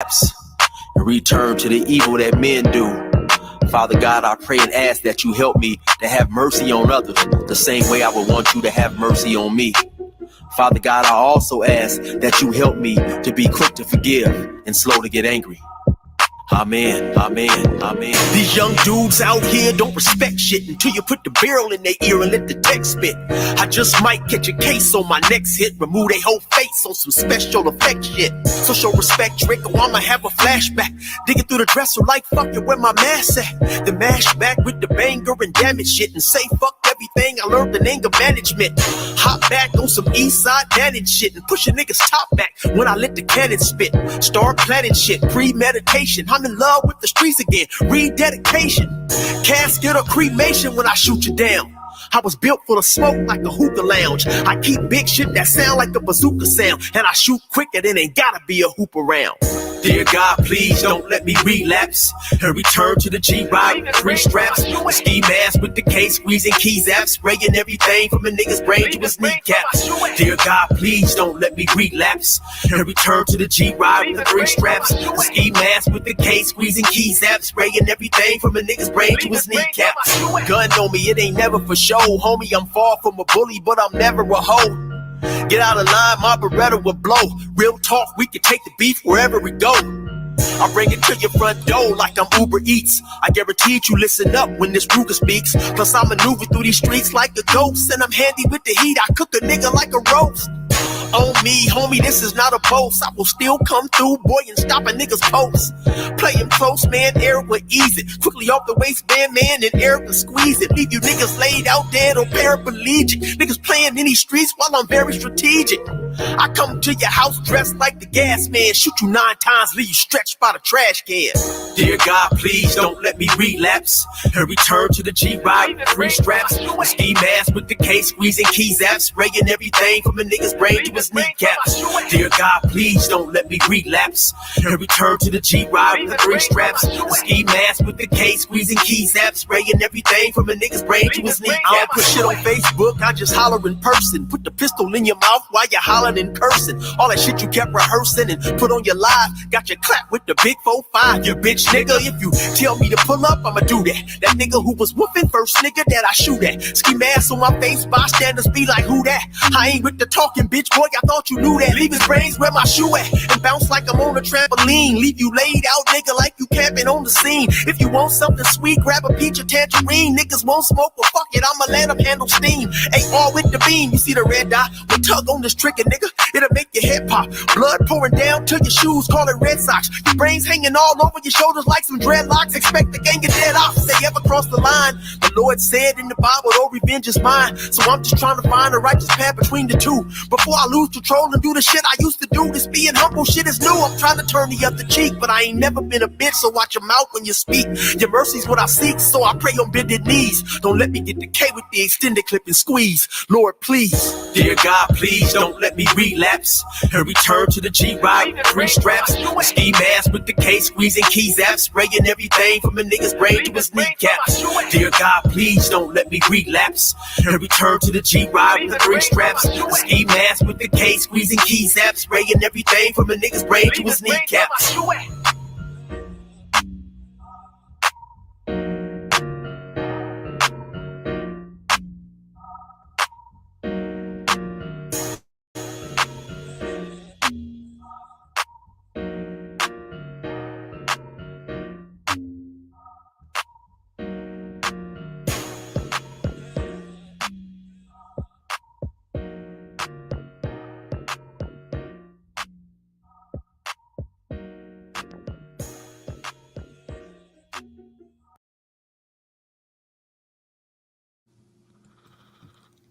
and return to the evil that men do. Father God, I pray and ask that you help me to have mercy on others the same way I would want you to have mercy on me. Father God, I also ask that you help me to be quick to forgive and slow to get angry. Amen, amen, amen. These young dudes out here don't respect shit until you put the barrel in their ear and let the text spit. I just might catch a case on my next hit, remove their whole face on some special effect shit. So show respect, Drake, or I'ma have a flashback. Digging through the dresser like fuck it, where my mask at? The mash back with the banger and damage shit and say fuck everything I learned in anger management. Hop back on some east side damage shit and push a nigga's top back when I let the cannon spit. Start planning shit, premeditation. I'm in love with the streets again, rededication. Casket or cremation when I shoot you down. I was built for the smoke like a hookah lounge. I keep big shit that sound like a bazooka sound, and I shoot quicker than ain't gotta be a hoop around. Dear God, please don't let me relapse and return to the G-Ride with 3 straps. A ski mask with the case, squeezing keys apps, spraying everything from a nigga's brain to his kneecaps. Dear God, please don't let me relapse and return to the G-Ride with 3 straps. A ski mask with the case, squeezing keys apps, spraying everything from a nigga's brain to his kneecaps. Gun on me, it ain't never for show, homie. I'm far from a bully, but I'm never a hoe. Get out of line, my Beretta will blow. Real talk, we can take the beef wherever we go. I bring it to your front door like I'm Uber Eats. I guarantee you listen up when this Ruger speaks. Plus I maneuver through these streets like a ghost, and I'm handy with the heat, I cook a nigga like a roast. On me, homie, this is not a boast. I will still come through, boy, and stop a nigga's post. Play him close, man, air will ease it. Quickly off the waistband, man, and air will squeeze it. Leave you niggas laid out dead or paraplegic. Niggas playing in these streets while I'm very strategic. I come to your house dressed like the gas man. Shoot you 9 times, leave you stretched by the trash can. Dear God, please don't let me relapse and return to the G-Ride with 3 straps. A ski mask with the case, squeezing keys apps, spraying everything from a nigga's brain to his kneecaps. Dear God, please don't let me relapse and return to the G-Ride with 3 straps. A ski mask with the case, squeezing keys apps, spraying everything from a nigga's brain to his kneecaps. I don't put shit on Facebook, I just holler in person. Put the pistol in your mouth while you holler and cursing. All that shit you kept rehearsing and put on your live, got your clap with the big 4-5. You bitch nigga, if you tell me to pull up, I'ma do that. That nigga who was whooping, first nigga that I shoot at. Ski mask on my face, bystanders be like, who that? I ain't with the talking, bitch boy, I thought you knew that. Leave his brains where my shoe at and bounce like I'm on a trampoline. Leave you laid out, nigga, like you camping on the scene. If you want something sweet, grab a peach or tangerine. Niggas won't smoke, well fuck it, I'ma let them handle steam. AR with the beam, you see the red dot? We tug on this trigger, nigga, it'll make your head pop. Blood pouring down to your shoes, call it Red Sox. Your brains hanging all over your shoulders like some dreadlocks. Expect the gang of dead ops. They ever cross the line? The Lord said in the Bible, oh, revenge is mine. So I'm just trying to find a righteous path between the two. Before I lose control and do the shit I used to do. This being humble shit is new. I'm trying to turn the other cheek, but I ain't never been a bitch, so watch your mouth when you speak. Your mercy's what I seek, so I pray on bended knees. Don't let me get the K with the extended clip and squeeze. Lord, please. Dear God, please don't let me relapse and return to the G-Ride with 3 straps. A ski mask with the case, squeezing keys apps, spraying everything from a nigga's brain to his kneecaps. Dear God, please don't let me relapse and return to the G-Ride with 3 straps. A ski mask with the case, squeezing keys apps, spraying everything from a nigga's brain to his kneecaps.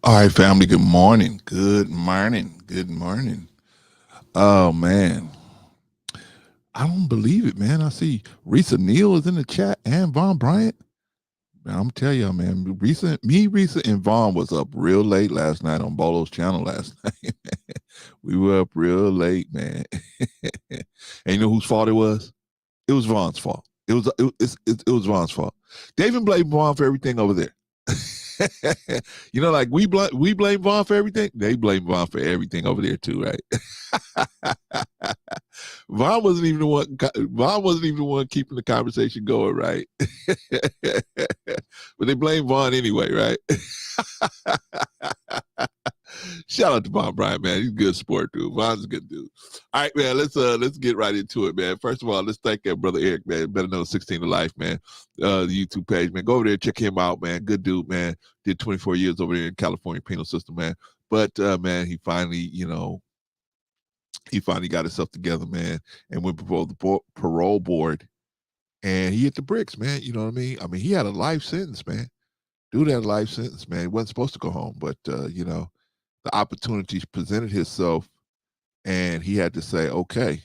All right, family, good morning. Good morning. Good morning. Oh, man. I don't believe it, man. I see Risa Neal is in the chat and Von Bryant. Man, I'm telling you, man, Risa, and Von was up real late last night on Bolo's channel last night. We were up real late, man. And you know whose fault it was? It was Von's fault. It was Von's fault. They even blame Von for everything over there. You know, like we blame Vaughn for everything. They blame Vaughn for everything over there too, right? Vaughn wasn't even the one keeping the conversation going, right? But they blame Vaughn anyway, right? Shout out to Von Bryant, man. He's a good sport, dude. Von's a good dude. All right, man. Let's get right into it, man. First of all, let's thank that brother Eric, man. Better know 16 to Life, man. The YouTube page, man. Go over there, check him out, man. Good dude, man. Did 24 years over there in California penal system, man. But man, he finally got himself together, man, and went before the parole board, and he hit the bricks, man. You know what I mean? I mean, he had a life sentence, man. Dude had a life sentence, man. He wasn't supposed to go home, but the opportunity presented himself, and he had to say, okay,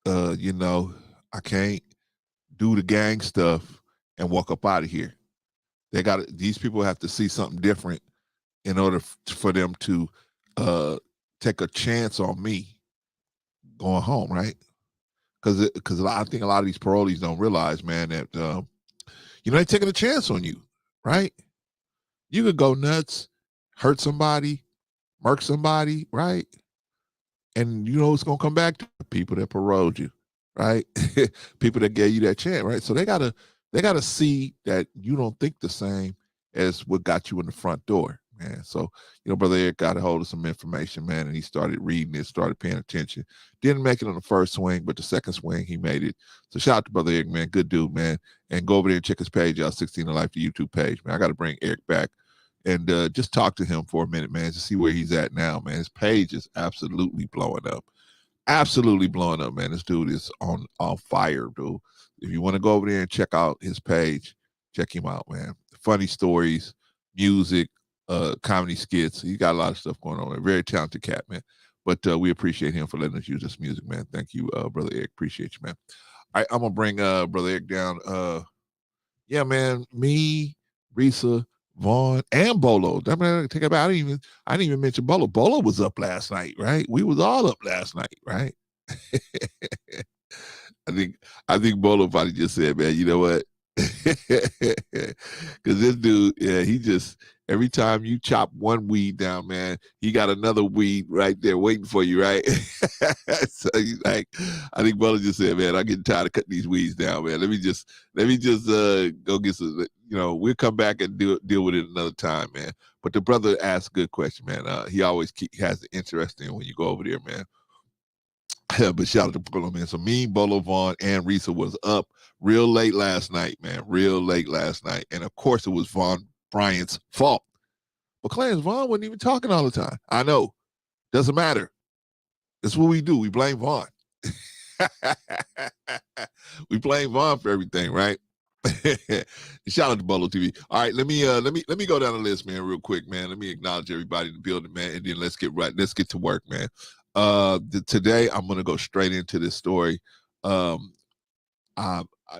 I can't do the gang stuff and walk up out of here. These people have to see something different in order for them to take a chance on me going home, right? Because I think a lot of these parolees don't realize, man, that they're taking a chance on you, right? You could go nuts, hurt somebody, murk somebody, right? And you know it's gonna come back to the people that paroled you, right? People that gave you that chance, right? So they gotta see that you don't think the same as what got you in the front door, man. So, Brother Eric got a hold of some information, man, and he started reading it, started paying attention. Didn't make it on the first swing, but the second swing he made it. So shout out to Brother Eric, man. Good dude, man. And go over there and check his page out, 16 to Life, the YouTube page, man. I got to bring Eric back and just talk to him for a minute, man, to see where he's at now, man. His page is absolutely blowing up. Absolutely blowing up, man. This dude is on fire, dude. If you want to go over there and check out his page, check him out, man. Funny stories, music, comedy skits. He got a lot of stuff going on. A very talented cat, man. But we appreciate him for letting us use this music, man. Thank you, Brother Eric. Appreciate you, man. All right, I'm going to bring Brother Eric down. Yeah, man, me, Risa, Vaughn, and Bolo. I mean, take about. I didn't even mention Bolo. Bolo was up last night, right? We was all up last night, right? I think Bolo probably just said, man, you know what? Because this dude, yeah, he just every time you chop one weed down, man, he got another weed right there waiting for you, right? So he's like, I think Bolo just said, man, I'm getting tired of cutting these weeds down, man. Let me just go get some. We'll come back and deal with it another time, man. But the brother asked a good question, man. He always has it interesting when you go over there, man. But shout out to Bolo, man. So me, Bolo, Vaughn, and Risa was up real late last night, man. Real late last night. And of course it was Von Bryant's fault. But Clarence, Vaughn wasn't even talking all the time. I know. Doesn't matter. That's what we do. We blame Vaughn. We blame Vaughn for everything, right? Shout out to Bolo TV. All right, let me go down the list, man, real quick, man. Let me acknowledge everybody in the building, man, and then let's get to work, man. Today I'm gonna go straight into this story.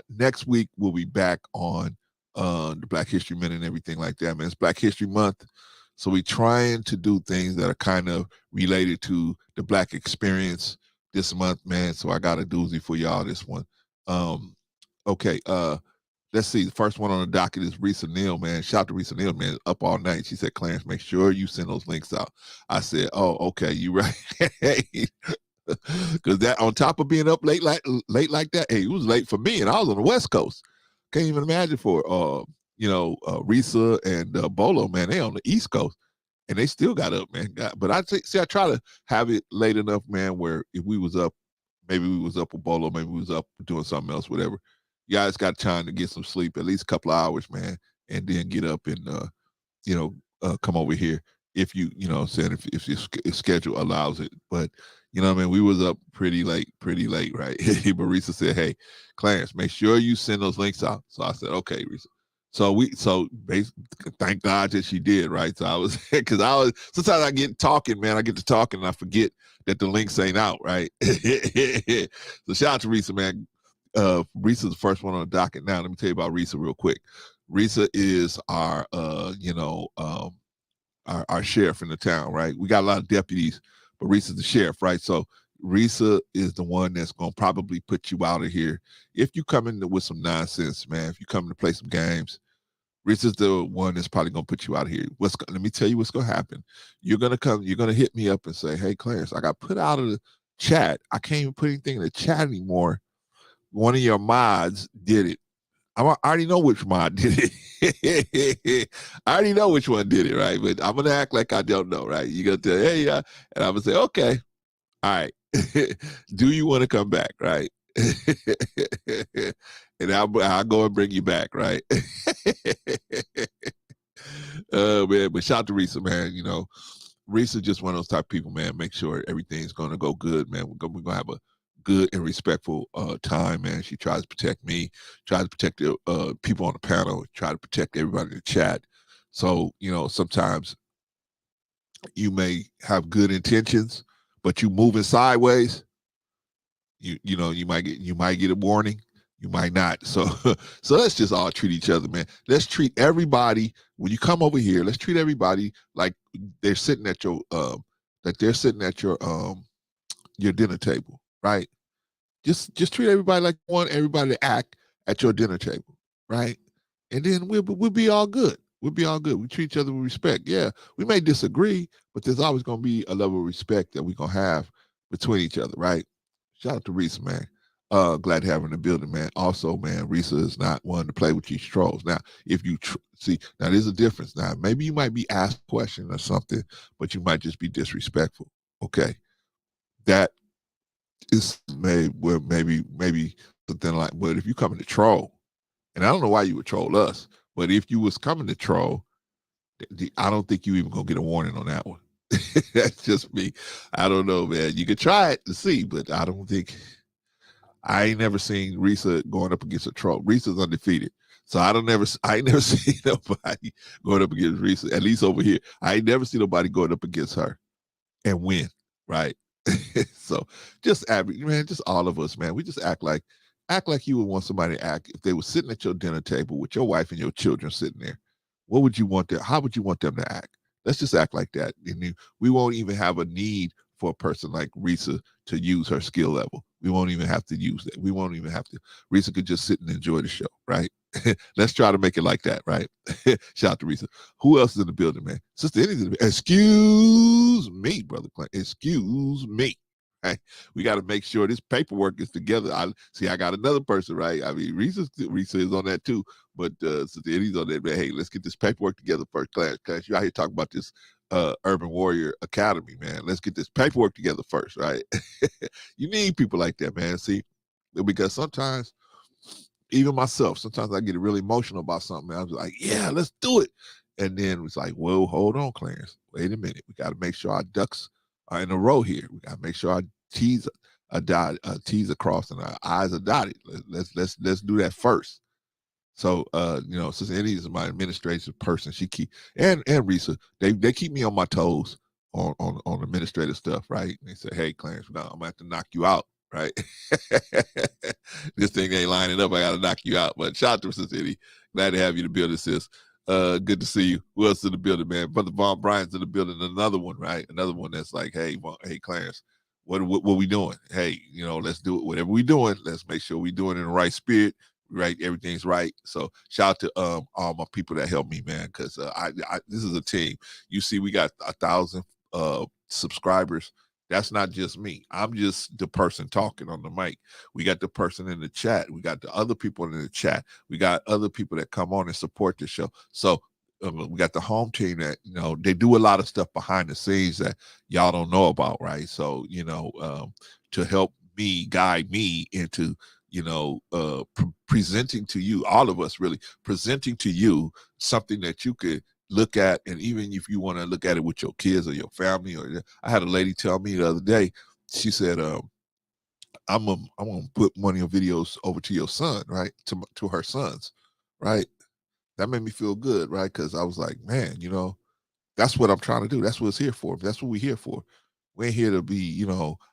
Next week we'll be back on the Black History Minute and everything like that, man. It's Black History Month, so we're trying to do things that are kind of related to the Black experience this month, man. So I got a doozy for y'all this one. Okay, let's see. The first one on the docket is Risa Neal, man. Shout out to Risa Neal, man. Up all night. She said, Clarence, make sure you send those links out. I said, oh, okay, you right. Because that, on top of being up late like that, hey, it was late for me, and I was on the West Coast. Can't even imagine for Risa and Bolo, man. They on the East Coast, and they still got up, man. But I try to have it late enough, man, where if we was up, maybe we was up with Bolo, maybe we was up doing something else, whatever. You guys got time to get some sleep, at least a couple of hours, man, and then get up and come over here if you saying if your schedule allows it. But I mean, we was up pretty late, right? Marisa said, hey, Clarence, make sure you send those links out. So I said, okay, Risa. So basically, thank God that she did, right? So I was, because sometimes I get talking, man, I get to talking and I forget that the links ain't out, right? So shout out to Risa, man. Risa's the first one on the docket. Now, let me tell you about Risa real quick. Risa is our sheriff in the town, right? We got a lot of deputies, but Risa's the sheriff, right? So Risa is the one that's going to probably put you out of here if you come in with some nonsense, man. If you come to play some games, Risa's the one that's probably gonna put you out of here. Let me tell you what's gonna happen. You're gonna hit me up and say, "Hey, Clarence, I got put out of the chat. I can't even put anything in the chat anymore. One of your mods did it. I already know which mod did it. I already know which one did it, right? But I'm gonna act like I don't know, right? You're gonna tell, hey, and I'm gonna say, okay, all right. Do you want to come back, right? And I'll go and bring you back, right? Man, but shout out to Risa, man. You know, Risa just one of those type of people, man. Make sure everything's gonna go good, man. We're gonna have a good and respectful time, man. She tries to protect me, tries to protect the people on the panel, try to protect everybody in the chat. So, you know, sometimes you may have good intentions, but you moving sideways, you might get a warning, you might not. So so let's just all treat each other, man. Let's treat everybody when you come over here. Let's treat everybody like they're sitting at your your dinner table, right? Just treat everybody like you want everybody to act at your dinner table, right? And then we'll be all good. We'll be all good. We treat each other with respect. Yeah, we may disagree, but there's always going to be a level of respect that we're going to have between each other, right? Shout out to Risa, man. Glad to have her in the building, man. Also, man, Risa is not one to play with these trolls. Now, if you see, now there's a difference. Now, maybe you might be asked a question or something, but you might just be disrespectful. Okay, that is maybe something like. But if you come to troll, and I don't know why you would troll us, but if you was coming to troll, I don't think you even gonna get a warning on that one. That's just me. I don't know, man. You could try it to see, but I don't think. I ain't never seen Risa going up against a troll. Risa's undefeated. So I ain't never seen nobody going up against Risa, at least over here. I ain't never seen nobody going up against her and win, right? So just average, man, just all of us, man. We just act like you would want somebody to act if they were sitting at your dinner table with your wife and your children sitting there. What would you want them? How would you want them to act? Let's just act like that. And we won't even have a need for a person like Risa to use her skill level. We won't even have to use that. We won't even have to. Risa could just sit and enjoy the show, right? Let's try to make it like that, right? Shout out to Risa. Who else is in the building, man? Sister Eddie's in the building. Excuse me, Brother Clint. Excuse me. Right? We got to make sure this paperwork is together. I got another person, right? I mean, Risa is on that too, but Sister Eddie's on that. Man, hey, let's get this paperwork together first, class. You out here talking about this Urban Warrior Academy, man. Let's get this paperwork together first, right? You need people like that, man. See, because sometimes, even myself, sometimes I get really emotional about something. Man. I was like, yeah, let's do it. And then it's like, whoa, hold on, Clarence. Wait a minute. We got to make sure our ducks are in a row here. We got to make sure our T's are crossed and our I's are dotted. Let's do that first. So, since Eddie is my administrative person, she and Risa, they keep me on my toes on administrative stuff, right? And they say, hey, Clarence, I'm gonna have to knock you out, right? This thing ain't lining up. I gotta knock you out. But shout out to Sister Eddie. Glad to have you in the building, sis. Good to see you. Who else is in the building, man? Brother Von Bryant's in the building. Another one, right? Another one that's like, hey, Clarence, what we doing? Hey, let's do it. Whatever we doing, let's make sure we doing it in the right spirit. Right, everything's right. So shout out to all my people that help me, man, because this is a team. You see, we got 1,000 subscribers. That's not just me. I'm just the person talking on the mic. We got the person in the chat. We got the other people in the chat. We got other people that come on and support the show. So we got the home team that they do a lot of stuff behind the scenes that y'all don't know about, right? So to help me guide me into presenting to you, all of us really presenting to you something that you could look at, and even if you want to look at it with your kids or your family. Or I had a lady tell me the other day, she said, I'm gonna put one of your videos over to your son, right? To her sons, right? That made me feel good, right? Because I was like, man, that's what I'm trying to do. That's what it's here for. That's what we're here for. We ain't here to be,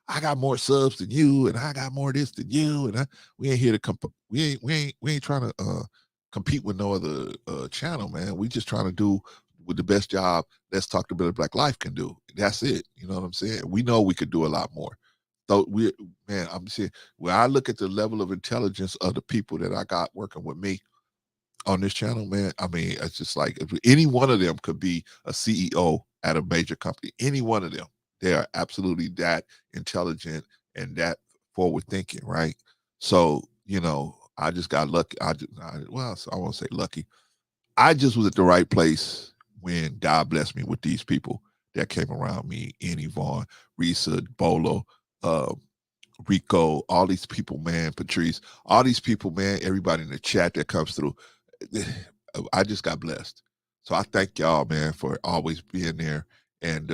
I got more subs than you, and I got more this than you, and we ain't here to we ain't trying to compete with no other channel, man. We just trying to do with the best job Let's Talk to Better Black Life can do. That's it. You know what I'm saying? We know we could do a lot more. So I'm saying, when I look at the level of intelligence of the people that I got working with me, on this channel, man. I mean, it's just like any one of them could be a CEO at a major company. Any one of them, they are absolutely that intelligent and that forward thinking, right? So I just got lucky. I won't say lucky. I just was at the right place when God blessed me with these people that came around me: Annie Vaughn, Risa, Bolo, uh, Rico, all these people, man, Patrice, all these people, man, everybody in the chat that comes through. I just got blessed. So I thank y'all, man, for always being there. And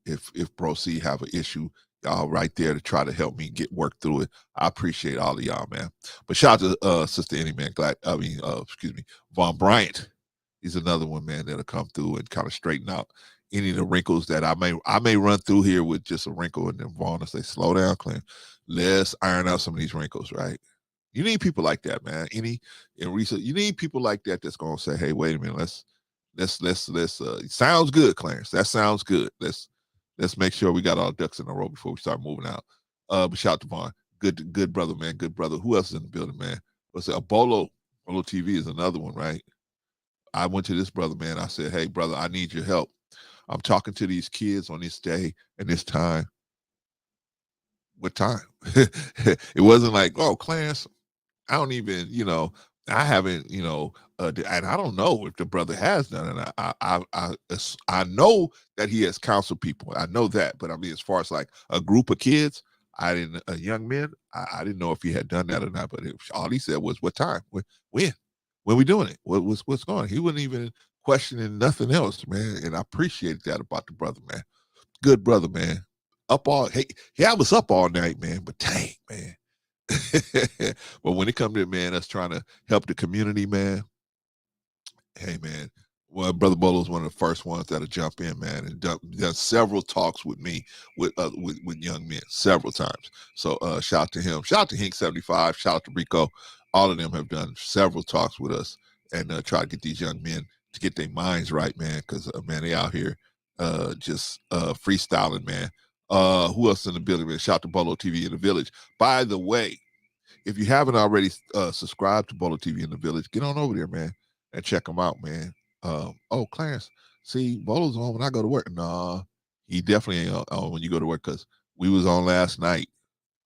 if Bro C have an issue, y'all right there to try to help me get work through it. I appreciate all of y'all, man. But shout out to Sister Annie, man. Von Bryant. He's another one, man, that'll come through and kind of straighten out any of the wrinkles that I may run through here with just a wrinkle, and then Vaughn will say, slow down, Clint. Let's iron out some of these wrinkles, right? You need people like that, man. You need people like that that's gonna say, hey, wait a minute, let's sounds good, Clarence. That sounds good. Let's make sure we got all ducks in a row before we start moving out. But shout out to Vaughn. Good brother, man. Good brother. Who else is in the building, man? What's it? Bolo TV is another one, right? I went to this brother, man. I said, hey, brother, I need your help. I'm talking to these kids on this day and this time. What time? It wasn't like, oh, Clarence, I don't even, I haven't, and I don't know if the brother has done it. I know that he has counseled people. I know that, but I mean, as far as like a group of kids, young men, I didn't know if he had done that or not. But all he said was, "What time? When we doing it? What's going on?" He wasn't even questioning nothing else, man. And I appreciate that about the brother, man. Good brother, man. He had us up all night, man. But dang, man. But when it comes to, man, us trying to help the community, man, hey, man, well, Brother Bolo is one of the first ones that'll jump in, man, and done several talks with me with young men several times. So shout out to him. Shout out to Hink75. Shout out to Rico. All of them have done several talks with us and try to get these young men to get their minds right, man, because, man, they out here just freestyling, man. Who else in the building, man? Shout out to Bolo TV in the Village. By the way, if you haven't already subscribed to Bolo TV in the Village, get on over there, man, and check them out, man. Oh, Clarence, see, Bolo's on when I go to work. Nah, he definitely ain't on when you go to work, because we was on last night.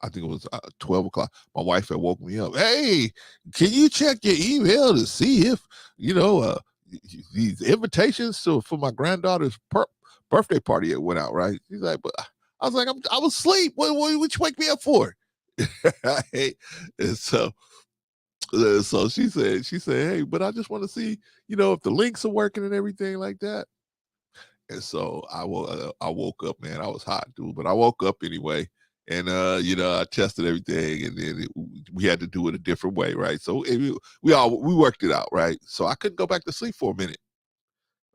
I think it was 12 o'clock. My wife had woke me up. Hey, can you check your email to see if, these invitations for my granddaughter's birthday party it went out, right? She's like, but I was like, I was asleep. What you wake me up for? And so she said, hey, but I just want to see, if the links are working and everything like that. And so I woke up, man. I was hot, dude, but I woke up anyway. And I tested everything, and then we had to do it a different way, right? So we worked it out, right? So I couldn't go back to sleep for a minute.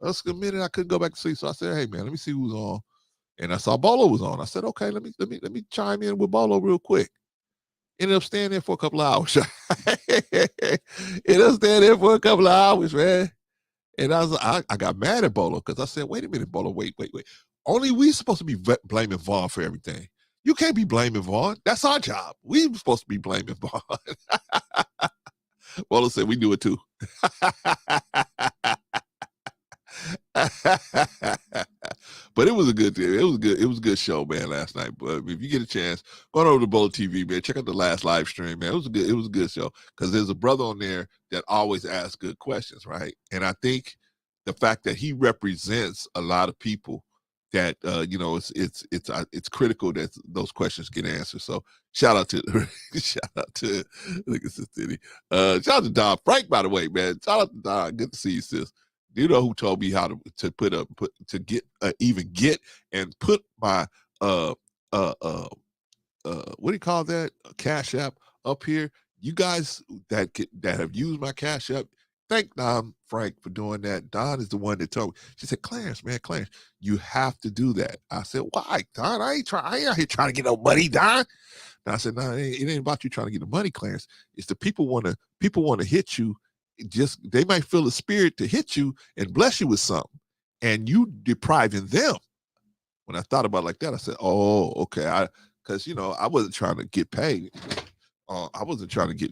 That's a minute I couldn't go back to sleep. So I said, hey, man, let me see who's on. And I saw Bolo was on. I said, okay, let me chime in with Bolo real quick. Ended up staying there for a couple of hours. Ended up staying there for a couple of hours, man. And I got mad at Bolo because I said, wait a minute, Bolo, wait. Only we supposed to be blaming Vaughn for everything. You can't be blaming Vaughn. That's our job. We supposed to be blaming Vaughn. Bolo said, we do it too. But it was a good day. It was a good show, man, last night. But if you get a chance, go on over to Bolo TV, man. Check out the last live stream, man. It was a good show, because there's a brother on there that always asks good questions, right? And I think the fact that he represents a lot of people that it's critical that those questions get answered. So shout out to look at this Diddy. Shout out to Don Frank, by the way, man. Shout out to Don. Good to see you, sis. You know who told me how to get and put my what do you call that, Cash App up here? You guys that have used my Cash App, thank Don Frank for doing that. Don is the one that told me. She said, Clarence, you have to do that. I said, why, Don? I ain't out here trying to get no money, Don. And I said, no, it ain't about you trying to get the money, Clarence. It's the people want to hit you. They might feel the spirit to hit you and bless you with something, and you depriving them. When I thought about it like that, I said, oh, okay. Because I wasn't trying to get paid. I wasn't trying to get,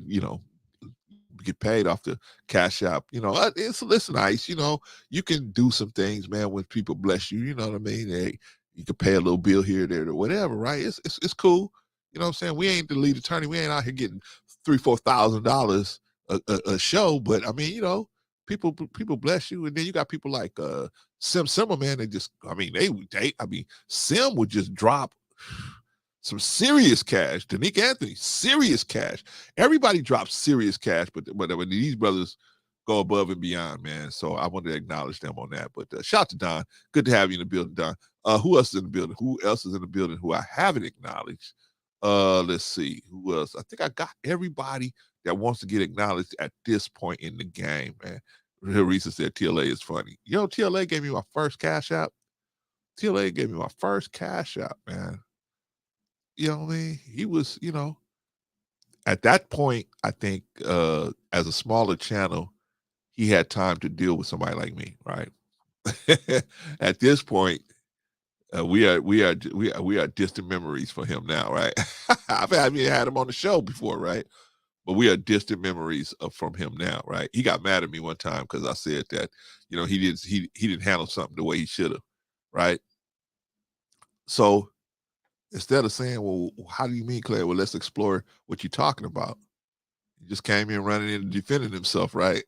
get paid off the Cash App. It's nice. You can do some things, man, when people bless you. You know what I mean? You can pay a little bill here, there, or whatever, right? It's cool. You know what I'm saying? We ain't the lead attorney. We ain't out here getting $3,000-$4,000 a show. But I mean, people bless you, and then you got people like Sim Simmer, man. Sim would just drop some serious cash. Danique Anthony, serious cash. Everybody drops serious cash, but when these brothers go above and beyond, man. So I want to acknowledge them on that. But shout out to Don. Good to have you in the building, Don. Who else is in the building? Who else is in the building who I haven't acknowledged? Let's see. Who else? I think I got everybody that wants to get acknowledged at this point in the game, man. Risa said TLA is funny. TLA gave me my first Cash App. TLA gave me my first Cash App, man. You know what I mean? He was, at that point, I think as a smaller channel, he had time to deal with somebody like me, right? At this point, we are distant memories for him now, right? I haven't had him on the show before, right? But we are distant memories from him now, right? He got mad at me one time because I said that, he didn't handle something the way he should have, right? So instead of saying, well, how do you mean, Claire? Well, let's explore what you're talking about. He just came in running in and defending himself, right?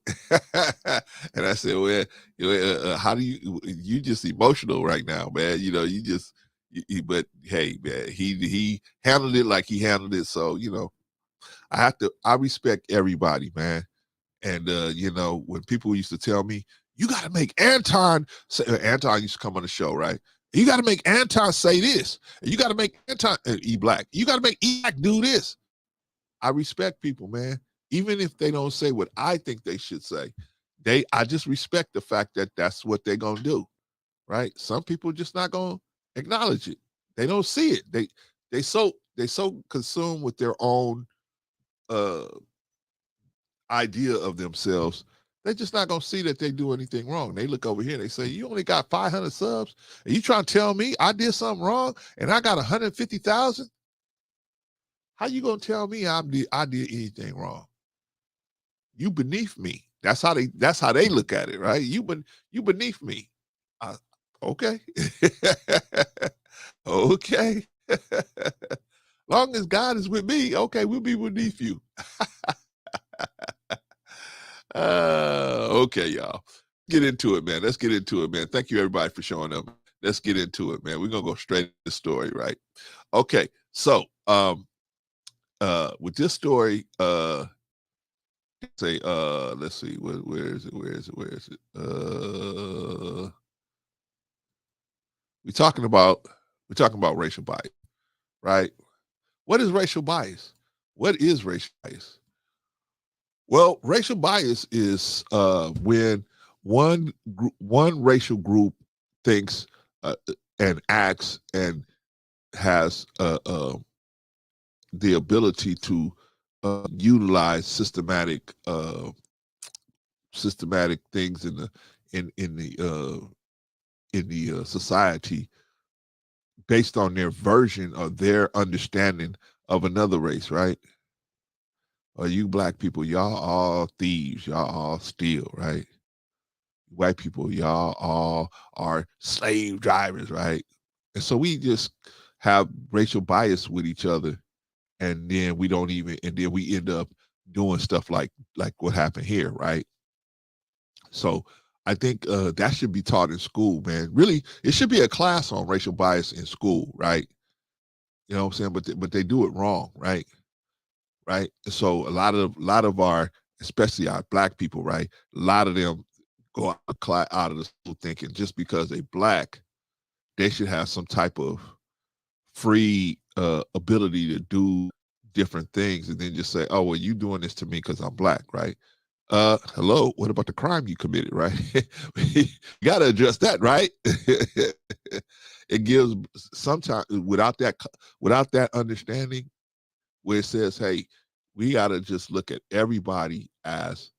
And I said, well, how do you just emotional right now, man? But hey, man, he handled it like he handled it. So, I respect everybody, man. And, when people used to tell me, you got to make Anton say, Anton used to come on the show, right? You got to make Anton say this. You got to make Anton, E-Black. You got to make E-Black do this. I respect people, man. Even if they don't say what I think they should say, I just respect the fact that that's what they're going to do, right? Some people just not going to acknowledge it. They don't see it. They so consumed with their own idea of themselves. They're just not going to see that they do anything wrong. They look over here and they say, you only got 500 subs and you trying to tell me I did something wrong and I got 150,000? How you going to tell me I did anything wrong? You beneath me. That's how they look at it, right? You beneath me. Okay. Okay. Long as God is with me, okay, we'll be beneath you. Okay, y'all. Get into it, man. Let's get into it, man. Thank you, everybody, for showing up. Let's get into it, man. We're gonna go straight to the story, right? Okay, so with this story, let's see, where is it? We're talking about racial bias, right? What is racial bias? What is racial bias? Well, racial bias is when one racial group thinks and acts and has the ability to utilize systematic things in the society based on their version or their understanding of another race, right? You black people, y'all all thieves, y'all all steal, right? White people, y'all all are slave drivers, right? And so we just have racial bias with each other, and then we end up doing stuff like what happened here, right? So I think that should be taught in school, man. Really, it should be a class on racial bias in school, right? You know what I'm saying? But they do it wrong, right? Right. So a lot of our, especially our black people, right? A lot of them go out of the school thinking just because they black, they should have some type of free ability to do different things, and then just say, oh, well, you doing this to me because I'm black, right? Hello, what about the crime you committed, right? You got to address that, right? It gives sometimes without that understanding, where it says, hey, we got to just look at everybody as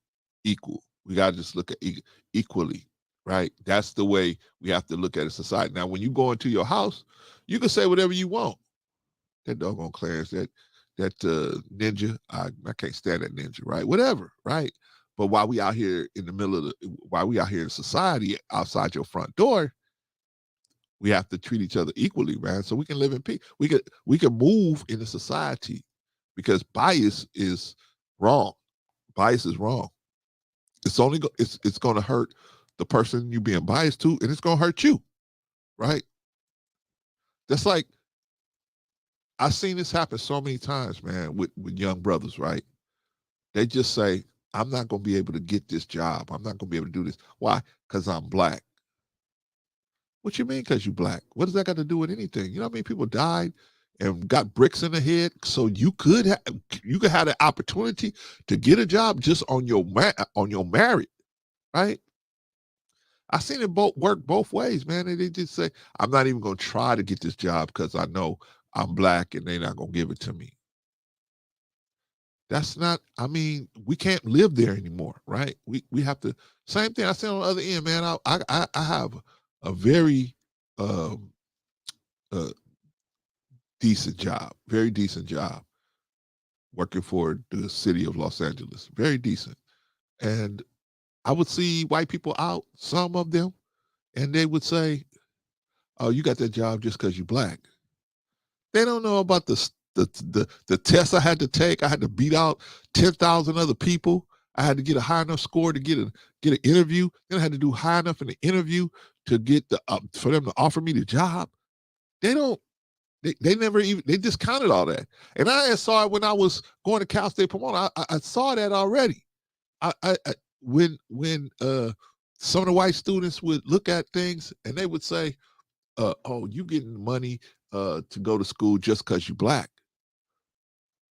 equal. We got to just look at equally, right? That's the way we have to look at a society. Now, when you go into your house, you can say whatever you want. That doggone Clarence, ninja. I can't stand that ninja, right? Whatever, right? But while we out here in the middle of while we out here in society outside your front door, we have to treat each other equally, man, so we can live in peace. We can move in a society because bias is wrong. Bias is wrong. It's only it's going to hurt the person you being biased to, and it's going to hurt you, right? That's like I've seen this happen so many times, man, with young brothers, right? They just say, I'm not going to be able to get this job. I'm not going to be able to do this. Why? Because I'm black. What you mean because you black? What does that got to do with anything? You know what I mean? People died and got bricks in the head, so you could have the opportunity to get a job just on your merit, right? I seen it work both ways, man. And they just say, I'm not even going to try to get this job because I know I'm black and they're not going to give it to me. That's not, I mean, we can't live there anymore, right? We have to, same thing I said on the other end, man. I have a very decent job, very decent job working for the city of Los Angeles, very decent. And I would see white people out, some of them, and they would say, oh, you got that job just because you're black. They don't know about the tests I had to take. I had to beat out 10,000 other people. I had to get a high enough score to get an interview. Then I had to do high enough in the interview to get for them to offer me the job. They don't. They never even, they discounted all that. And I saw it when I was going to Cal State Pomona. I saw that already. When some of the white students would look at things and they would say, oh, you getting money to go to school just because you're black.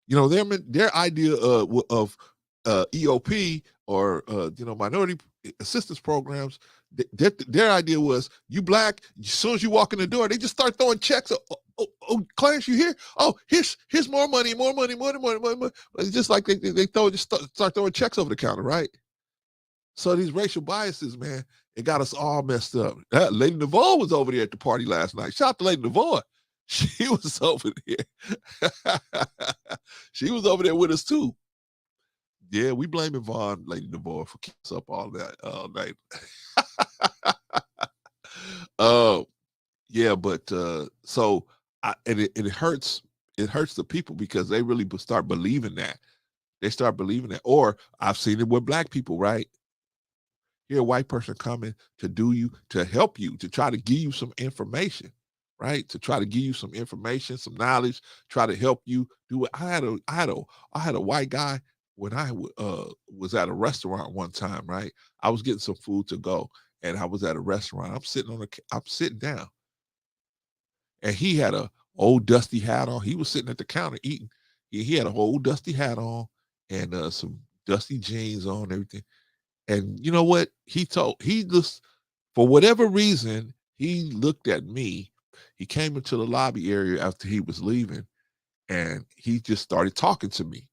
You know, their idea of EOP or minority assistance programs, their idea was, you black, as soon as you walk in the door, they just start throwing checks. Oh, Clarence, you here? Oh, here's more money. It's just like they start throwing checks over the counter, right? So these racial biases, man, it got us all messed up. Lady Navarre was over there at the party last night. Shout out to Lady Navarre. She was over there. She was over there with us too. Yeah, we blame Yvonne, Lady Navarre, for keeping us up all night. Yeah, but so it hurts. It hurts the people because they really start believing that. They start believing that. Or I've seen it with black people, right? Here, a white person coming to help you, to try to give you some information, right? To try to give you some information, some knowledge, try to help you do it. I had a white guy when I was at a restaurant one time, right? I was getting some food to go, and I was at a restaurant. I'm sitting down, and he had a old dusty hat on. He was sitting at the counter eating. He had a whole dusty hat on and some dusty jeans on, and everything. And you know what? He just, for whatever reason, he looked at me. He came into the lobby area after he was leaving, and he just started talking to me.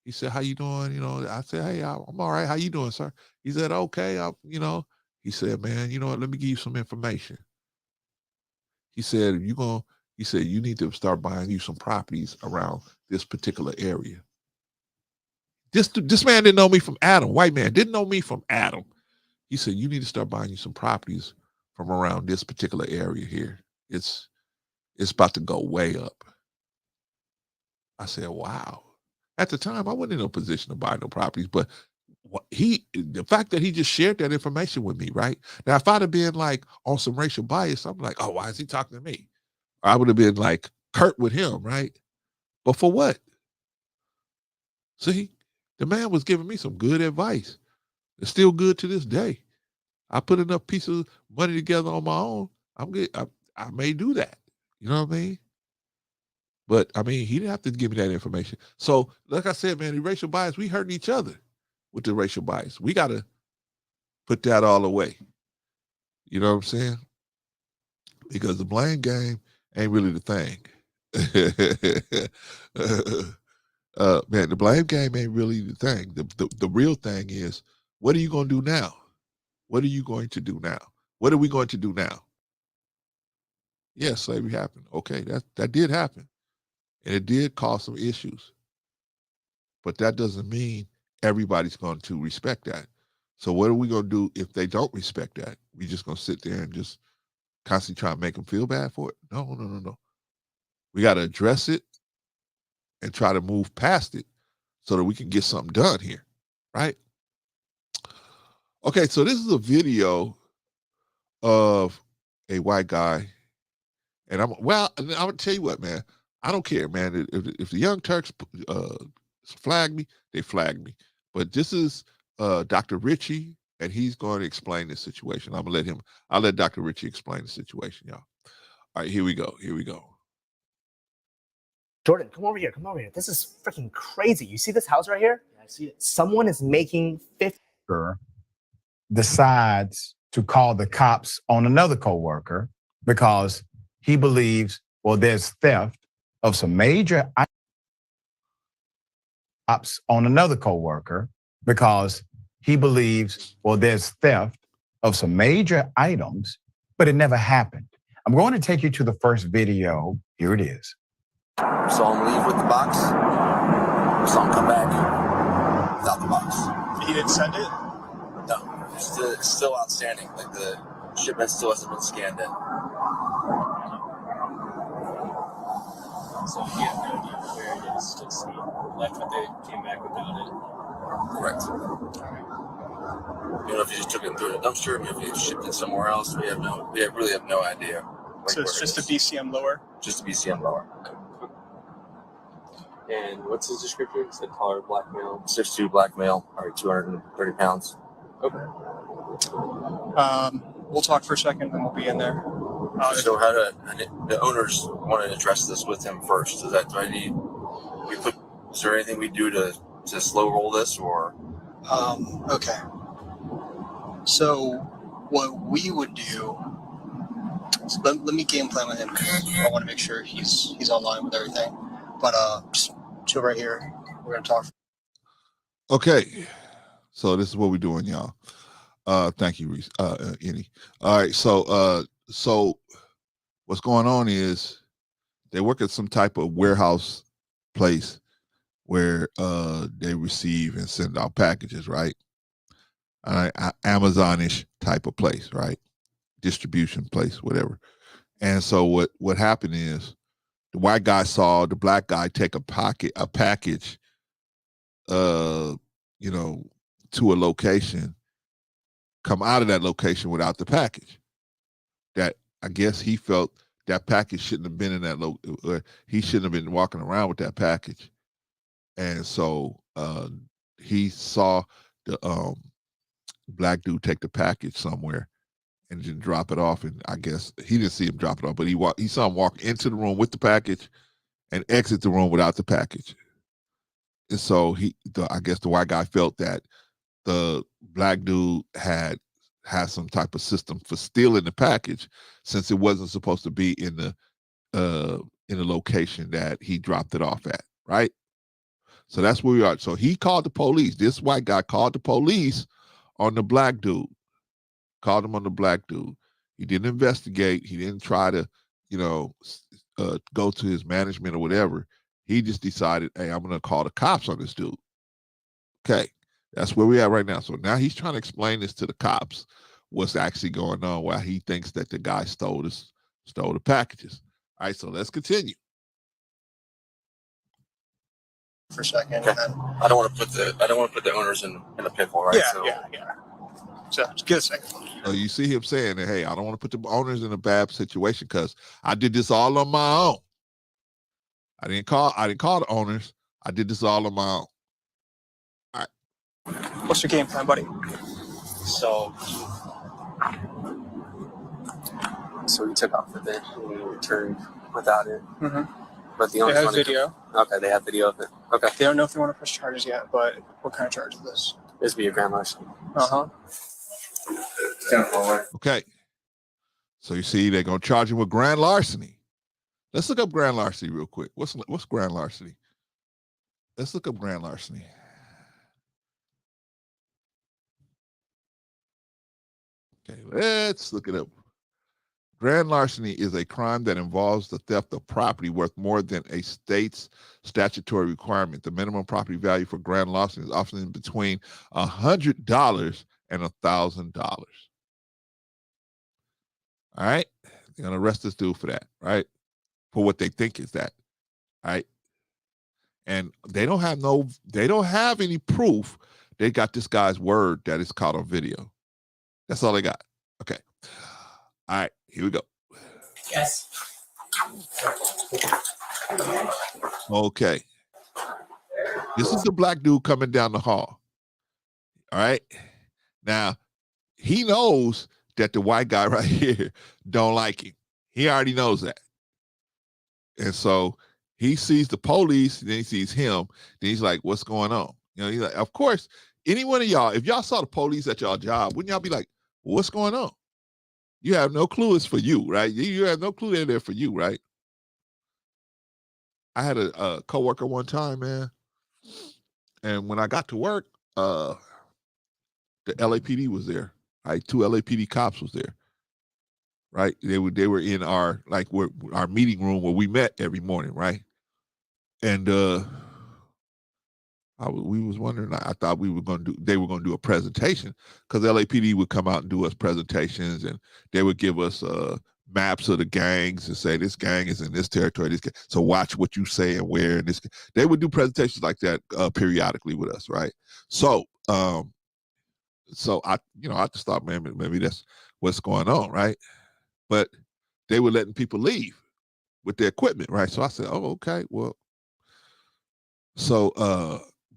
He said, "How you doing?" You know, I said, "Hey, I'm all right. How you doing, sir?" He said, "Okay." He said, "Man, you know what? Let me give you some information." He said, He said, "You need to start buying you some properties around this particular area." This man didn't know me from Adam. White man didn't know me from Adam. He said, "You need to start buying you some properties from around this particular area here. It's about to go way up." I said, "Wow." At the time, I wasn't in a position to buy no properties, but the fact that he just shared that information with me, right? Now, if I'd have been like on some racial bias, I'm like, "Oh, why is he talking to me?" I would have been like curt with him, right? But for what? See, the man was giving me some good advice. It's still good to this day. I put enough pieces of money together on my own. I'm good. I may do that. You know what I mean? But I mean, he didn't have to give me that information. So, like I said, man, the racial bias, we hurting each other with the racial bias. We got to put that all away. You know what I'm saying? Because the blame game ain't really the thing. Man, the blame game ain't really the thing. The real thing is, what are you going to do now? What are you going to do now? What are we going to do now? Yes, slavery happened. Okay, that did happen. And it did cause some issues. But that doesn't mean everybody's going to respect that. So what are we going to do if they don't respect that? We just going to sit there and just constantly try to make them feel bad for it? No. We got to address it and try to move past it so that we can get something done here, right? Okay, so this is a video of a white guy, and I'm gonna tell you what, man. I don't care, man. If the Young Turks flag me, they flag me. But this is Dr. Richey, and he's going to explain the situation. I'll let Dr. Richey explain the situation, y'all. All right, here we go. Jordan, come over here. This is freaking crazy. You see this house right here? Yeah, I see it. Someone is making 50. Decides to call the cops on another coworker because he believes, well, there's theft of some major cops on another coworker because he believes, well, there's theft of some major items, but it never happened. I'm going to take you to the first video. Here it is. Saw him leave with the box. Saw him come back without the box. He didn't send it? No, it's still outstanding. Like the shipment still hasn't been scanned in. So he had no idea where it is, just he left when they came back without it. Correct. You know, if he just took it through the dumpster, maybe he shipped it somewhere else. We really have no idea. So it's just a BCM lower? Just a BCM lower. And what's his description? He said taller black male. 6'2" black male, or 230 pounds. Okay. We'll talk for a second and we'll be in there. So the owners want to address this with him first. Is there anything we do to slow roll this, or? Okay. So what we would do, so let me game plan with him. I want to make sure he's online with everything. But just chill right here. We're gonna talk. Okay, so this is what we're doing, y'all. Thank you, Reese. Any. All right, so what's going on is they work at some type of warehouse place where they receive and send out packages, right? Amazon-ish type of place, right? Distribution place, whatever. And so what happened is the white guy saw the black guy take a package, to a location, come out of that location without the package. That I guess he felt that package shouldn't have been in that he shouldn't have been walking around with that package. And so he saw the black dude take the package somewhere and then drop it off. And I guess he didn't see him drop it off, but he saw him walk into the room with the package and exit the room without the package. And so I guess the white guy felt that the black dude had some type of system for stealing the package, since it wasn't supposed to be in the location that he dropped it off at, right? So that's where we are. So he called the police. This white guy called the police on the black dude. Called him on the black dude. He didn't investigate. He didn't try to, go to his management or whatever. He just decided, hey, I'm going to call the cops on this dude. Okay. That's where we are right now. So now he's trying to explain this to the cops, what's actually going on, why he thinks that the guy stole the packages. All right, so let's continue. For a second, Okay. and then I don't want to put the owners in a pickle, right? yeah. So just get a second. So you see him saying that, hey, I don't want to put the owners in a bad situation because I did this all on my own. I didn't call the owners. I did this all on my own. All right. What's your game plan, buddy? So we took off with it and we returned without it. Mm-hmm. But the They owners have wanted video. Okay, they have video of it. Okay. They don't know if they want to press charges yet, but what kind of charge is this? This would be a grand larceny. Uh-huh. Okay. So you see, they're gonna charge him with grand larceny. Let's look up grand larceny real quick. What's grand larceny? Let's look up grand larceny. Okay, let's look it up. Grand larceny is a crime that involves the theft of property worth more than a state's statutory requirement. The minimum property value for grand larceny is often between $100 and $1,000. All right, they're gonna arrest this dude for that, right? For what they think is that, right? And they don't have any proof. They got this guy's word that it's caught on video. That's all they got. Okay. All right, here we go. Yes. Okay. This is the black dude coming down the hall. All right. Now, he knows that the white guy right here don't like him. He already knows that. And so he sees the police, then he sees him, then he's like, what's going on? You know, he's like, of course, any one of y'all, if y'all saw the police at y'all job, wouldn't y'all be like, what's going on? You have no clue it's for you, right? You have no clue they're there for you, right? I had a coworker one time, man, and when I got to work, the LAPD was there. Right, 2 LAPD cops was there. Right, they were in our our meeting room where we met every morning, right? And we was wondering. I thought they were going to do a presentation because LAPD would come out and do us presentations, and they would give us maps of the gangs and say this gang is in this territory. So watch what you say and where. And this, they would do presentations like that periodically with us, right? So I just thought, man, maybe that's what's going on, right? But they were letting people leave with their equipment, right? So I said, oh, okay, well. So,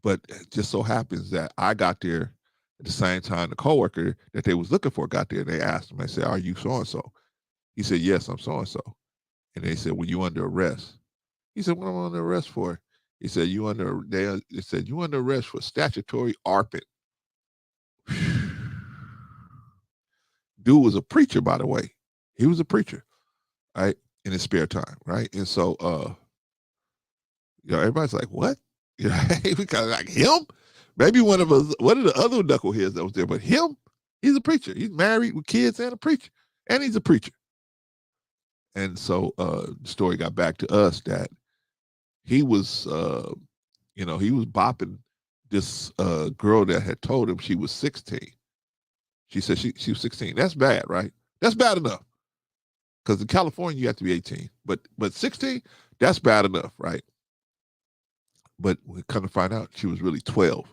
but it just so happens that I got there at the same time the coworker that they was looking for got there. And they asked him, they said, are you so-and-so? He said, yes, I'm so-and-so. And they said, well, you under arrest? He said, what am I under arrest for? He said, you under arrest for statutory ARPANT. Dude was a preacher, by the way. He was a preacher, right? In his spare time, right? And so, everybody's like, what? We kind of like him? Maybe one of the other knuckleheads that was there, but him, he's a preacher. He's married with kids and a preacher, and he's a preacher. And so the story got back to us that he was, he was bopping this girl that had told him she was 16. She said she was 16. That's bad, right? That's bad enough. Because in California, you have to be 18. But 16, that's bad enough, right? But we come to find out she was really 12.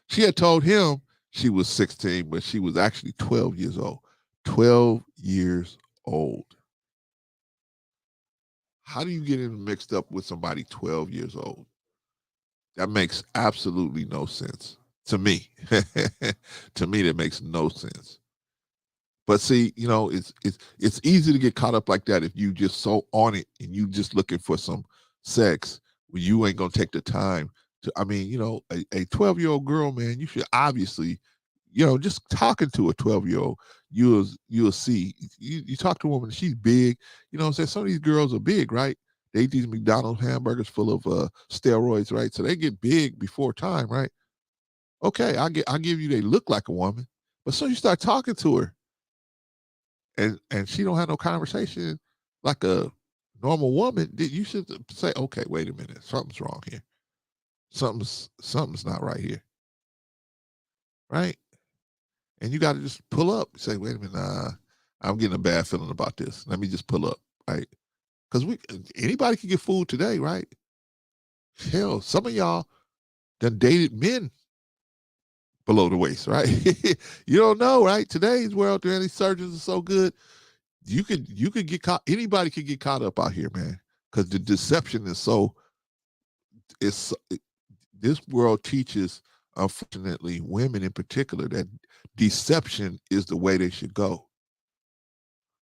She had told him she was 16, but she was actually 12 years old. 12 years old. How do you get mixed up with somebody 12 years old? That makes absolutely no sense to me. To me, that makes no sense. But see, it's easy to get caught up like that if you just so on it and you just looking for some sex when you ain't gonna take the time to. I mean, a 12-year-old girl, man, you should obviously, just talking to a 12-year-old, you'll see. You talk to a woman, she's big. Some of these girls are big, right? They eat these McDonald's hamburgers full of steroids, right? So they get big before time, right? Okay, I'll give you they look like a woman, but so you start talking to her, and she don't have no conversation like a normal woman, you should say, okay, wait a minute, something's wrong here. Something's not right here, right? And you got to just pull up. Say, wait a minute, I'm getting a bad feeling about this. Let me just pull up, right? Because anybody can get fooled today, right? Hell, some of y'all done dated men below the waist, right? You don't know, right? Today's world, these surgeons are so good. You could get caught. Anybody could get caught up out here, man, because the deception is so. This world teaches, unfortunately, women in particular, that deception is the way they should go.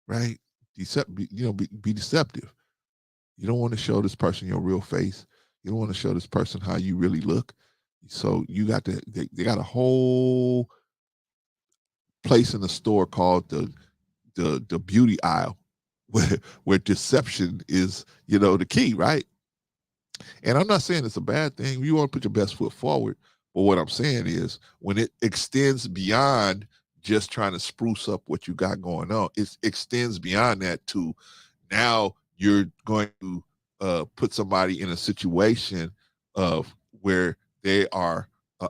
Right? Be deceptive. You don't want to show this person your real face. You don't want to show this person how you really look. So you got to. They got a whole place in the store called the beauty aisle, where deception is, the key, right? And I'm not saying it's a bad thing. You want to put your best foot forward, but what I'm saying is when it extends beyond just trying to spruce up what you got going on. It extends beyond that to now you're going to put somebody in a situation of where they are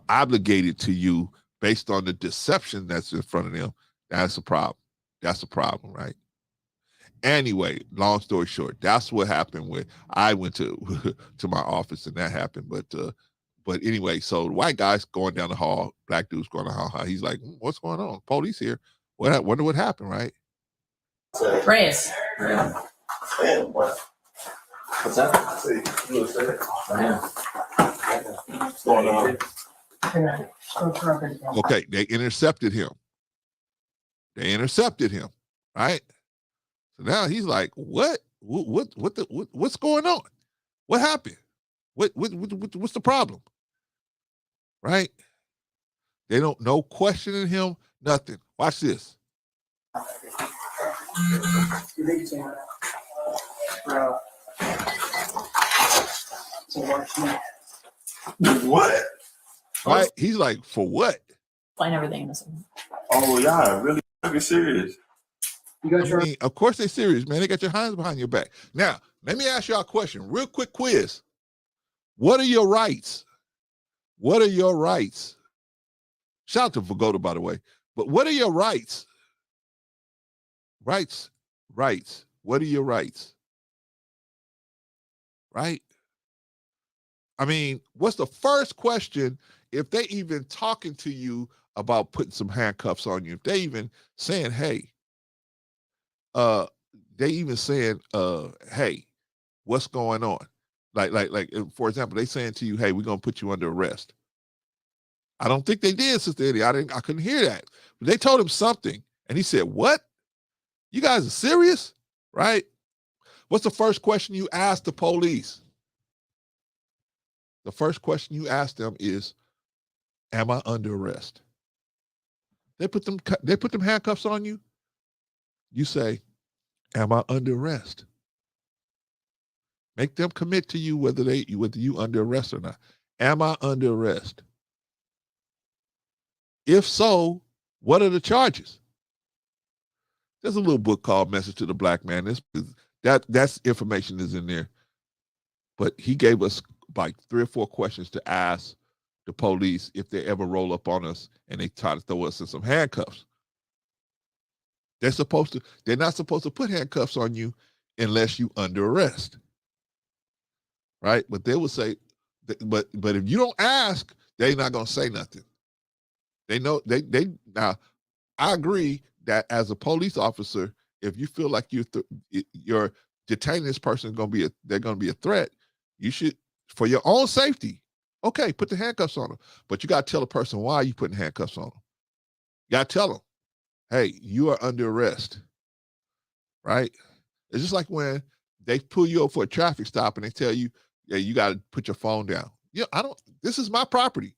obligated to you based on the deception that's in front of them. That's a problem. That's a problem, right? Anyway, long story short, that's what happened when I went to to my office and that happened. But anyway, so the white guy's going down the hall, black dude's going down the hall. He's like, what's going on? Police here. Wonder what happened, right? Reyes. What's that? What's going on? Okay, they intercepted him. Right? So now he's like, what's going on? What happened? What's the problem? Right? They don't no questioning him, nothing. Watch this. What? Right? He's like, for what? Find everything in this. Oh, y'all really fucking serious. You got your I mean, of course they're serious, man. They got your hands behind your back. Now, let me ask y'all a question. Real quick quiz. What are your rights? What are your rights? Shout out to Vagoda, by the way. But what are your rights? Rights. What are your rights? Right? I mean, what's the first question if they even talking to you about putting some handcuffs on you? If they even saying, hey, they even saying, hey, what's going on? Like, for example, they saying to you, hey, we're gonna put you under arrest. I don't think they did, Sister Eddie. I couldn't hear that. But they told him something, and he said, what? You guys are serious? Right? What's the first question you ask the police? The first question you ask them is, am I under arrest? They put them handcuffs on you. You say, am I under arrest? Make them commit to you whether you under arrest or not. Am I under arrest? If so, what are the charges? There's a little book called Message to the Black Man. That's information is in there. But he gave us like 3 or 4 questions to ask the police if they ever roll up on us and they try to throw us in some handcuffs. They're not supposed to put handcuffs on you unless you under arrest. Right? But they would say, but if you don't ask, they're not gonna say nothing. They know now. I agree that as a police officer, if you feel like you're detaining this person they're gonna be a threat, you should, for your own safety, okay, put the handcuffs on them. But you gotta tell a person why you putting handcuffs on them. You gotta tell them, hey, you are under arrest. Right? It's just like when they pull you up for a traffic stop and they tell you, yeah, you got to put your phone down. Yeah, this is my property.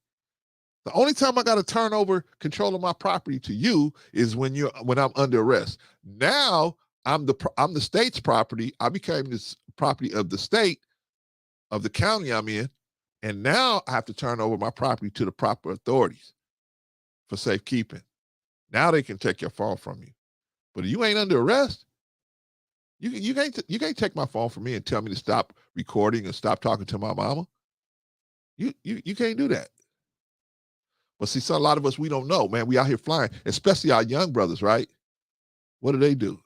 The only time I got to turn over control of my property to you is when I'm under arrest. Now I'm the state's property. I became this property of the state, of the county I'm in, and now I have to turn over my property to the proper authorities for safekeeping. Now they can take your phone from you. But if you ain't under arrest, you can't take my phone from me and tell me to stop recording and stop talking to my mama. You can't do that. But see, a lot of us, we don't know, man. We out here flying, especially our young brothers, right? What do?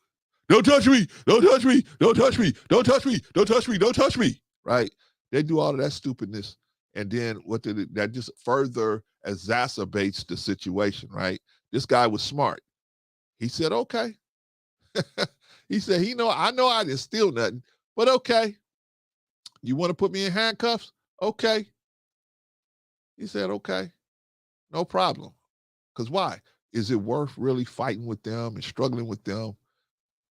Don't touch me! Don't touch me! Don't touch me! Don't touch me! Don't touch me! Don't touch me! Right? They do all of that stupidness, and then that just further exacerbates the situation, right? This guy was smart. He said, okay. He said, I know I didn't steal nothing, but okay. You want to put me in handcuffs? Okay. He said, okay, no problem. Because why? Is it worth really fighting with them and struggling with them,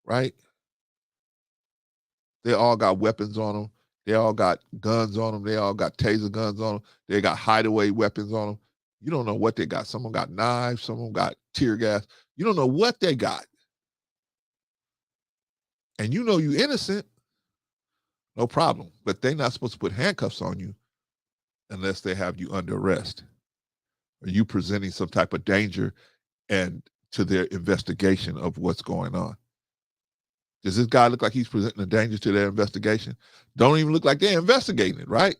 right? They all got weapons on them. They all got guns on them. They all got taser guns on them. They got hideaway weapons on them. You don't know what they got. Some of them got knives. Some of them got tear gas. You don't know what they got. And you know you innocent, no problem. But they're not supposed to put handcuffs on you unless they have you under arrest or you presenting some type of danger and to their investigation of what's going on. Does this guy look like he's presenting a danger to their investigation? Don't even look like they're investigating it, right?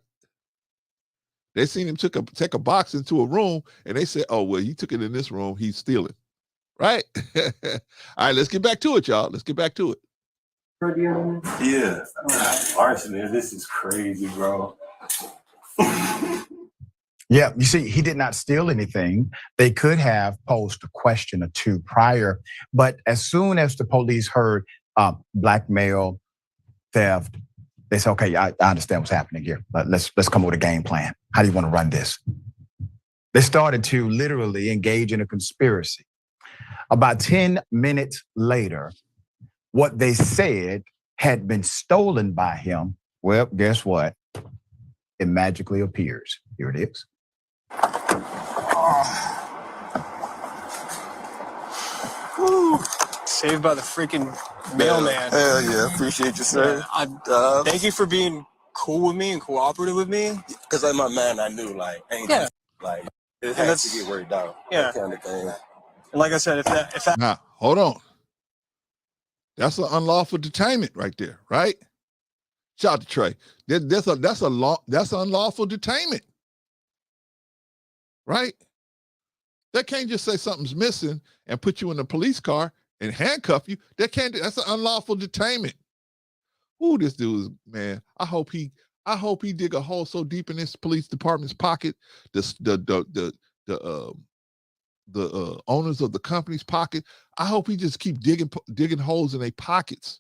They seen him take a box into a room, and they said, oh, well, he took it in this room. He's stealing, right? All right, let's get back to it, y'all. Let's get back to it. Yeah. Arsonist, this is crazy, bro. Yeah, you see, he did not steal anything. They could have posed a question or two prior, but as soon as the police heard blackmail, theft, they said, okay, I understand what's happening here. But let's come up with a game plan. How do you want to run this? They started to literally engage in a conspiracy. About 10 minutes later, what they said had been stolen by him. Well, guess what? It magically appears. Here it is. Whew. Saved by the freaking mailman. Hell yeah, appreciate you, sir. Thank you for being cool with me and cooperative with me. Because like my man, I knew like, ain't Yeah. like it And has that's- to get worked out. Yeah. That kind of thing. And like I said, if that Now, hold on. That's an unlawful detainment right there, right? Shout out to Trey. That's unlawful detainment, right? They can't just say something's missing and put you in a police car and handcuff you. That's an unlawful detainment. Ooh, this dude is, man. I hope he dig a hole so deep in this police department's pocket. The owners of the company's pocket. I hope he just keep digging holes in their pockets.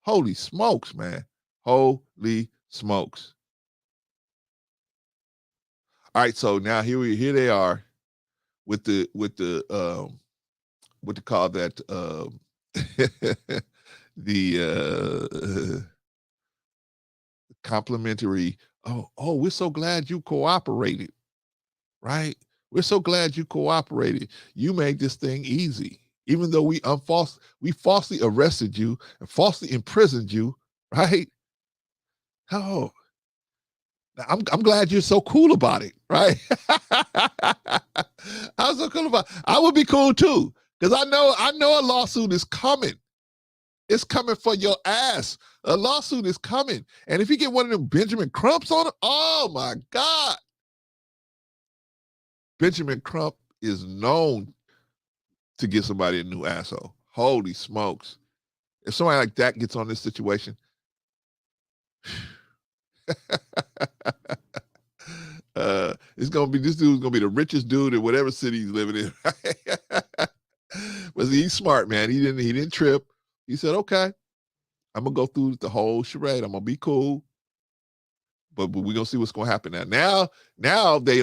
Holy smokes, man. Holy smokes. All right, so now here they are with the what to call that the complimentary. Oh, we're so glad you cooperated, right? We're so glad you cooperated. You made this thing easy, even though we falsely arrested you and falsely imprisoned you, right? Oh, I'm glad you're so cool about it, right? I'm so cool about it. I would be cool too, because I know a lawsuit is coming. It's coming for your ass. A lawsuit is coming, and if you get one of them Benjamin Crumps on it, oh my God. Benjamin Crump is known to give somebody a new asshole. Holy smokes. If somebody like that gets on this situation, this dude's gonna be the richest dude in whatever city he's living in. But he's smart, man. He didn't trip. He said, okay, I'm gonna go through the whole charade. I'm gonna be cool. But we're gonna see what's gonna happen now. Now they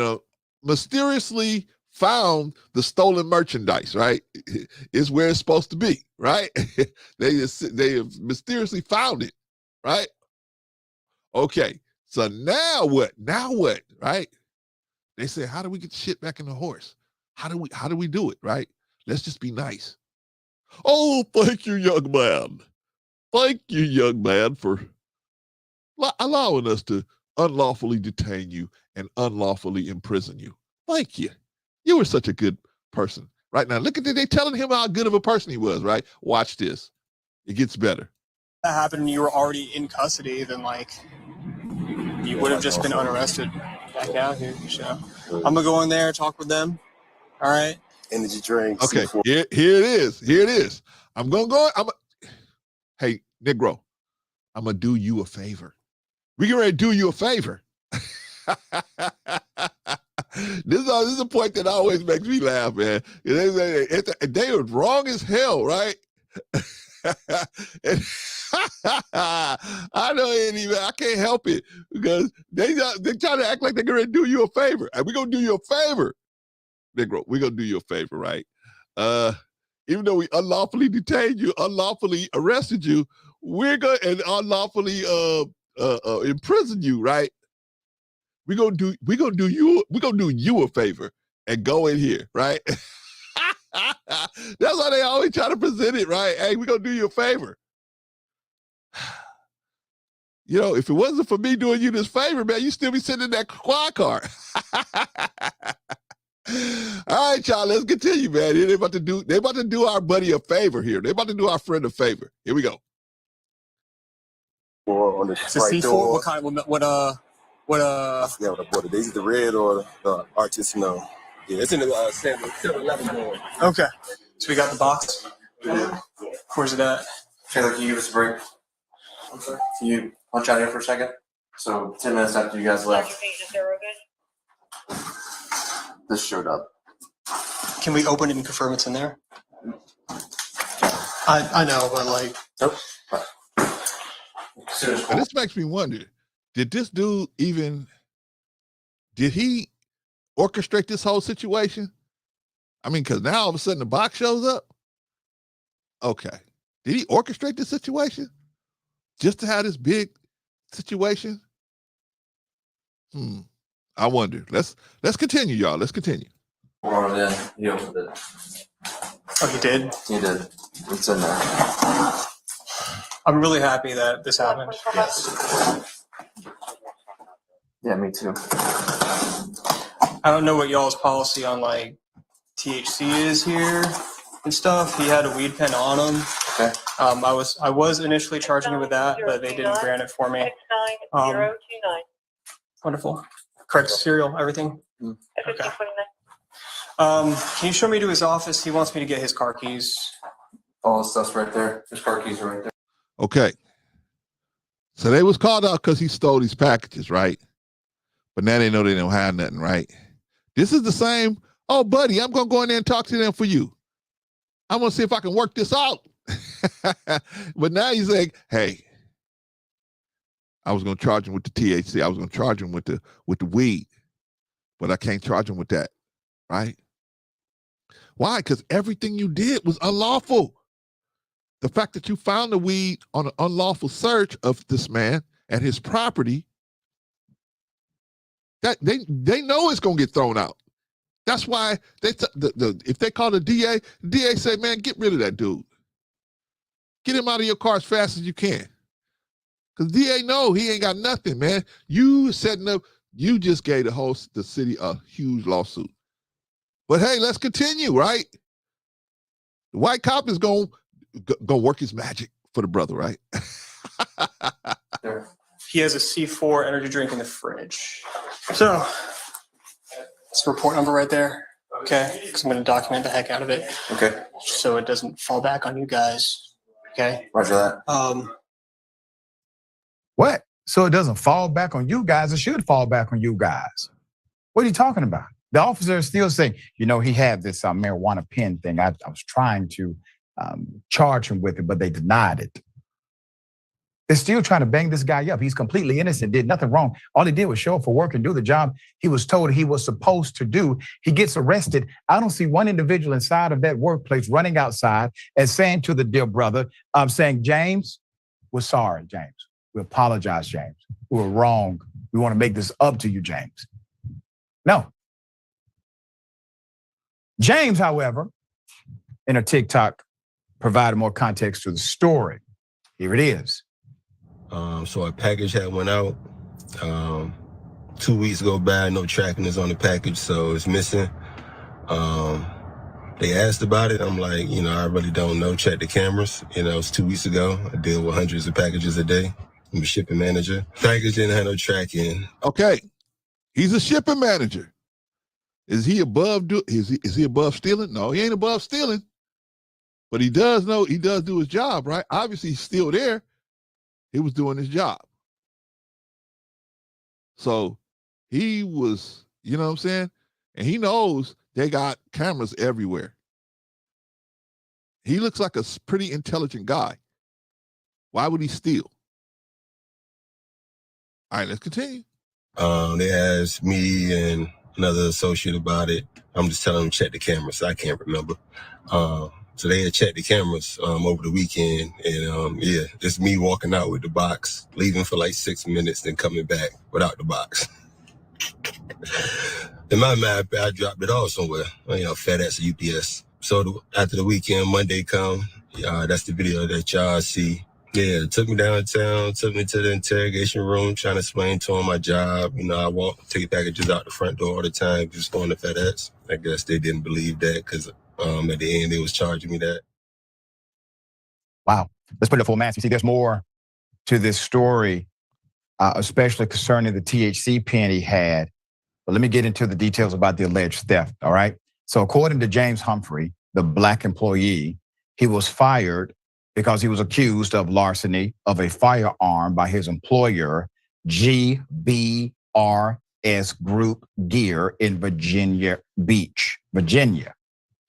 mysteriously found the stolen merchandise, right? It's where it's supposed to be, right? They have mysteriously found it, right? Okay, so now what? Now what, right? They say, how do we get the shit back in the horse? How do we do it, right? Let's just be nice. Oh, thank you, young man. Thank you, young man, for allowing us to unlawfully detain you and unlawfully imprison you. Thank you. You were such a good person. Right now, look at they telling him how good of a person he was, right? Watch this. It gets better. that happened and you were already in custody, then like you would have just been unarrested back out here. So I'm gonna go in there, talk with them. All right. Energy drinks. Okay, here it is. Here it is. Hey, Negro, I'm gonna do you a favor. We get ready to do you a favor. This is a point that always makes me laugh, man. They were wrong as hell, right? I know it, I can't help it because they try to act like they're gonna do you a favor. And we're gonna do you a favor, Negro. We're gonna do you a favor, right? Even though we unlawfully detained you, unlawfully arrested you, we're gonna and unlawfully imprison you, right? We're gonna do you a favor and go in here, right? That's how they always try to present it, right? Hey, we're gonna do you a favor. You know, if it wasn't for me doing you this favor, man, you still be sitting in that squad car. All right, y'all, let's continue, man. They about to do our buddy a favor here. They about to do our friend a favor. Here we go. Or on the It's a right C4. door. What kind? What I forget what I bought it. Is it the red or the artisanal? Yeah, it's in the 7-Eleven door. Okay. So we got the box. Where's it at? Taylor, can you give us a break? Can you punch out here for a second? So 10 minutes after you guys left, this showed up. Can we open it and confirm it's in there? I know, but like. Nope. And this makes me wonder, did this dude did he orchestrate this whole situation? I mean, because now all of a sudden the box shows up. Okay. Did he orchestrate the situation just to have this big situation? I wonder. Let's continue, y'all. Let's continue. Or then he opened it. Oh, he did? He did. It's in there. I'm really happy that this happened. Yes. Yeah, me too. I don't know what y'all's policy on like THC is here and stuff. He had a weed pen on him. Okay. I was initially charging him with that, but they didn't grant it for me. Wonderful. Correct serial, everything? Okay. Can you show me to his office? He wants me to get his car keys. All the stuff's right there. His car keys are right there. Okay. So they was called out because he stole these packages, right? But now they know they don't have nothing, right? This is the same, oh, buddy, I'm going to go in there and talk to them for you. I'm going to see if I can work this out. But now he's like, hey, I was going to charge him with the THC. I was going to charge him with the weed, but I can't charge him with that, right? Why? Because everything you did was unlawful. The fact that you found the weed on an unlawful search of this man and his property, that they know it's gonna get thrown out. That's why if they call the DA say, man, get rid of that dude. Get him out of your car as fast as you can. Because DA know he ain't got nothing, man. You setting up, you just gave the city a huge lawsuit. But hey, let's continue, right? The white cop is gonna work his magic for the brother, right? He has a C4 energy drink in the fridge. So, it's the report number right there. Okay, because I'm going to document the heck out of it. Okay. So it doesn't fall back on you guys. Okay. Roger that. What? So it doesn't fall back on you guys? It should fall back on you guys. What are you talking about? The officer is still saying, he had this marijuana pen thing. I was trying to charge him with it, but they denied it. They're still trying to bang this guy up. He's completely innocent, did nothing wrong. All he did was show up for work and do the job he was told he was supposed to do. He gets arrested. I don't see one individual inside of that workplace running outside and saying to the dear brother, saying, James, we're sorry, James. We apologize, James. We were wrong. We want to make this up to you, James. No. James, however, in a TikTok, provided more context to the story. Here it is. So a package had went out. 2 weeks go by, no tracking is on the package, so it's missing. They asked about it. I'm like, I really don't know. Check the cameras. It's 2 weeks ago. I deal with hundreds of packages a day. I'm a shipping manager. Package didn't have no tracking. Okay, he's a shipping manager. Is he above? Is he above stealing? No, he ain't above stealing. But he does know, he does do his job, right? Obviously, he's still there. He was doing his job. So he was, you know what I'm saying? And he knows they got cameras everywhere. He looks like a pretty intelligent guy. Why would he steal? All right, let's continue. They asked me and another associate about it. I'm just telling them check the cameras. I can't remember. So they had checked the cameras over the weekend, and just me walking out with the box, leaving for like 6 minutes, then coming back without the box. In my mind, I dropped it off somewhere, FedEx or UPS. So after the weekend, Monday come, that's the video that y'all see. Yeah, took me downtown, took me to the interrogation room, trying to explain to him my job. You know, I walk take packages out the front door all the time, just going to FedEx. I guess they didn't believe that because at the end they was charging me that. Wow. Let's put it full mass. You see, there's more to this story, especially concerning the THC pen he had. But let me get into the details about the alleged theft, all right? So according to James Humphrey, the Black employee, he was fired because he was accused of larceny of a firearm by his employer, GBRS Group Gear in Virginia Beach, Virginia,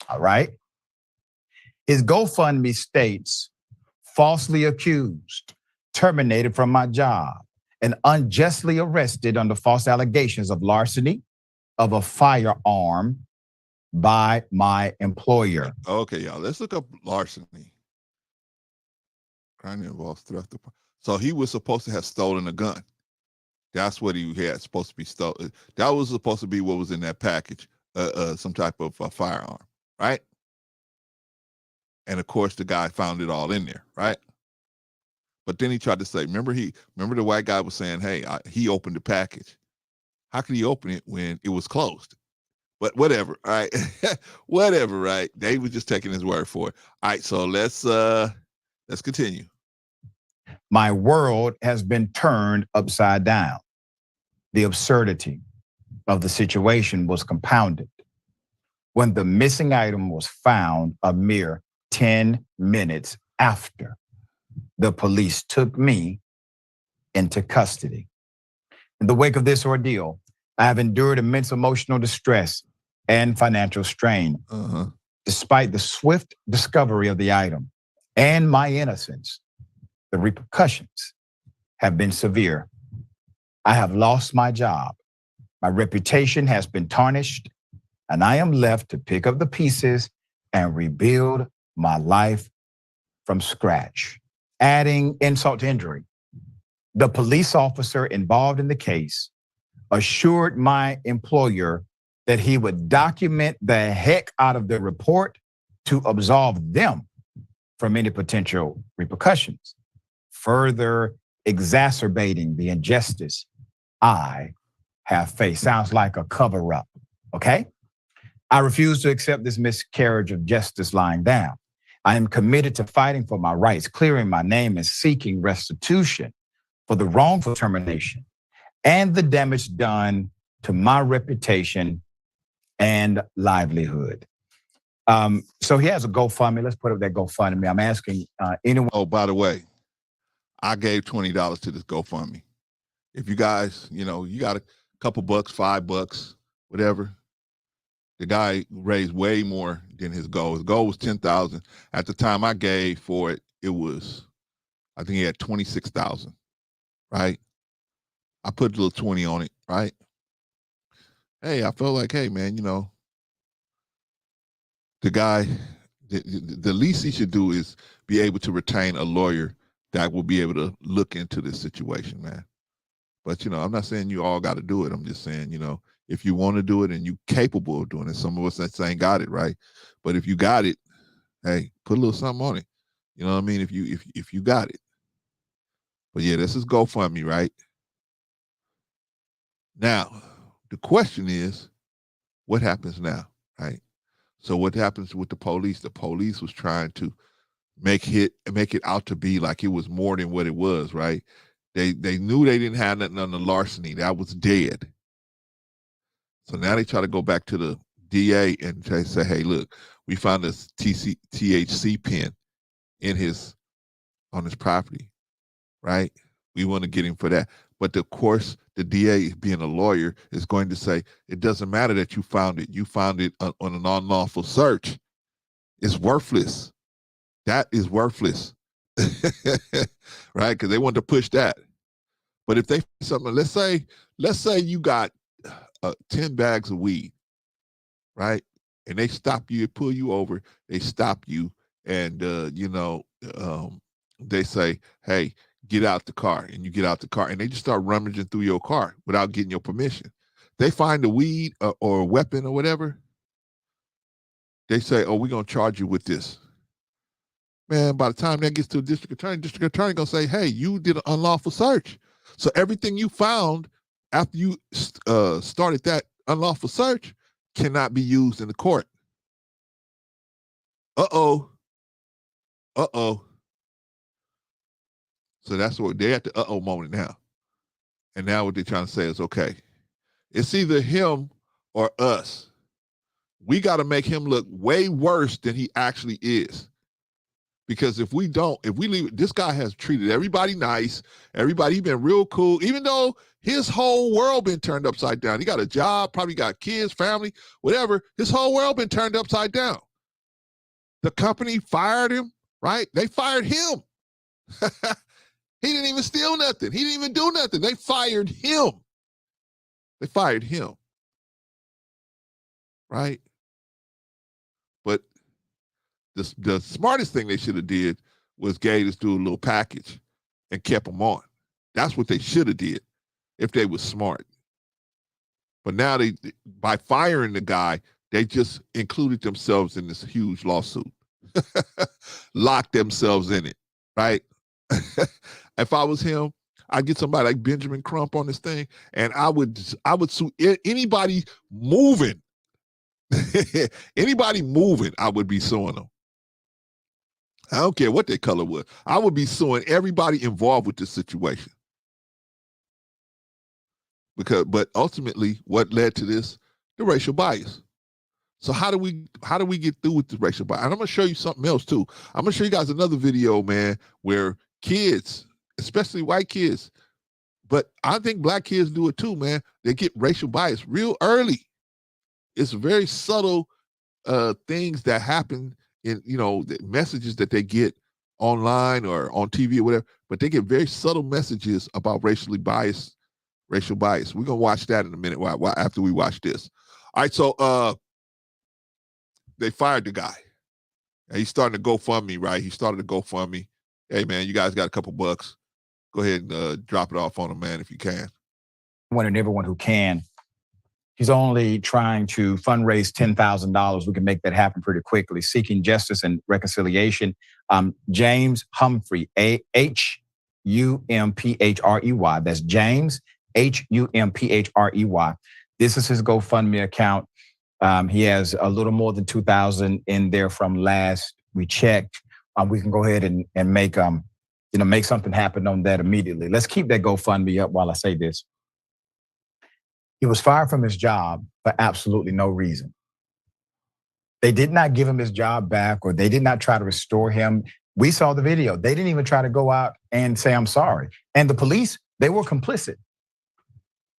all right? His GoFundMe states, falsely accused, terminated from my job, and unjustly arrested under false allegations of larceny of a firearm by my employer. Okay, y'all, let's look up larceny. Crime involves theft. So he was supposed to have stolen a gun. That's what he had supposed to be stolen. That was supposed to be what was in that package, some type of firearm, right? And of course, the guy found it all in there, right? But then he tried to say, remember the white guy was saying, hey, he opened the package. How could he open it when it was closed? But whatever, all right? Whatever, right? They was just taking his word for it. All right, so let's continue. My world has been turned upside down. The absurdity of the situation was compounded when the missing item was found a mere 10 minutes after the police took me into custody. In the wake of this ordeal, I have endured immense emotional distress and financial strain. Despite the swift discovery of the item and my innocence, the repercussions have been severe. I have lost my job. My reputation has been tarnished, and I am left to pick up the pieces and rebuild my life from scratch. Adding insult to injury, the police officer involved in the case assured my employer that he would document the heck out of the report to absolve them from any potential repercussions, further exacerbating the injustice I have faced. Sounds like a cover-up, okay? I refuse to accept this miscarriage of justice lying down. I am committed to fighting for my rights, clearing my name, and seeking restitution for the wrongful termination and the damage done to my reputation and livelihood. So he has a GoFundMe. Let's put up that GoFundMe. I'm asking anyone. Oh, by the way, I gave $20 to this GoFundMe. If you guys, you got a couple bucks, $5, whatever. The guy raised way more than his goal. His goal was 10,000. At the time I gave for it, I think he had 26,000, right? I put a little 20 on it, right? Hey, I felt like, hey, man, the guy, the least he should do is be able to retain a lawyer that will be able to look into this situation, man. But, I'm not saying you all got to do it. I'm just saying, if you want to do it and you're capable of doing it, some of us ain't got it, right? But if you got it, hey, put a little something on it. You know what I mean? If you got it. But yeah, this is GoFundMe, right? Now, the question is, what happens now, right? So what happens with the police? The police was trying to make it out to be like it was more than what it was, right? They knew they didn't have nothing on the larceny. That was dead. So now they try to go back to the DA and they say, hey, look, we found this THC pen on his property, right? We want to get him for that. But of course, the DA, being a lawyer, is going to say, it doesn't matter that you found it. You found it on an unlawful search. It's worthless. That is worthless, right? Because they want to push that. But if they something, let's say you got 10 bags of weed, right? And they stop you, pull you over, they stop you, and they say, hey, get out the car, and you get out the car, and they just start rummaging through your car without getting your permission. They find the weed or a weapon or whatever. They say, oh, we're going to charge you with this. man, by the time that gets to the district attorney gonna say, hey, you did an unlawful search. So everything you found after you started that unlawful search cannot be used in the court. Uh-oh. Uh-oh. So that's what they're at the uh-oh moment now. And now what they're trying to say is, okay, it's either him or us. We got to make him look way worse than he actually is. Because if we leave, this guy has treated everybody nice. Everybody, he's been real cool, even though his whole world been turned upside down. He got a job, probably got kids, family, whatever. His whole world been turned upside down. The company fired him, right? They fired him. He didn't even steal nothing. He didn't even do nothing. They fired him. They fired him. Right? But the smartest thing they should have did was gave this dude a little package and kept him on. That's what they should have did if they were smart. But now by firing the guy, they just included themselves in this huge lawsuit. Locked themselves in it, right? If I was him, I'd get somebody like Benjamin Crump on this thing, and I would sue anybody moving. Anybody moving, I would be suing them. I don't care what their color was. I would be suing everybody involved with this situation. But ultimately, what led to this? The racial bias. So how do we get through with the racial bias? And I'm gonna show you something else too. I'm gonna show you guys another video, man, where kids, especially white kids, but I think black kids do it too, man. They get racial bias real early. It's very subtle things that happen in, the messages that they get online or on TV or whatever, but they get very subtle messages about racial bias. We're gonna watch that in a minute after we watch this. All right, so they fired the guy. And he's starting to GoFundMe, right? He started a GoFundMe. Hey, man, you guys got a couple bucks. Go ahead and drop it off on him, man, if you can. And everyone who can. He's only trying to fundraise $10,000. We can make that happen pretty quickly. Seeking justice and reconciliation. James Humphrey, Humprey. That's James, Humprey. This is his GoFundMe account. He has a little more than 2,000 in there from last we checked. We can go ahead and make make something happen on that immediately. Let's keep that GoFundMe up while I say this. He was fired from his job for absolutely no reason. They did not give him his job back, or they did not try to restore him. We saw the video. They didn't even try to go out and say, I'm sorry. And the police, they were complicit.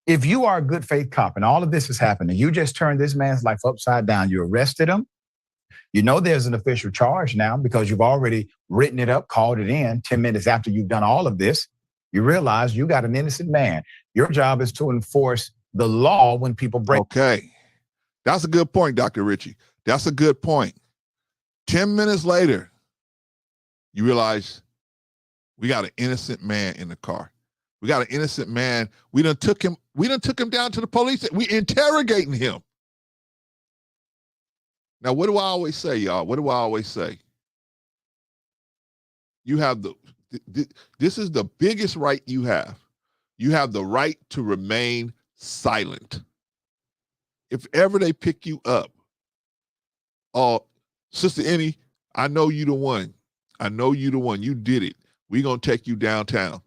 If you are a good faith cop and all of this is happening, you just turned this man's life upside down. You arrested him. You know there's an official charge now because you've already written it up, called it in 10 minutes after you've done all of this. You realize you got an innocent man. Your job is to enforce the law when people break. Okay. That's a good point, Dr. Richey. That's a good point. 10 minutes later, you realize we got an innocent man in the car. We got an innocent man. We done took him down to the police. We interrogating him. Now, what do I always say, y'all? What do I always say? You have this is the biggest right you have. You have the right to remain silent. If ever they pick you up, Sister Annie, I know you the one. I know you the one. You did it. We're going to take you downtown.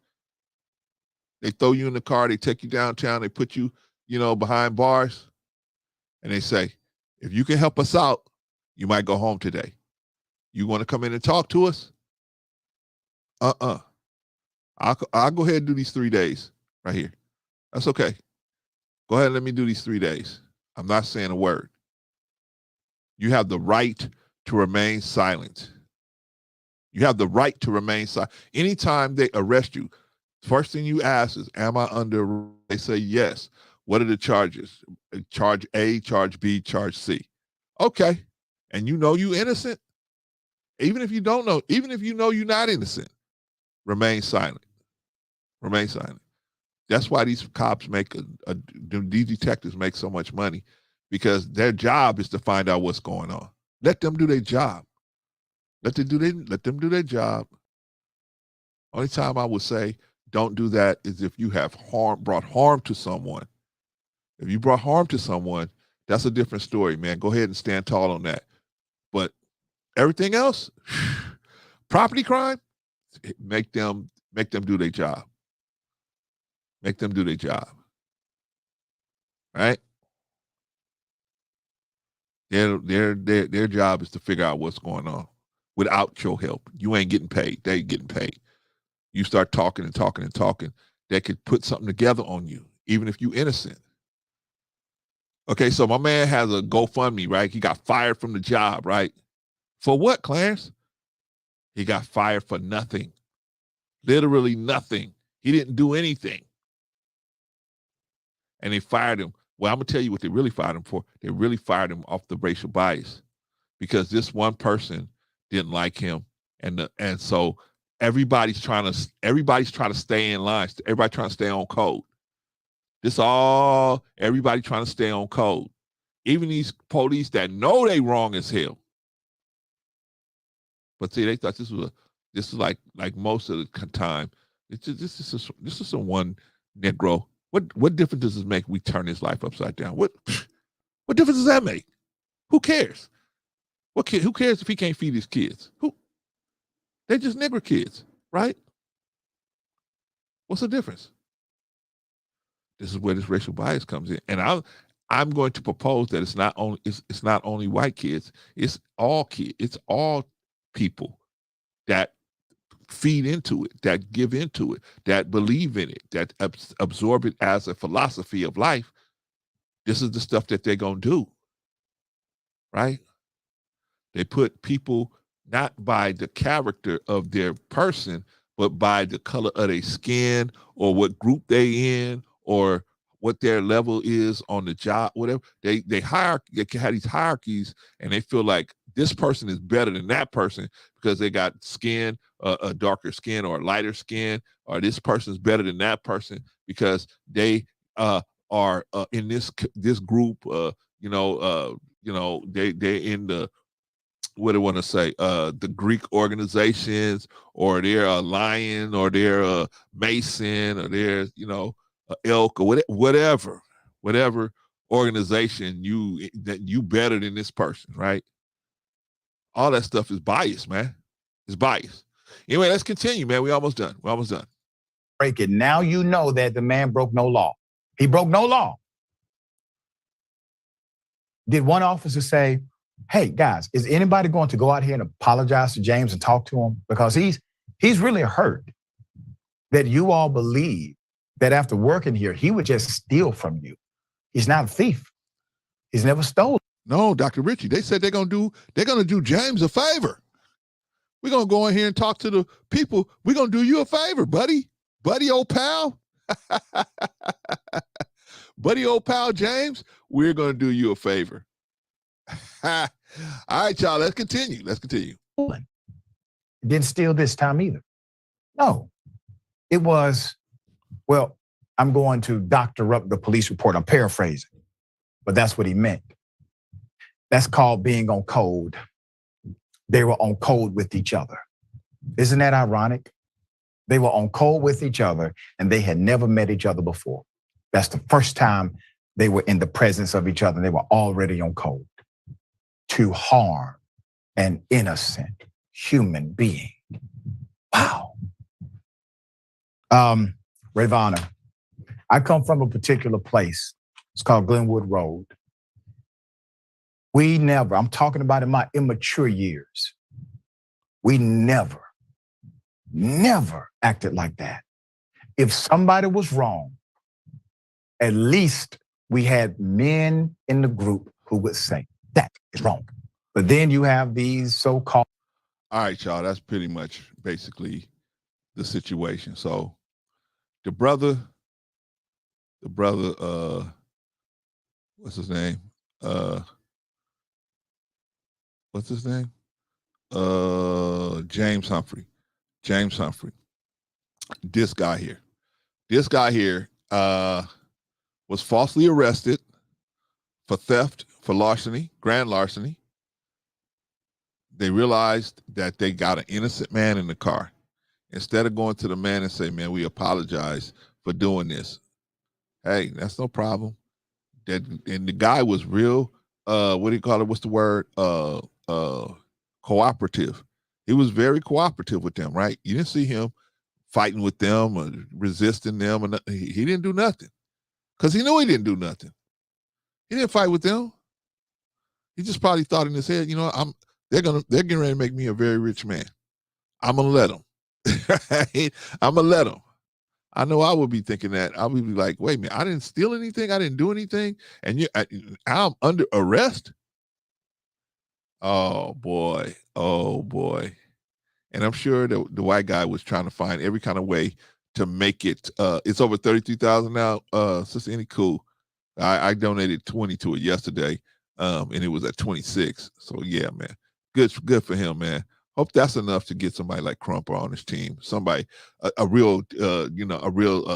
They throw you in the car. They take you downtown. They put you, behind bars. And they say, if you can help us out, you might go home today. You want to come in and talk to us? I'll go ahead and do these 3 days right here. That's okay. Go ahead and let me do these 3 days. I'm not saying a word. You have the right to remain silent. You have the right to remain silent. Anytime they arrest you, first thing you ask is, am I under? They say yes. What are the charges? Charge A, charge B, charge C. Okay. And you know you innocent? Even if you don't know, even if you know you're not innocent, remain silent. Remain silent. That's why these cops these detectives make so much money, because their job is to find out what's going on. Let them do their job. Let them do their job. Only time I would say don't do that is if you have brought harm to someone. If you brought harm to someone, that's a different story, man. Go ahead and stand tall on that. But everything else, property crime, make them do their job. Make them do their job. Right? Their job is to figure out what's going on without your help. You ain't getting paid. They ain't getting paid. You start talking and talking and talking, they could put something together on you, even if you're innocent. Okay, so my man has a GoFundMe, right? He got fired from the job, right? For what, Clarence? He got fired for nothing. Literally nothing. He didn't do anything. And they fired him. Well, I'm going to tell you what they really fired him for. They really fired him off the racial bias because this one person didn't like him. And so everybody's trying to stay in line. Everybody trying to stay on code. Everybody trying to stay on code. Even these police that know they wrong as hell. But see, they thought this was like most of the time. This is a one Negro. What difference does it make? We turn his life upside down. What difference does that make? Who cares? Who cares if he can't feed his kids? They're just Negro kids, right? What's the difference? This is where this racial bias comes in, and I'm going to propose that it's not only white kids. It's all kids. It's all people that feed into it, that give into it, that believe in it, that absorb it as a philosophy of life. This is the stuff that they're going to do, right? They put people not by the character of their person, but by the color of their skin or what group they in or what their level is on the job, whatever. They have these hierarchies and they feel like this person is better than that person because they got skin, a darker skin or a lighter skin, or this person's better than that person because they are in this group. They're in the, what do I want to say? The Greek organizations, or they're a lion, or they're a Mason, or they're a elk, or whatever organization that you better than this person, right? All that stuff is bias, man. It's bias. Anyway, let's continue, man. We're almost done. Break it. Now you know that the man broke no law. He broke no law. Did one officer say, hey, guys, is anybody going to go out here and apologize to James and talk to him? Because he's really hurt that you all believe that after working here, he would just steal from you. He's not a thief. He's never stolen. No, Dr. Richie, they said they're gonna do James a favor. We're gonna go in here and talk to the people. We're gonna do you a favor, buddy, old pal. Buddy, old pal James, we're gonna do you a favor. All right, y'all, let's continue. Didn't steal this time either. No, it was, well, I'm going to doctor up the police report. I'm paraphrasing, but that's what he meant. That's called being on code. They were on code with each other. Isn't that ironic? They were on code with each other and they had never met each other before. That's the first time they were in the presence of each other and they were already on code to harm an innocent human being. Wow. Ravana, I come from a particular place. It's called Glenwood Road. I'm talking about in my immature years, we never acted like that. If somebody was wrong, at least we had men in the group who would say, that is wrong. But then you have these so-called. All right, y'all, that's pretty much basically the situation. So the brother, what's his name? James Humphrey. This guy here was falsely arrested for theft, for larceny, grand larceny. they realized that they got an innocent man in the car. Instead of going to the man and say, man, we apologize for doing this. Hey, that's no problem. And the guy was real, what do you call it? What's the word? Cooperative. He was very cooperative with them, right? You didn't see him fighting with them or resisting them. And he didn't do nothing because he knew he didn't do nothing. He didn't fight with them. He just probably thought in his head, you know, they're getting ready to make me a very rich man. I'm gonna let them. I'm gonna let them. I know I would be thinking that. I would be like, wait a minute, I didn't steal anything, I didn't do anything, and I'm under arrest. Oh boy, oh boy. And I'm sure the white guy was trying to find every kind of way to make it. It's over 33,000 now. Sister Any cool. I donated 20 to it yesterday, and it was at 26. So yeah, man, good for him, man. Hope that's enough to get somebody like Crumper on his team. Somebody, a real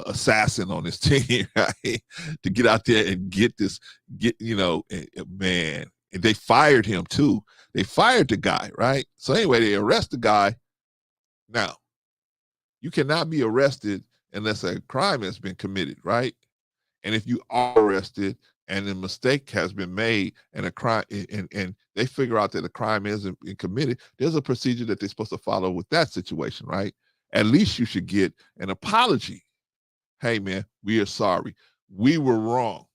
assassin on his team, right? To get out there and get, man. And they fired him too. They fired the guy, right? So anyway, they arrest the guy. Now, you cannot be arrested unless a crime has been committed, right? And if you are arrested and a mistake has been made and a crime and they figure out that a crime isn't committed, there's a procedure that they're supposed to follow with that situation, right? At least you should get an apology. Hey man, we are sorry. We were wrong.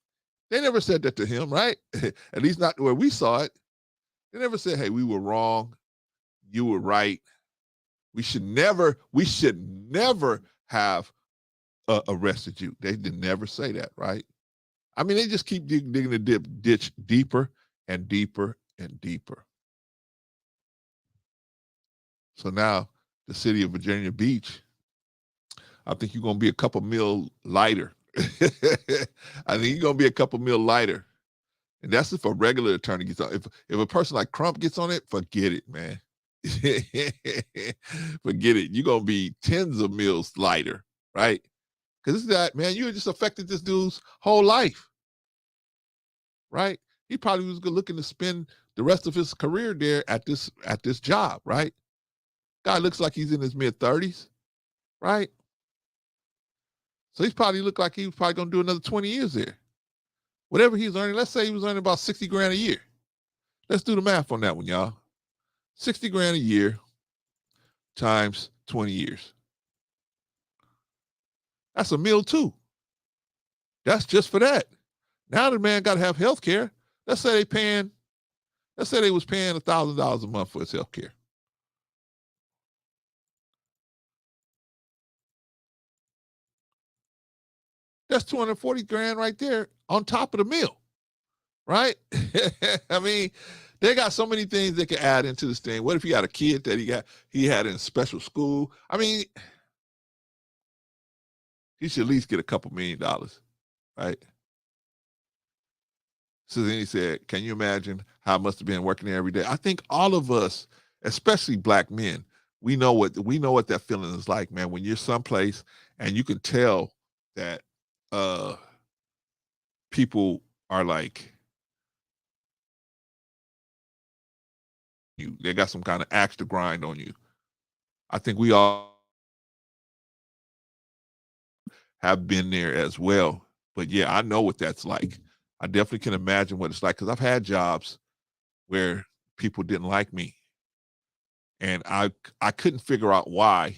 They never said that to him, right? At least not where we saw it. They never said, hey, we were wrong. You were right. We should never have arrested you. They did never say that, right? I mean, they just keep digging the ditch deeper and deeper and deeper. So now the city of Virginia Beach, I think you're going to be a couple mil lighter. I think you're going to be a couple mil lighter. And that's if a regular attorney gets on. If a person like Crump gets on it, forget it, man. Forget it. You're going to be tens of mils lighter, right? Because this guy, man, you just affected this dude's whole life, right? He probably was looking to spend the rest of his career there at this job, right? Guy looks like he's in his mid-30s, right? So he's probably looked like he was probably going to do another 20 years there. Whatever he's earning, let's say he was earning about 60 grand a year. Let's do the math on that one, y'all. 60 grand a year times 20 years. That's $1 million too. That's just for that. Now the man got to have health care. Let's say they was paying $1,000 a month for his health care. That's 240 grand right there on top of the meal, right? I mean, they got so many things they can add into this thing. What if he had a kid that he had in special school? I mean, he should at least get a couple $1 million, right? So then he said, can you imagine how it must have been working there every day? I think all of us, especially black men, we know what that feeling is like, man, when you're someplace and you can tell that people are like, they got some kind of axe to grind on you. I think we all have been there as well. But yeah, I know what that's like. I definitely can imagine what it's like because I've had jobs where people didn't like me. And I couldn't figure out why,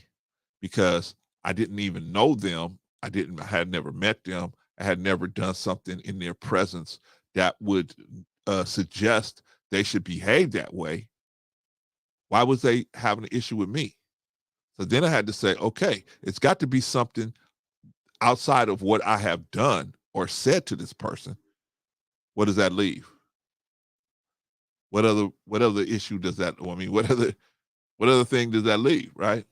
because I didn't even know them. I had never met them. I had never done something in their presence that would suggest they should behave that way. Why was they having an issue with me? So then I had to say, okay, it's got to be something outside of what I have done or said to this person. What does that leave? What other issue does that, I mean, what other thing does that leave, right?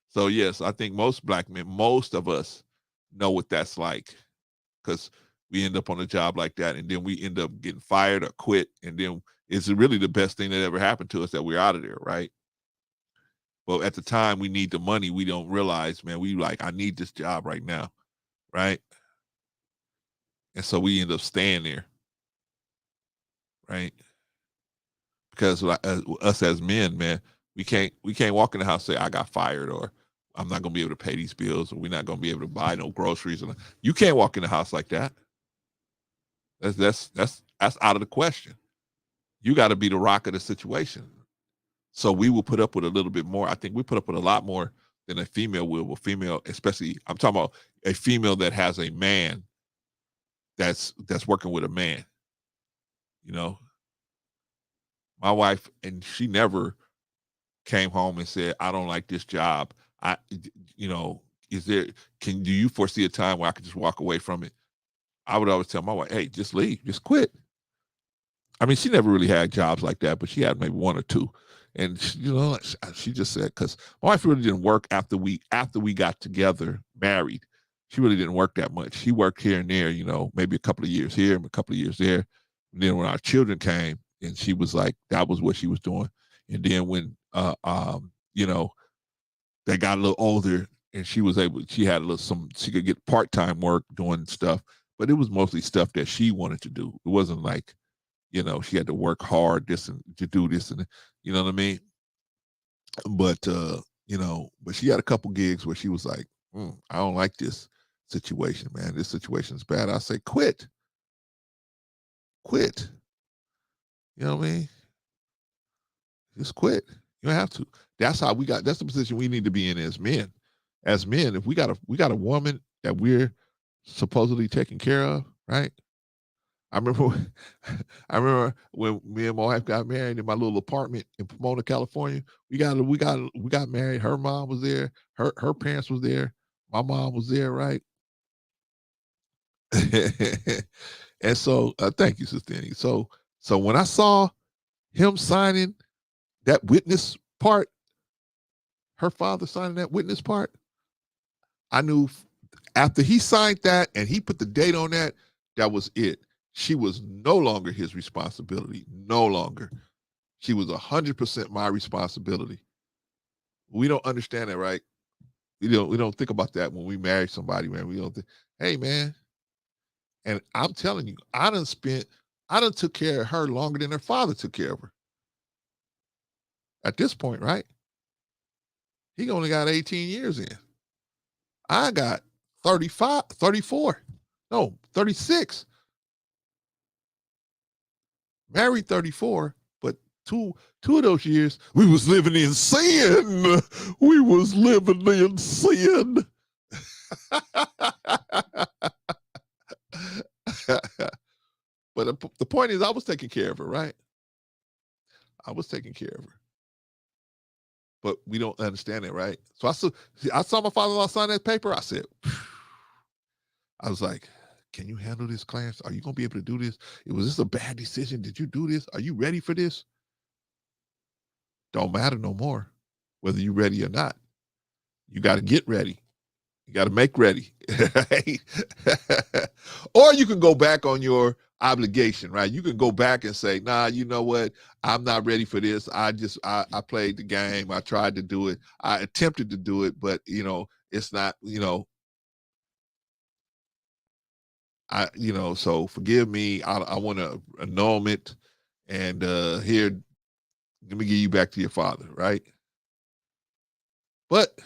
So yes, I think most black men, most of us know what that's like, because we end up on a job like that and then we end up getting fired or quit, and then it's really the best thing that ever happened to us that we're out of there, right? But at the time we need the money, we don't realize, man, we like, I need this job right now, right? And so we end up staying there, right? because us as men, man, we can't walk in the house and say I got fired, or I'm not gonna be able to pay these bills, or we're not gonna be able to buy no groceries. You can't walk in the house like that. That's out of the question. You got to be the rock of the situation. So we will put up with a little bit more. I think we put up with a lot more than a female will. Well, female, especially, I'm talking about a female that has a man that's working with a man. You know, my wife, and she never came home and said, I don't like this job. Do you foresee a time where I could just walk away from it? I would always tell my wife, hey, just leave, just quit. I mean, she never really had jobs like that, but she had maybe one or two. And she just said, because my wife really didn't work after we got together, married. She really didn't work that much. She worked here and there, maybe a couple of years here and a couple of years there. And then when our children came, and she was like, that was what she was doing. And then when they got a little older, and she could get part-time work doing stuff, but it was mostly stuff that she wanted to do. It wasn't like, she had to work hard to do this, and you know what I mean? But but she had a couple gigs where she was like, I don't like this situation, man. This situation is bad. I say, quit. You know what I mean? Just quit. You don't have to. That's the position we need to be in as men. As men, if we got a woman that we're supposedly taking care of, right? I remember when me and my wife got married in my little apartment in Pomona, California. We got married. Her mom was there. Her parents was there. My mom was there, right? And so, thank you, Sister Annie. So when I saw him signing that witness part, her father signing that witness part, I knew after he signed that and he put the date on that, that was it. She was no longer his responsibility. No longer. She was 100% my responsibility. We don't understand that, right? We don't think about that when we marry somebody, man. We don't think, hey, man. And I'm telling you, I done took care of her longer than her father took care of her. At this point, right? He only got 18 years in. I got 34. No, 36. Married 34, but two of those years, we was living in sin. We was living in sin. But the point is, I was taking care of her, right? I was taking care of her. But we don't understand it, right? So I saw my father-in-law sign that paper. I said, phew. I was like, can you handle this, Clarence? Are you going to be able to do this? Was this a bad decision? Did you do this? Are you ready for this? Don't matter no more whether you're ready or not. You got to get ready. You got to make ready. Or you can go back on your obligation, right? You can go back and say, nah, you know what? I'm not ready for this. I played the game. I tried to do it. I attempted to do it, but it's not, so forgive me. I want an annulment, and here, let me give you back to your father, right? But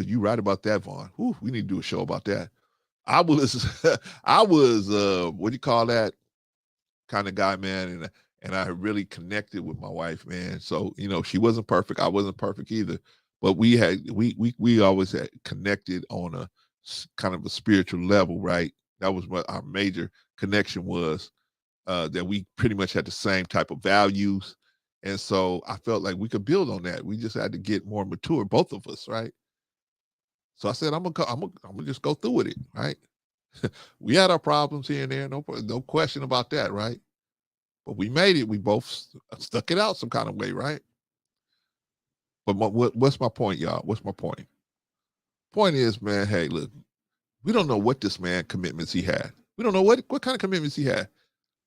you right about that, Vaughn. Whew, we need to do a show about that. I was what do you call that kind of guy, man, and I really connected with my wife, man. So, she wasn't perfect. I wasn't perfect either, but we always had connected on a kind of a spiritual level, right? That was what our major connection was, that we pretty much had the same type of values. And so I felt like we could build on that. We just had to get more mature, both of us, right? So I said, I'm gonna just go through with it, right? We had our problems here and there, no question about that, right? But we made it. We both stuck it out some kind of way, right? But what's my point, y'all? What's my point? Point is, man, hey, look, we don't know what this man commitments he had. We don't know what kind of commitments he had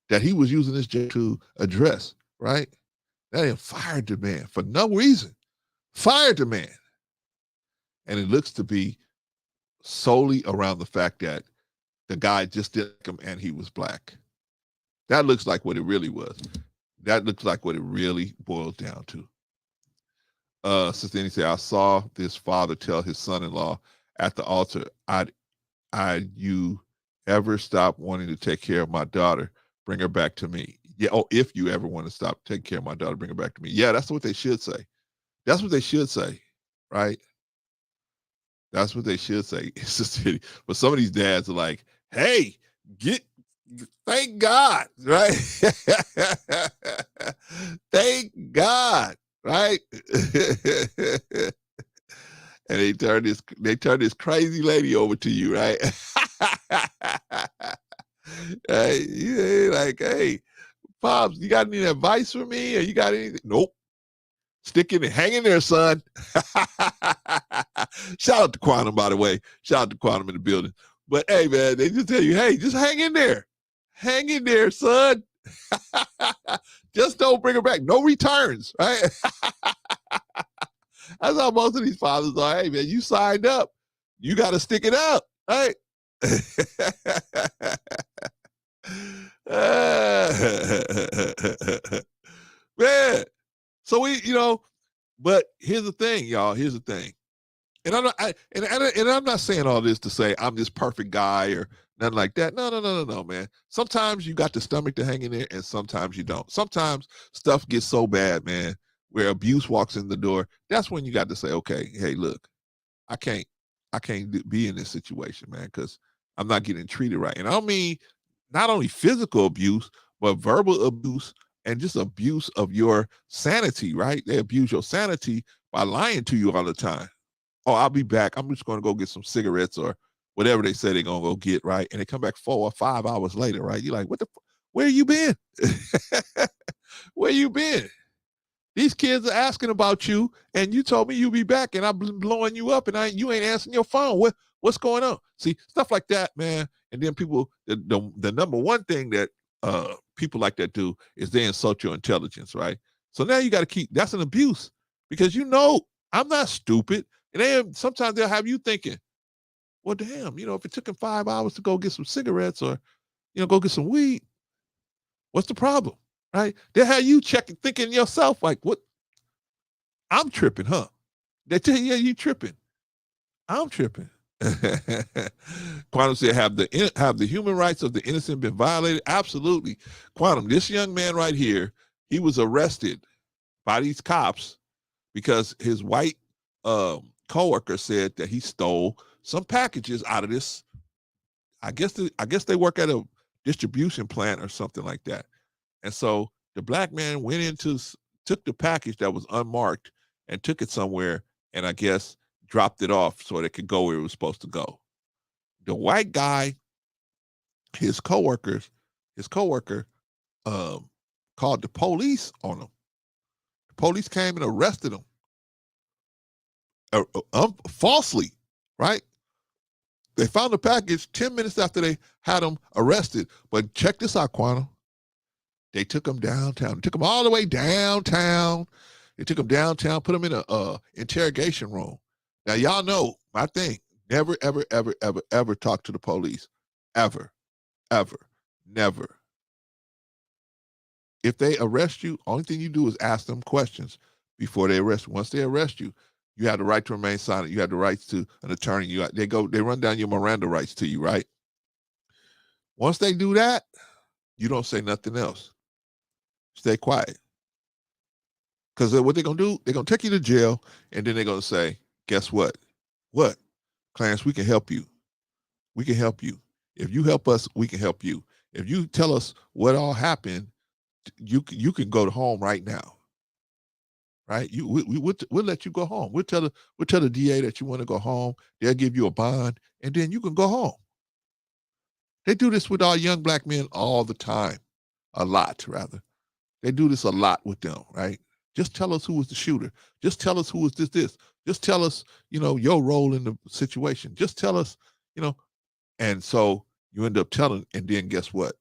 that he was using this to address, right? That fired the man for no reason. Fired the man. And it looks to be solely around the fact that the guy just didn't like him and he was black. That looks like what it really was. That looks like what it really boils down to. Sister Annie said, I saw this father tell his son-in-law at the altar, you ever stop wanting to take care of my daughter, bring her back to me. Yeah. Oh, if you ever want to stop taking care of my daughter, bring her back to me. Yeah, that's what they should say. That's what they should say, right? That's what they should say. It's just, but some of these dads are like, hey, thank God, right? Thank God, right? And they turn this crazy lady over to you, right? Hey, yeah, like, hey, Pops, you got any advice for me? Or you got anything? Nope. Stick in it. Hang in there, son. Shout out to Quantum, by the way. Shout out to Quantum in the building. But hey, man, they just tell you, hey, just hang in there. Hang in there, son. Just don't bring her back. No returns, right? That's how most of these fathers are. Hey, man, you signed up. You got to stick it out, right? Man, so but here's the thing, y'all. Here's the thing. And I'm not saying all this to say I'm this perfect guy or nothing like that. No, man. Sometimes you got the stomach to hang in there, and sometimes you don't. Sometimes stuff gets so bad, man, where abuse walks in the door. That's when you got to say, okay, hey, look, I can't be in this situation, man, because I'm not getting treated right. And I don't mean not only physical abuse, but verbal abuse and just abuse of your sanity, right? They abuse your sanity by lying to you all the time. Oh, I'll be back. I'm just going to go get some cigarettes or whatever they say they're going to go get, right? And they come back 4 or 5 hours later, right? You're like, where you been? Where you been? These kids are asking about you, and you told me you'll be back, and I've been blowing you up, and you ain't answering your phone. What's going on? See, stuff like that, man. And then people, the number one thing that people like that do is they insult your intelligence, right? So now you got to that's an abuse, because I'm not stupid. And sometimes they'll have you thinking, well, damn, if it took him 5 hours to go get some cigarettes or, go get some weed, what's the problem, right? They'll have you thinking yourself like, what? I'm tripping, huh? They tell you, yeah, you tripping. I'm tripping. Quantum said, have the human rights of the innocent been violated? Absolutely. Quantum, this young man right here, he was arrested by these cops because his white coworker said that he stole some packages out of this. I guess they work at a distribution plant or something like that. And so the black man took the package that was unmarked and took it somewhere, and I guess dropped it off so it could go where it was supposed to go. The white guy, his coworker called the police on him. The police came and arrested him. Falsely, right? They found the package 10 minutes after they had him arrested. But check this out, Quantum. They took him downtown. They took him all the way downtown. They took him downtown, put him in a interrogation room. Now, y'all know my thing. Never, ever, ever, ever, ever talk to the police. Ever, ever, never. If they arrest you, only thing you do is ask them questions before they arrest you. Once they arrest you, you have the right to remain silent. You have the rights to an attorney. They run down your Miranda rights to you, right? Once they do that, you don't say nothing else. Stay quiet. Because what they're going to do, they're going to take you to jail, and then they're going to say, guess what? What? Clarence, we can help you. We can help you. If you help us, we can help you. If you tell us what all happened, you can go to home right now. Right? We'll let you go home. We'll tell the DA that you want to go home. They'll give you a bond, and then you can go home. They do this with our young black men all the time. A lot, rather. They do this a lot with them, right? Just tell us who was the shooter. Just tell us who was this. Just tell us, your role in the situation. Just tell us, And so you end up telling, and then guess what?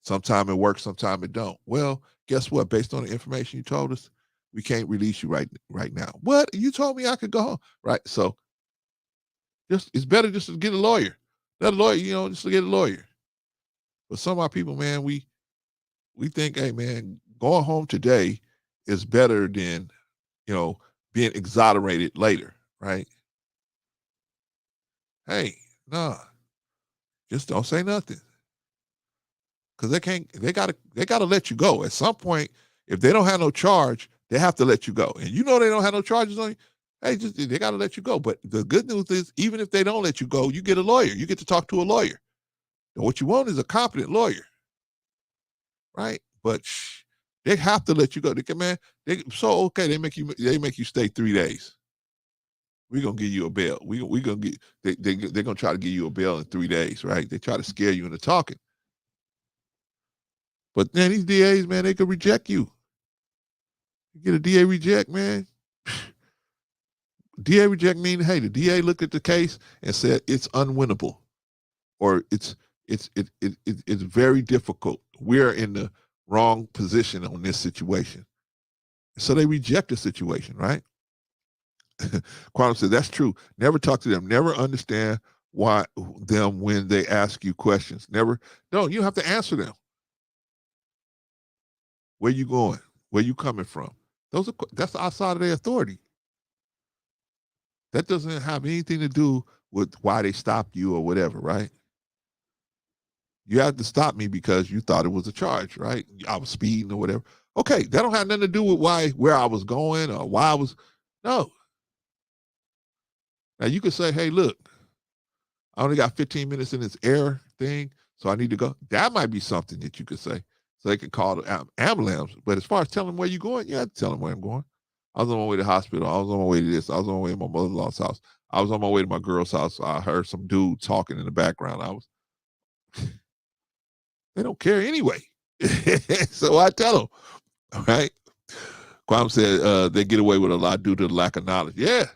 Sometime it works, sometime it don't. Well, guess what? Based on the information you told us, we can't release you right now. What? You told me I could go home. Right? So it's better just to get a lawyer. Let a lawyer, just to get a lawyer. But some of our people, man, we We think, hey man, going home today is better than, being exonerated later, right? Hey, nah, just don't say nothing. Cause they gotta let you go. At some point, if they don't have no charge, they have to let you go. And they don't have no charges on you, hey, they gotta let you go. But the good news is, even if they don't let you go, you get a lawyer. You get to talk to a lawyer. And what you want is a competent lawyer, right? But they have to let you go. They can, man. They make you stay 3 days. We're gonna give you a bail. We gonna get they're gonna try to give you a bail in 3 days, right? They try to scare you into talking. But man, these DAs, man, they could reject you. You get a DA reject, man. DA reject means, hey, the DA looked at the case and said it's unwinnable, or it's very difficult. We're in the wrong position on this situation, so they reject the situation, right? Quantum said that's true. Never talk to them. Never understand why them when they ask you questions. Never. No, you have to answer them. Where you going? Where you coming from? That's outside of their authority. That doesn't have anything to do with why they stopped you or whatever, right? You had to stop me because you thought it was a charge, right? I was speeding or whatever. Okay, that don't have nothing to do with where I was going or why I was. No. Now you could say, hey, look, I only got 15 minutes in this air thing, so I need to go. That might be something that you could say. So they could call the ambulance. But as far as telling them where you're going, you have to tell them where I'm going. I was on my way to the hospital. I was on my way to this. I was on my way to my mother-in-law's house. I was on my way to my girl's house. I heard some dude talking in the background. They don't care anyway. So I tell them, all right? Quantum said they get away with a lot due to the lack of knowledge. Yeah.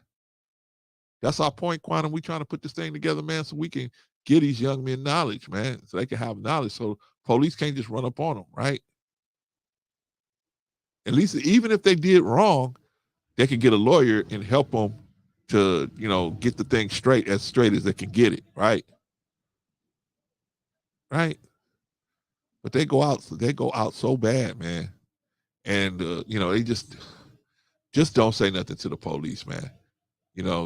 That's our point, Quantum. We trying to put this thing together, man, so we can get these young men knowledge, man, so they can have knowledge so police can't just run up on them, right? At least even if they did wrong, they can get a lawyer and help them to, get the thing straight as they can get it, right? Right? But they go out so bad, man. And they just don't say nothing to the police, man.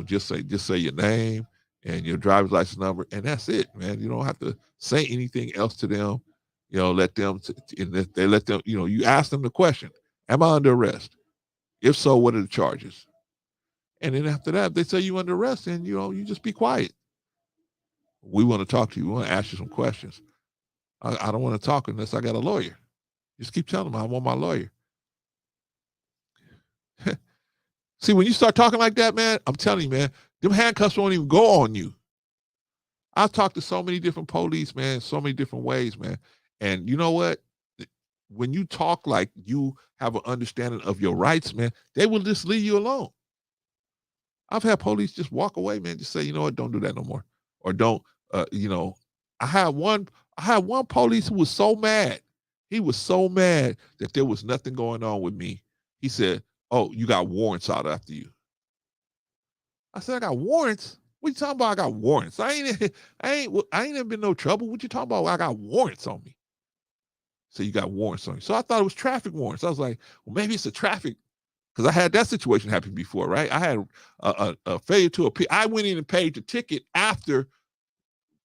Just say your name and your driver's license number, and that's it, man. You don't have to say anything else to them. Let them, they let them, you ask them the question, am I under arrest? If so, what are the charges? And then after that, if they say you under arrest, then, you just be quiet. We want to talk to you. We want to ask you some questions. I don't want to talk unless I got a lawyer. Just keep telling them I want my lawyer. See, when you start talking like that, man, I'm telling you, man, them handcuffs won't even go on you. I've talked to so many different police, man, so many different ways, man. And you know what? When you talk like you have an understanding of your rights, man, they will just leave you alone. I've had police just walk away, man, just say, you know what, don't do that no more. Or don't, I had one police who was so mad. He was so mad that there was nothing going on with me. He said, oh, you got warrants out after you. I said, I got warrants? What you talking about? I got warrants. I ain't never been no trouble. What you talking about? I got warrants on me. So you got warrants on you. So I thought it was traffic warrants. I was like, well, maybe it's a traffic, because I had that situation happen before, right? I had a failure to appear. I went in and paid the ticket after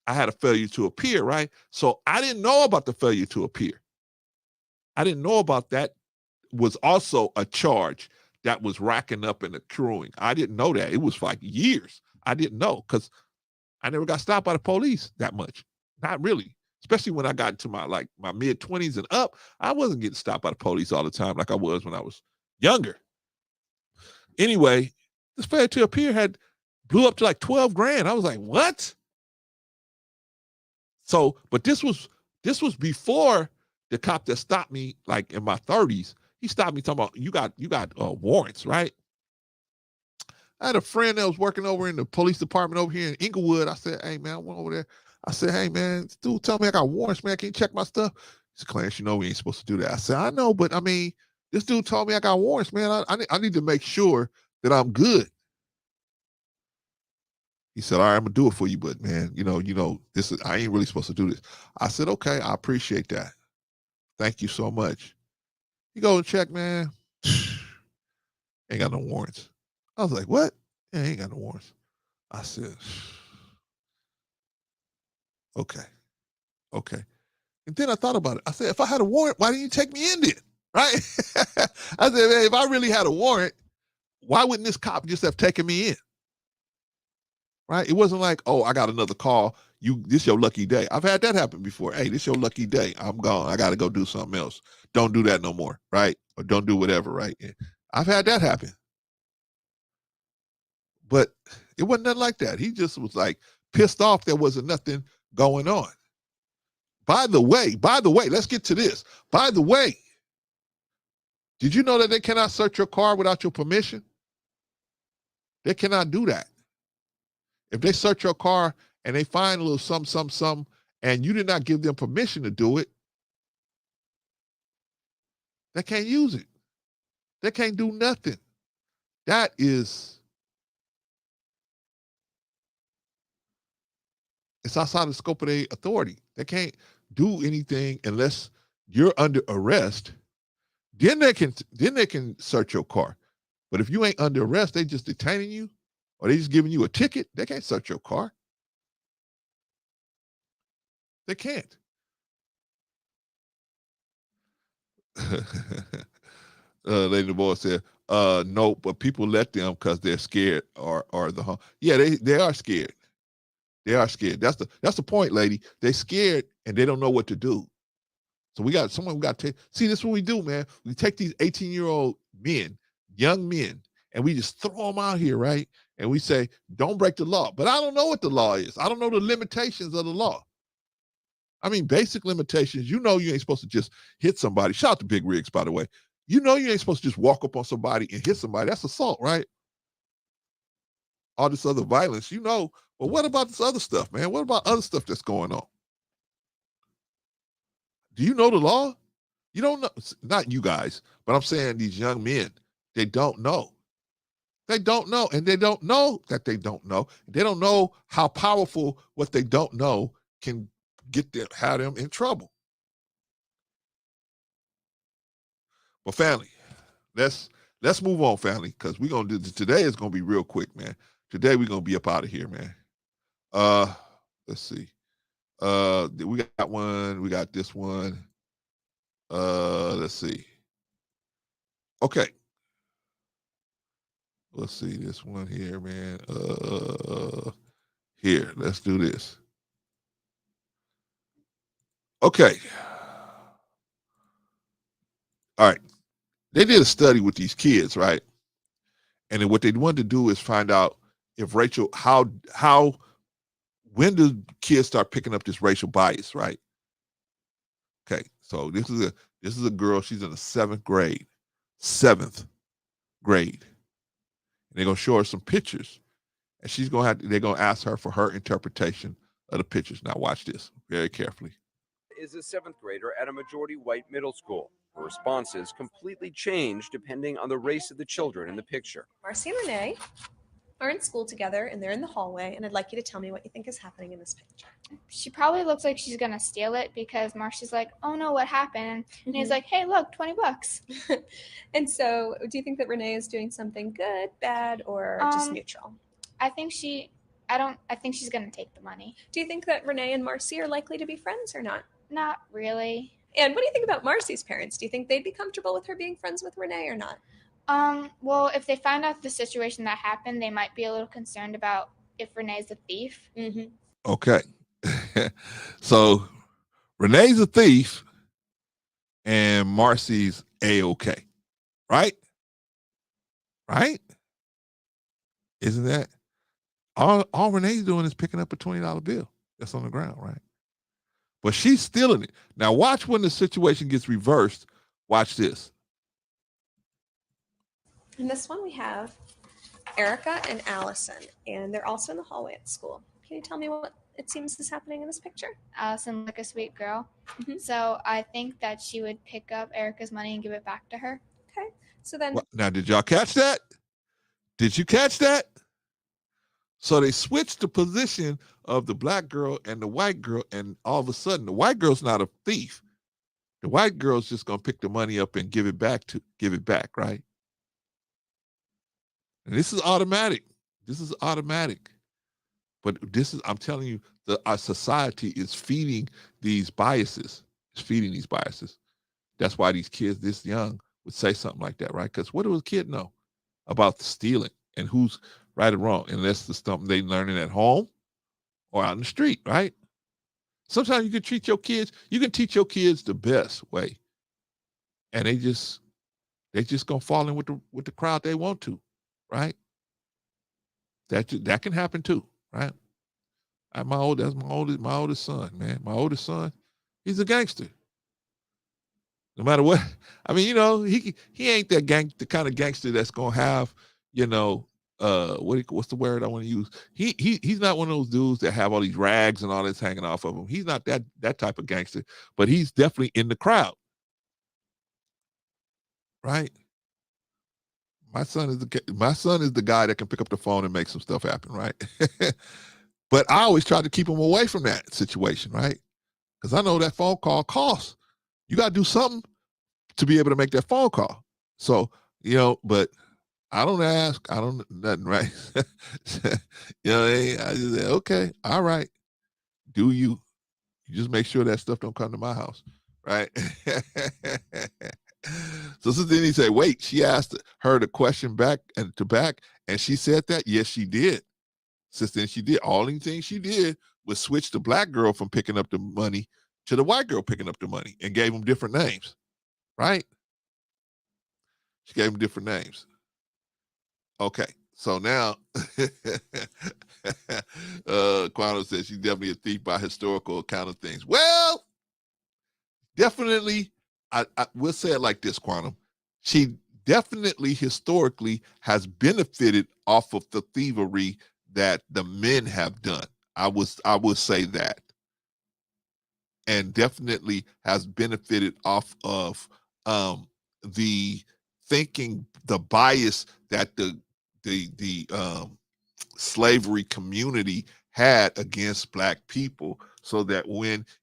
I had a failure to appear, right? So I didn't know about the failure to appear. I didn't know about that was also a charge that was racking up and accruing. I didn't know that. It was like years. I didn't know because I never got stopped by the police that much. Not really. Especially when I got into my mid-20s and up, I wasn't getting stopped by the police all the time like I was when I was younger. Anyway, this failure to appear had blew up to like 12 grand. I was like, what? So, but this was before the cop that stopped me, like in my 30s. He stopped me talking about, you got warrants, right? I had a friend that was working over in the police department over here in Inglewood. I said, hey, man, I went over there. I said, hey, man, this dude tell me I got warrants, man. Can you check my stuff? He said, Clarence, we ain't supposed to do that. I said, I know, but I mean, this dude told me I got warrants, man. I need to make sure that I'm good. He said, all right, I'm going to do it for you, but man, I ain't really supposed to do this. I said, okay, I appreciate that. Thank you so much. You go and check, man. Ain't got no warrants. I was like, what? Yeah, ain't got no warrants. I said, okay. And then I thought about it. I said, if I had a warrant, why didn't you take me in then? Right? I said, man, if I really had a warrant, why wouldn't this cop just have taken me in? Right? It wasn't like, oh, I got another call. This your lucky day. I've had that happen before. Hey, this your lucky day. I'm gone. I got to go do something else. Don't do that no more. Right? Or don't do whatever. Right? I've had that happen. But it wasn't nothing like that. He just was like pissed off there wasn't nothing going on. By the way, let's get to this. By the way, did you know that they cannot search your car without your permission? They cannot do that. If they search your car and they find a little some, and you did not give them permission to do it, they can't use it. They can't do nothing. That is, it's outside the scope of their authority. They can't do anything unless you're under arrest. Then they can search your car. But if you ain't under arrest, they just detaining you or they just giving you a ticket. They can't search your car. They can't. Lady Boy said, no, but people let them because they're scared or the yeah, they are scared. They are scared. That's the point, lady. They're scared and they don't know what to do. So we got to see, this is what we do, man. We take these 18-year-old men, young men, and we just throw them out here, right? And we say, don't break the law. But I don't know what the law is. I don't know the limitations of the law. I mean, basic limitations. You know you ain't supposed to just hit somebody. Shout out to Big Riggs, by the way. You know you ain't supposed to just walk up on somebody and hit somebody. That's assault, right? All this other violence, you know. But what about this other stuff, man? What about other stuff that's going on? Do you know the law? You don't know. Not you guys, but I'm saying these young men, they don't know. They don't know. And they don't know that they don't know. They don't know how powerful what they don't know can have them in trouble. But family, let's move on, family, because we're gonna do this. Today is gonna be real quick, man. Today we're gonna be up out of here, man. Let's see. We got one, we got this one. Let's see. Okay. Let's see this one here, man. Here, let's do this. Okay. All right. They did a study with these kids, right? And then what they wanted to do is find out if racial, when do kids start picking up this racial bias, right? Okay, so this is a girl. She's in the 7th grade. 7th grade. And they're gonna show her some pictures, and they're gonna ask her for her interpretation of the pictures. Now watch this very carefully. Is a 7th grader at a majority white middle school. Her responses completely change depending on the race of the children in the picture. Marcy and Renee are in school together and they're in the hallway, and I'd like you to tell me what you think is happening in this picture. She probably looks like she's gonna steal it because Marcy's like, oh no, what happened? And he's like, hey, look, $20. And so do you think that Renee is doing something good, bad, or just neutral? I think she's gonna take the money. Do you think that Renee and Marcy are likely to be friends or not? Not really. And what do you think about Marcy's parents? Do you think they'd be comfortable with her being friends with Renee or not? Well, if they find out the situation that happened, they might be a little concerned about if Renee's a thief. Mm-hmm. Okay. So Renee's a thief and Marcy's A-okay. Right? Right? Isn't that? All Renee's doing is picking up a $20 bill that's on the ground, right? But she's stealing it. Now watch when the situation gets reversed. Watch this. In this one we have Erica and Allison, and they're also in the hallway at school. Can you tell me what it seems is happening in this picture? Allison, like a sweet girl. Mm-hmm. So I think that she would pick up Erica's money and give it back to her. Okay. So then. Now, did y'all catch that? Did you catch that? So they switched the position of the black girl and the white girl, and all of a sudden, the white girl's not a thief. The white girl's just gonna pick the money up and give it back, right? And this is automatic. This is automatic. But I'm telling you, our society is feeding these biases. It's feeding these biases. That's why these kids this young would say something like that, right? Because what does a kid know about stealing and who's right or wrong? Unless it's something they learning at home or out in the street, right? Sometimes you can teach your kids the best way, and they just gonna fall in with the crowd they want to, right? That can happen too, right? That's my oldest son, man. My oldest son, he's a gangster. No matter what, I mean, he ain't the kind of gangster that's gonna have, what's the word I want to use? He's not one of those dudes that have all these rags and all this hanging off of him. He's not that type of gangster, but he's definitely in the crowd, right? My son is the guy that can pick up the phone and make some stuff happen, right? But I always try to keep him away from that situation, right? Because I know that phone call costs. You got to do something to be able to make that phone call. So, but I don't ask. I don't nothing, right? I just say, okay, all right. Do you? You just make sure that stuff don't come to my house, right? So then he say, wait, she asked her the question back, and she said that? Yes, she did. Since then she did. Only thing she did was switch the black girl from picking up the money to the white girl picking up the money and gave them different names, right? She gave them different names. Okay, so now Quantum says she's definitely a thief by historical account of things. Well, definitely, I will say it like this, Quantum. She definitely historically has benefited off of the thievery that the men have done. I would say that. And definitely has benefited off of the thinking, the bias that the slavery community had against black people, so that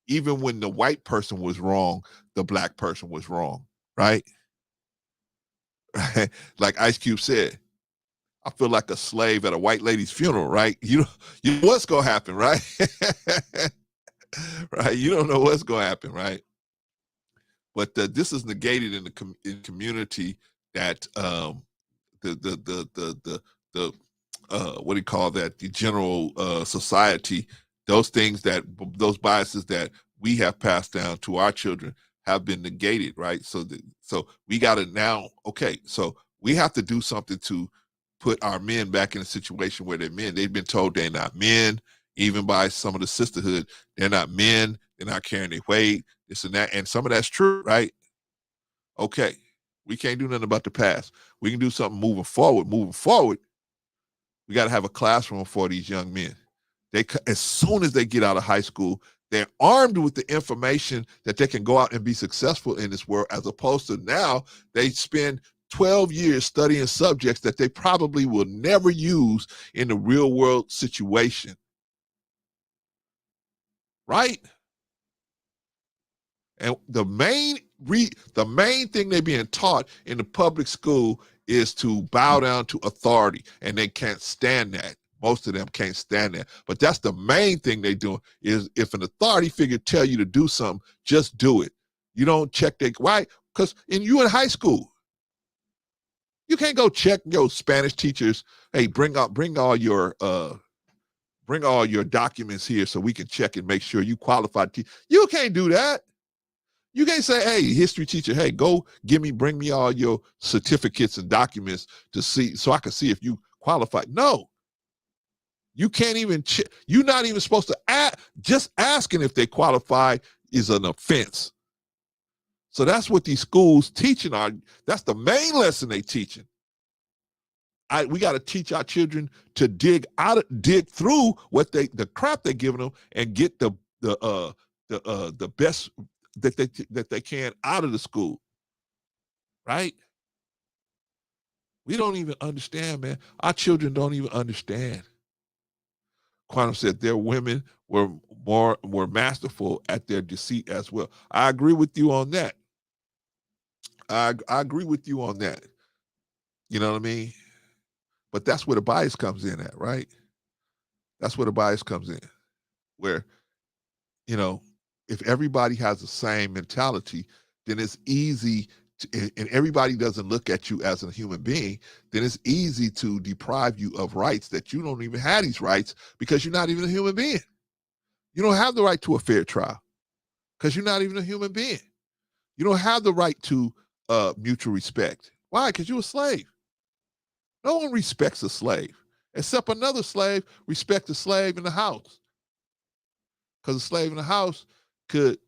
even when the white person was wrong, the black person was wrong, right? Like Ice Cube said, I feel like a slave at a white lady's funeral, right? You know what's gonna happen, right? Right? You don't know what's gonna happen, right? But this is negated in the community that the what do you call that? The general society, those biases that we have passed down to our children have been negated, right? So we got to now, okay, so we have to do something to put our men back in a situation where they're men. They've been told they're not men, even by some of the sisterhood. They're not men. They're not carrying their weight, this and that. And some of that's true, right? Okay, we can't do nothing about the past. We can do something moving forward. Moving forward, we got to have a classroom for these young men. As soon as they get out of high school, they're armed with the information that they can go out and be successful in this world, as opposed to now they spend 12 years studying subjects that they probably will never use in the real world situation. Right? And the main thing they're being taught in the public school is to bow down to authority, and they can't stand that. Most of them can't stand that. But that's the main thing they're doing, is if an authority figure tell you to do something, just do it. You don't check why? Because you in high school, you can't go check your Spanish teachers. Hey, bring all your documents here so we can check and make sure you qualified. You can't do that. You can't say, hey, history teacher, hey, bring me all your certificates and documents to see, so I can see if you qualify. No, you can't even check. You're not even supposed to just asking if they qualify is an offense. So that's what these schools teaching that's the main lesson they teaching. We got to teach our children to dig through the crap they're giving them and get the best that they can out of the school, right? We don't even understand, man. Our children don't even understand. Quantum said their women were more masterful at their deceit as well. I agree with you on that. I agree with you on that. You know what I mean? But that's where the bias comes in at, right? That's where the bias comes in, where, you know, if everybody has the same mentality, then it's easy to, and everybody doesn't look at you as a human being, then it's easy to deprive you of rights that you don't even have these rights because you're not even a human being. You don't have the right to a fair trial because you're not even a human being. You don't have the right to mutual respect. Why? Because you're a slave. No one respects a slave, except another slave respects a slave in the house. Because a slave in the house could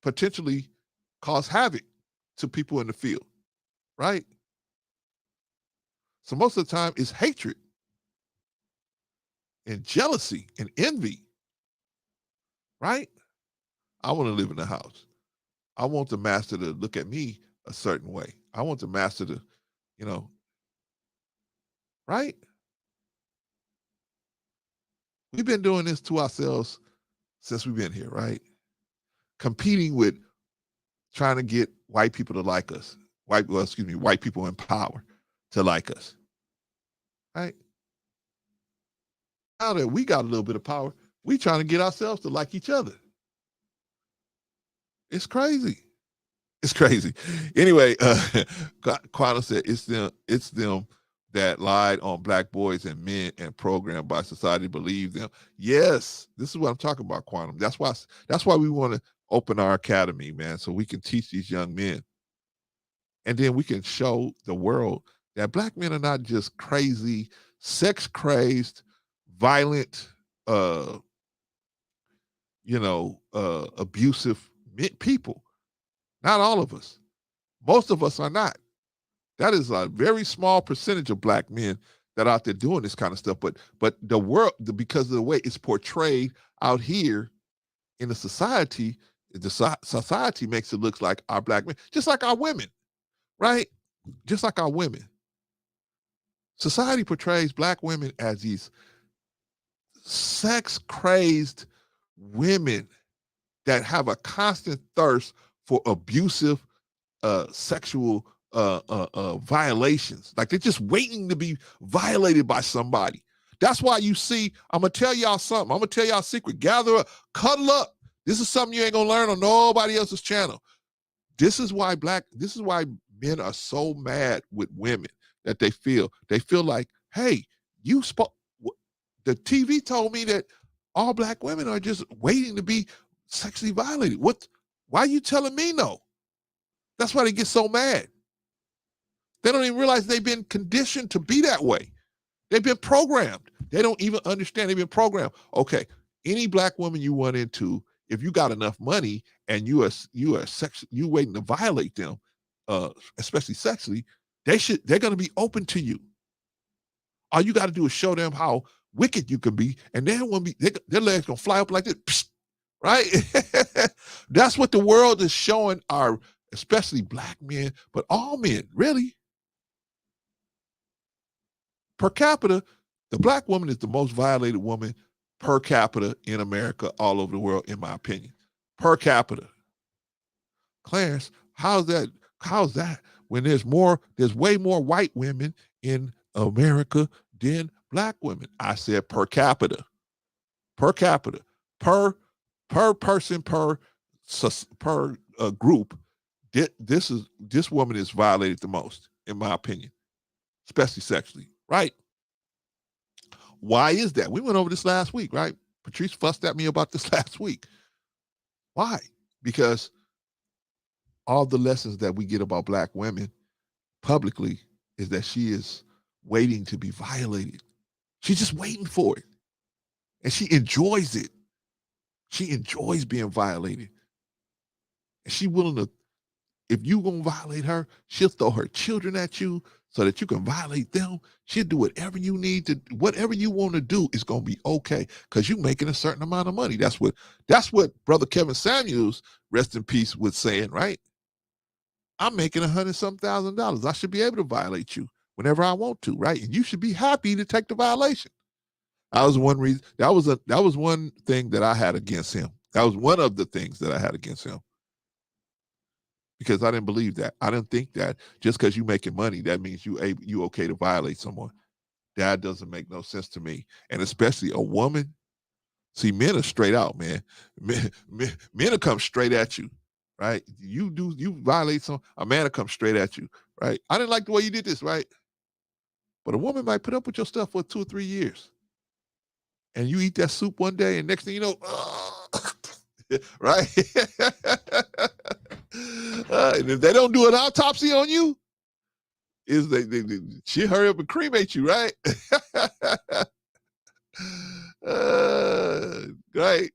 potentially cause havoc to people in the field, right? So most of the time it's hatred and jealousy and envy, right? I want to live in the house. I want the master to look at me a certain way. I want the master to, you know, right? We've been doing this to ourselves since we've been here, right? Competing with trying to get white people to like us. White people in power to like us, right? Now that we got a little bit of power, we trying to get ourselves to like each other. It's crazy. It's crazy. Anyway, Quantum said it's them that lied on black boys and men and programmed by society to believe them. Yes, this is what I'm talking about, Quantum. That's why we want to open our academy, man, so we can teach these young men. And then we can show the world that black men are not just crazy, sex-crazed, violent, abusive people. Not all of us. Most of us are not. That is a very small percentage of black men that are out there doing this kind of stuff. But the world, because of the way it's portrayed out here in the society makes it look like our black men, just like our women, right? Just like our women. Society portrays black women as these sex-crazed women that have a constant thirst for abusive sexual violations. Like they're just waiting to be violated by somebody. That's why you see, I'm going to tell y'all something. I'm going to tell y'all a secret. Gather up, cuddle up. This is something you ain't going to learn on nobody else's channel. This is why men are so mad with women that they feel like, hey, the TV told me that all black women are just waiting to be sexually violated. Why are you telling me no? That's why they get so mad. They don't even realize they've been conditioned to be that way. They've been programmed. They don't even understand they've been programmed. Okay, any black woman you run into, if you got enough money and you waiting to violate them, especially sexually, they're going to be open to you. All you got to do is show them how wicked you can be, and their legs gonna fly up like this, psh, right? That's what the world is showing our, especially black men, but all men, really. Per capita, the black woman is the most violated woman per capita in America, all over the world, in my opinion. Per capita. Clarence, how's that? When there's way more white women in America than black women? I said per capita. Per capita. Per person, per group. This woman is violated the most, in my opinion, especially sexually, right? Why is that? We went over this last week, right? Patrice fussed at me about this last week. Why? Because all the lessons that we get about black women publicly is that she is waiting to be violated. She's just waiting for it. And she enjoys it. She enjoys being violated. And she willing to, if you gonna violate her, she'll throw her children at you so that you can violate them. She'll do whatever you need to, whatever you want to do is gonna be okay because you're making a certain amount of money. That's what Brother Kevin Samuels, rest in peace, was saying, right? I'm making $100,000. I should be able to violate you whenever I want to, right? And you should be happy to take the violation. That was one reason. That was one thing that I had against him. That was one of the things that I had against him. Because I didn't believe that. I didn't think that just because you making money, that means you okay to violate someone. That doesn't make no sense to me. And especially a woman. See, men are straight out, man. Men will come straight at you, right? You violate a man will come straight at you, right? I didn't like the way you did this, right? But a woman might put up with your stuff for 2 or 3 years. And you eat that soup one day, and next thing you know, right? And if they don't do an autopsy on you, she'll hurry up and cremate you, right? Right.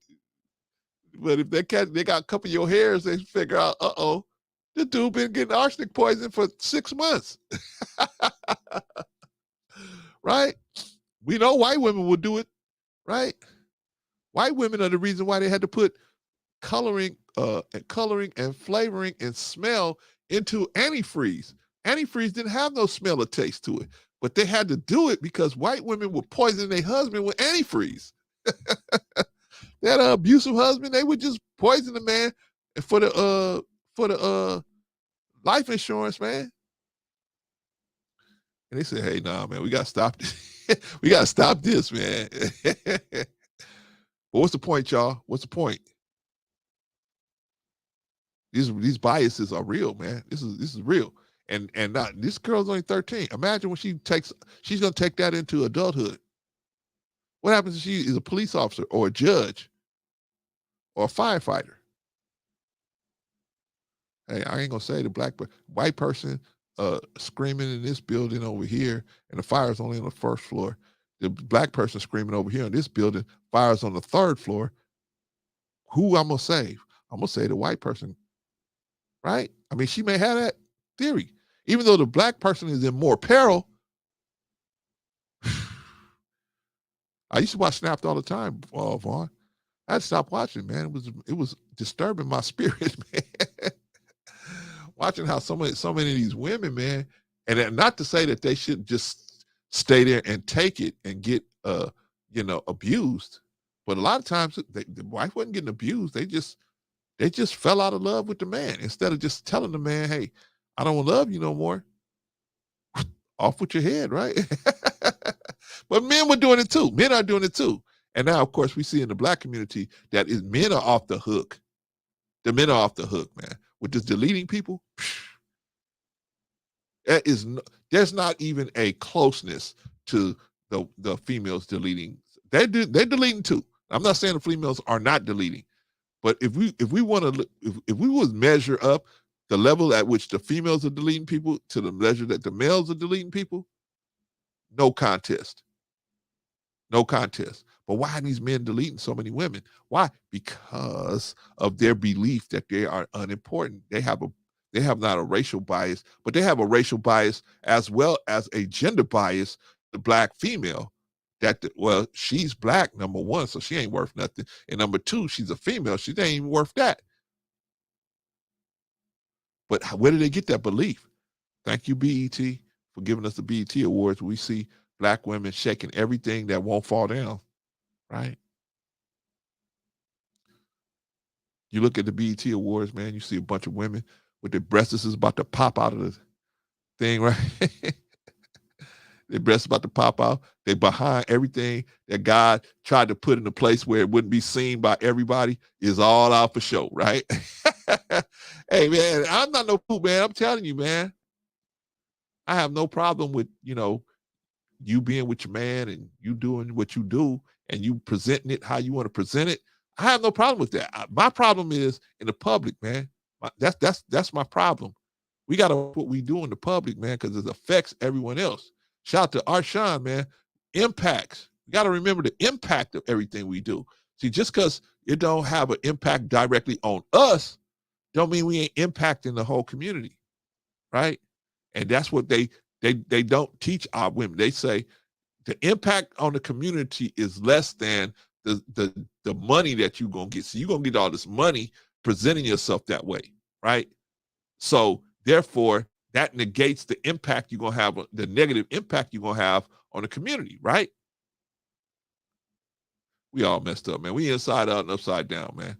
But if they got a couple of your hairs, they figure out, the dude been getting arsenic poison for 6 months. Right? We know white women would do it, right? White women are the reason why they had to put coloring and flavoring and smell into antifreeze. Antifreeze didn't have no smell or taste to it, but they had to do it because white women were poisoning their husband with antifreeze. That abusive husband, they would just poison the man for the life insurance, man. And they said, "Hey, nah, man, we gotta stop this. We gotta stop this, man." But what's the point, y'all? What's the point? These biases are real, man. This is real. And not, this girl's only 13. Imagine when she's gonna take that into adulthood. What happens if she is a police officer or a judge or a firefighter? Hey, I ain't gonna say the white person screaming in this building over here, and the fire's only on the first floor. The black person screaming over here in this building, fire's on the 3rd floor. Who I'm gonna save? I'm gonna say the white person, right? I mean, she may have that theory. Even though the black person is in more peril. I used to watch Snapped all the time, Vaughn. I had to stop watching, man. It was disturbing my spirit, man. Watching how so many of these women, man, and not to say that they should just stay there and take it and get abused, but a lot of times the wife wasn't getting abused. They just fell out of love with the man instead of just telling the man, "Hey, I don't love you no more." Off with your head, right? But men were doing it too. Men are doing it too. And now, of course, we see in the black community that men are off the hook. The men are off the hook, man. With this deleting people, there's not even a closeness to the females deleting. They're deleting too. I'm not saying the females are not deleting, but if we would measure up the level at which the females are deleting people to the measure that the males are deleting people, no contest. No contest. But why are these men deleting so many women? Why? Because of their belief that they are unimportant. They have not a racial bias, but they have a racial bias as well as a gender bias, the black female. She's black, number one, so she ain't worth nothing. And number two, she's a female. She ain't even worth that. But where did they get that belief? Thank you, BET, for giving us the BET Awards. We see black women shaking everything that won't fall down, right? You look at the BET Awards, man, you see a bunch of women with their breasts is about to pop out of the thing, right? Their breasts about to pop out. They behind everything that God tried to put in a place where it wouldn't be seen by everybody is all out for show, right? Hey, man, I'm not no fool, man. I'm telling you, man. I have no problem with, you being with your man and you doing what you do and you presenting it how you want to present it. I have no problem with that. My problem is in the public, man. That's my problem. We got to what we do in the public, man, because it affects everyone else. Shout out to Arshawn, man. Impacts. You got to remember the impact of everything we do. See, just because it don't have an impact directly on us, don't mean we ain't impacting the whole community, right? And that's what they don't teach our women. They say the impact on the community is less than the money that you're going to get. So you're going to get all this money presenting yourself that way, right? So therefore, that negates the impact you're going to have, the negative impact you're going to have on the community, right? We all messed up, man. We inside out and upside down, man.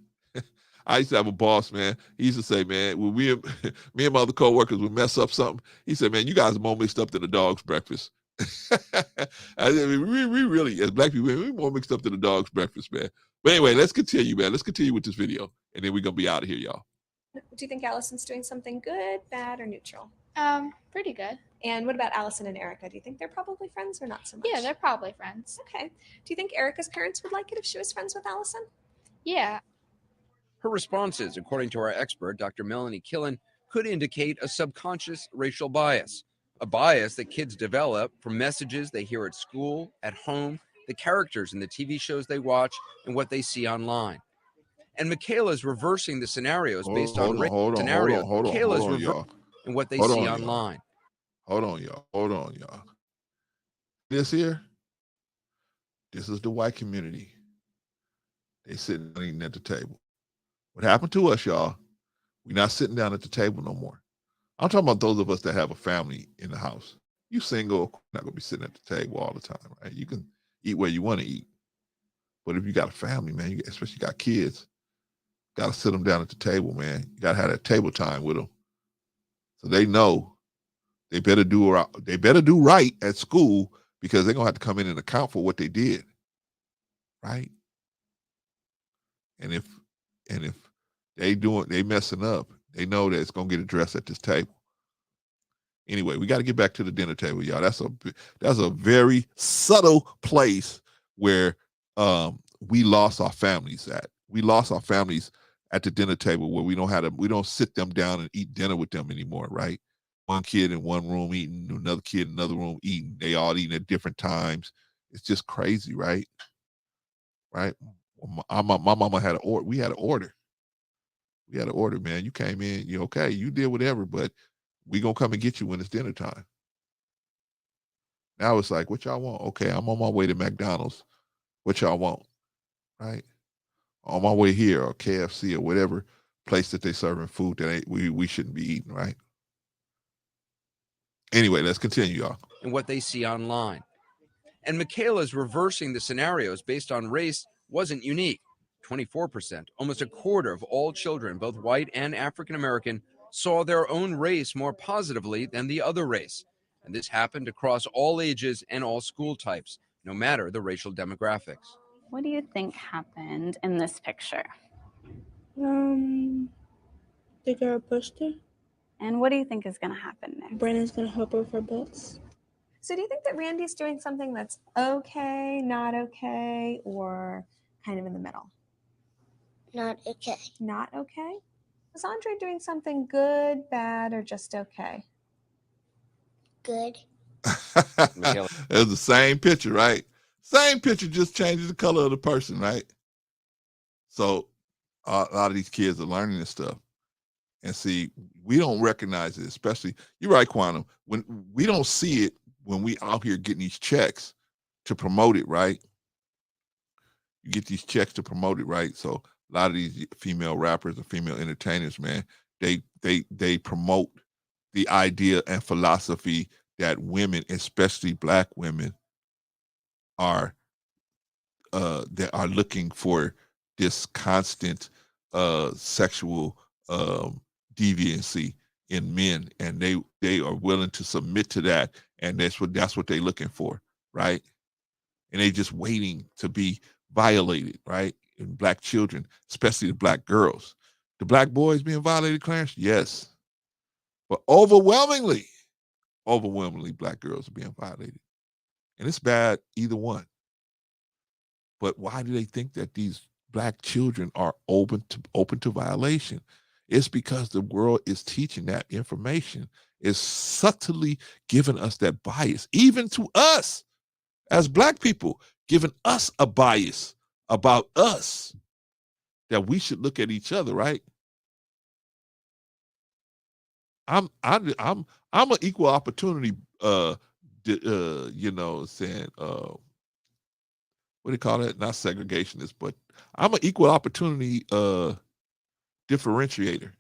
I used to have a boss, man. He used to say, man, when me and my other coworkers would mess up something, he said, man, you guys are more mixed up than the dog's breakfast. I mean, we really, as black people, we're more mixed up than the dog's breakfast, man. But anyway, let's continue, man. Let's continue with this video, and then we're going to be out of here, y'all. Do you think Allison's doing something good, bad, or neutral? Pretty good. And what about Allison and Erica? Do you think they're probably friends or not so much? Yeah, they're probably friends. Okay. Do you think Erica's parents would like it if she was friends with Allison? Yeah. Her responses, according to our expert, Dr. Melanie Killen, could indicate a subconscious racial bias, a bias that kids develop from messages they hear at school, at home, the characters in the TV shows they watch, and what they see online. And Michaela's reversing the scenarios based on scenarios. Michaela's reversing and what they see online. Hold on, y'all. This here, this is the white community. They sitting eating at the table. What happened to us, y'all? We're not sitting down at the table no more. I'm talking about those of us that have a family in the house. You single, not gonna be sitting at the table all the time, right? You can eat where you want to eat. But if you got a family, man, especially got kids, gotta sit them down at the table, man. You gotta have that table time with them. So they know they better do right at school, because they're gonna have to come in and account for what they did. Right? And if they messing up, they know that it's gonna get addressed at this table. Anyway, we got to get back to the dinner table, y'all. That's a very subtle place where we lost our families at. We lost our families at the dinner table, where we don't sit them down and eat dinner with them anymore, right? One kid in one room eating, another kid in another room eating. They all eating at different times. It's just crazy, right? Right? My mama had an order. We had an order. We had an order, man. You came in, you okay, you did whatever, but we gonna come and get you when it's dinner time. Now it's like, what y'all want? Okay, I'm on my way to McDonald's. What y'all want? Right? On my way here, or KFC, or whatever place that they serving food that we shouldn't be eating, right? Anyway, let's continue, y'all. And what they see online. And Michaela's reversing the scenarios based on race wasn't unique. 24%, almost a quarter of all children, both white and African American, saw their own race more positively than the other race. And this happened across all ages and all school types, no matter the racial demographics. What do you think happened in this picture? The girl pushed her. And what do you think is going to happen next? Brandon's going to help her with her books. So do you think that Randy's doing something that's okay, not okay, or kind of in the middle? Not okay. Not okay? Is Andre doing something good, bad, or just okay? Good. It's the same picture, right? Same picture, just changes the color of the person, right? So a lot of these kids are learning this stuff. And see, we don't recognize it, especially, you're right, Quantum, when we don't see it when we out here getting these checks to promote it, right? You get these checks to promote it, right? So a lot of these female rappers and female entertainers, man, they promote the idea and philosophy that women, especially Black women, are looking for this constant sexual deviancy in men, and they are willing to submit to that, and that's what they're looking for, right? And they just waiting to be violated, right? And Black children, especially the Black girls. The Black boys being violated, Clarence? Yes. But overwhelmingly Black girls are being violated. And it's bad, either one. But why do they think that these Black children are open to violation? It's because the world is teaching that information, is subtly giving us that bias, even to us as Black people, giving us a bias about us, that we should look at each other, right? I'm an equal opportunity, saying, what do you call it? Not segregationist, but I'm an equal opportunity differentiator. You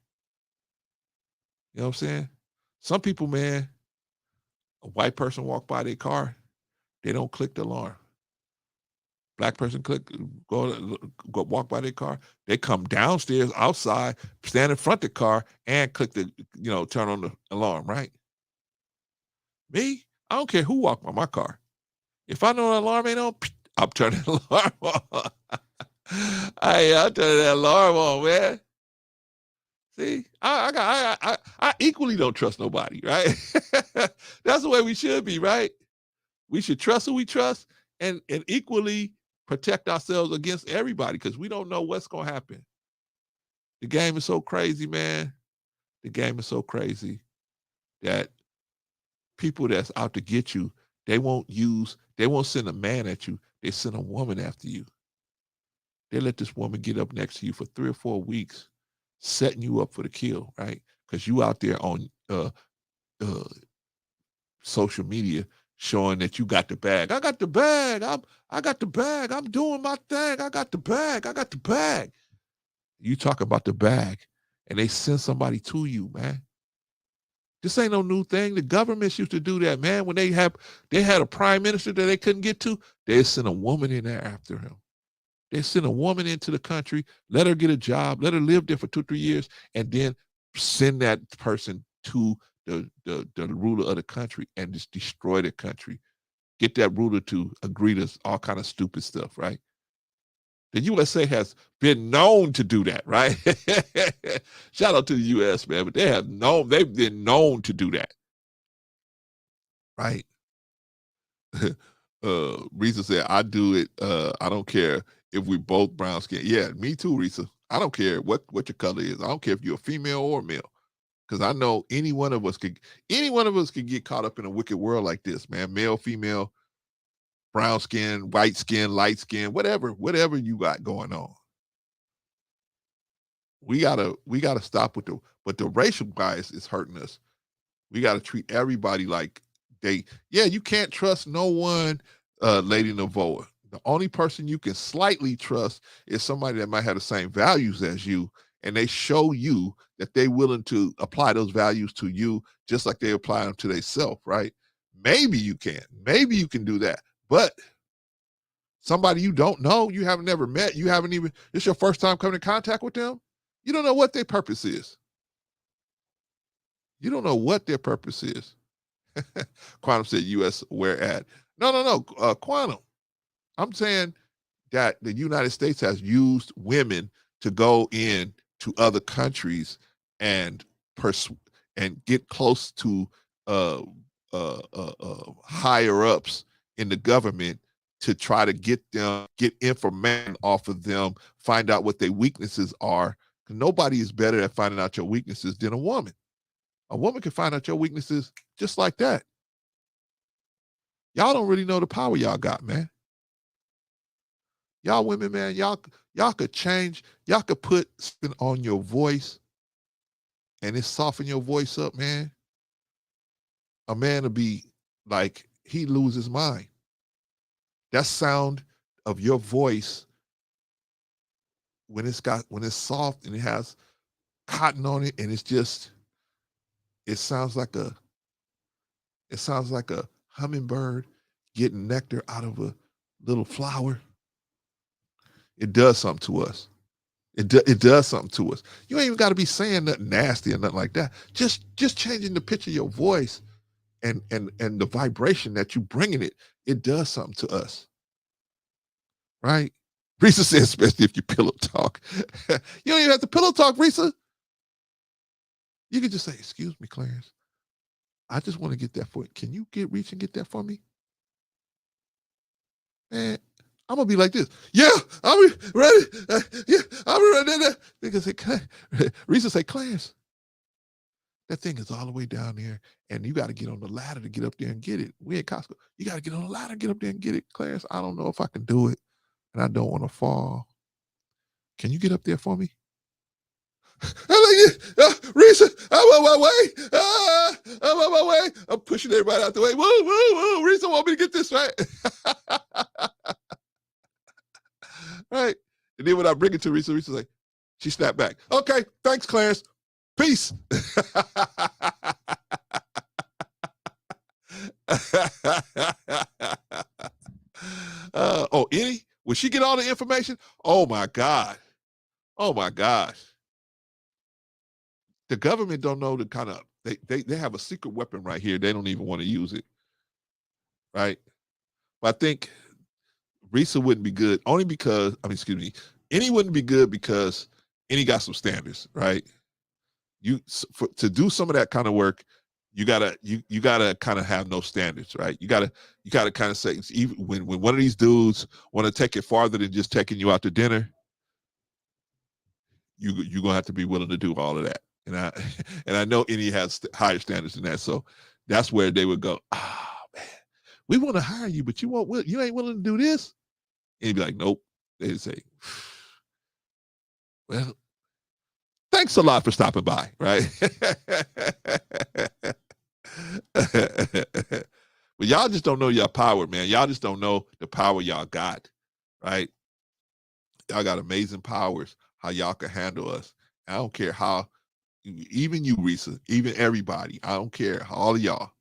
know what I'm saying? Some people, man, a white person walk by their car, they don't click the alarm. Black person go walk by their car. They come downstairs, outside, stand in front of the car, and click the, turn on the alarm, right? Me, I don't care who walked by my car. If I know the alarm ain't on, I'm turning the alarm on. I'm turning that alarm on, man. See, I equally don't trust nobody, right? That's the way we should be, right? We should trust who we trust and equally protect ourselves against everybody because we don't know what's going to happen. The game is so crazy, man. The game is so crazy that people that's out to get you, they won't send a man at you. They send a woman after you. They let this woman get up next to you for 3 or 4 weeks, setting you up for the kill, right? Because you out there on social media showing that you got the bag. I got the bag. I got the bag. I'm doing my thing. I got the bag. I got the bag. You talk about the bag, and they send somebody to you, man. This ain't no new thing. The governments used to do that, man. When they had a prime minister that they couldn't get to, they sent a woman in there after him. They send a woman into the country, let her get a job, let her live there for 2 or 3 years, and then send that person to the ruler of the country and just destroy the country. Get that ruler to agree to all kind of stupid stuff, right? The USA has been known to do that, right? Shout out to the US, man, but they've been known to do that, right? Risa said, I do it. I don't care if we both brown skin. Yeah, me too, Risa. I don't care what your color is. I don't care if you're a female or a male. Because I know any one of us could get caught up in a wicked world like this, man. Male, female, brown skin, white skin, light skin, whatever you got going on. We gotta stop with the racial bias is hurting us. We gotta treat everybody like you can't trust no one, Lady Novoa. The only person you can slightly trust is somebody that might have the same values as you, and they show you that they're willing to apply those values to you just like they apply them to themselves, right? Maybe you can do that. But somebody you don't know, you haven't never met, it's your first time coming in contact with them, you don't know what their purpose is. You don't know what their purpose is. Quantum said US where at? No, Quantum. I'm saying that the United States has used women to go in to other countries and get close to higher ups in the government to try to get information off of them, find out what their weaknesses are. Nobody is better at finding out your weaknesses than a woman. A woman can find out your weaknesses just like that. Y'all don't really know the power y'all got, man. Y'all women, man, y'all could change. Y'all could put something on your voice and it soften your voice up, man. A man will be like, he lose his mind. That sound of your voice when it's soft and it has cotton on it and it sounds like a hummingbird getting nectar out of a little flower. It does something to us. It does something to us. You ain't even got to be saying nothing nasty or nothing like that. Just changing the pitch of your voice and the vibration that you bringing it does something to us. Right? Risa said, especially if you pillow talk. You don't even have to pillow talk, Risa. You can just say, excuse me, Clarence. I just want to get that for you. Can you reach and get that for me? Man, I'm going to be like this. Yeah, I'll be ready. Yeah, I'll be ready. Because Risa say, Clarence, that thing is all the way down there, and you got to get on the ladder to get up there and get it. We at Costco. You got to get on the ladder, get up there and get it. Clarence, I don't know if I can do it, and I don't want to fall. Can you get up there for me? Risa, I'm on my way. I'm on my way. I'm pushing everybody out the way. Woo, woo, woo. Risa want me to get this right. Right. And then when I bring it to Risa's like, she snapped back. Okay, thanks, Clarence. Peace. Any? Will she get all the information? Oh my God. Oh my gosh. The government don't know the kind of, they have a secret weapon right here. They don't even want to use it. Right? But I think Risa wouldn't be good only because, Any wouldn't be good because Any got some standards, right? To do some of that kind of work, you gotta kind of have no standards, right? You gotta kind of say, even when one of these dudes want to take it farther than just taking you out to dinner, you're gonna have to be willing to do all of that. And I know Any has higher standards than that, so that's where they would go. Man, we want to hire you, but you ain't willing to do this. And he'd be like, nope. They'd say, well, thanks a lot for stopping by, right? But y'all just don't know your power, man. Y'all just don't know the power y'all got, right? Y'all got amazing powers, how y'all can handle us. I don't care how, even you, Risa, even everybody, I don't care, all of y'all.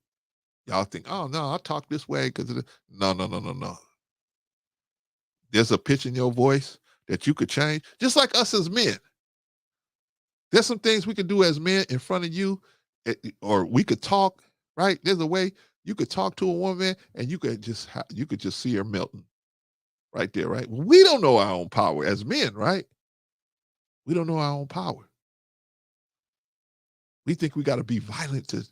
Y'all think, oh, no, I talk this way because of the... No. There's a pitch in your voice that you could change, just like us as men. There's some things we could do as men in front of you, or we could talk, right? There's a way you could talk to a woman and you could just see her melting right there, right? We don't know our own power as men, right? We don't know our own power. We think we got to be violent to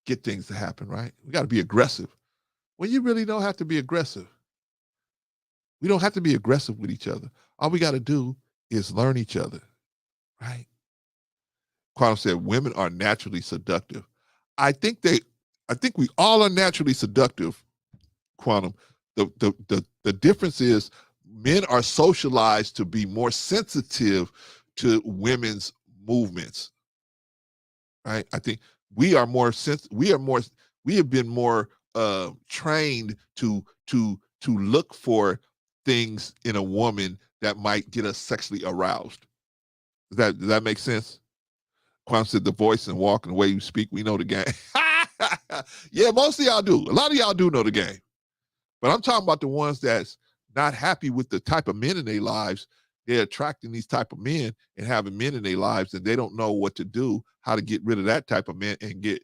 get things to happen, right? We got to be aggressive. Well, you really don't have to be aggressive. We don't have to be aggressive with each other. All we got to do is learn each other, right? Quantum said women are naturally seductive. I think we all are naturally seductive, Quantum. The difference is men are socialized to be more sensitive to women's movements, right? I think we have been more trained to look for things in a woman that might get us sexually aroused. Does that make sense? Quam said the voice and walk and the way you speak, we know the game. Yeah, most of y'all do. A lot of y'all do know the game. But I'm talking about the ones that's not happy with the type of men in their lives. They're attracting these type of men and having men in their lives, and they don't know what to do, how to get rid of that type of man and you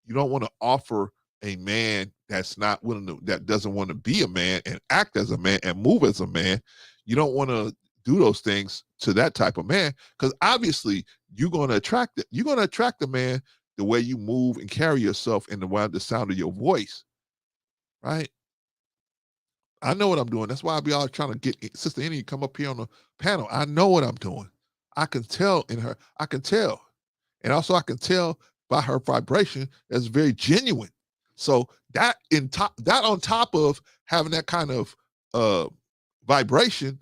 don't want to offer a man that's not willing to, that doesn't want to be a man and act as a man and move as a man. You don't want to do those things to that type of man, because obviously you're going to attract it. You're going to attract the man the way you move and carry yourself and the sound of your voice, right? I know what I'm doing. That's why I'll be always trying to get Sister Annie to come up here on the panel. I know what I'm doing. I can tell in her. I can tell. And also I can tell by her vibration that's very genuine. So that on top of having that kind of vibration,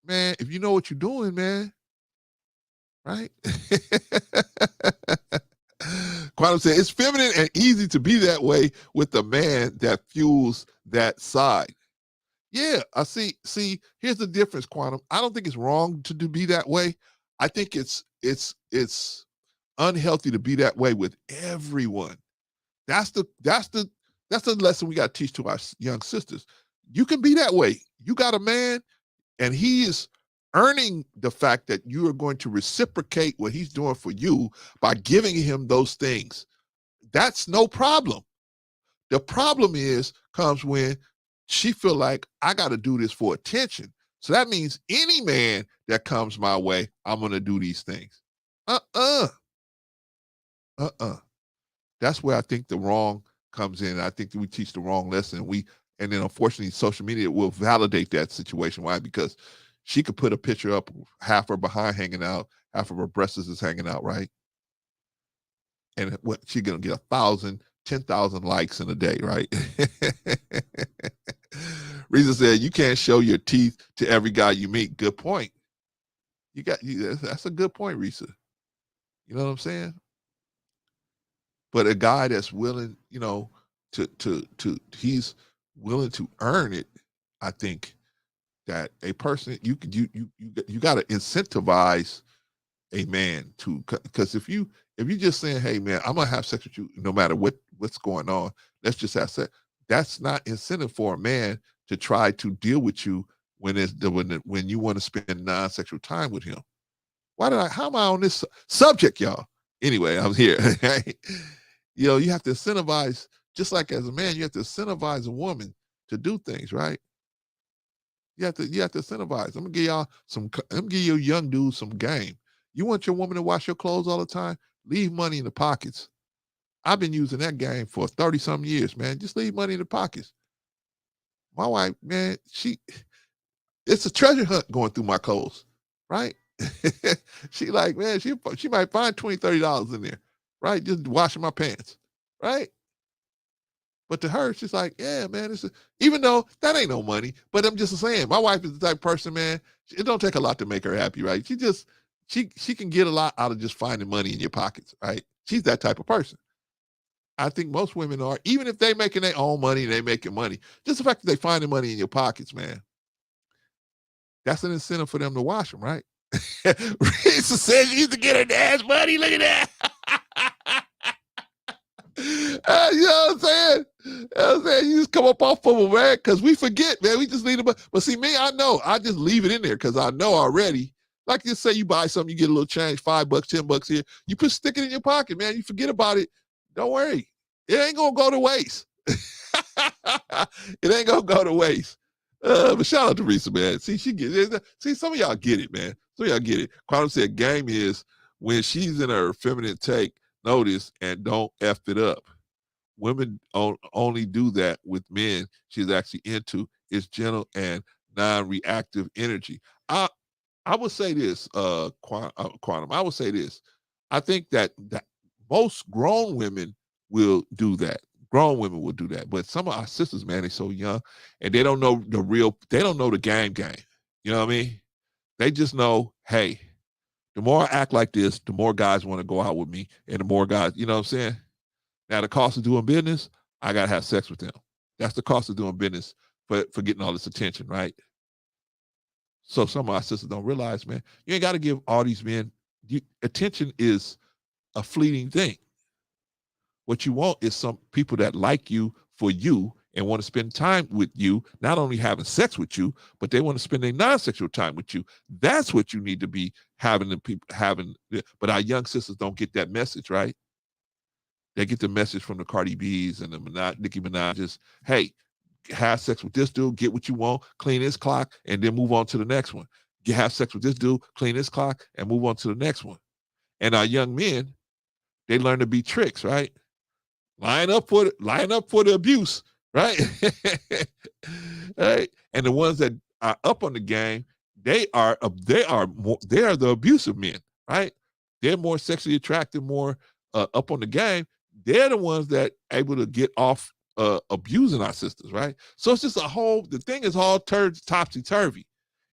man, if you know what you're doing, man, right? Quantum said, it's feminine and easy to be that way with a man that fuels that side. Yeah, I see. Here's the difference, Quantum. I don't think it's wrong to be that way. I think it's unhealthy to be that way with everyone. That's the lesson we got to teach to our young sisters. You can be that way. You got a man, and he is earning the fact that you are going to reciprocate what he's doing for you by giving him those things. That's no problem. The problem comes when she feel like I got to do this for attention. So that means any man that comes my way, I'm going to do these things. That's where I think the wrong comes in. I think that we teach the wrong lesson. And then unfortunately, social media will validate that situation. Why? Because she could put a picture up, half her behind hanging out, half of her breasts is hanging out, right? And what she gonna get 1,000, 10,000 likes in a day, right? Risa said, you can't show your teeth to every guy you meet. Good point. That's a good point, Risa. You know what I'm saying? But a guy that's willing, he's willing to earn it. I think that a person, you got to incentivize a man to, because if you just saying, hey man, I'm gonna have sex with you no matter what's going on, let's just have sex. That's not incentive for a man to try to deal with you when you want to spend non-sexual time with him. How am I on this subject, y'all? Anyway, I'm here. You know, you have to incentivize, just like as a man, you have to incentivize a woman to do things, right? You have to incentivize. I'm gonna give you young dudes some game. You want your woman to wash your clothes all the time? Leave money in the pockets. I've been using that game for 30-some years, man. Just leave money in the pockets. My wife, man, it's a treasure hunt going through my clothes, right? She like, man, she might find $20, $30 in there, right? Just washing my pants, right? But to her, she's like, yeah, man, even though that ain't no money, but I'm just saying, my wife is the type of person, man, it don't take a lot to make her happy, right? She can get a lot out of just finding money in your pockets, right? She's that type of person. I think most women are, even if they making their own money, they making money. Just the fact that they finding money in your pockets, man, that's an incentive for them to wash them, right? Risa says she used to get her dad's money. Look at that. You know what I'm saying? You just come up off of them, man, because we forget, man. We just need them. But see, me, I know. I just leave it in there because I know already. Like you say, you buy something, you get a little change, $5, $10 here. You stick it in your pocket, man. You forget about it. Don't worry. It ain't going to go to waste. It ain't going to go to waste. But shout out to Risa, man. See, she gets it. See, some of y'all get it, man. Some of y'all get it. Quantum said game is when she's in her feminine take, notice and don't F it up. Women only do that with men she's actually into. It's gentle and non-reactive energy. I would say this, Quantum. I would say this. I think that most grown women will do that. Grown women will do that. But some of our sisters, man, they're so young and they don't know they don't know the game. You know what I mean? They just know, hey, the more I act like this, the more guys want to go out with me and the more guys, you know what I'm saying? Now, the cost of doing business, I got to have sex with them. That's the cost of doing business for getting all this attention, right? So some of our sisters don't realize, man, you ain't got to give all these men, attention is a fleeting thing. What you want is some people that like you for you and want to spend time with you, not only having sex with you, but they want to spend their non-sexual time with you. That's what you need to be having. But our young sisters don't get that message, right? They get the message from the Cardi B's and the Nicki Minaj's. Hey, have sex with this dude, get what you want, clean his clock, and then move on to the next one. You have sex with this dude, clean his clock, and move on to the next one. And our young men, they learn to be tricks, right? Line up for the abuse, right? Right? And the ones that are up on the game, they are the abusive men, right? They're more sexually attractive, more up on the game. They're the ones that able to get off abusing our sisters, right? So it's just the thing is all topsy-turvy.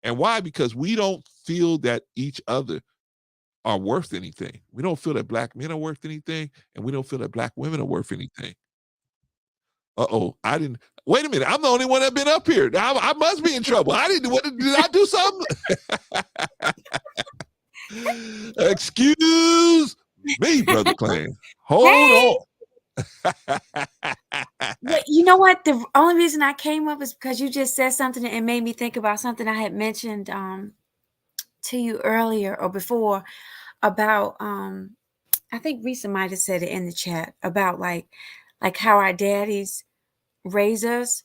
And why? Because we don't feel that each other are worth anything. We don't feel that black men are worth anything, and we don't feel that black women are worth anything. Wait a minute. I'm the only one that been up here. I must be in trouble. Did I do something? Excuse me, Brother Clan. Hold on. But you know what? The only reason I came up is because you just said something and it made me think about something I had mentioned to you earlier or before about I think Risa might have said it in the chat about like how our daddies raise us.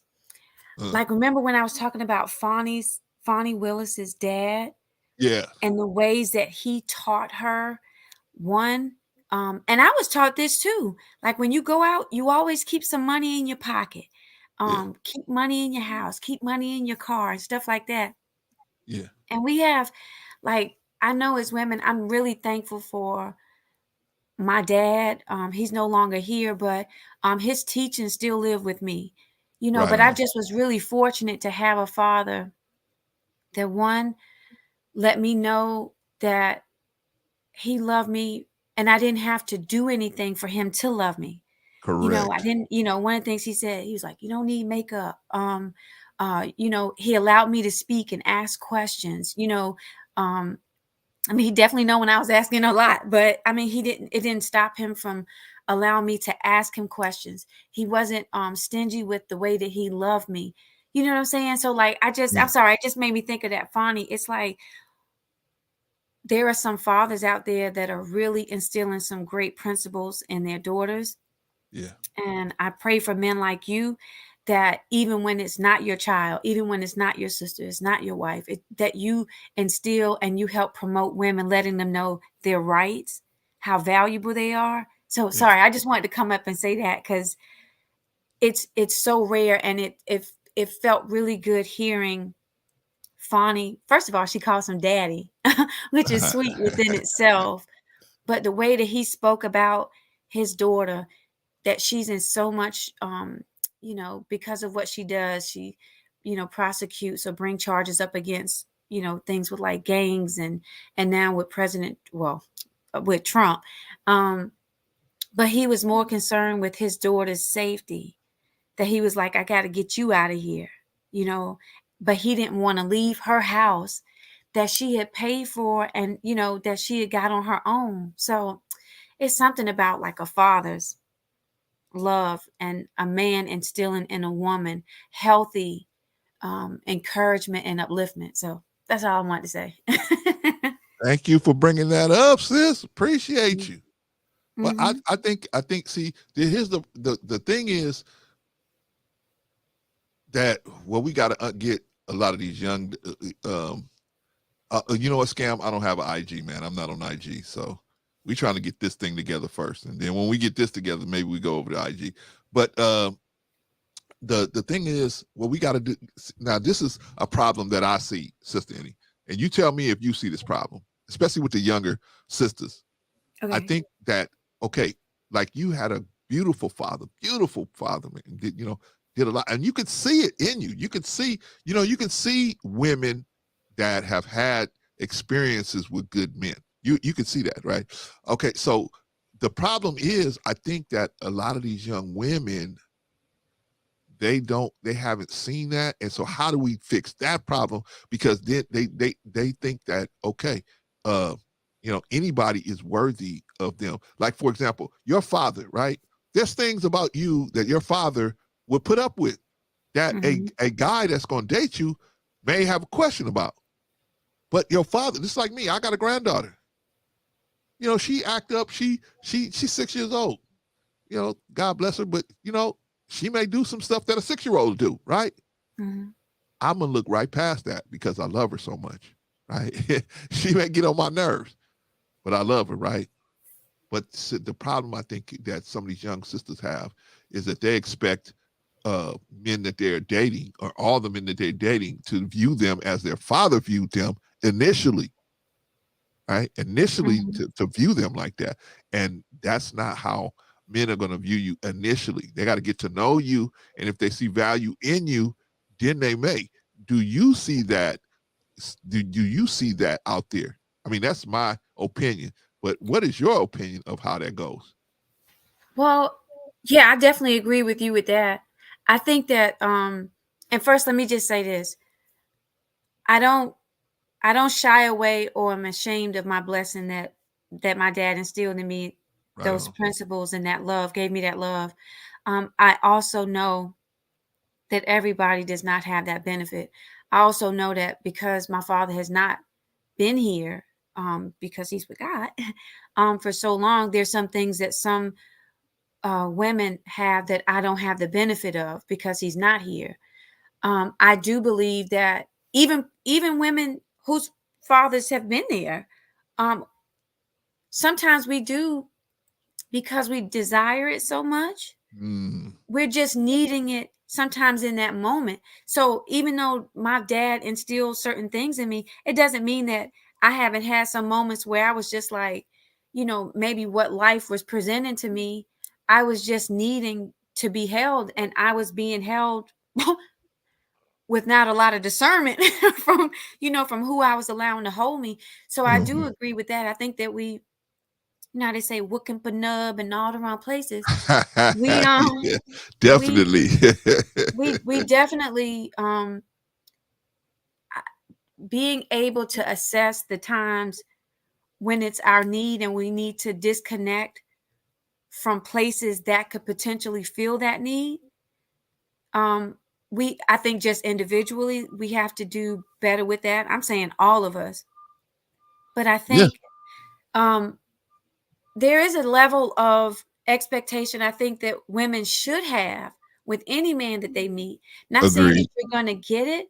Like, remember when I was talking about Fonnie Willis's dad? Yeah. And the ways that he taught her. One, and I was taught this too. Like, when you go out, you always keep some money in your pocket. Keep money in your house, keep money in your car, and stuff like that. Yeah. And we have, like, I know as women, I'm really thankful for my dad. He's no longer here, but his teachings still live with me. You know, Right but I on. just was really fortunate to have a father that, one, let me know that he loved me and I didn't have to do anything for him to love me. Correct. You know, I didn't, one of the things he said, he was like, you don't need makeup. He allowed me to speak and ask questions, I mean, he definitely know when I was asking a lot, but I mean, it didn't stop him from allowing me to ask him questions. He wasn't stingy with the way that he loved me. You know what I'm saying? So like, I'm sorry, it just made me think of that, Fonnie. It's like there are some fathers out there that are really instilling some great principles in their daughters. Yeah. And I pray for men like you that even when it's not your child, even when it's not your sister, it's not your wife, that you instill and you help promote women, letting them know their rights, how valuable they are. So sorry, I just wanted to come up and say that because it's so rare, and it felt really good hearing Fonnie. First of all, she calls him daddy, which is sweet within itself. But the way that he spoke about his daughter, that she's in so much, because of what she does, she, prosecutes or bring charges up against, things with like gangs and now with with Trump. But he was more concerned with his daughter's safety, that he was like, I got to get you out of here, but he didn't want to leave her house that she had paid for and, that she had got on her own. So it's something about like a father's love and a man instilling in a woman healthy encouragement and upliftment. So that's all I wanted to say. Thank you for bringing that up, sis. Appreciate you. Well, I think see, here's the thing is that we got to get a lot of these young you know what, Scam, I don't have an IG, man. I'm not on IG, so we trying to get this thing together first, and then when we get this together, maybe we go over to IG. But the thing is, what we got to do now, this is a problem that I see, Sister Annie, and you tell me if you see this problem, especially with the younger sisters. Okay. I think that, okay, like you had a beautiful father, man, did a lot, and you could see it in you. You could see, you can see women that have had experiences with good men. You can see that, right? Okay, so the problem is, I think that a lot of these young women, they haven't seen that, and so how do we fix that problem? Because then they think that, okay, anybody is worthy of them. Like, for example, your father, right? There's things about you that your father would put up with that a guy that's going to date you may have a question about. But your father, just like me, I got a granddaughter. She act up. She's 6 years old. God bless her, but she may do some stuff that a 6-year-old do, right? I'm gonna look right past that because I love her so much, right? She may get on my nerves, but I love her, right? But the problem I think that some of these young sisters have is that they expect men that they're dating, or all the men that they're dating, to view them as their father viewed them initially, right? Initially, to view them like that. And that's not how men are going to view you initially. They got to get to know you. And if they see value in you, then they may. Do you see that? Do you see that out there? I mean, that's my opinion. But what is your opinion of how that goes? Well, yeah, I definitely agree with you with that. I think that, and first, let me just say this. I don't shy away or am ashamed of my blessing that my dad instilled in me, those principles and that love, gave me that love. I also know that everybody does not have that benefit. I also know that because my father has not been here, because he's with God, for so long, there's some things that some women have that I don't have the benefit of because he's not here. I do believe that even women whose fathers have been there, sometimes we do, because we desire it so much, we're just needing it sometimes in that moment. So even though my dad instilled certain things in me, it doesn't mean that I haven't had some moments where I was just like, maybe what life was presenting to me, I was just needing to be held, and I was being held with not a lot of discernment from who I was allowing to hold me. So I do agree with that. I think that we, they say Wiccan Panub and all the wrong places. We yeah, definitely. we definitely being able to assess the times when it's our need and we need to disconnect from places that could potentially fill that need. I think just individually, we have to do better with that. I'm saying all of us. But I think there is a level of expectation I think that women should have with any man that they meet. Not saying that Agreed. you're going to get it,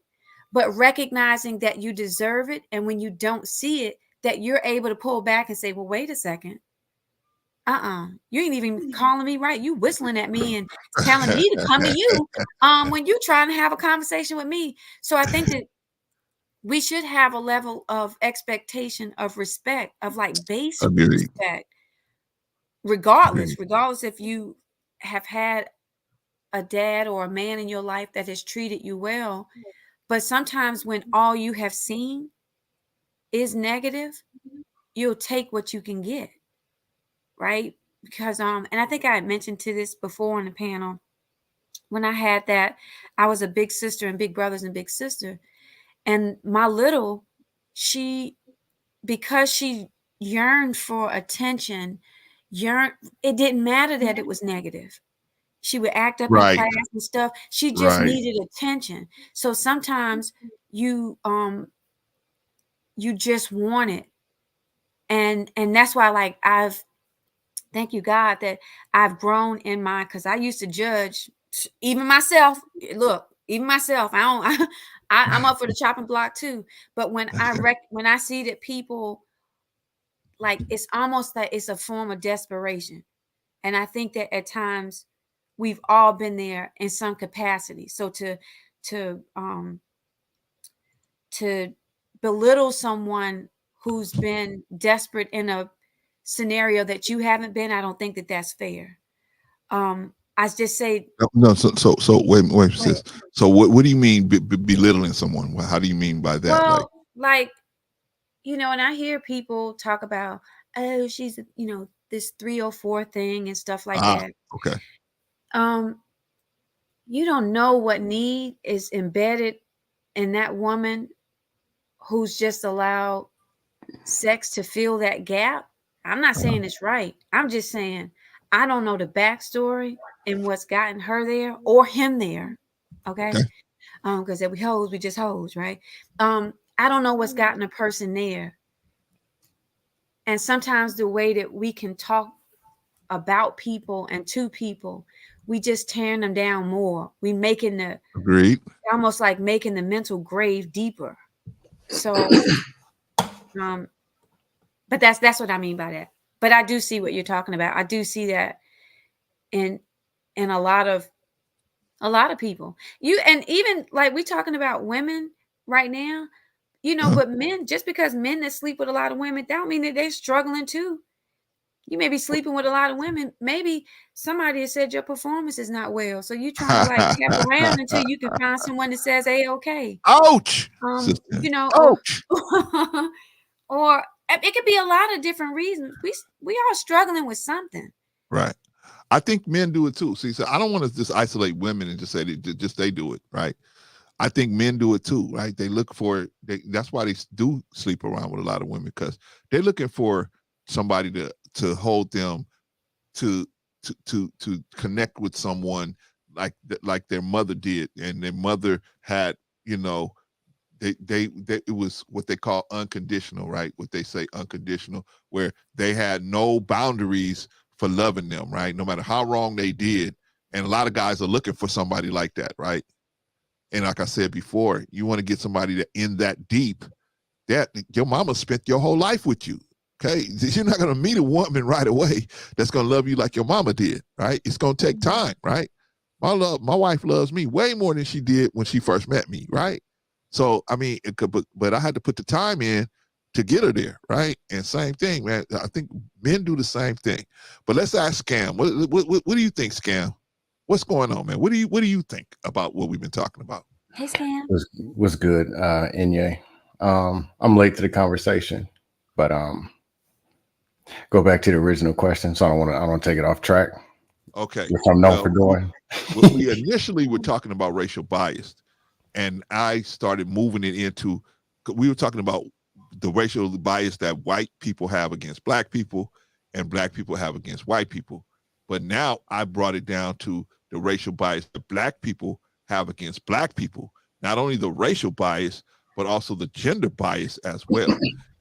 but recognizing that you deserve it. And when you don't see it, that you're able to pull back and say, well, wait a second. You ain't even calling me right. You whistling at me and telling me to come to you when you trying to have a conversation with me. So I think that we should have a level of expectation of respect, of like base Agreed. respect, regardless if you have had a dad or a man in your life that has treated you well. But sometimes when all you have seen is negative, you'll take what you can get. Right? Because and I think I had mentioned to this before on the panel, when I had that, I was a big sister and big brothers and big sister. And my little, because she yearned for attention, it didn't matter that it was negative. She would act up in class and stuff. She just needed attention. So sometimes you just want it. And that's why thank you, God, that I've grown in because I used to judge even myself. Look, even myself, I'm up for the chopping block too. But when I see that people, like, it's almost like it's a form of desperation. And I think that at times we've all been there in some capacity. So to belittle someone who's been desperate in a scenario that you haven't been, I don't think that that's fair. I just say no. So wait, sis. So what do you mean belittling someone? How do you mean by that? Well, like, and I hear people talk about, oh, she's this 304 thing and stuff like that. Okay. You don't know what need is embedded in that woman who's just allowed sex to fill that gap. I'm not saying it's right. I'm just saying I don't know the backstory and what's gotten her there or him there. Okay. Because if we hoes, we just hoes, right? I don't know what's gotten a person there. And sometimes the way that we can talk about people and to people, we just tearing them down more. We making almost like making the mental grave deeper. So but that's what I mean by that. But I do see what you're talking about. I do see that in a lot of people. And even like we talking about women right now, but men, just because men that sleep with a lot of women, that don't mean that they're struggling too. You may be sleeping with a lot of women. Maybe somebody has said your performance is not well. So you're trying to like tap around until you can find someone that says, hey, okay. Ouch. Ouch. Or it could be a lot of different reasons. We are struggling with something. Right. I think men do it too. See, so I don't want to just isolate women and just say just they do it, right? I think men do it too, right? They look for that's why they do sleep around with a lot of women, because they're looking for somebody to hold them, to connect with someone like their mother did, and their mother had, it was what they call unconditional, right? What they say unconditional, where they had no boundaries for loving them, right? No matter how wrong they did. And a lot of guys are looking for somebody like that, right? And like I said before, you want to get somebody that in that deep, that your mama spent your whole life with you. Okay, you're not going to meet a woman right away that's going to love you like your mama did, right? It's going to take time, right? My wife loves me way more than she did when she first met me, right? So, I mean, but I had to put the time in to get her there, right? And same thing, man. I think men do the same thing. But let's ask Scam. What do you think, Scam? What's going on, man? What do you think about what we've been talking about? Hey, Scam. What's good, Inye? I'm late to the conversation, but go back to the original question, so I don't want to take it off track. Okay. Which I'm known for doing. We initially were talking about racial bias, and I started moving it into, we were talking about the racial bias that white people have against black people and black people have against white people. But now I brought it down to the racial bias that black people have against Black people, not only the racial bias, but also the gender bias as well.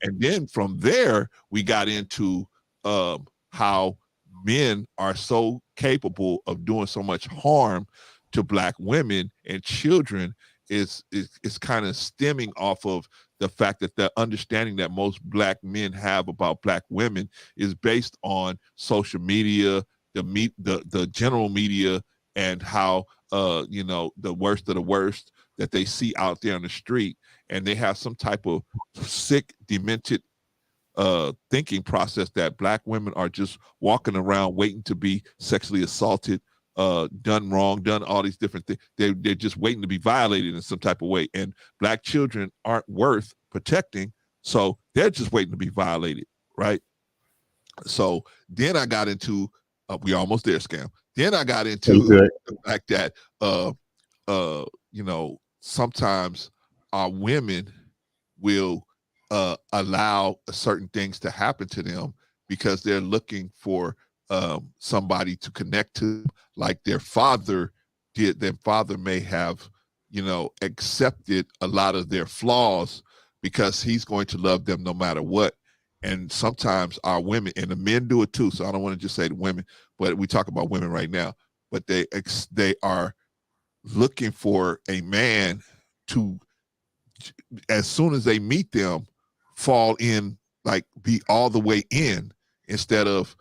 And then from there, we got into how men are so capable of doing so much harm to Black women and children is kind of stemming off of the fact that the understanding that most Black men have about Black women is based on social media, the general media, and how the worst of the worst that they see out there on the street, and they have some type of sick, demented thinking process that Black women are just walking around waiting to be sexually assaulted, done wrong, done all these different things. They're just waiting to be violated in some type of way, and Black children aren't worth protecting, so they're just waiting to be violated, right? So then I got into we almost there, Scam. Then I got into the fact that sometimes our women will allow certain things to happen to them because they're looking for somebody to connect to, like their father did. Their father may have, accepted a lot of their flaws because he's going to love them no matter what. And sometimes our women, and the men do it too, so I don't want to just say the women, but we talk about women right now, but they are looking for a man to, as soon as they meet them, fall in, like be all the way in, instead of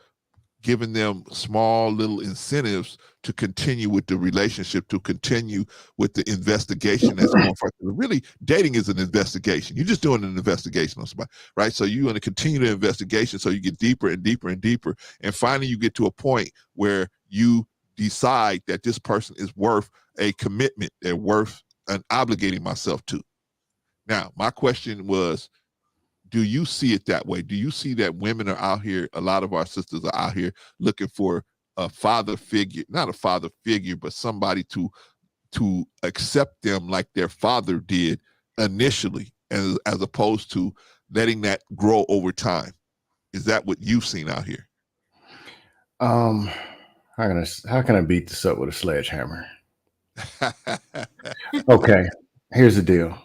giving them small little incentives to continue with the relationship, to continue with the investigation that's going for. Really, dating is an investigation. You're just doing an investigation on somebody, right? So you're going to continue the investigation, so you get deeper and deeper and deeper, and finally you get to a point where you decide that this person is worth a commitment, they're worth an obligating myself to. Now, my question was, do you see it that way? Do you see that women are out here, a lot of our sisters are out here looking for a father figure, not a father figure, but somebody to accept them like their father did initially, as opposed to letting that grow over time? Is that what you've seen out here? How can I beat this up with a sledgehammer? Okay, here's the deal.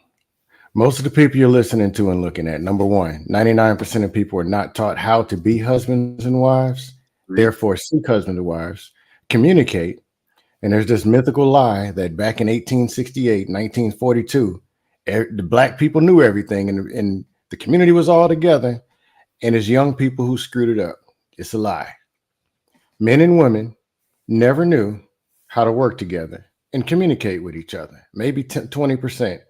Most of the people you're listening to and looking at, number one, 99% of people are not taught how to be husbands and wives, therefore seek husbands and wives, communicate. And there's this mythical lie that back in 1868, 1942, the Black people knew everything and the community was all together, and it's young people who screwed it up. It's a lie. Men and women never knew how to work together and communicate with each other, maybe 20%.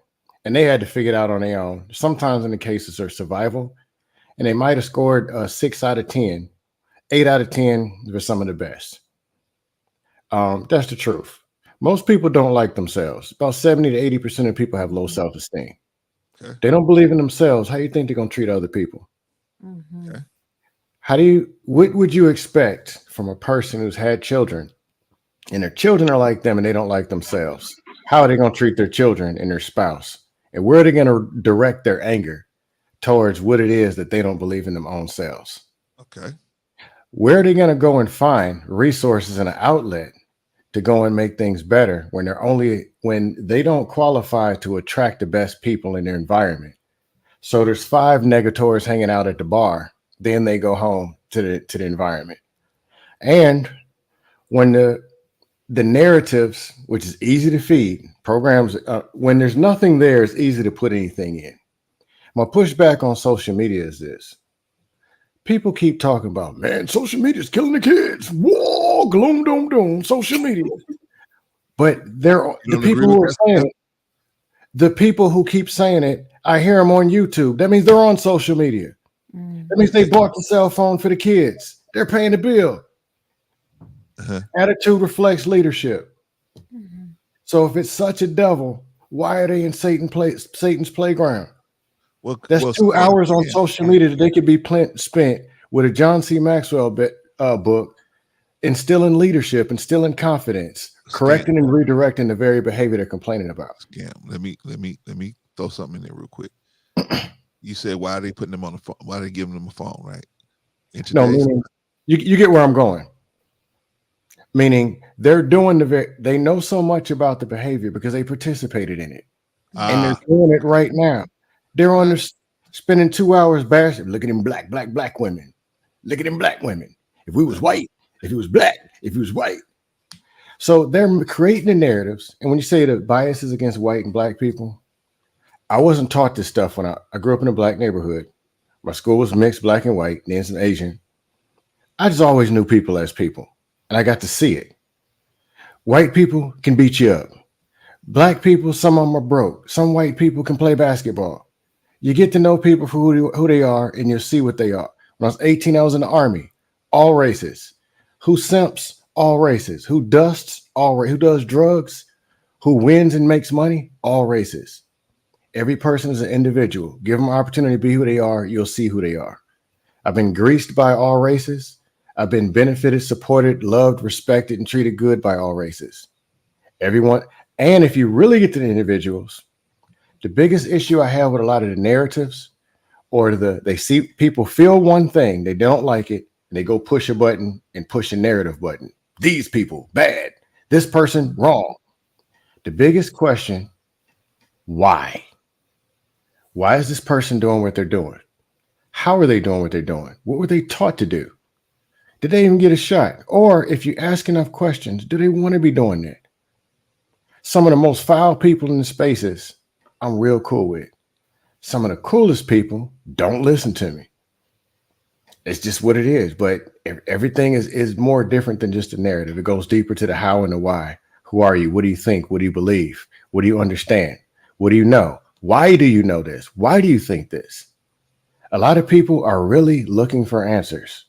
And they had to figure it out on their own. Sometimes in the cases of survival, and they might have scored 6 out of 10, 8 out of 10 for some of the best. That's the truth. Most people don't like themselves. About 70 to 80% of people have low self-esteem. Okay. They don't believe in themselves. How do you think they're going to treat other people? Mm-hmm. Okay. What would you expect from a person who's had children and their children are like them and they don't like themselves? How are they going to treat their children and their spouse? And where are they going to direct their anger towards what it is that they don't believe in their own selves? Okay. Where are they going to go and find resources and an outlet to go and make things better when they don't qualify to attract the best people in their environment? So there's 5 negators hanging out at the bar. Then they go home to the environment. And when the narratives, which is easy to feed, programs, when there's nothing there, it's easy to put anything in. My pushback on social media is this. People keep talking about, man, social media is killing the kids. Whoa, gloom, doom, doom, social media. But the people who keep saying it, I hear them on YouTube. That means they're on social media. That means they bought the cell phone for the kids. They're paying the bill. Uh-huh. Attitude reflects leadership. Mm-hmm. So if it's such a devil, why are they in Satan's playground? That's 2 hours on social media that they could be spent with a John C. Maxwell book, instilling leadership, instilling confidence, correcting and redirecting the very behavior they're complaining about. Scam. Let me throw something in there real quick. You said, why are they putting them on the phone? Why are they giving them a phone, right? No, meaning you get where I'm going. meaning they're doing they know so much about the behavior because they participated in it, and they're doing it right now. They're on spending 2 hours bashing. Look at them black women. Look at them black women. If we was white, if he was black, if he was white. So they're creating the narratives. And when you say the biases against white and black people, I wasn't taught this stuff when I grew up in a black neighborhood. My school was mixed black and white, then some Asian. I just always knew people as people, and I got to see it. White people can beat you up. Black people, some of them are broke. Some white people can play basketball. You get to know people for who they are, and you'll see what they are. When I was 18, I was in the Army. All races. Who simps? All races. Who dusts? All races. Who does drugs? Who wins and makes money? All races. Every person is an individual. Give them an opportunity to be who they are. You'll see who they are. I've been greased by all races. I've been benefited, supported, loved, respected, and treated good by all races. Everyone. And if you really get to the individuals, the biggest issue I have with a lot of the narratives, or they see people feel one thing, they don't like it, and they go push a button and push a narrative button. These people, bad. This person, wrong. The biggest question, why? Why is this person doing what they're doing? How are they doing what they're doing? What were they taught to do? Did they even get a shot? Or if you ask enough questions, do they want to be doing that? Some of the most foul people in the spaces, I'm real cool with. Some of the coolest people don't listen to me. It's just what it is. But everything is more different than just a narrative. It goes deeper to the how and the why. Who are you? What do you think? What do you believe? What do you understand? What do you know? Why do you know this? Why do you think this? A lot of people are really looking for answers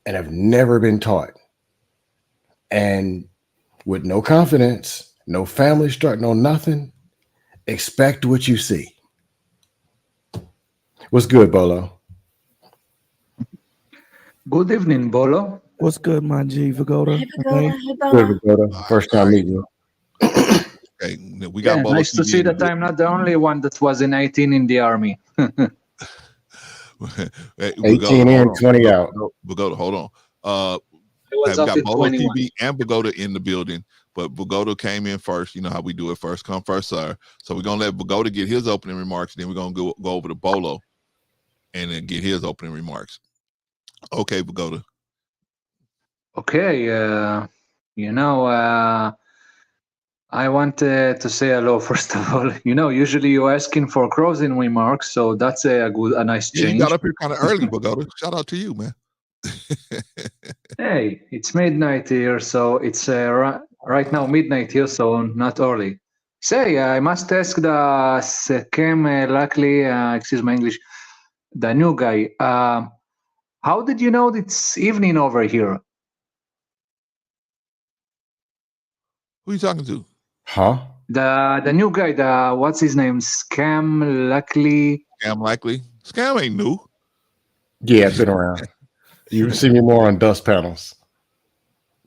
and have never been taught. And with no confidence, no family structure, no nothing, expect what you see. What's good, Bolo? Good evening, Bolo. What's good, my G, Vagoda? Hey, Vagoda. Hey, Good, Vagoda. First time meeting you. Okay, we got Bolo nice to see that I'm not the only one that was in 18 in the army. 18 in, 20 out. Vagoda, hold on. was we up got in Bolo 21. TV and Vagoda in the building, but Vagoda came in first. You know how we do it, first come, first serve. So we're gonna let Vagoda get his opening remarks, then we're gonna go over to Bolo and then get his opening remarks. Okay, Vagoda. Okay, I want to say hello first of all. Usually you're asking for closing remarks, so that's a nice Yeah, change. you got up here kind of early, Vagoda. Shout out to you, man. Hey, it's midnight here, so it's right now midnight here, so not early. Say, I must ask the Sekem luckily, excuse my English, the new guy. How did you know it's evening over here? Who you talking to? Huh? The new guy, the what's his name? Scam Luckily. Scam Likely. Scam ain't new. Yeah, it's been around. You see me more on dust panels.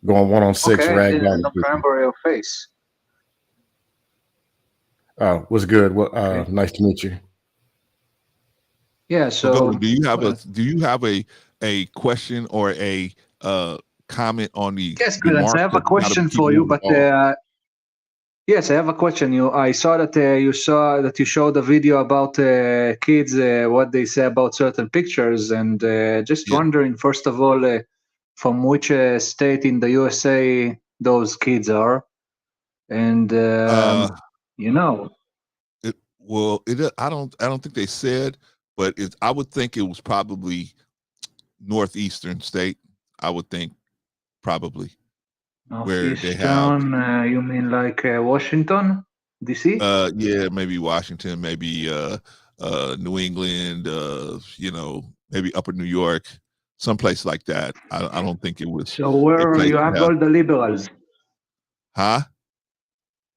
Going 1-on-6, Okay, rag I down. don't remember your face. Oh, what's good? Well, nice to meet you. Yeah, so Vagoda, do you have a question or a comment on the yes, Clarence, I have a question for you, but yes, I have a question. I saw that you showed a video about kids, what they say about certain pictures, and just wondering, first of all, from which state in the USA those kids are, and I don't think they said, but I would think it was probably northeastern state. I would think probably where they have. You mean like Washington, D.C.? Yeah, maybe Washington, maybe New England, maybe Upper New York, someplace like that. I don't think it was. So where you have all the liberals? Huh?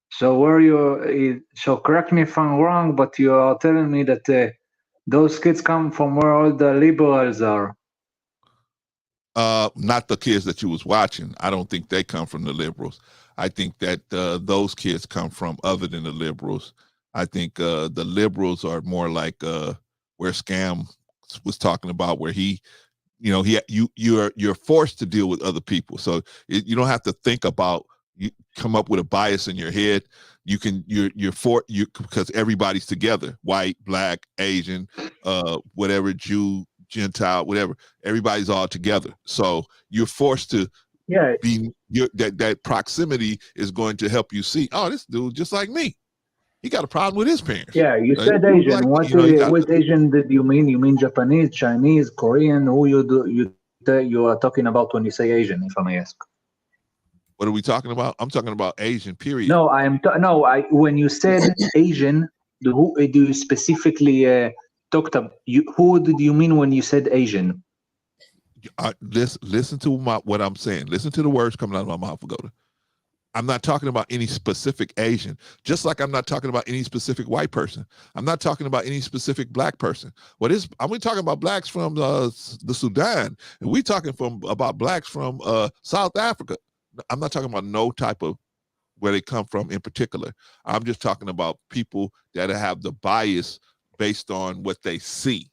So where you? So correct me if I'm wrong, but you are telling me that those kids come from where all the liberals are. Not the kids that you was watching. I don't think they come from the liberals. I think that those kids come from other than the liberals. I think the liberals are more like where Scam was talking about, where he you know, you're forced to deal with other people. So you don't have to think about, you come up with a bias in your head. You can, because everybody's together, white, black, Asian, whatever, Jew, Gentile, whatever, everybody's all together. So you're forced to be, that proximity is going to help you see, oh, this dude just like me. He got a problem with his parents. Yeah, you said Asian. Like, what Asian did you mean? You mean Japanese, Chinese, Korean? Who you are talking about when you say Asian, if I may ask? What are we talking about? I'm talking about Asian, period. No, when you said Asian, who do you specifically talked about? Who did you mean when you said Asian? Listen to what I'm saying. Listen to the words coming out of my mouth, Pagoda. I'm not talking about any specific Asian, just like I'm not talking about any specific white person. I'm not talking about any specific black person. I'm talking about blacks from the Sudan, and we're talking about blacks from South Africa. I'm not talking about no type of where they come from in particular. I'm just talking about people that have the bias based on what they see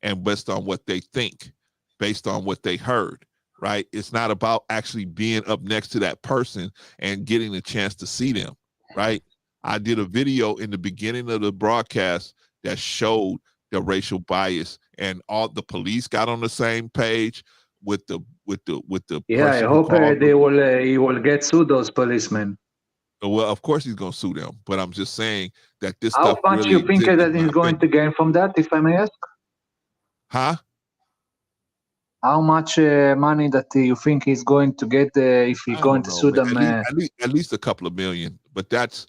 and based on what they think, based on what they heard. Right? It's not about actually being up next to that person and getting a chance to see them. Right? I did a video in the beginning of the broadcast that showed the racial bias, and all the police got on the same page with the Yeah, I hope he will get sued, those policemen. Well, of course he's going to sue them, but I'm just saying that this How stuff much really you think that he's going to gain from that, if I may ask? Huh? How much money that you think he's going to get if he's going to sue them? At least a couple of million, but that's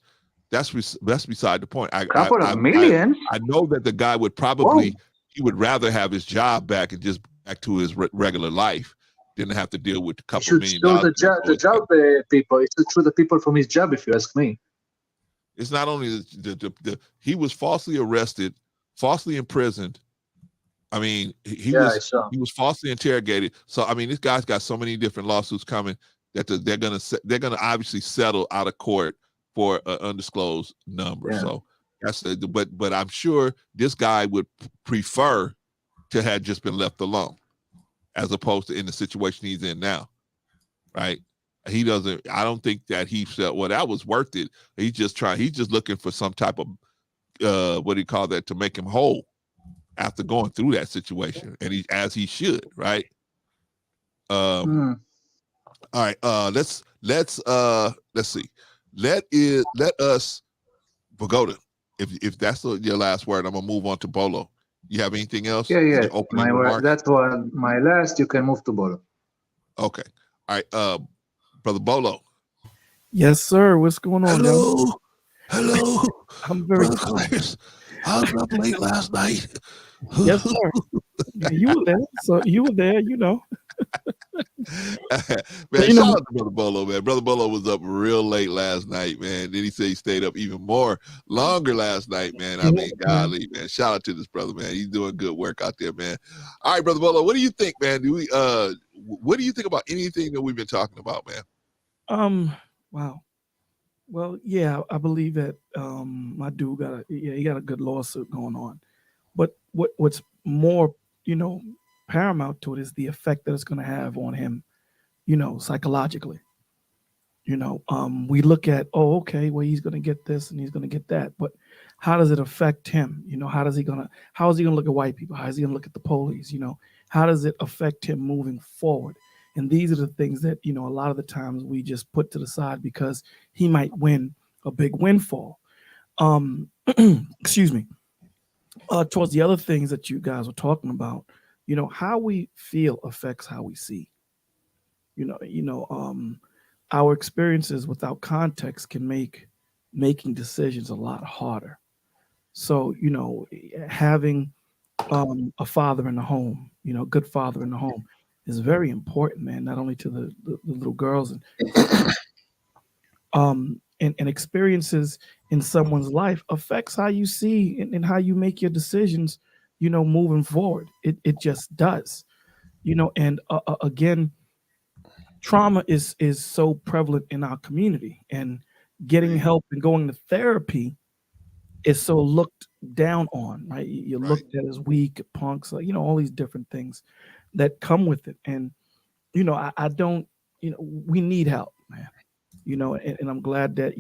beside the point. Couple of millions? I know that the guy would probably, he would rather have his job back and just back to his regular life than have to deal with a couple of million dollars. The job people. It's true the people from his job, if you ask me. It's not only he was falsely arrested, falsely imprisoned. I mean, he was falsely interrogated. So I mean, this guy's got so many different lawsuits coming that they're gonna obviously settle out of court for an undisclosed number. Yeah. So that's but I'm sure this guy would prefer to have just been left alone, as opposed to in the situation he's in now, right? He doesn't. I don't think that he said, "Well, that was worth it." He's just looking for some type of what do you call that, to make him whole after going through that situation, and he should, right? All right. Let's see. Let us, Pagoda, if that's your last word, I'm gonna move on to Bolo. You have anything else? Yeah. That's one. My last. You can move to Bolo. Okay. All right. Brother Bolo. Yes, sir. What's going on? Hello. I'm very curious. I was up late last night. Yes, sir. You were there. So you were there, you know. Man, shout out to Brother Bolo, man. Brother Bolo was up real late last night, man. Then he said he stayed up even longer last night, man. I mean, golly, man. Shout out to this brother, man. He's doing good work out there, man. All right, Brother Bolo, what do you think, man? What do you think about anything that we've been talking about, man? Wow. Well, yeah, I believe that my dude he got a good lawsuit going on. But what's more, paramount to it is the effect that it's going to have on him, psychologically. We look at, okay, well, he's going to get this and he's going to get that, but how does it affect him? How is he going to look at white people? How is he going to look at the police? How does it affect him moving forward? And these are the things that, a lot of the times we just put to the side because he might win a big windfall. Excuse me. Towards the other things that you guys were talking about, how we feel affects how we see. Our experiences without context can make making decisions a lot harder. So, having a father in the home, good father in the home is very important, man, not only to the little girls and experiences in someone's life affects how you see and how you make your decisions, moving forward. It just does, and again, trauma is so prevalent in our community, and getting help and going to therapy is so looked down on, right? You're looked at as weak, punks, all these different things. that come with it. And I don't, we need help, man. And I'm glad that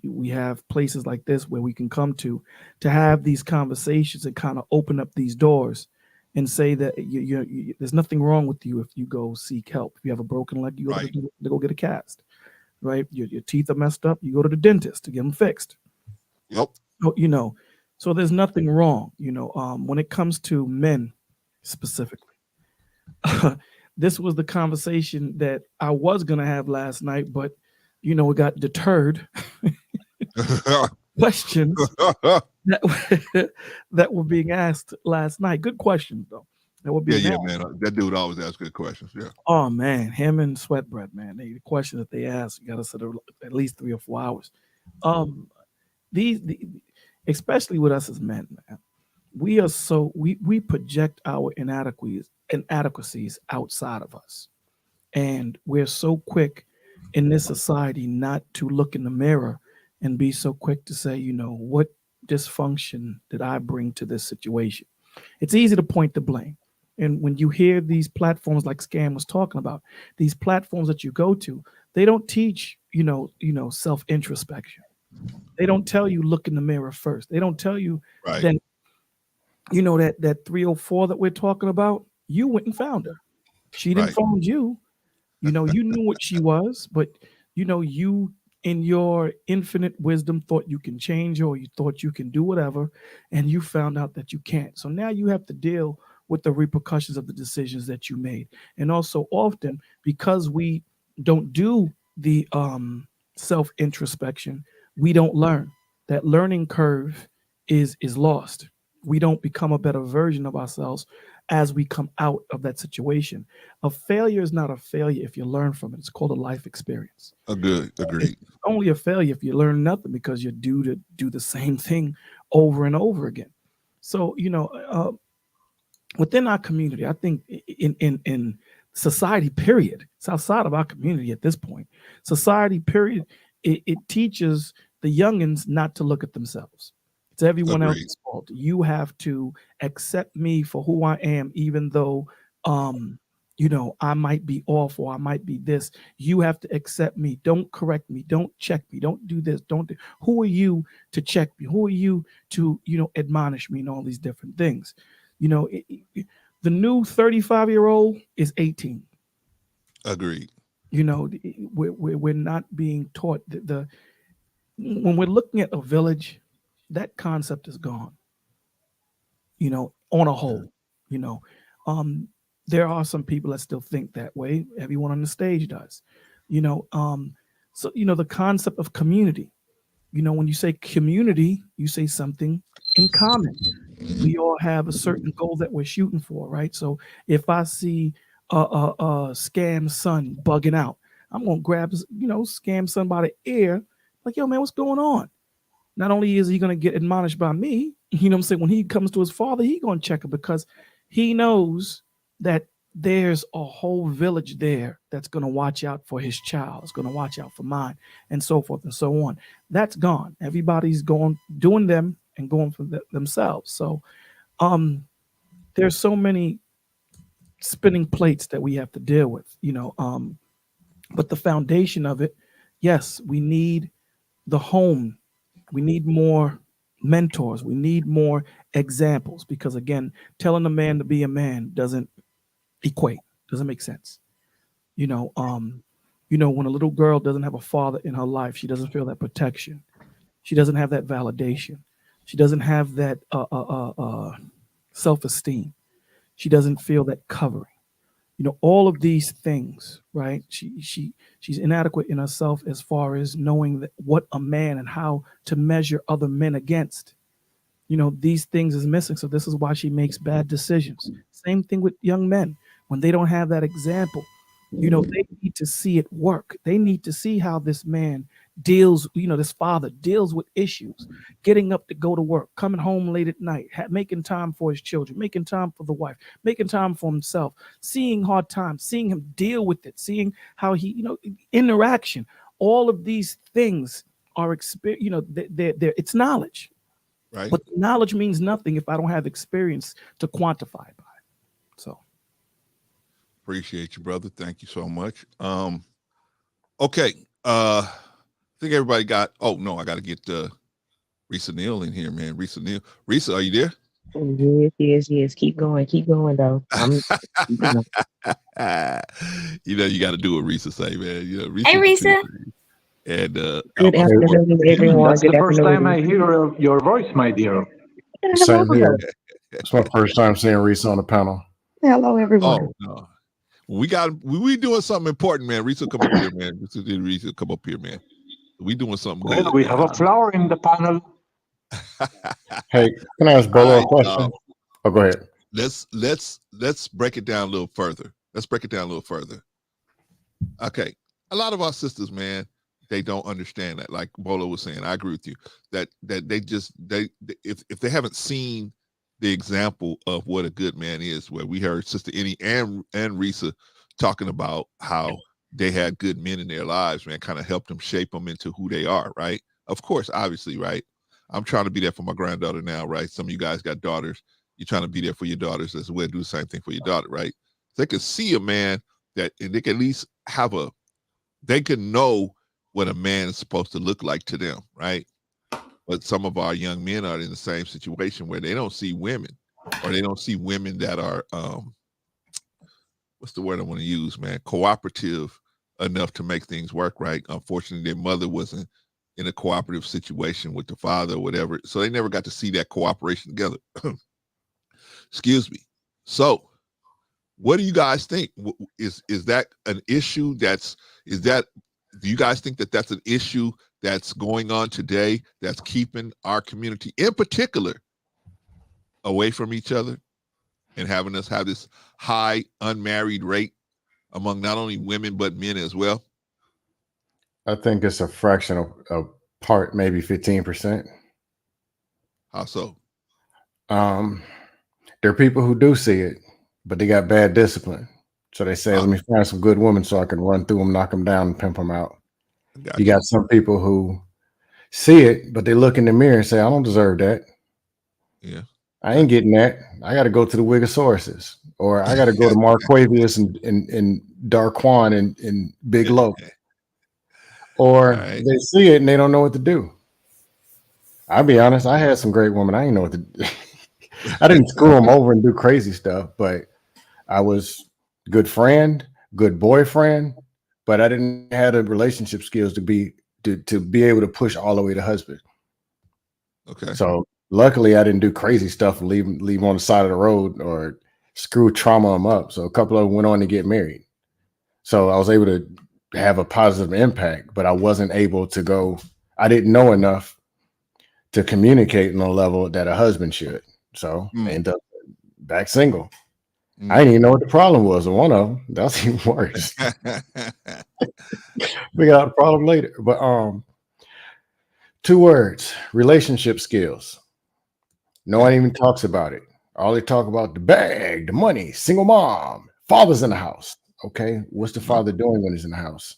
we have places like this where we can come to have these conversations and kind of open up these doors and say that there's nothing wrong with you if you go seek help. If you have a broken leg, you go get a cast, right? Your teeth are messed up, you go to the dentist to get them fixed. Yep. So there's nothing wrong, when it comes to men specifically. This was the conversation that I was going to have last night, but it got deterred. Questions that were being asked last night. Good questions, though. That were being asked. Man. That dude always asks good questions. Yeah. Oh man, him and Sweatbread, man. The questions that they ask, you got to sit at least 3 or 4 hours. These especially with us as men, man. We are we project our inadequacies outside of us, and we're so quick in this society not to look in the mirror and be so quick to say, what dysfunction did I bring to this situation? It's easy to point the blame. And when you hear these platforms like Scam was talking about, these platforms that you go to, they don't teach, self-introspection. They don't tell you look in the mirror first. They don't tell you that, that 304 that we're talking about, you went and found her. She didn't find you. You knew what she was, but you in your infinite wisdom thought you can change her, or you thought you can do whatever, and you found out that you can't. So now you have to deal with the repercussions of the decisions that you made. And also often, because we don't do the self-introspection, we don't learn. That learning curve is lost. We don't become a better version of ourselves as we come out of that situation. A failure is not a failure if you learn from it. It's called a life experience. Agreed. It's only a failure if you learn nothing, because you're due to do the same thing over and over again. So, within our community, I think in society, period, it's outside of our community at this point. Society, period, it teaches the youngins not to look at themselves. It's everyone else's fault. You have to accept me for who I am, even though, I might be off or I might be this. You have to accept me. Don't correct me. Don't check me. Don't do this. Who are you to check me? Who are you to, admonish me and all these different things? The new 35-year-old is 18. Agreed. We're not being taught when we're looking at a village, that concept is gone. On a whole, there are some people that still think that way. Everyone on the stage does, so, the concept of community, when you say community, you say something in common. We all have a certain goal that we're shooting for, right? So if I see Scam Son bugging out, I'm going to grab, Scam Son by the ear, like, yo, man, what's going on? Not only is he going to get admonished by me, what I'm saying, when he comes to his father, he's going to check it, because he knows that there's a whole village there that's going to watch out for his child. It's going to watch out for mine, and so forth and so on. That's gone. Everybody's doing them and going for themselves. So there's so many spinning plates that we have to deal with, but the foundation of it, yes, we need the home. We need more mentors. We need more examples, because again, telling a man to be a man doesn't make sense. When a little girl doesn't have a father in her life, she doesn't feel that protection. She doesn't have that validation. She doesn't have that self-esteem. She doesn't feel that covering. All of these things, right? She's inadequate in herself as far as knowing that what a man and how to measure other men against. These things is missing. So this is why she makes bad decisions. Same thing with young men. When they don't have that example, they need to see it work. They need to see how this man deals, this father deals with issues, getting up to go to work, coming home late at night, making time for his children, making time for the wife, making time for himself, seeing hard times, seeing him deal with it, seeing how he, interaction. All of these things are experience, it's knowledge. Right. But knowledge means nothing if I don't have experience to quantify it by. So Appreciate you, brother. Thank you so much. Okay. I think everybody got. Oh no, I got to get Risa Neal in here, man. Risa Neal. Risa, are you there? Yes. Keep going though. You know, you got to do what Risa say, man. You know, Risa. Hey, Risa. And Good afternoon, everyone. That's the Good first afternoon. time I hear your voice, my dear. Same here. It's my first time seeing Reese on the panel. Hello, everyone. Oh no, we doing something important, man. Risa, come up here, man. Risa, come up here, man. We doing something good. We have a flower in the panel. Hey, can I ask Bolo a question? Oh, go ahead. Let's break it down a little further. Okay, a lot of our sisters, man, they don't understand that. Like Bolo was saying, I agree with you that if they haven't seen the example of what a good man is, where we heard Sister Annie and Risa talking about how they had good men in their lives, man, kind of helped them shape them into who they are, right? Of course, obviously, right? I'm trying to be there for my granddaughter now, right? Some of you guys got daughters. You're trying to be there for your daughters as well. Do the same thing for your daughter, right? They can see a man and they can at least they can know what a man is supposed to look like to them, right? But some of our young men are in the same situation where they don't see women, or they don't see women that are, what's the word I want to use, man? Cooperative enough to make things work, right? Unfortunately, their mother wasn't in a cooperative situation with the father or whatever, so they never got to see that cooperation together. Excuse me. So, what do you guys think? Is that an issue? Do you guys think that that's an issue that's going on today that's keeping our community in particular away from each other and having us have this high unmarried rate among not only women but men as well? I think it's a fraction of part, maybe 15%. How so? There are people who do see it, but they got bad discipline. So they say, let me find some good women so I can run through them, knock them down, and pimp them out. You got some people who see it, but they look in the mirror and say, I don't deserve that. Yeah. I ain't getting that. I got to go to the Wiggosauruses, or I got to go to Marquavius and Darquan and Big Low. Or they see it and they don't know what to do. I'll be honest, I had some great women. I didn't know what to do. I didn't screw them over and do crazy stuff, but I was good friend, good boyfriend, but I didn't have the relationship skills to be able to push all the way to husband. Okay. So luckily I didn't do crazy stuff and leave them on the side of the road or trauma them up. So a couple of them went on to get married. So I was able to have a positive impact, but I wasn't able to go. I didn't know enough to communicate on a level that a husband should. So I ended up back single. I didn't even know what the problem was. And one of them, that's even worse. We got a problem later. But 2 words: relationship skills. No one even talks about it. All they talk about the bag, the money, single mom, father's in the house. Okay, what's the father doing when he's in the house?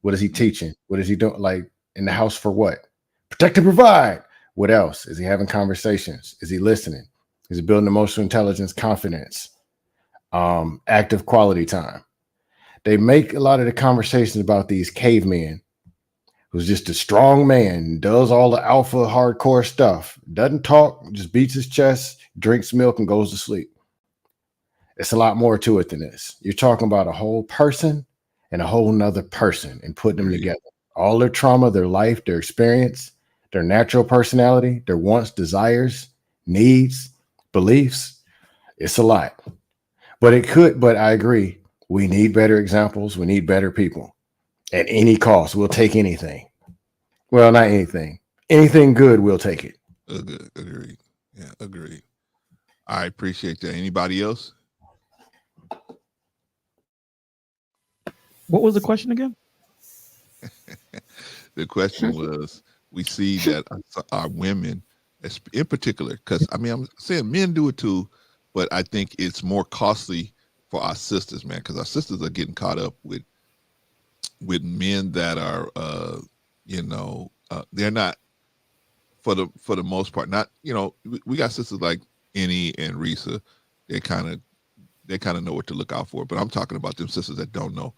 What is he teaching? What is he doing? Like in the house for what? Protect and provide. What else? Is he having conversations? Is he listening? Is he building emotional intelligence, confidence, active quality time? They make a lot of the conversations about these cavemen who's just a strong man, does all the alpha hardcore stuff, doesn't talk, just beats his chest, drinks milk and goes to sleep. It's a lot more to it than this. You're talking about a whole person and a whole nother person and putting them together. All their trauma, their life, their experience, their natural personality, their wants, desires, needs, beliefs. It's a lot. But I agree. We need better examples. We need better people at any cost. We'll take anything. Well, not anything. Anything good, we'll take it. Good. Agreed. Yeah, agreed. I appreciate that. Anybody else? What was the question again? The question was, we see that our women, in particular, because I mean, I'm saying men do it too, but I think it's more costly for our sisters, man, because our sisters are getting caught up with men that are, they're not, for the most part, not, we got sisters like Annie and Risa. They're kind of they kind of know what to look out for. But I'm talking about them sisters that don't know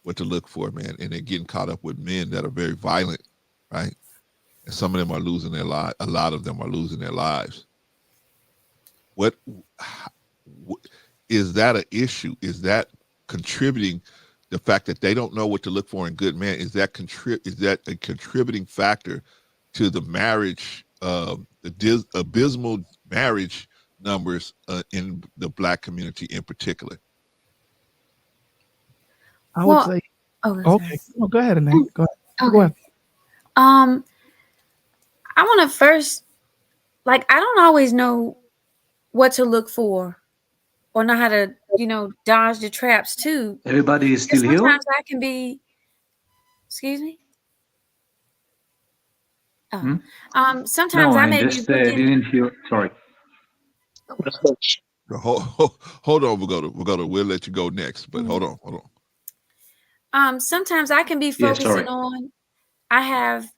what to look for, man, and they're getting caught up with men that are very violent, right? And some of them are losing their lives. A lot of them are losing their lives. What is that an issue? Is that contributing? The fact that they don't know what to look for in good men, is that a contributing factor to the marriage, the abysmal marriage numbers in the Black community in particular? I would say. Okay. No, go ahead, Annette. Go ahead. Okay. Go ahead. I want to first, like, I don't always know what to look for or know how to, dodge the traps too. Everybody is still here? Sometimes I can be, excuse me? Oh. Sometimes No, I I may be just looking. didn't hear. Sorry. Hold on, we'll let you go next, but hold on. Sometimes I can be focusing on, I have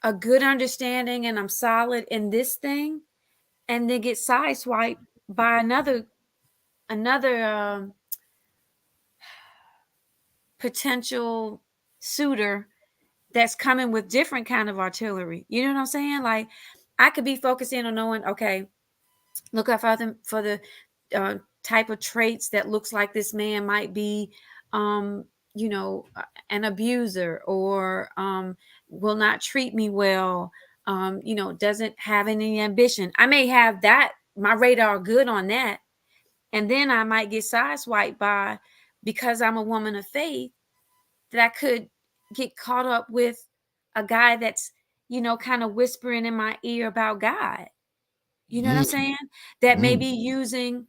a good understanding and I'm solid in this thing, and then get sideswiped by another potential suitor that's coming with different kind of artillery. You know what I'm saying? Like, I could be focusing on knowing, okay, look out for the type of traits that looks like this man might be, an abuser, or will not treat me well, doesn't have any ambition. I may have that, my radar good on that. And then I might get sideswiped by, because I'm a woman of faith, that I could get caught up with a guy that's, kind of whispering in my ear about God. You know what I'm saying? That may be using,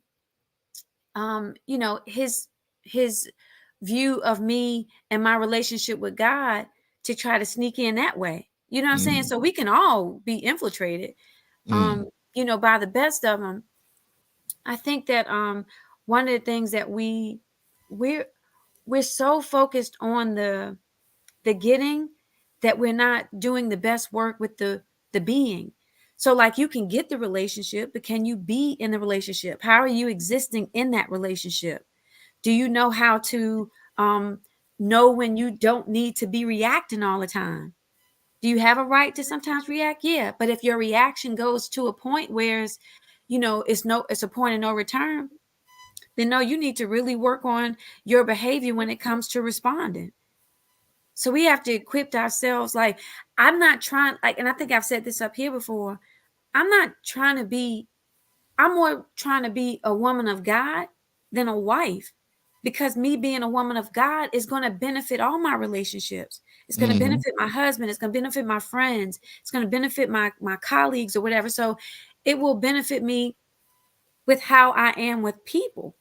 his view of me and my relationship with God to try to sneak in that way. You know what I'm saying? So we can all be infiltrated, by the best of them. I think that one of the things that we're so focused on the getting, that we're not doing the best work with the being. So, like, you can get the relationship, but can you be in the relationship? How are you existing in that relationship? Do you know how to know when you don't need to be reacting all the time? Do you have a right to sometimes react? Yeah. But if your reaction goes to a point where it's a point of no return, then no, you need to really work on your behavior when it comes to responding. So we have to equip ourselves. Like, I'm not trying, like, and I think I've said this up here before, I'm more trying to be a woman of God than a wife, because me being a woman of God is going to benefit all my relationships. It's going to benefit my husband. It's going to benefit my friends. It's going to benefit my colleagues or whatever. So it will benefit me with how I am with people.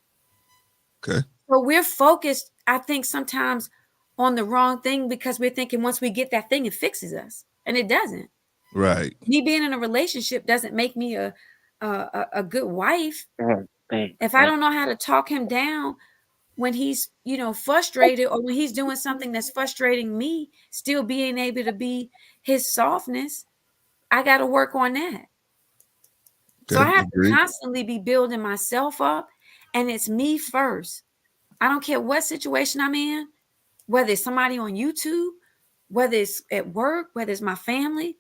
Okay. So we're focused, I think, sometimes on the wrong thing, because we're thinking once we get that thing, it fixes us, and it doesn't. Right. Me being in a relationship doesn't make me a good wife. If I don't know how to talk him down when he's, frustrated, or when he's doing something that's frustrating me, still being able to be his softness, I got to work on that. So I have to constantly be building myself up, and it's me first. I don't care what situation I'm in, whether it's somebody on YouTube, whether it's at work, whether it's my family.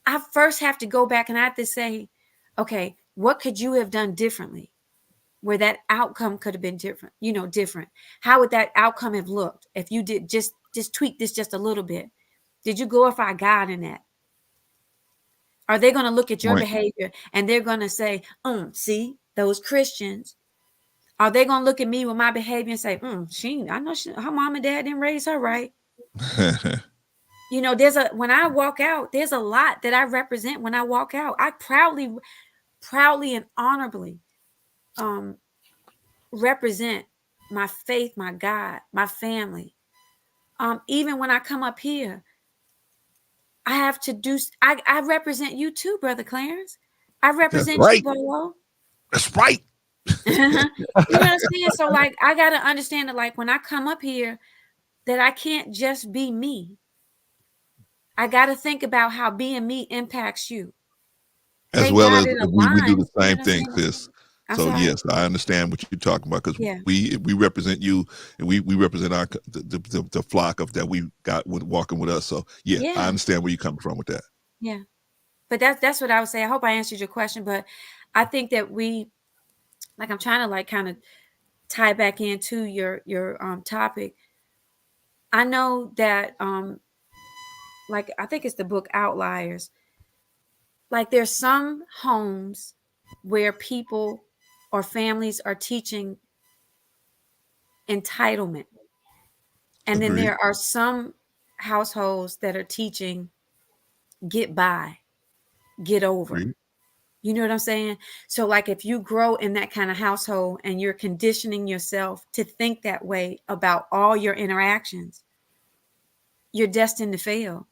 I first have to go back and I have to say, okay, what could you have done differently where that outcome could have been different? Different. How would that outcome have looked if you did just tweak this just a little bit? Did you glorify God in that? Are they going to look at your behavior and they're going to say, see, those Christians? Are they going to look at me with my behavior and say, I know her mom and dad didn't raise her right? When I walk out, there's a lot that I represent when I walk out. I proudly and honorably represent my faith, my God, my family. Even when I come up here, I have to do, I represent you too, Brother Clarence. I represent you, Bolo. That's right. You know what I'm saying? So, like, I got to understand that, like, when I come up here, that I can't just be me. I got to think about how being me impacts you. As well as we do the same thing, sis. I'm So sorry. yes, I understand what you're talking about because Yeah. we represent you and we represent our the flock of that we got with walking with us. So yeah, I Yeah. understand where you're coming from with that. Yeah. But that's what I would say. I hope I answered your question, but I think that I'm trying to like kind of tie back into your topic. I know that like I think it's the book Outliers. Like there's some homes where people or families are teaching entitlement. And then Agreed. there are some households that are teaching get by, get over. Agreed. You know what I'm saying? So like if you grow in that kind of household and you're conditioning yourself to think that way about all your interactions, you're destined to fail.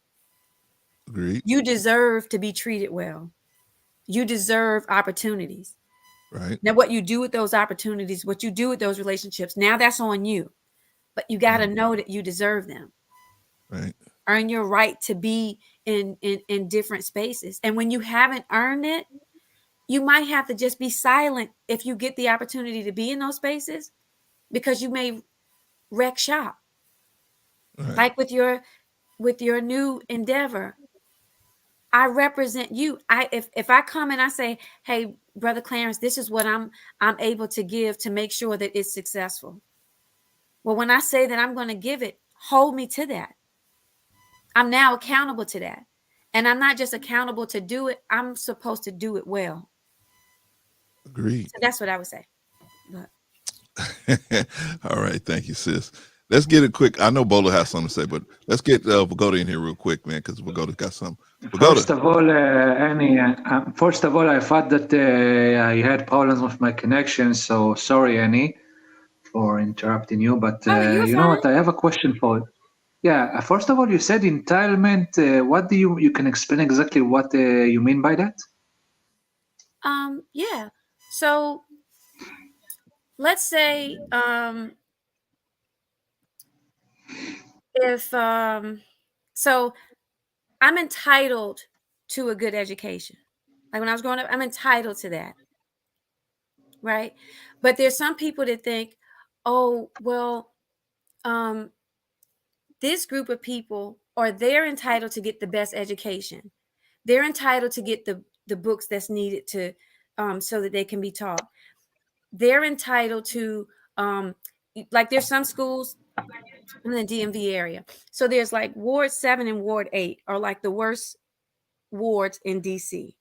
Agreed. You deserve to be treated well. You deserve opportunities. Right. Now, what you do with those opportunities, what you do with those relationships, now that's on you. But you got to know that you deserve them. Right. Earn your right to be in different spaces. And when you haven't earned it, you might have to just be silent if you get the opportunity to be in those spaces because you may wreck shop. Right. Like with your new endeavor. I represent you. If I come and I say, "Hey, Brother Clarence, this is what I'm able to give to make sure that it's successful." Well, when I say that I'm going to give it, hold me to that. I'm now accountable to that. And I'm not just accountable to do it, I'm supposed to do it well. Agreed. So that's what I would say. But. All right. Thank you, sis. Let's get it quick. I know Bolo has something to say, but let's get Vagoda in here real quick, man, because Vagoda's got something. First of all, Annie, first of all, I thought that I had problems with my connection, so sorry, Annie, for interrupting you. But you know what? I have a question for you. Yeah. First of all, you said entitlement. What do you can explain exactly what you mean by that? Yeah. So let's say if so I'm entitled to a good education. Like when I was growing up, I'm entitled to that. Right? But there's some people that think, oh, well, this group of people, or they're entitled to get the best education. They're entitled to get the books that's needed to so that they can be taught. They're entitled to like there's some schools in the DMV area. So there's like Ward 7 and Ward 8 are like the worst wards in DC.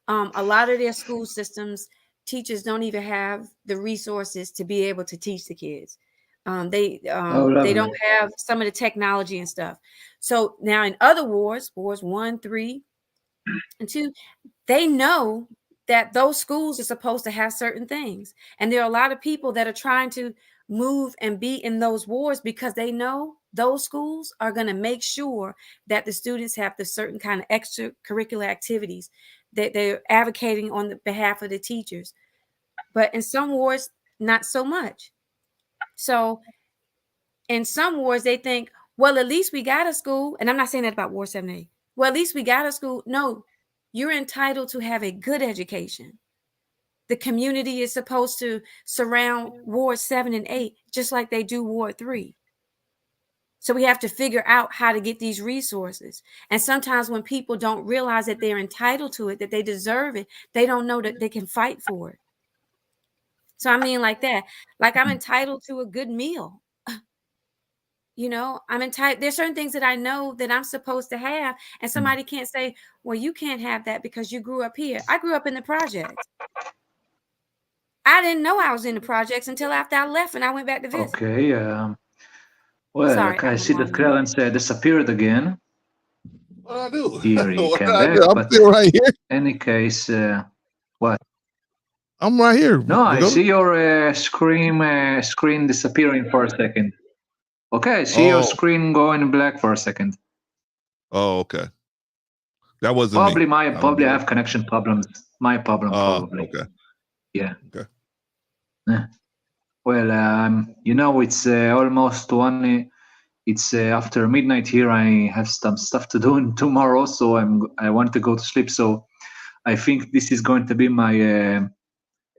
A lot of their school systems, teachers don't even have the resources to be able to teach the kids. They don't have some of the technology and stuff. So now in other wards 1, 3, and 2, they know that those schools are supposed to have certain things. And there are a lot of people that are trying to move and be in those wards because they know those schools are going to make sure that the students have the certain kind of extracurricular activities that they're advocating on the behalf of the teachers. But in some wards, not so much. So in some wards, they think, well, at least we got a school. And I'm not saying that about Ward 7A. Well, at least we got a school. No, you're entitled to have a good education. The community is supposed to surround Ward 7 and 8, just like they do Ward 3. So we have to figure out how to get these resources. And sometimes when people don't realize that they're entitled to it, that they deserve it, they don't know that they can fight for it. So I mean like that, like I'm entitled to a good meal. You know, I'm entitled. There's certain things that I know that I'm supposed to have. And somebody can't say, well, you can't have that because you grew up here. I grew up in the projects. I didn't know I was in the projects until after I left and I went back to visit. Okay. Well, Sorry, I see that Clarence disappeared again. What I do? Here he What came I back. do? I'm But still right here. any case, what? I'm right here. No, I Vagoda. see your screen disappearing for a second. Okay, I see your screen going black for a second. Oh, okay. That wasn't Probably me. probably I have connection problems. My problem probably. Okay. Yeah. Okay. Yeah. Well, you know, it's almost 1. It's after midnight here. I have some stuff to do tomorrow, so I want to go to sleep. So I think this is going to be my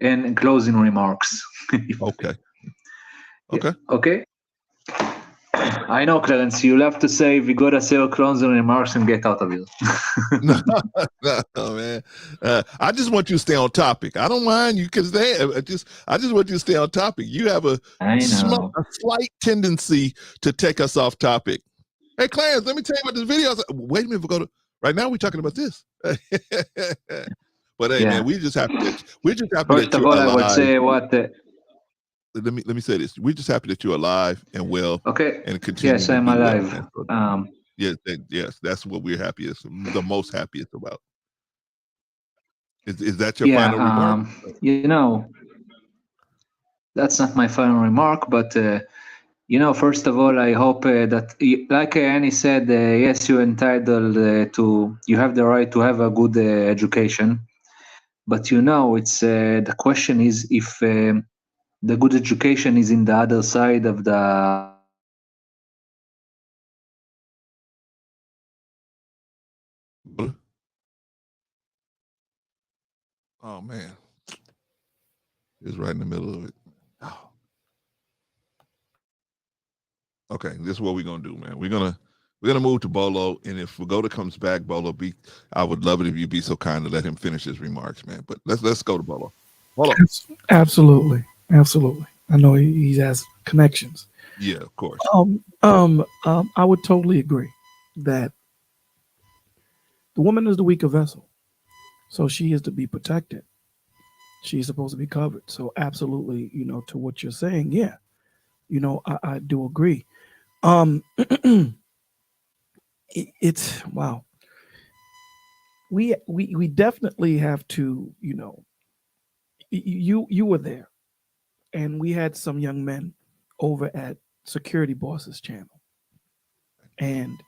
and closing remarks. Okay. Okay. Okay. I know, Clarence. You'll have to say we gotta say our closing remarks and get out of here. No, man. I just want you to stay on topic. I don't mind. You can stay. I just want you to stay on topic. You have a slight tendency to take us off topic. Hey, Clarence, let me tell you about this video. Wait a minute, we'll go to right now. We're talking about this. But hey, man, we just have to. We're just happy First that of you're all, alive. I would say what. Let me say this. We're just happy that you're alive and well. Okay. And continue. Yes, I'm alive. Yes, that's what we're happiest, the most happiest about. Is that your final remark? That's not my final remark, but first of all, I hope that, like Annie said, yes, you're entitled you have the right to have a good education, but it's the question is if the good education is in the other side of the. Oh man, it's right in the middle of it. Oh. Okay, this is what we're gonna do, man. We're gonna move to Bolo, and if Vagoda comes back, Bolo, I would love it if you'd be so kind to let him finish his remarks, man. But let's go to Bolo. Bolo. Absolutely. I know he has connections. Yeah, of course. I would totally agree that the woman is the weaker vessel. So she is to be protected. She's supposed to be covered. So absolutely, to what you're saying, yeah, I do agree. It's wow. We definitely have to, you were there, and we had some young men over at Security Boss's channel, and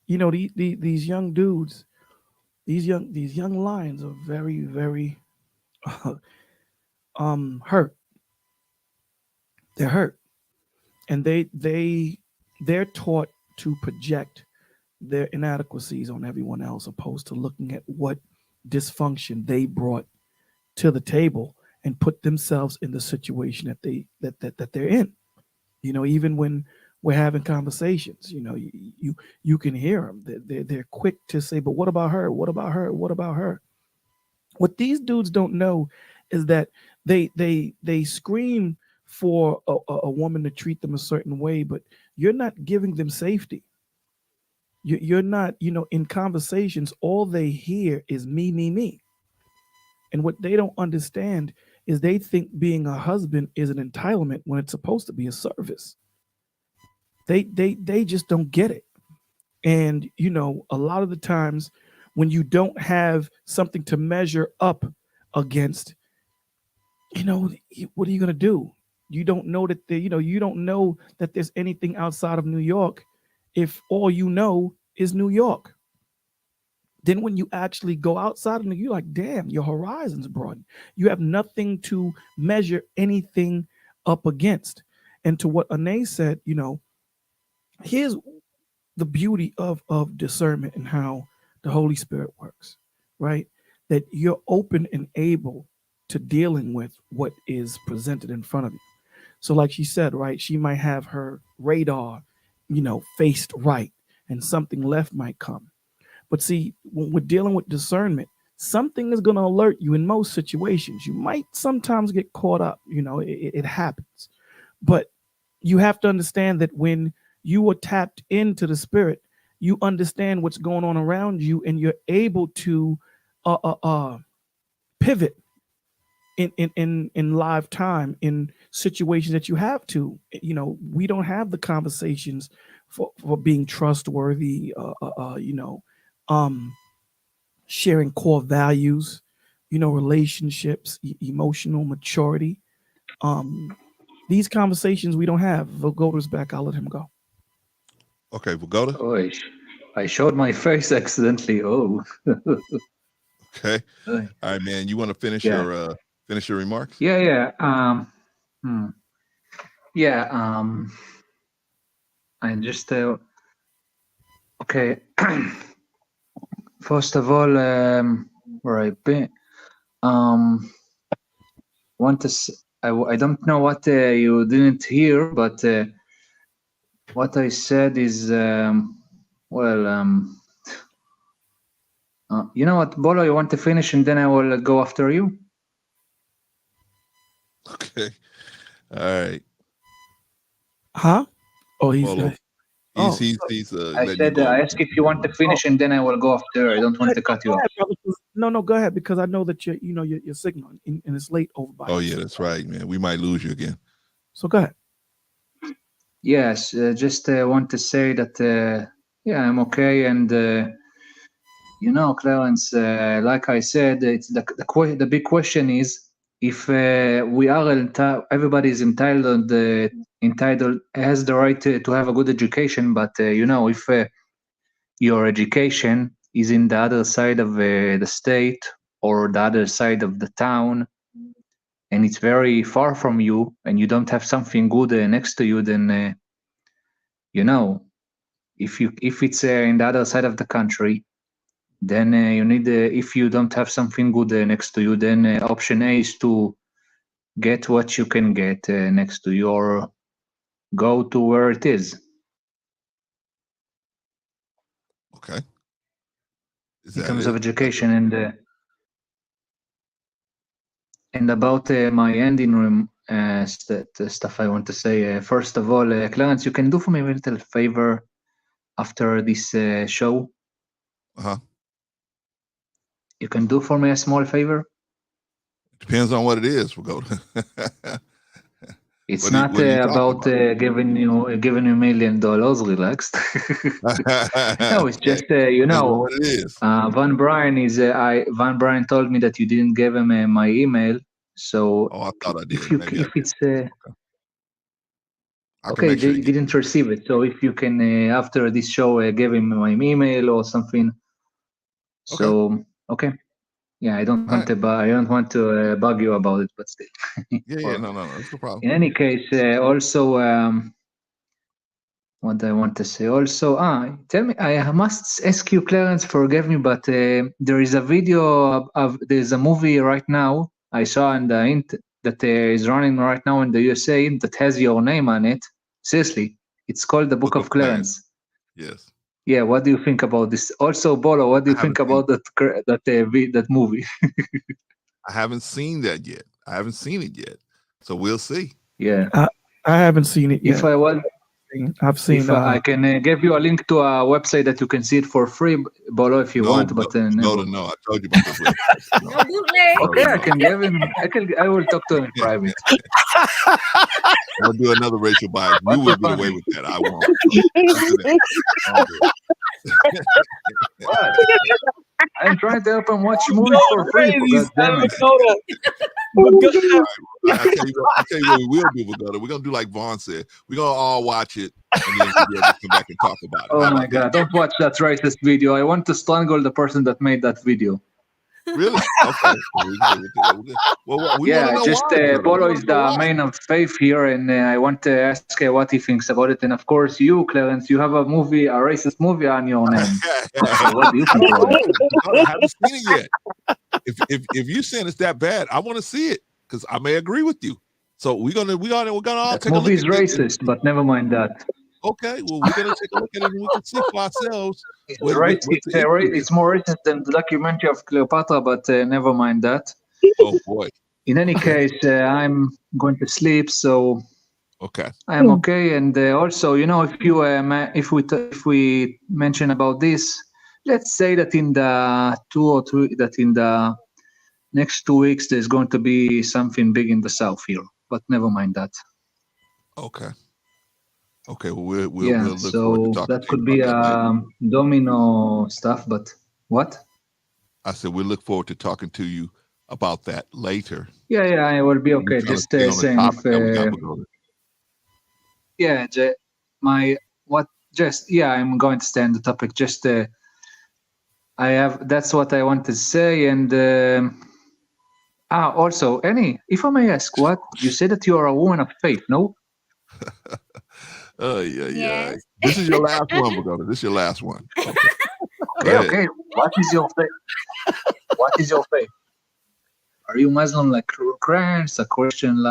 these young dudes. These young lions are very, very hurt. They're hurt, and they're taught to project their inadequacies on everyone else, opposed to looking at what dysfunction they brought to the table and put themselves in the situation that they're in. Even when we're having conversations, you can hear them. They're quick to say, but what about her? What about her? What about her? What these dudes don't know is that they scream for a woman to treat them a certain way, but you're not giving them safety. You're not, in conversations, all they hear is me. And what they don't understand is they think being a husband is an entitlement when it's supposed to be a service. They just don't get it. And, a lot of the times when you don't have something to measure up against, what are you going to do? You don't know that you don't know that there's anything outside of New York if all you know is New York. Then when you actually go outside of New York, you're like, damn, your horizon's broadened. You have nothing to measure anything up against. And to what Anae said, here's the beauty of discernment and how the Holy Spirit works, right? That you're open and able to dealing with what is presented in front of you. So like she said, right, she might have her radar, faced right, and something left might come. But see, when we're dealing with discernment, something is going to alert you in most situations. You might sometimes get caught up, it happens. But you have to understand that when you are tapped into the Spirit, you understand what's going on around you, and you're able to pivot in live time in situations that you have to. We don't have the conversations for being trustworthy, sharing core values, relationships, emotional maturity. These conversations we don't have. Vagoda's back. I'll let him go. Okay, Vagoda. Oh, I showed my face accidentally. Oh. Okay. All right, man. You want to finish your remarks? Yeah. I just okay. First of all, where I've been, I don't know what you didn't hear, but what I said is, you know what, Bolo, you want to finish and then I will go after you? Okay. All right. Huh? Oh, he's Bolo. got. Oh, He's I letting you said, go. I asked if you want to finish and then I will go after. I don't want to cut you off. No, go ahead, because I know that you're signal and it's late over by. Oh yeah, that's right, man. We might lose you again. So go ahead. Yes, just want to say that I'm okay, and Clarence, like I said, it's the big question is if we are everybody is entitled has the right to have a good education, but if your education is in the other side of the state or the other side of the town, and it's very far from you, and you don't have something good next to you, then if it's in the other side of the country, then you need if you don't have something good next to you, then option A is to get what you can get next to you, or go to where it is. Okay. In terms of education and about my ending room stuff, I want to say, first of all, Clarence, you can do for me a little favor after this show? Uh-huh. You can do for me a small favor? Depends on what it is. We'll go. It's not about giving you $1 million. Relaxed. No, it's just what it is. Van Brian told me that you didn't give him my email. So I thought I did. If it's okay, you didn't receive it. So if you can after this show give him my email or something. Okay. So okay. Yeah, I don't want to bug you about it, but still. No, that's no problem. In any case, also, what I want to say also, tell me, I must ask you, Clarence, forgive me, but there is a video there's a movie right now I saw on the that is running right now in the USA that has your name on it. Seriously, it's called The Book of Clarence. Yes. Yeah, what do you think about this? Also, Bolo, what do you think about that movie? I haven't seen that yet. So we'll see. Yeah, I haven't seen it yet. If I was, I've seen. I can give you a link to a website that you can see it for free, Bolo, if you want. But no, I told you about this website. Okay, I can give him. I will talk to him in private. We'll do another racial bias. You will get away with that. I won't. What? I'm trying to help him watch movies for free. For God damn it. I tell you what we will do, Vagoda. We're gonna do like Vaughn said. We're gonna all watch it and then we'll be able to come back and talk about it. Oh my God! Don't watch that racist video. I want to strangle the person that made that video. Really? Okay. Bolo is the man of faith here, and I want to ask what he thinks about it. And of course, you, Clarence, you have a racist movie on your name. So what do you think about it? I haven't seen it yet. If you're saying it's that bad, I want to see it because I may agree with you. So we're gonna all that take a look. Movie is racist, but never mind that. Okay, well we're gonna take a look at it and we can see for ourselves. It's more racist than the documentary of Cleopatra, but never mind that. Oh boy. In any case, I'm going to sleep, so okay. I'm okay. And also, if we mention about this, let's say that in the next 2 weeks there's going to be something big in the south here, but never mind that. Okay. Okay, well, we'll look so forward to talking that could be domino stuff, but what? I said we'll look forward to talking to you about that later. Yeah, I will be okay. Just saying I'm going to stay on the topic. Just that's what I want to say. And also, if I may ask, what you said that you are a woman of faith, no? Yeah. This is your last one, Vagoda. This is your last one. Okay. What is your faith? What is your faith? Are you Muslim like Christians? A Christian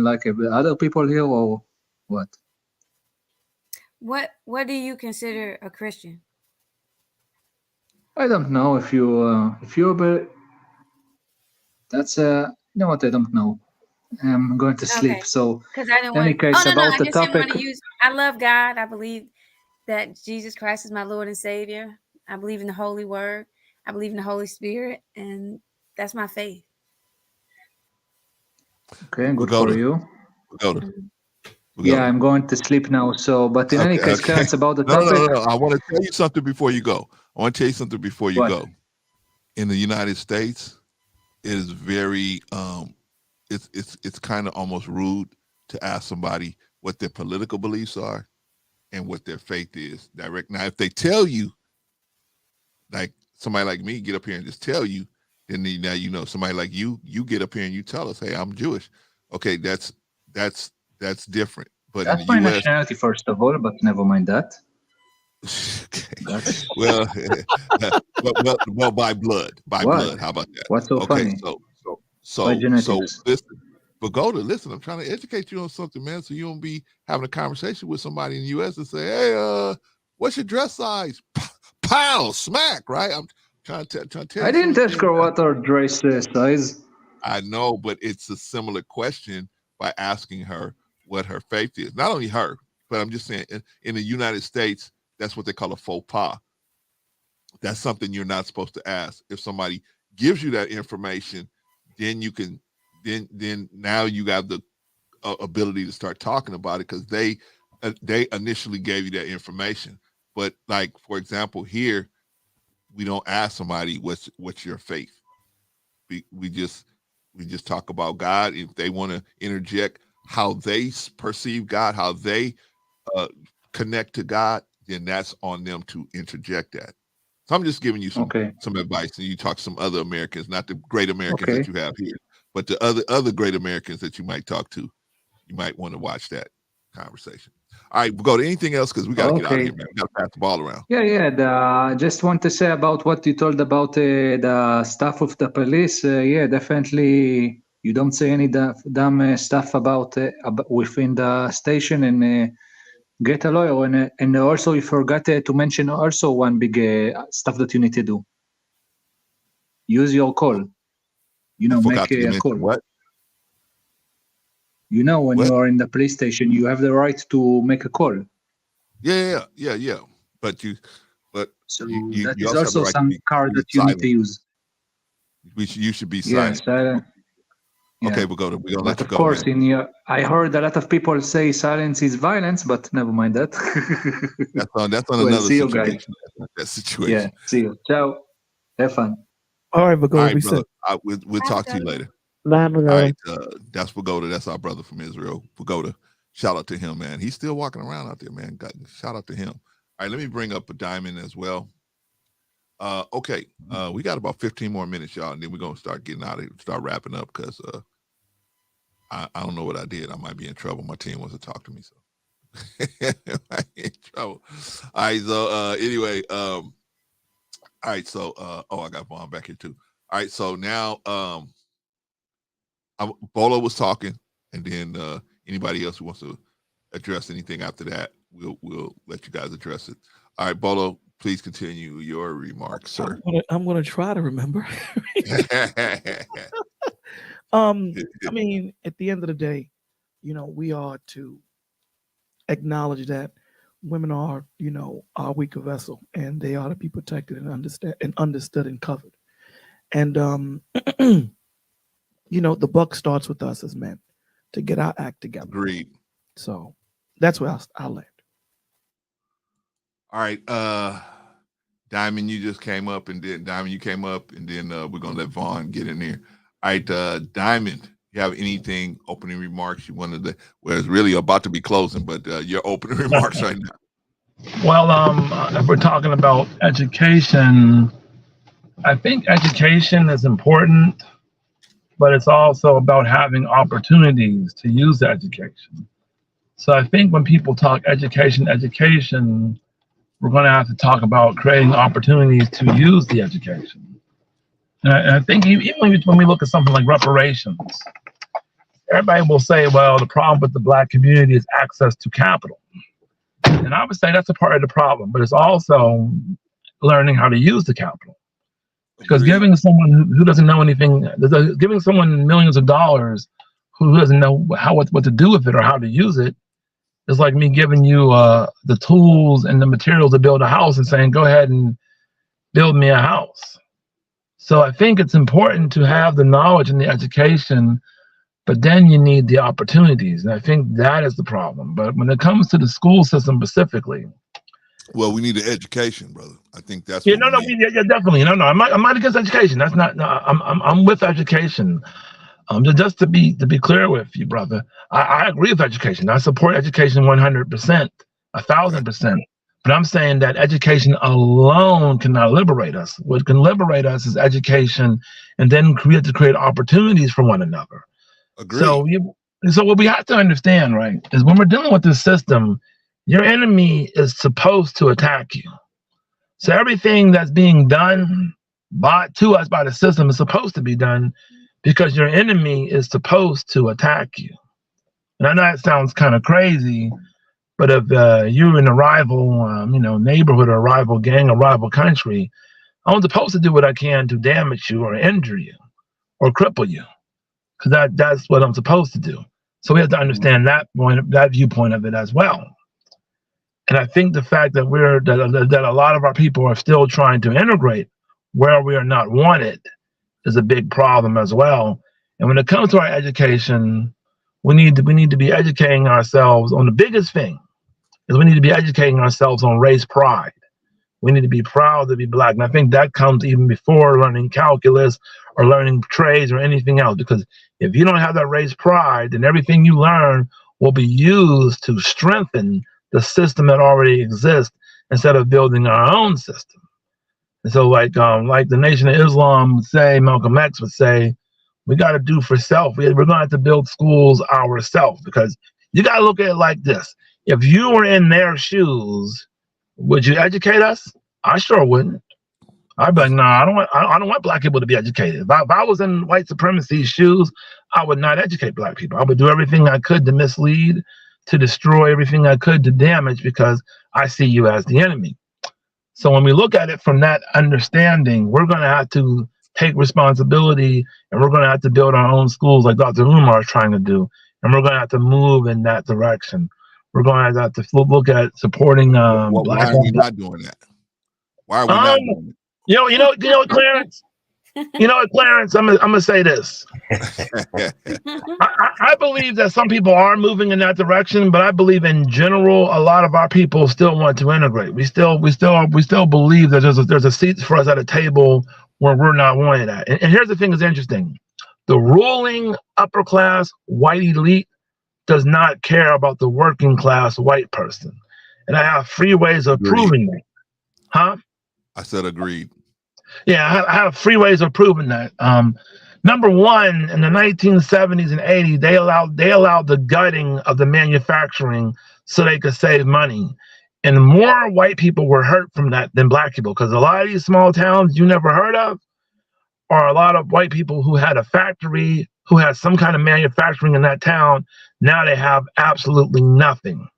like other people here, or what? What do you consider a Christian? I don't know if you're that's you know what, I don't know. I'm going to sleep. Okay. So Because I didn't in any want. case, Oh no, about I the just didn't want topic. to use. I love God. I believe that Jesus Christ is my Lord and Savior. I believe in the Holy Word. I believe in the Holy Spirit, and that's my faith. Okay, good for you. Yeah, I'm going to sleep now. So, but in any case, Clarence, about the topic. No. I want to tell you something before you go. What? In the United States, it is very it's kind of almost rude to ask somebody what their political beliefs are and what their faith is direct. Now, if they tell you, like somebody like me, get up here and just tell you, then now you know. Somebody like you get up here and you tell us, hey, I'm Jewish. Okay, that's different. But That's in my the US, nationality, first of all, but never mind that. well, by blood. What? How about that? What's so Okay, funny? so By genetics. listen. But listen, I'm trying to educate you on something, man, so you don't be having a conversation with somebody in the US and say, hey, what's your dress size? Pow, smack, right? I'm trying to tell you. I didn't ask her what her dress size. I know, but it's a similar question by asking her what her faith is. Not only her, but I'm just saying in the United States, that's what they call a faux pas. That's something you're not supposed to ask. If somebody gives you that information, then you can, then now you got the ability to start talking about it because they initially gave you that information. But like, for example, here, we don't ask somebody what's your faith. We just talk about God. If they want to interject how they perceive God, how they connect to God, then that's on them to interject that. So I'm just giving you some advice, and you talk to some other Americans, not the great Americans that you have here, but the other great Americans that you might talk to. You might want to watch that conversation. All right, we'll go to anything else because we got to get out of here, man. We got to pass the ball around. Yeah. Just want to say about what you told about the staff of the police. Yeah, definitely. You don't say any dumb stuff about within the station, and get a lawyer. And also, you forgot to mention also one big stuff that you need to do. Use your call. Make a call. What? When you are in the police station, you have the right to make a call. Yeah. But so you that is also also have the right some to be card that you need to use. You should be Yes. silent. Yeah. Okay, we're gonna let you of go. course, Man. I heard a lot of people say silence is violence, but never mind that. That's on Well, another see you situation. guys. That situation. Yeah, see you. Ciao. Have fun. All right, Vagoda, All right, we brother. said. We'll talk to you later. Bye, Vagoda. All right, that's Vagoda. That's our brother from Israel. Vagoda. Shout out to him, man. He's still walking around out there, man. Shout out to him. All right, let me bring up a diamond as well. Okay, we got about 15 more minutes, y'all, and then we're gonna start getting out of here, start wrapping up because I don't know what I did. I might be in trouble. My team wants to talk to me, so I'm in trouble. All right, so anyway, all right, so I got Vaughn back here too. All right, so now Bolo was talking, and then anybody else who wants to address anything after that, we'll let you guys address it. All right, Bolo, please continue your remarks, sir. I'm gonna try to remember. I mean, at the end of the day, we are to acknowledge that women are, our weaker vessel, and they ought to be protected and understood and covered. And the buck starts with us as men to get our act together. Agreed. So that's where I'll land. All right, Diamond, you just came up, and then we're gonna let Vaughn get in there. All right, Diamond, you have anything, opening remarks you wanted to? Well, it's really about to be closing, but your opening remarks right now. Well, if we're talking about education, I think education is important, but it's also about having opportunities to use the education. So I think when people talk education, we're going to have to talk about creating opportunities to use the education. And I think even when we look at something like reparations, everybody will say, well, the problem with the Black community is access to capital. And I would say that's a part of the problem, but it's also learning how to use the capital. Because giving someone who doesn't know anything, giving someone millions of dollars who doesn't know what to do with it or how to use it, is like me giving you the tools and the materials to build a house and saying, go ahead and build me a house. So I think it's important to have the knowledge and the education, but then you need the opportunities. And I think that is the problem. But when it comes to the school system specifically, well, we need the education, brother. I think that's definitely. No, I'm not against education. That's not. No, I'm with education. Just to be clear with you, brother, I agree with education. I support education 100%, 1,000%. But I'm saying that education alone cannot liberate us. What can liberate us is education, and then we have to create opportunities for one another. Agreed. So what we have to understand, right, is when we're dealing with this system, your enemy is supposed to attack you. So everything that's being done to us by the system is supposed to be done because your enemy is supposed to attack you. And I know that sounds kind of crazy, but if you're in a rival, neighborhood or a rival gang or rival country, I'm supposed to do what I can to damage you or injure you or cripple you, because that's what I'm supposed to do. So we have to understand that viewpoint of it as well. And I think the fact that that a lot of our people are still trying to integrate where we are not wanted is a big problem as well. And when it comes to our education, we need to be educating ourselves on the biggest thing. Is we need to be educating ourselves on race pride. We need to be proud to be Black. And I think that comes even before learning calculus or learning trades or anything else. Because if you don't have that race pride, then everything you learn will be used to strengthen the system that already exists instead of building our own system. And so like the Nation of Islam would say, Malcolm X would say, we got to do for self. We're going to have to build schools ourselves, because you got to look at it like this. If you were in their shoes, would you educate us? I sure wouldn't. I'd be like, no, I don't want Black people to be educated. If I was in white supremacy's shoes, I would not educate Black people. I would do everything I could to mislead, to destroy everything I could to damage, because I see you as the enemy. So when we look at it from that understanding, we're going to have to take responsibility, and we're going to have to build our own schools like Dr. Umar is trying to do. And we're going to have to move in that direction. We're going to have to look at supporting why are we not doing that? Why are we not doing it? You know what, Clarence? You know what, Clarence? I'm gonna say this. I believe that some people are moving in that direction, but I believe in general a lot of our people still want to integrate. We still believe that there's a seat for us at a table where we're not wanted at. And here's the thing that's interesting: the ruling upper class white elite does not care about the working class white person, and I have three ways of proving that. Huh? I said agreed. Yeah, I have three ways of proving that. Number one, in the 1970s and 80s, they allowed the gutting of the manufacturing so they could save money. And more white people were hurt from that than Black people, because a lot of these small towns you never heard of are a lot of white people who had a factory, who had some kind of manufacturing in that town. Now they have absolutely nothing.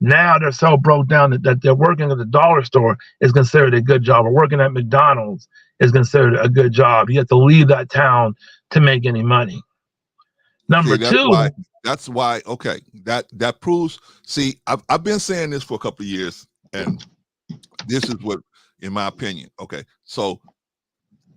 Now they're so broke down that they're working at the dollar store is considered a good job, or working at McDonald's is considered a good job. You have to leave that town to make any money. Number two. That's why. Okay, that proves. See, I've been saying this for a couple of years, and this is what, in my opinion. Okay, so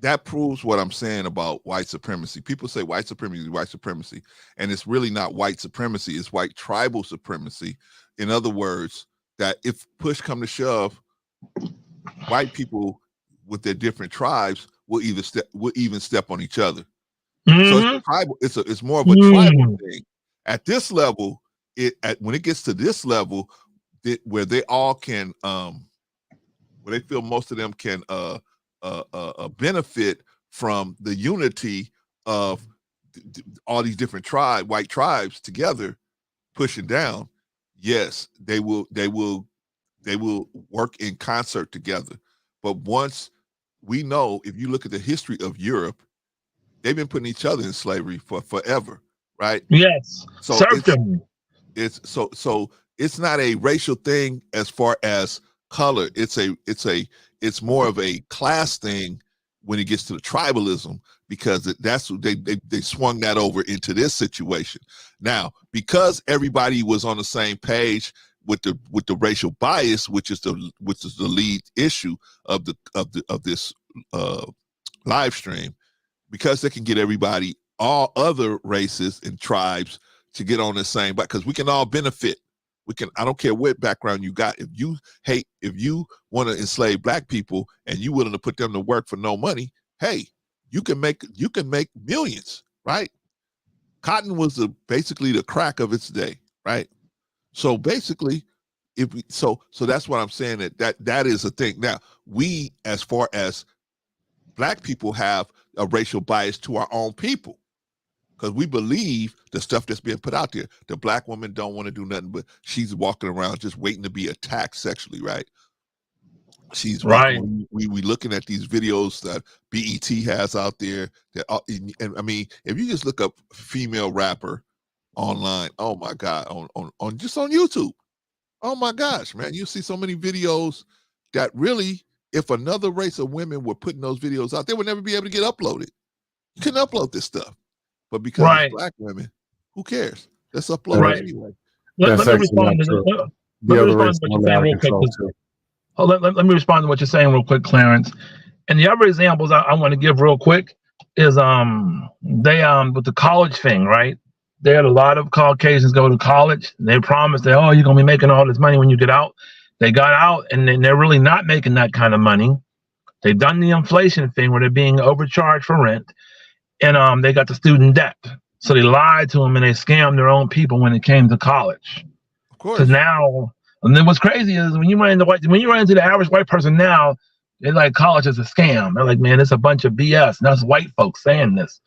that proves what I'm saying about white supremacy. People say white supremacy, and it's really not white supremacy. It's white tribal supremacy. In other words, that if push come to shove, white people with their different tribes will even step on each other. So it's tribal. It's more of a tribal thing. At this level, when it gets to this level, where they all can, where they feel most of them can benefit from the unity of all these different white tribes together, pushing down. Yes, they will work in concert together. But once we know if you look at the history of Europe, they've been putting each other in slavery for forever, right? Yes. So Serfdom. so it's not a racial thing as far as color. It's more of a class thing when it gets to the tribalism, because that's what they swung that over into this situation. Now, because everybody was on the same page with the racial bias, which is the lead issue of this live stream, because they can get everybody, all other races and tribes, to get on the same, but because we can all benefit. I don't care what background you got. If you want to enslave black people and you willing to put them to work for no money, hey, you can make millions, right? Cotton was basically the crack of its day, right? So basically, so that's what I'm saying, that is a thing. Now, we, as far as black people, have a racial bias to our own people, because we believe the stuff that's being put out there. The black woman don't want to do nothing, but she's walking around just waiting to be attacked sexually, right? She's right. We looking at these videos that BET has out there. And I mean, if you just look up female rapper online, oh my God, on just on YouTube, oh my gosh, man, you see so many videos that really, if another race of women were putting those videos out, they would never be able to get uploaded. You couldn't upload this stuff. But because it's black women, who cares? Let's upload it anyway. Let me respond to let me respond to what you're saying real quick, Clarence. And the other examples I want to give real quick is they with the college thing, right? They had a lot of Caucasians go to college. And they promised that, oh, you're gonna be making all this money when you get out. They got out, and then they're really not making that kind of money. They've done the inflation thing where they're being overcharged for rent, and they got the student debt. So they lied to them and they scammed their own people when it came to college. Of course. Because now, and then what's crazy is when you run into the average white person now, they're like, college is a scam. They're like, man, it's a bunch of BS. And that's white folks saying this,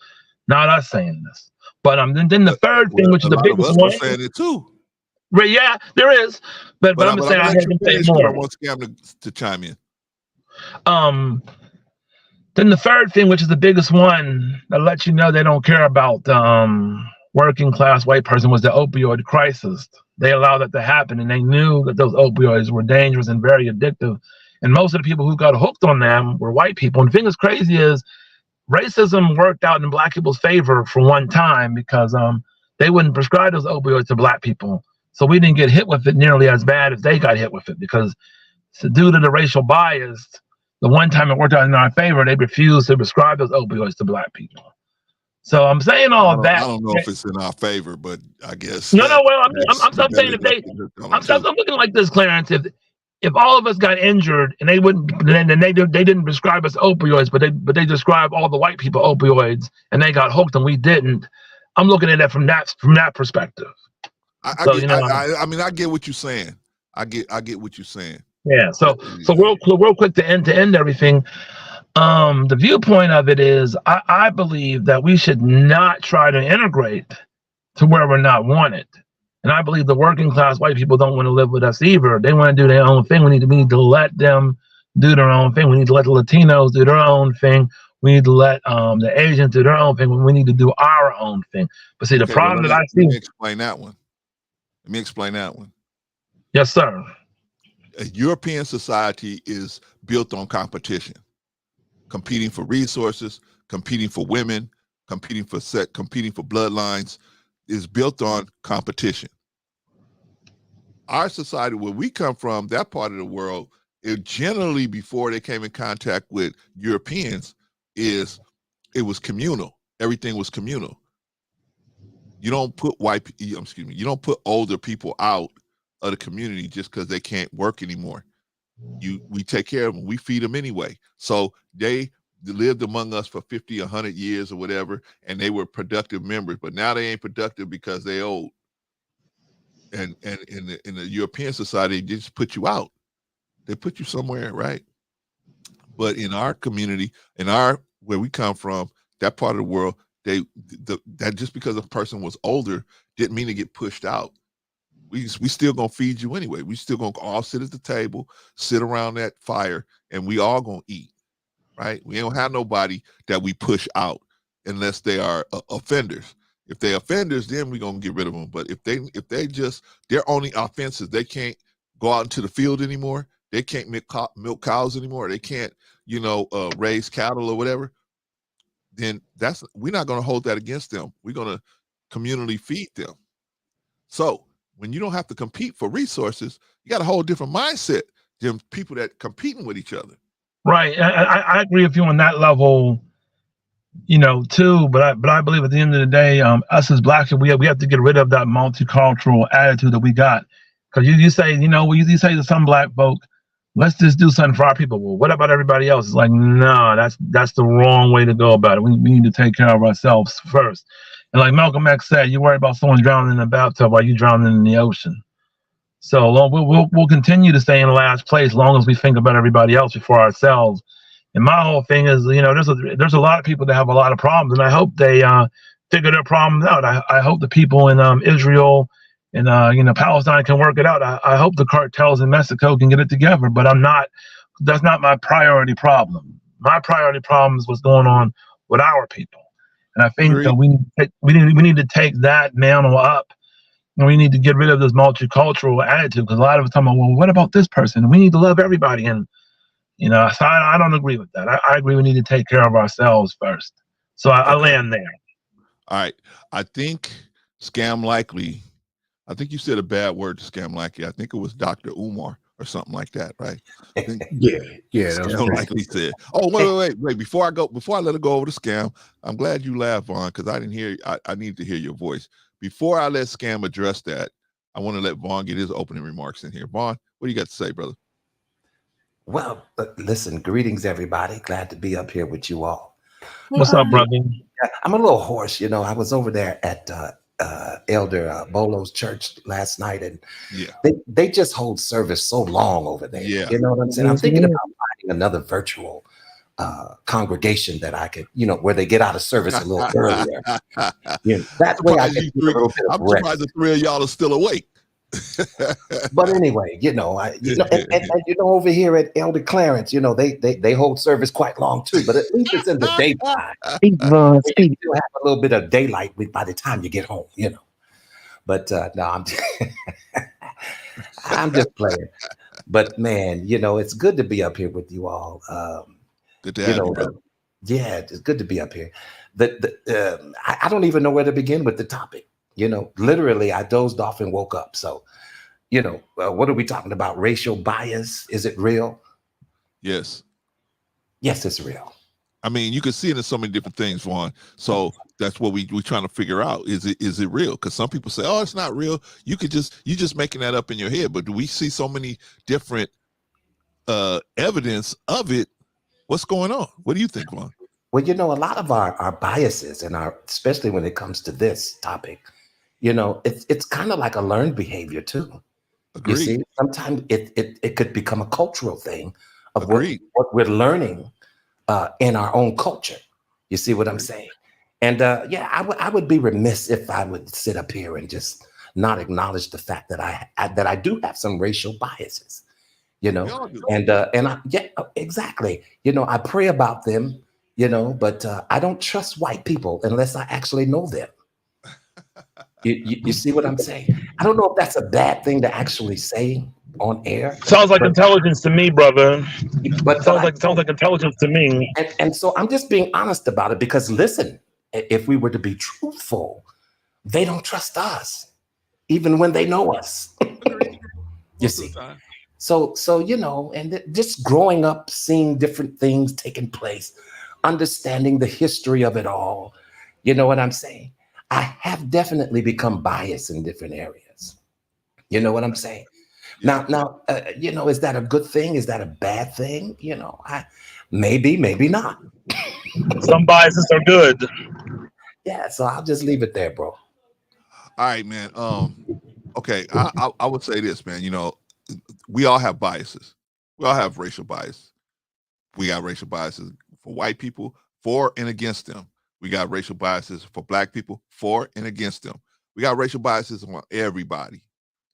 not us saying this. But then the third thing, which is the biggest one, saying it too. Right? Yeah, there is. But I'm saying I heard them say more. I want Scam to chime in. Then the third thing, which is the biggest one, that lets you know they don't care about working class white person, was the opioid crisis. They allowed that to happen, and they knew that those opioids were dangerous and very addictive. And most of the people who got hooked on them were white people. And the thing that's crazy is racism worked out in black people's favor for one time, because they wouldn't prescribe those opioids to black people. So we didn't get hit with it nearly as bad as they got hit with it, because due to the racial bias, the one time it worked out in our favor, they refused to prescribe those opioids to black people. So I'm saying all of that. I don't know if it's in our favor, but I guess. No. Well, I'm saying I'm looking like this, Clarence. If all of us got injured and they didn't prescribe us opioids, but they described all the white people opioids and they got hooked and we didn't. I'm looking at it from that perspective. I mean, I get what you're saying. I get what you're saying. Yeah. So real quick to end everything. The viewpoint of it is, I believe that we should not try to integrate to where we're not wanted. And I believe the working class white people don't want to live with us either. They want to do their own thing. We need to let them do their own thing. We need to let the Latinos do their own thing. We need to let the Asians do their own thing. We need to do our own thing. But see, the problem that I see. Let me explain that one. Yes, sir. A European society is built on competition, competing for resources, competing for women, competing for bloodlines, is built on competition. Our society, where we come from, that part of the world, it generally, before they came in contact with Europeans, it was communal. Everything was communal. You don't put you don't put older people out of the community just because they can't work anymore. We take care of them. We feed them anyway. So they lived among us for 50, 100 years or whatever, and they were productive members. But now they ain't productive because they old. And in the European society, they just put you out. They put you somewhere, right? But in our community, where we come from, that part of the world, that just because a person was older didn't mean to get pushed out. We still gonna feed you anyway. We still gonna all sit at the table, sit around that fire, and we all gonna eat. right? We don't have nobody that we push out unless they are offenders. If they're offenders, then we're gonna get rid of them. But if they just their only offenses, they can't go out into the field anymore. They can't milk cows anymore. They can't, raise cattle or whatever. Then we're not gonna hold that against them. We're gonna communally feed them. So when you don't have to compete for resources, you got a whole different mindset than people that competing with each other. Right. I agree with you on that level, too. But I believe at the end of the day, us as Blacks, we have to get rid of that multicultural attitude that we got. Because you say, you say to some Black folk, let's just do something for our people. Well, what about everybody else? It's like, no, that's the wrong way to go about it. We need to take care of ourselves first. And like Malcolm X said, you worry about someone drowning in the bathtub while you drowning in the ocean. So we'll continue to stay in last place as long as we think about everybody else before ourselves. And my whole thing is, there's a lot of people that have a lot of problems, and I hope they figure their problems out. I hope the people in Israel and Palestine can work it out. I hope the cartels in Mexico can get it together. But that's not my priority problem. My priority problem is what's going on with our people. And I think that we need to take that mantle up, and we need to get rid of this multicultural attitude, because a lot of us talking about, well, what about this person? We need to love everybody, and so I don't agree with that. I agree we need to take care of ourselves first. So I land there. All right, I think Scam Likely. I think you said a bad word to Scam Likely. I think it was Dr. Umar or something like that, right? I think Yeah. Scam Likely said. Oh, wait! Before I let it go over to Scam, I'm glad you laughed, Vaughn, because I didn't hear. I need to hear your voice. Before I let Scam address that, I want to let Vaughn get his opening remarks in here. Vaughn, what do you got to say, brother? Well, listen, greetings, everybody. Glad to be up here with you all. What's up, brother? I'm a little hoarse. I was over there at Elder Bolo's church last night, and they just hold service so long over there. Yeah. You know what I'm saying? I'm thinking about finding another virtual congregation that I could, where they get out of service a little earlier. That way I can get a little bit of I'm surprised the three of y'all are still awake. But anyway, and over here at Elder Clarence, they hold service quite long too, but at least it's in the daytime. You still have a little bit of daylight by the time you get home, But no, I'm just playing. But man, it's good to be up here with you all. Good to have you, brother. Yeah, it's good to be up here. I don't even know where to begin with the topic. Literally, I dozed off and woke up. So, what are we talking about? Racial bias? Is it real? Yes. Yes, it's real. I mean, you can see it in so many different things, Vaughn. So that's what we're trying to figure out. Is it real? Because some people say, oh, it's not real. You just making that up in your head. But do we see so many different evidence of it? What's going on? What do you think, Vaughn? Well, a lot of our biases and especially when it comes to this topic, it's kind of like a learned behavior too. Agreed. You see, sometimes it could become a cultural thing of what we're learning in our own culture. You see what I'm saying? And I would be remiss if I would sit up here and just not acknowledge the fact that I do have some racial biases. Exactly. I pray about them. But I don't trust white people unless I actually know them. You see what I'm saying? I don't know if that's a bad thing to actually say on air. Sounds like intelligence to me, brother. Sounds like intelligence to me. And so I'm just being honest about it, because listen, if we were to be truthful, they don't trust us, even when they know us. You see? So and just growing up, seeing different things taking place, understanding the history of it all. You know what I'm saying? I have definitely become biased in different areas. You know what I'm saying? Now, is that a good thing? Is that a bad thing? Maybe not. Some biases are good. Yeah, so I'll just leave it there, bro. All right, man. Okay, I would say this, man. We all have biases. We all have racial bias. We got racial biases for white people, for and against them. We got racial biases for Black people, for and against them. We got racial biases on everybody.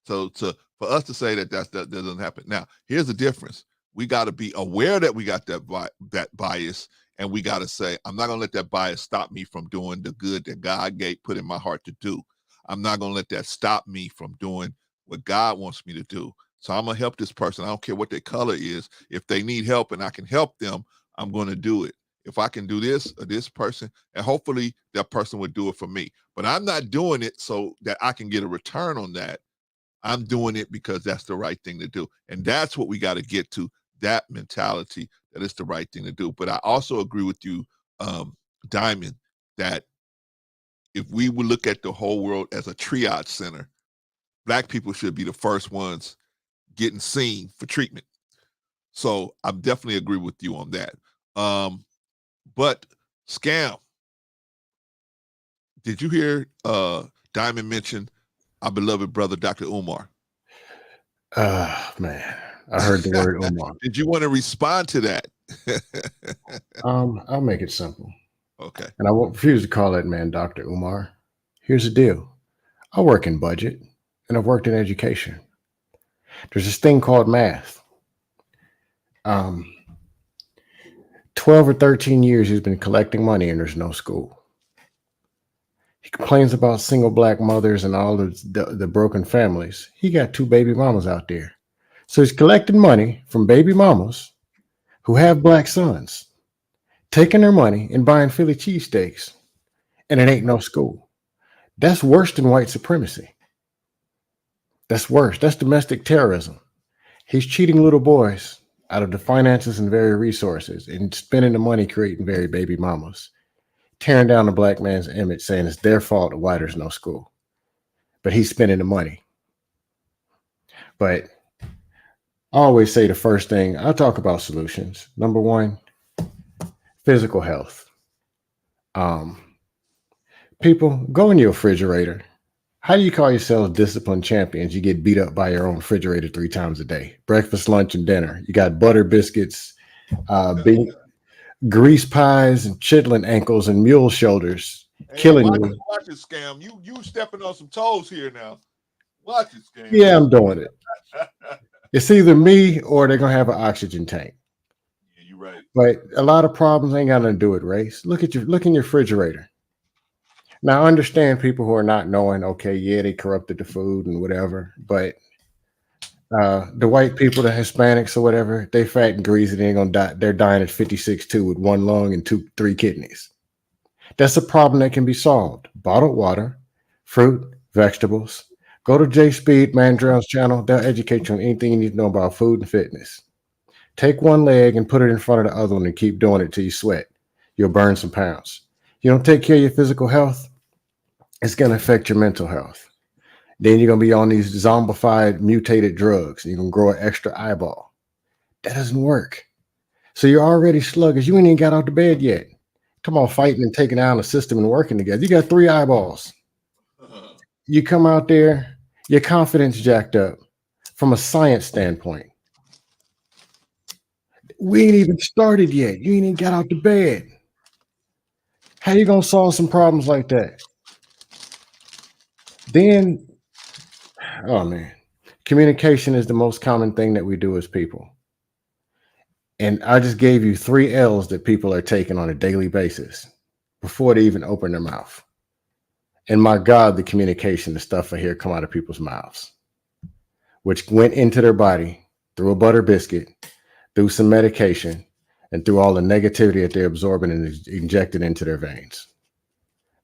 So for us to say that doesn't happen. Now, here's the difference. we got to be aware that we got that bias, and we got to say, I'm not going to let that bias stop me from doing the good that God put in my heart to do. I'm not going to let that stop me from doing what God wants me to do. So I'm going to help this person. I don't care what their color is. If they need help and I can help them, I'm going to do it. If I can do this or this person, and hopefully that person would do it for me. But I'm not doing it so that I can get a return on that. I'm doing it because that's the right thing to do. And that's what we got to get to, that mentality that it's the right thing to do. But I also agree with you, Diamond, that if we would look at the whole world as a triage center, Black people should be the first ones getting seen for treatment. So I definitely agree with you on that. But Scam, did you hear Diamond mention our beloved brother, Dr. Umar? Man, I heard the word Umar. Did you want to respond to that? I'll make it simple. Okay. And I won't refuse to call that man Dr. Umar. Here's the deal. I work in budget and I've worked in education. There's this thing called math. 12 or 13 years he's been collecting money and there's no school. He complains about single Black mothers and all the broken families. He got 2 baby mamas out there. So he's collecting money from baby mamas who have Black sons, taking their money and buying Philly cheesesteaks, and it ain't no school. That's worse than white supremacy. That's worse. That's domestic terrorism. He's cheating little boys out of the finances and very resources and spending the money creating very baby mamas, tearing down the Black man's image, saying it's their fault why there's no school. But he's spending the money. But I always say the first thing, I talk about solutions. Number 1, physical health. People, go in your refrigerator. How do you call yourselves disciplined champions? You get beat up by your own refrigerator 3 times a day. Breakfast, lunch, and dinner. You got butter biscuits, grease pies, and chitlin ankles and mule shoulders, killing you. Watch it, Scam. You stepping on some toes here now. Watch it, Scam. Yeah, I'm doing it. It's either me or they're gonna have an oxygen tank. Yeah, you're right. But a lot of problems ain't got nothing to do with race. Look in your refrigerator. Now, I understand people who are not knowing, okay, yeah, they corrupted the food and whatever, but the white people, the Hispanics or whatever, they fat and greasy, they ain't gonna die. They're dying at 56.2 with 1 lung and 3 kidneys. That's a problem that can be solved. Bottled water, fruit, vegetables. Go to Jay Speed Mandrell's channel. They'll educate you on anything you need to know about food and fitness. Take 1 leg and put it in front of the other one and keep doing it till you sweat. You'll burn some pounds. You don't take care of your physical health, it's going to affect your mental health. Then you're going to be on these zombified, mutated drugs. And you're going to grow an extra eyeball. That doesn't work. So you're already sluggish. You ain't even got out of bed yet. Come on, fighting and taking down the system and working together. You got 3 eyeballs. You come out there, your confidence jacked up from a science standpoint. We ain't even started yet. You ain't even got out the bed. How you going to solve some problems like that? Then, oh man, communication is the most common thing that we do as people. And I just gave you 3 L's that people are taking on a daily basis before they even open their mouth. And my God, the communication, the stuff I hear come out of people's mouths, which went into their body through a butter biscuit, through some medication, and through all the negativity that they're absorbing and injected into their veins.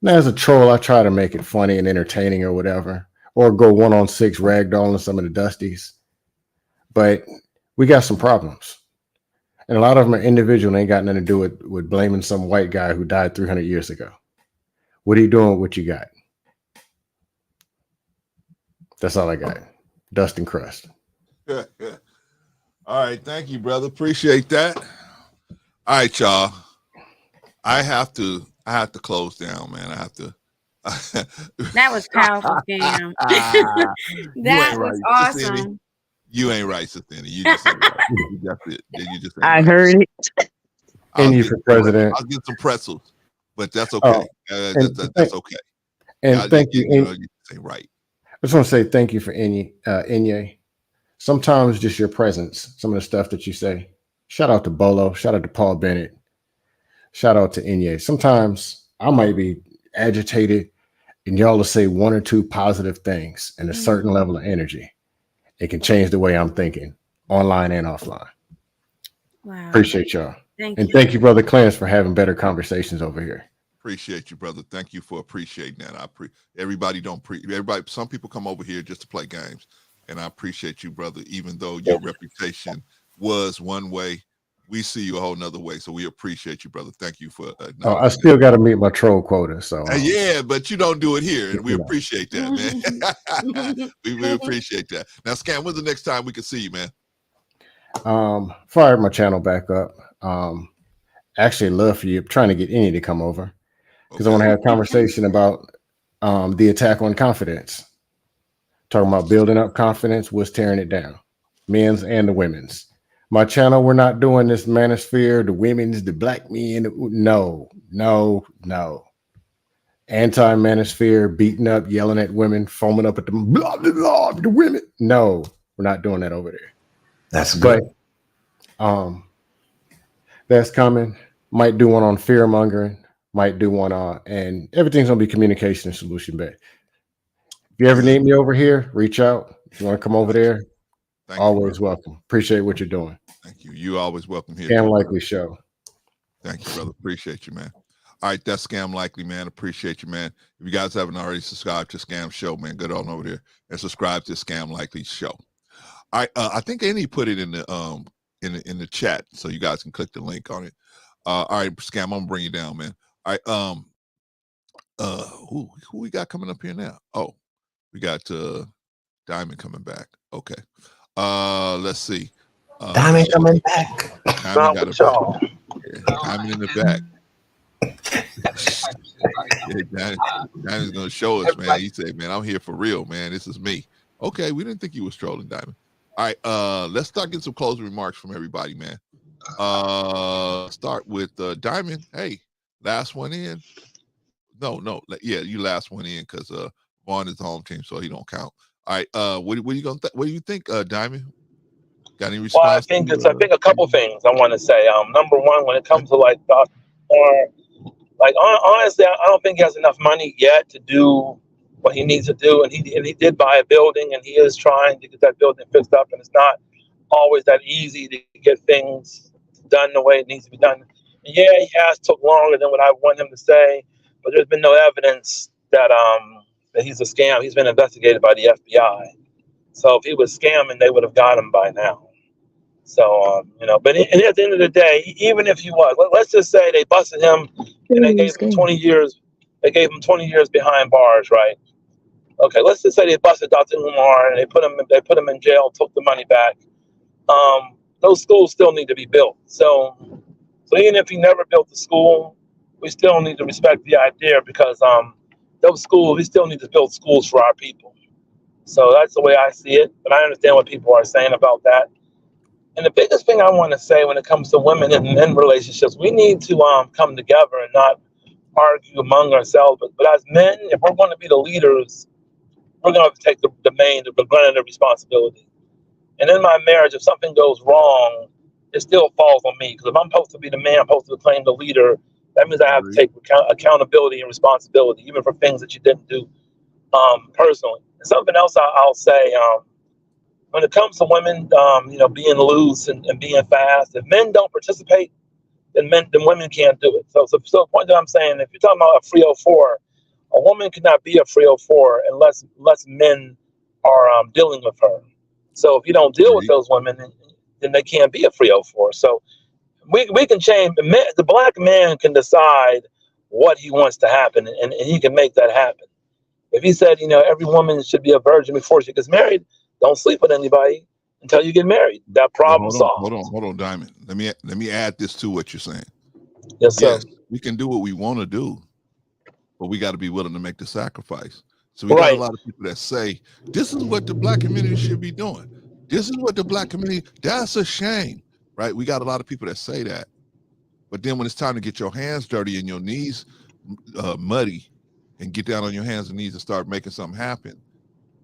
Now, as a troll, I try to make it funny and entertaining or whatever, or go 1-on-6 ragdolling some of the dusties. But we got some problems. And a lot of them are individual and ain't got nothing to do with blaming some white guy who died 300 years ago. What are you doing with what you got? That's all I got. Dust and crust. All right. Thank you, brother. Appreciate that. All right, y'all. I have to close down, man. I have to. That was powerful, Cam. That was awesome. You ain't right, Sathini. You just ain't right. You just ain't I right. heard it. And you for president. I'll get some pretzels, but that's okay. That's okay. And thank you. You just ain't right. I just want to say thank you for Inye. sometimes just your presence, some of the stuff that you say. Shout out to Bolo. Shout out to Paul Bennett. Shout out to Inye. Sometimes I might be agitated and y'all will say one or two positive things and a certain level of energy. It can change the way I'm thinking, online and offline. Wow. Appreciate y'all. Thank and you. thank you, Brother Clarence, for having better conversations over here. Appreciate you, brother. Thank you for appreciating that. Everybody don't everybody. Some people come over here just to play games, and I appreciate you, brother. Even though your reputation was one way, we see you a whole nother way. So we appreciate you, brother. Thank you for. I still got to meet my troll quota. So yeah, but you don't do it here, and we appreciate that, man. we appreciate that. Now, Scam, when's the next time we can see you, man? Fired my channel back up. Actually, love for you. I'm trying to get Innie to come over because I want to have a conversation about the attack on confidence. Talking about building up confidence, what's tearing it down, men's and the women's. My channel, we're not doing this manosphere, the women's, the black men. No. Anti-manosphere, beating up, yelling at women, foaming up at them, blah, blah, blah, the women. No, we're not doing that over there. That's good. But that's coming. Might do one on fear mongering. Might do one on, and everything's gonna be communication and solution based. If you ever need me over here, reach out. If you want to come over there, always welcome. Appreciate what you're doing. Thank you. You always welcome here. Scam Likely Show. Thank you, brother. Appreciate you, man. All right, that's Scam Likely, man. Appreciate you, man. If you guys haven't already subscribed to Scam Show, man, get on over there and subscribe to Scam Likely Show. All right, I think Annie put it in the chat, so you guys can click the link on it. All right, Scam, I'm gonna bring you down, man. All right, who we got coming up here now? Oh, we got Diamond coming back. Okay. Let's see. Diamond coming back. Diamond got Diamond in the back. Diamond's gonna show us, man. He said, "Man, I'm here for real, man. This is me." Okay, we didn't think you was trolling, Diamond. All right, let's start getting some closing remarks from everybody, man. Start with Diamond. Hey, last one in. No, yeah, you last one in because Vaughn is the home team, so he don't count. All right, what do you think, Diamond? Got any response? Well, I think a couple things I want to say. Number one, when it comes to like Dr. Umar, like honestly, I don't think he has enough money yet to do what he needs to do, and he did buy a building, and he is trying to get that building fixed up, and it's not always that easy to get things done the way it needs to be done. And yeah, he has took longer than what I want him to say, but there's been no evidence that that he's a scam. He's been investigated by the FBI. So if he was scamming, they would have got him by now. So, but at the end of the day, even if he was, let's just say they busted him and they gave him 20 years. They gave him 20 years behind bars, right? Okay, let's just say they busted Dr. Umar and they put him in jail, took the money back. Those schools still need to be built. So even if he never built the school, we still need to respect the idea because those schools, we still need to build schools for our people. So that's the way I see it. But I understand what people are saying about that. And the biggest thing I want to say when it comes to women and men relationships, we need to come together and not argue among ourselves. But as men, if we're going to be the leaders, we're going to have to take the brunt of the responsibility. And in my marriage, if something goes wrong, it still falls on me. Because if I'm supposed to be the man, I'm supposed to claim the leader, that means I have to take accountability and responsibility, even for things that you didn't do personally. And something else I'll say, when it comes to women, being loose and being fast, if men don't participate, then women can't do it. So the point that I'm saying, if you're talking about a 304, a woman cannot be a 304 unless men are dealing with her. So if you don't deal with those women, then they can't be a 304. So we can change. The black man can decide what he wants to happen, and he can make that happen. If he said, every woman should be a virgin before she gets married, don't sleep with anybody until you get married. That problem solved. Hold on, Diamond. Let me add this to what you're saying. Yes, sir. Yes, we can do what we want to do, but we got to be willing to make the sacrifice. So we got a lot of people that say, this is what the black community should be doing. This is what the black community, that's a shame, right? We got a lot of people that say that. But then when it's time to get your hands dirty and your knees muddy and get down on your hands and knees and start making something happen,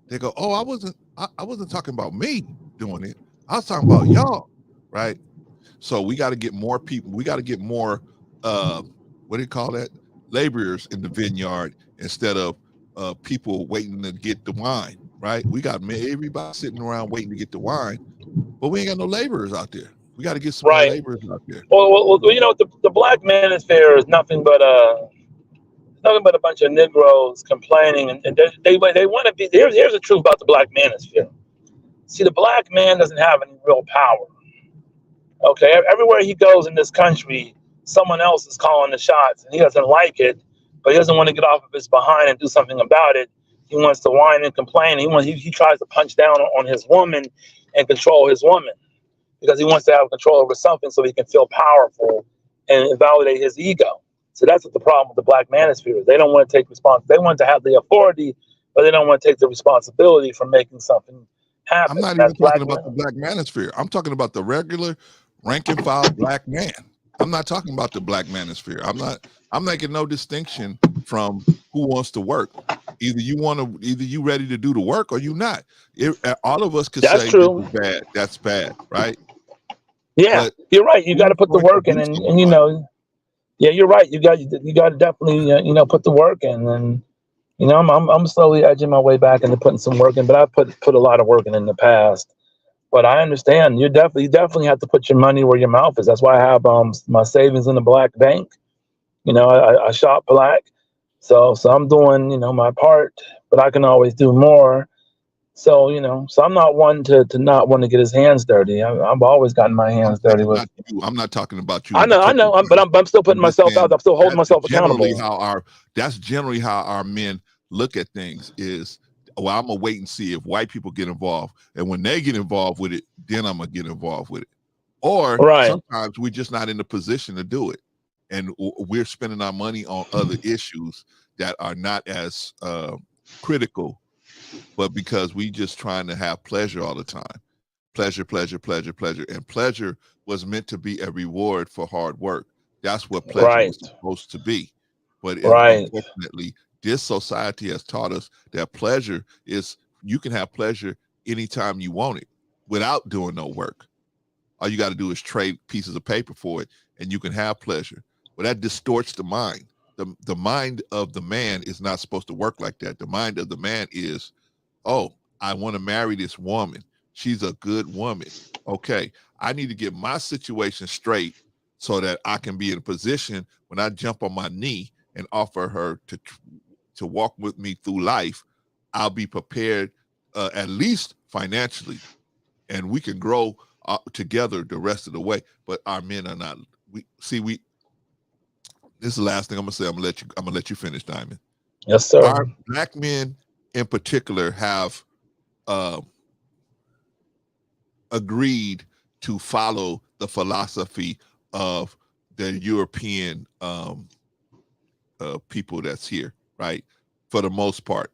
they go, oh, I wasn't talking about me. doing it. I was talking about y'all, right? So we got to get more people. We got to get more, what do you call that? Laborers in the vineyard instead of people waiting to get the wine, right? We got everybody sitting around waiting to get the wine, but we ain't got no laborers out there. We got to get some more laborers out there. Well, you know, the Black Manosphere is nothing but a bunch of Negroes complaining, and they want to be. Here's the truth about the Black Manosphere. See, the Black man doesn't have any real power. Okay, everywhere he goes in this country, someone else is calling the shots, and he doesn't like it, but he doesn't want to get off of his behind and do something about it. He wants to whine and complain. He tries to punch down on his woman and control his woman because he wants to have control over something so he can feel powerful and validate his ego. So that's what the problem with the Black Manosphere is. They don't want to take responsibility. They want to have the authority, but they don't want to take the responsibility for making something happen. I'm not even talking about the Black Manosphere. I'm talking about the regular rank and file Black man. I'm not talking about the Black Manosphere. I'm making no distinction from who wants to work. Either you ready to do the work or you not. All of us could say true. This is bad. That's bad, right? Yeah, but you're right. You got to put the work in, and you know, yeah, you're right. You got to definitely put the work in, and you know, I'm slowly edging my way back into putting some work in, but I've put a lot of work in the past. But I understand you definitely have to put your money where your mouth is. That's why I have my savings in the Black bank. You know, I shop Black, so I'm doing my part, but I can always do more. So so I'm not one to not want to get his hands dirty. I've always gotten my hands dirty with. I'm not talking about you. I know, but I'm still putting myself out. I'm still holding myself accountable. That's generally how our men look at things. Is well, I'm gonna wait and see if white people get involved, and when they get involved with it, then I'm gonna get involved with it. Or sometimes we're just not in the position to do it, and we're spending our money on other issues that are not as critical, but because we just trying to have pleasure all the time. Pleasure, and pleasure was meant to be a reward for hard work. That's what pleasure was supposed to be. But unfortunately, this society has taught us that pleasure is, you can have pleasure anytime you want it without doing no work. All you got to do is trade pieces of paper for it, and you can have pleasure. But that distorts the mind. The mind of the man is not supposed to work like that. The mind of the man is, oh, I want to marry this woman. She's a good woman. Okay, I need to get my situation straight so that I can be in a position when I jump on my knee and offer her to walk with me through life, I'll be prepared at least financially, and we can grow together the rest of the way. But our men are not. This is the last thing I'm gonna say. I'm gonna let you finish, Diamond. Yes, sir. Our Black men in particular have agreed to follow the philosophy of the European people that's here, right? For the most part,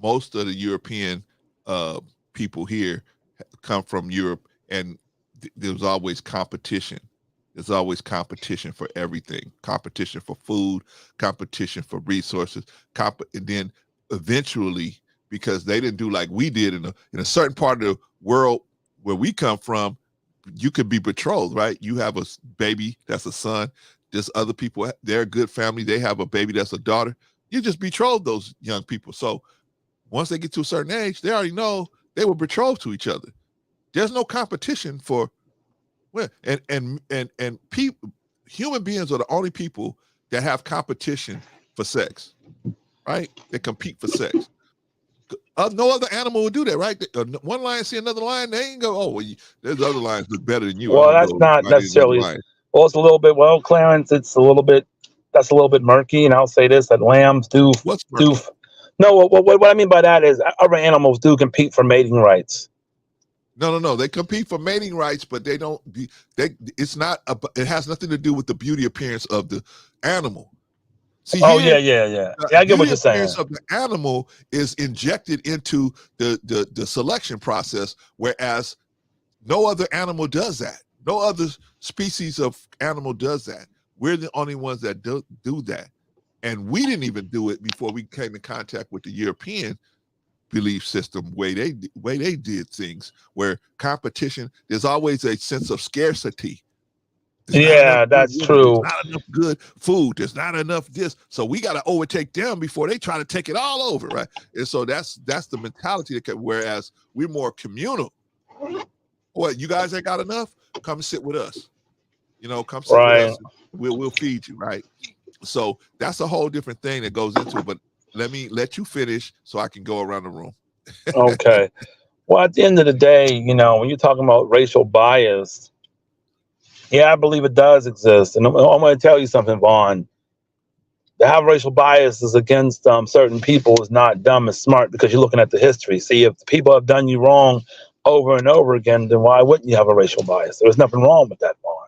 most of the European people here come from Europe, and there's always competition. There's always competition for everything. Competition for food, competition for resources, and then eventually, because they didn't do like we did in a certain part of the world where we come from, you could be betrothed, right? You have a baby that's a son. There's other people, they're a good family. They have a baby that's a daughter. You just betroth those young people. So once they get to a certain age, they already know they were betrothed to each other. There's no competition for, well, and people, human beings are the only people that have competition for sex, right? They compete for sex. No other animal would do that, right? One lion see another lion, they ain't go, oh, well, there's other lions look better than you. Well, that's not necessarily. Well, it's a little bit. Well, Clarence, that's a little bit murky, and I'll say this: that lambs do. No, what I mean by that is other animals do compete for mating rights. No. They compete for mating rights, but they don't. It's not. It has nothing to do with the beauty appearance of the animal. See, yeah. Yeah, I get what you're saying. The appearance of the animal is injected into the selection process, whereas no other animal does that. No other species of animal does that. We're the only ones that do that. And we didn't even do it before we came in contact with the European. belief system, way they did things, where competition, there's always a sense of scarcity. Yeah, that's true. There's not enough good food. There's not enough this. So we got to overtake them before they try to take it all over, right? And so that's the mentality. Whereas we're more communal. What, you guys ain't got enough? Come sit with us. You know, come sit with us. We'll feed you, right? So that's a whole different thing that goes into it. But let me let you finish so I can go around the room. Okay. Well, at the end of the day, you know, when you're talking about racial bias, yeah, I believe it does exist. And I'm going to tell you something, Vaughn. To have racial biases against certain people is not dumb, it's smart, because you're looking at the history. See, if the people have done you wrong over and over again, then why wouldn't you have a racial bias? There's nothing wrong with that, Vaughn.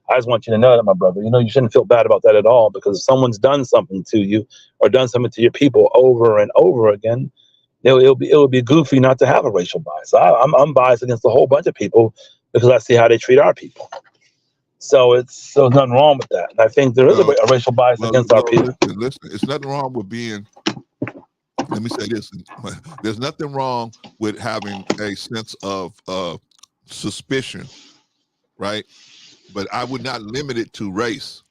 I just want you to know that, my brother. You know, you shouldn't feel bad about that at all, because if someone's done something to you or done something to your people over and over again, it would be goofy not to have a racial bias. I'm biased against a whole bunch of people because I see how they treat our people. So there's nothing wrong with that. And I think there is a racial bias against our people. Listen, it's nothing wrong with being, let me say this, there's nothing wrong with having a sense of suspicion, right? But I would not limit it to race.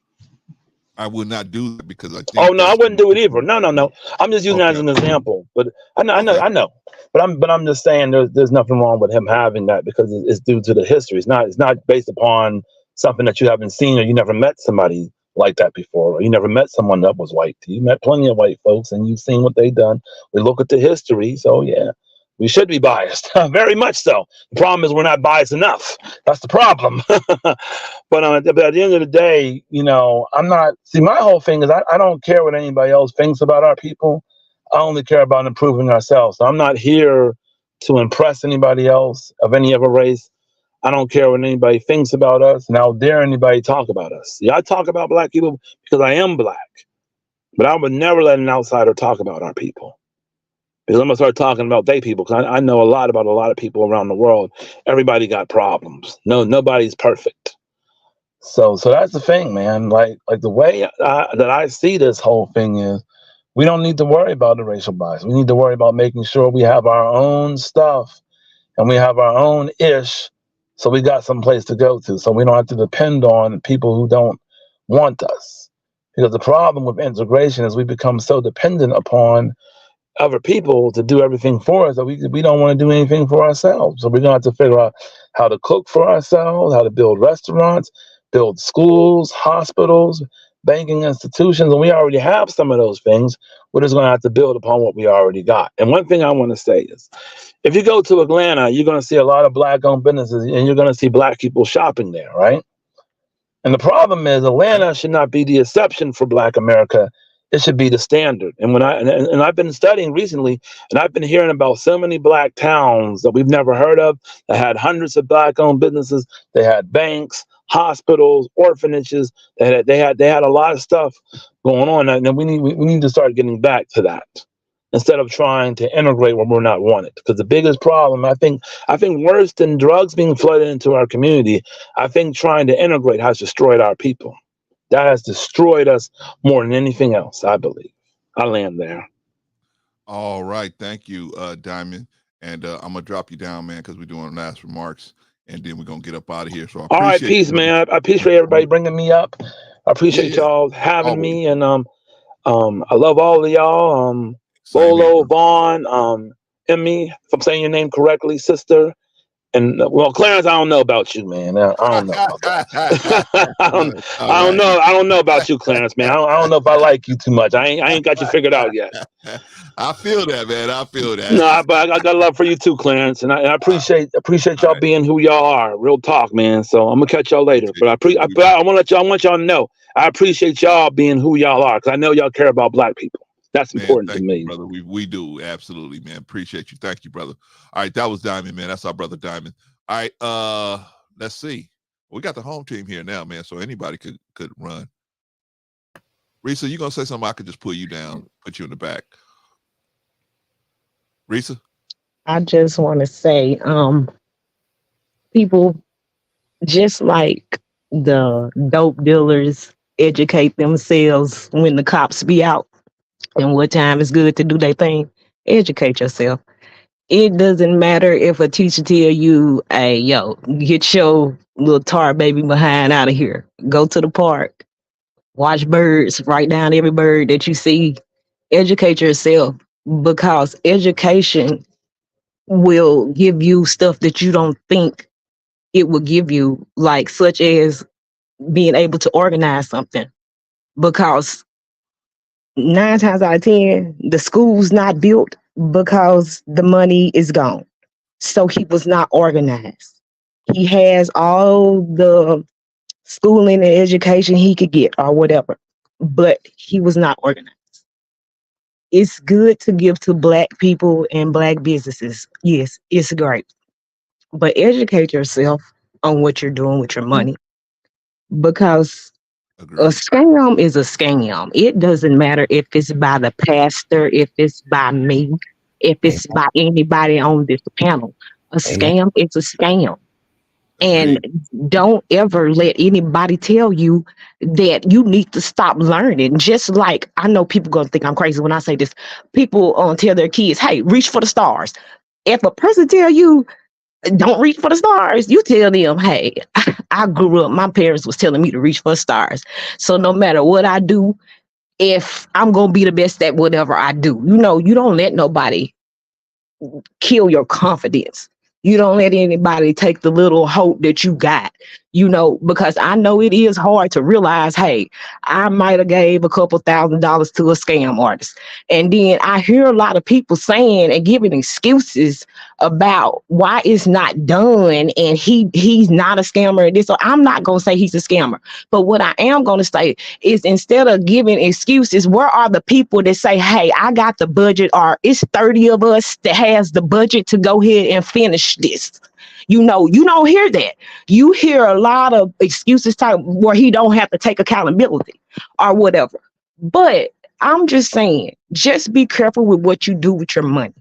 I would not do that, because I think I wouldn't do it either. No. I'm just using that as an example. But I know. But I'm just saying there's nothing wrong with him having that, because it's due to the history. It's not based upon something that you haven't seen, or you never met somebody like that before, or you never met someone that was white. You met plenty of white folks and you've seen what they've done. We look at the history. So yeah, we should be biased. Very much so. The problem is we're not biased enough. That's the problem. But at the end of the day, you know, my whole thing is I don't care what anybody else thinks about our people. I only care about improving ourselves. So I'm not here to impress anybody else of any other race. I don't care what anybody thinks about us, and how dare anybody talk about us. Yeah, I talk about black people because I am black, but I would never let an outsider talk about our people, because I'm gonna start talking about they people. Because I know a lot about a lot of people around the world. Everybody got problems. Nobody's perfect. So that's the thing, man. Like the way that I see this whole thing is, we don't need to worry about the racial bias. We need to worry about making sure we have our own stuff and we have our own ish. So we got some place to go to, so we don't have to depend on people who don't want us. Because the problem with integration is we become so dependent upon other people to do everything for us that we don't want to do anything for ourselves. So we're gonna have to figure out how to cook for ourselves, how to build restaurants, build schools, hospitals, banking institutions, and we already have some of those things. We're just gonna have to build upon what we already got. And one thing I want to say is, if you go to Atlanta, you're going to see a lot of black-owned businesses, and you're going to see black people shopping there, right? And the problem is, Atlanta should not be the exception for Black America. It should be the standard. And I've been studying recently, and I've been hearing about so many black towns that we've never heard of that had hundreds of black-owned businesses. They had banks, hospitals, orphanages. They had a lot of stuff going on, and we need to start getting back to that, instead of trying to integrate where we're not wanted. Because the biggest problem, I think worse than drugs being flooded into our community, I think trying to integrate has destroyed our people. That has destroyed us more than anything else, I believe. I land there. All right. Thank you, Diamond. And I'm going to drop you down, man, because we're doing last remarks, and then we're going to get up out of here. So all right, peace, man. I appreciate everybody bringing me up. I appreciate y'all having me. And I love all of y'all. Bolo, Vaughn, Emmy, if I'm saying your name correctly, sister. And well, Clarence, I don't know about you, man. I don't know about that. I don't know about you, Clarence, man. I don't know if I like you too much. I ain't got you figured out yet. I feel that, man. I feel that. No, but I got love for you too, Clarence, and I appreciate y'all being who y'all are. Real talk, man. So I'm gonna catch y'all later. But I want y'all to know I appreciate y'all being who y'all are, because I know y'all care about black people. That's important to me, brother. We do, absolutely, man. Appreciate you. Thank you, brother. All right, that was Diamond, man. That's our brother Diamond. All right, let's see. We got the home team here now, man. So anybody could run. Risa, you gonna say something? I could just pull you down, put you in the back. Risa, I just want to say, people, just like the dope dealers educate themselves when the cops be out and what time is good to do their thing, educate yourself. It doesn't matter if a teacher tell you, hey, yo, get your little tar baby behind out of here. Go to the park. Watch birds. Write down every bird that you see. Educate yourself, because education will give you stuff that you don't think it will give you, like such as being able to organize something. Because 9 times out of 10, the school's not built because the money is gone. So he was not organized. He has all the schooling and education he could get or whatever, but he was not organized. It's good to give to Black people and Black businesses. Yes, it's great. But educate yourself on what you're doing with your money, because a scam is a scam. It doesn't matter if it's by the pastor, if it's by me, if it's by anybody on this panel. A scam is a scam. And don't ever let anybody tell you that you need to stop learning. Just like, I know people gonna think I'm crazy when I say this. People tell their kids, hey, reach for the stars. If a person tell you don't reach for the stars, you tell them, hey, I grew up, my parents was telling me to reach for the stars. So no matter what I do, if I'm gonna be the best at whatever I do, you don't let nobody kill your confidence. You don't let anybody take the little hope that you got, because I know it is hard to realize, hey, I might have gave a couple $1,000s to a scam artist. And then I hear a lot of people saying and giving excuses about why it's not done and he's not a scammer and this. So I'm not going to say he's a scammer. But what I am going to say is, instead of giving excuses, where are the people that say, hey, I got the budget, or it's 30 of us that has the budget to go ahead and finish this? You don't hear that. You hear a lot of excuses where he don't have to take accountability or whatever. But I'm just saying, just be careful with what you do with your money,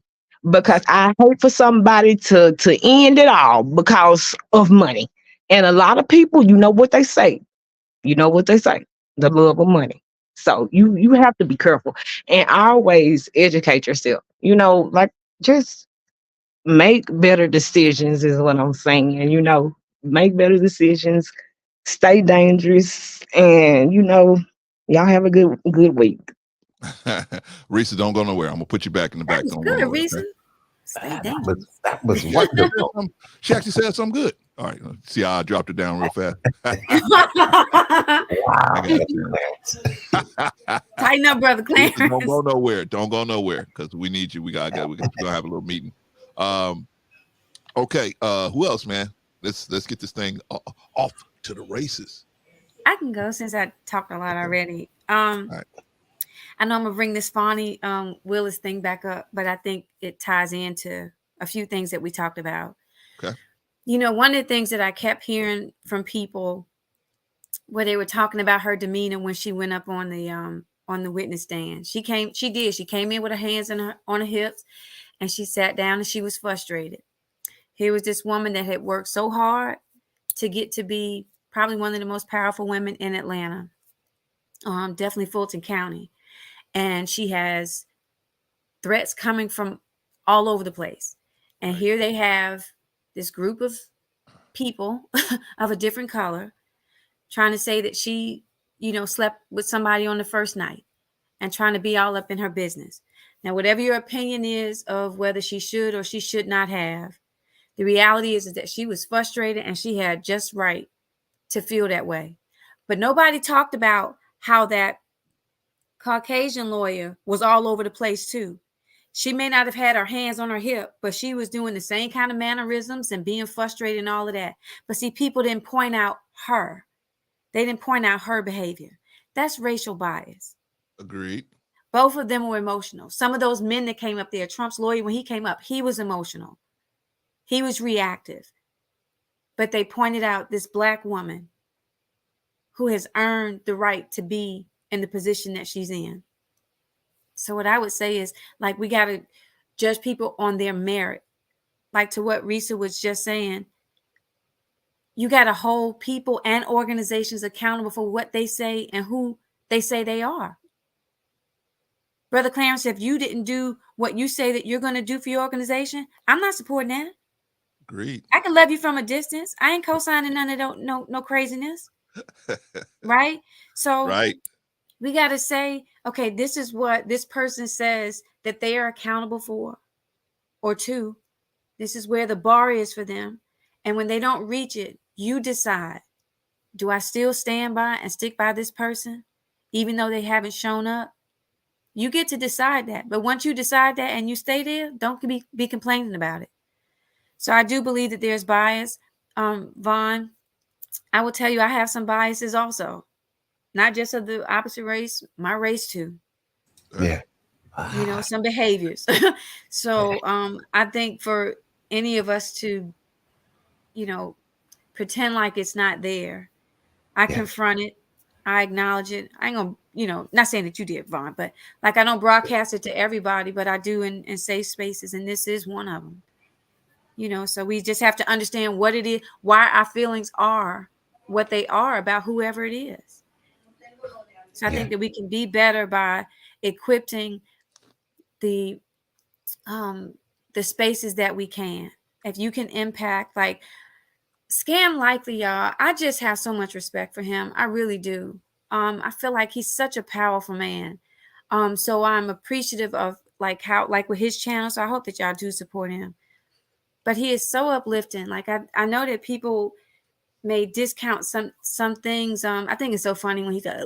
because I hate for somebody to end it all because of money. And a lot of people, you know what they say, the love of money. So you have to be careful and always educate yourself, just make better decisions is what I'm saying. And, make better decisions, stay dangerous, and, y'all have a good week. Risa, don't go nowhere. I'm gonna put you back in the back. Don't Good, go nowhere, Risa. okay? That was wonderful. She actually said something good. All right. See how I dropped it down real fast. Tighten up, brother Clarence. Don't go nowhere. Don't go nowhere, because we need you. We're gonna have a little meeting. Okay. Who else, man? Let's get this thing off to the races. I can go since I talked a lot already. All right. I know I'm gonna bring this Fonnie Willis thing back up, but I think it ties into a few things that we talked about. Okay. One of the things that I kept hearing from people where they were talking about her demeanor when she went up on the witness stand. She came in with her hands on her hips, and she sat down and she was frustrated. Here was this woman that had worked so hard to get to be probably one of the most powerful women in Atlanta, definitely Fulton County. And she has threats coming from all over the place. And here they have this group of people of a different color trying to say that she, slept with somebody on the first night and trying to be all up in her business. Now, whatever your opinion is of whether she should or she should not have, the reality is that she was frustrated and she had just right to feel that way. But nobody talked about how that Caucasian lawyer was all over the place too. She may not have had her hands on her hip, but she was doing the same kind of mannerisms and being frustrated and all of that. But see, people didn't point out her. They didn't point out her behavior. That's racial bias. Agreed. Both of them were emotional. Some of those men that came up there, Trump's lawyer, when he came up, he was emotional. He was reactive. But they pointed out this Black woman who has earned the right to be in the position that she's in. So what I would say is, like, we got to judge people on their merit. Like to what Risa was just saying, you got to hold people and organizations accountable for what they say and who they say they are. Brother Clarence, if you didn't do what you say that you're going to do for your organization, I'm not supporting that. Agreed. I can love you from a distance. I ain't co-signing none of no craziness. Right? So Right. we got to say, okay, this is what this person says that they are accountable for. Or 2, this is where the bar is for them. And when they don't reach it, you decide, do I still stand by and stick by this person, even though they haven't shown up? You get to decide that. But once you decide that and you stay there, don't be complaining about it. So I do believe that there's bias. Vaughn, I will tell you, I have some biases also. Not just of the opposite race, my race too. Yeah. You know, some behaviors. So I think for any of us to, you know, pretend like it's not there, I confront it. I acknowledge it. I ain't gonna, you know, not saying that you did, Vaughn, but like I don't broadcast it to everybody, but I do in safe spaces, and this is one of them. You know, so we just have to understand what it is, why our feelings are what they are about whoever it is. So I think that we can be better by equipping the spaces that we can. If you can impact, like Scam Likely, y'all, I just have so much respect for him. I really do. I feel like he's such a powerful man. So I'm appreciative of like with his channel. So I hope that y'all do support him. But he is so uplifting. Like I know that people may discount some things. I think it's so funny when he does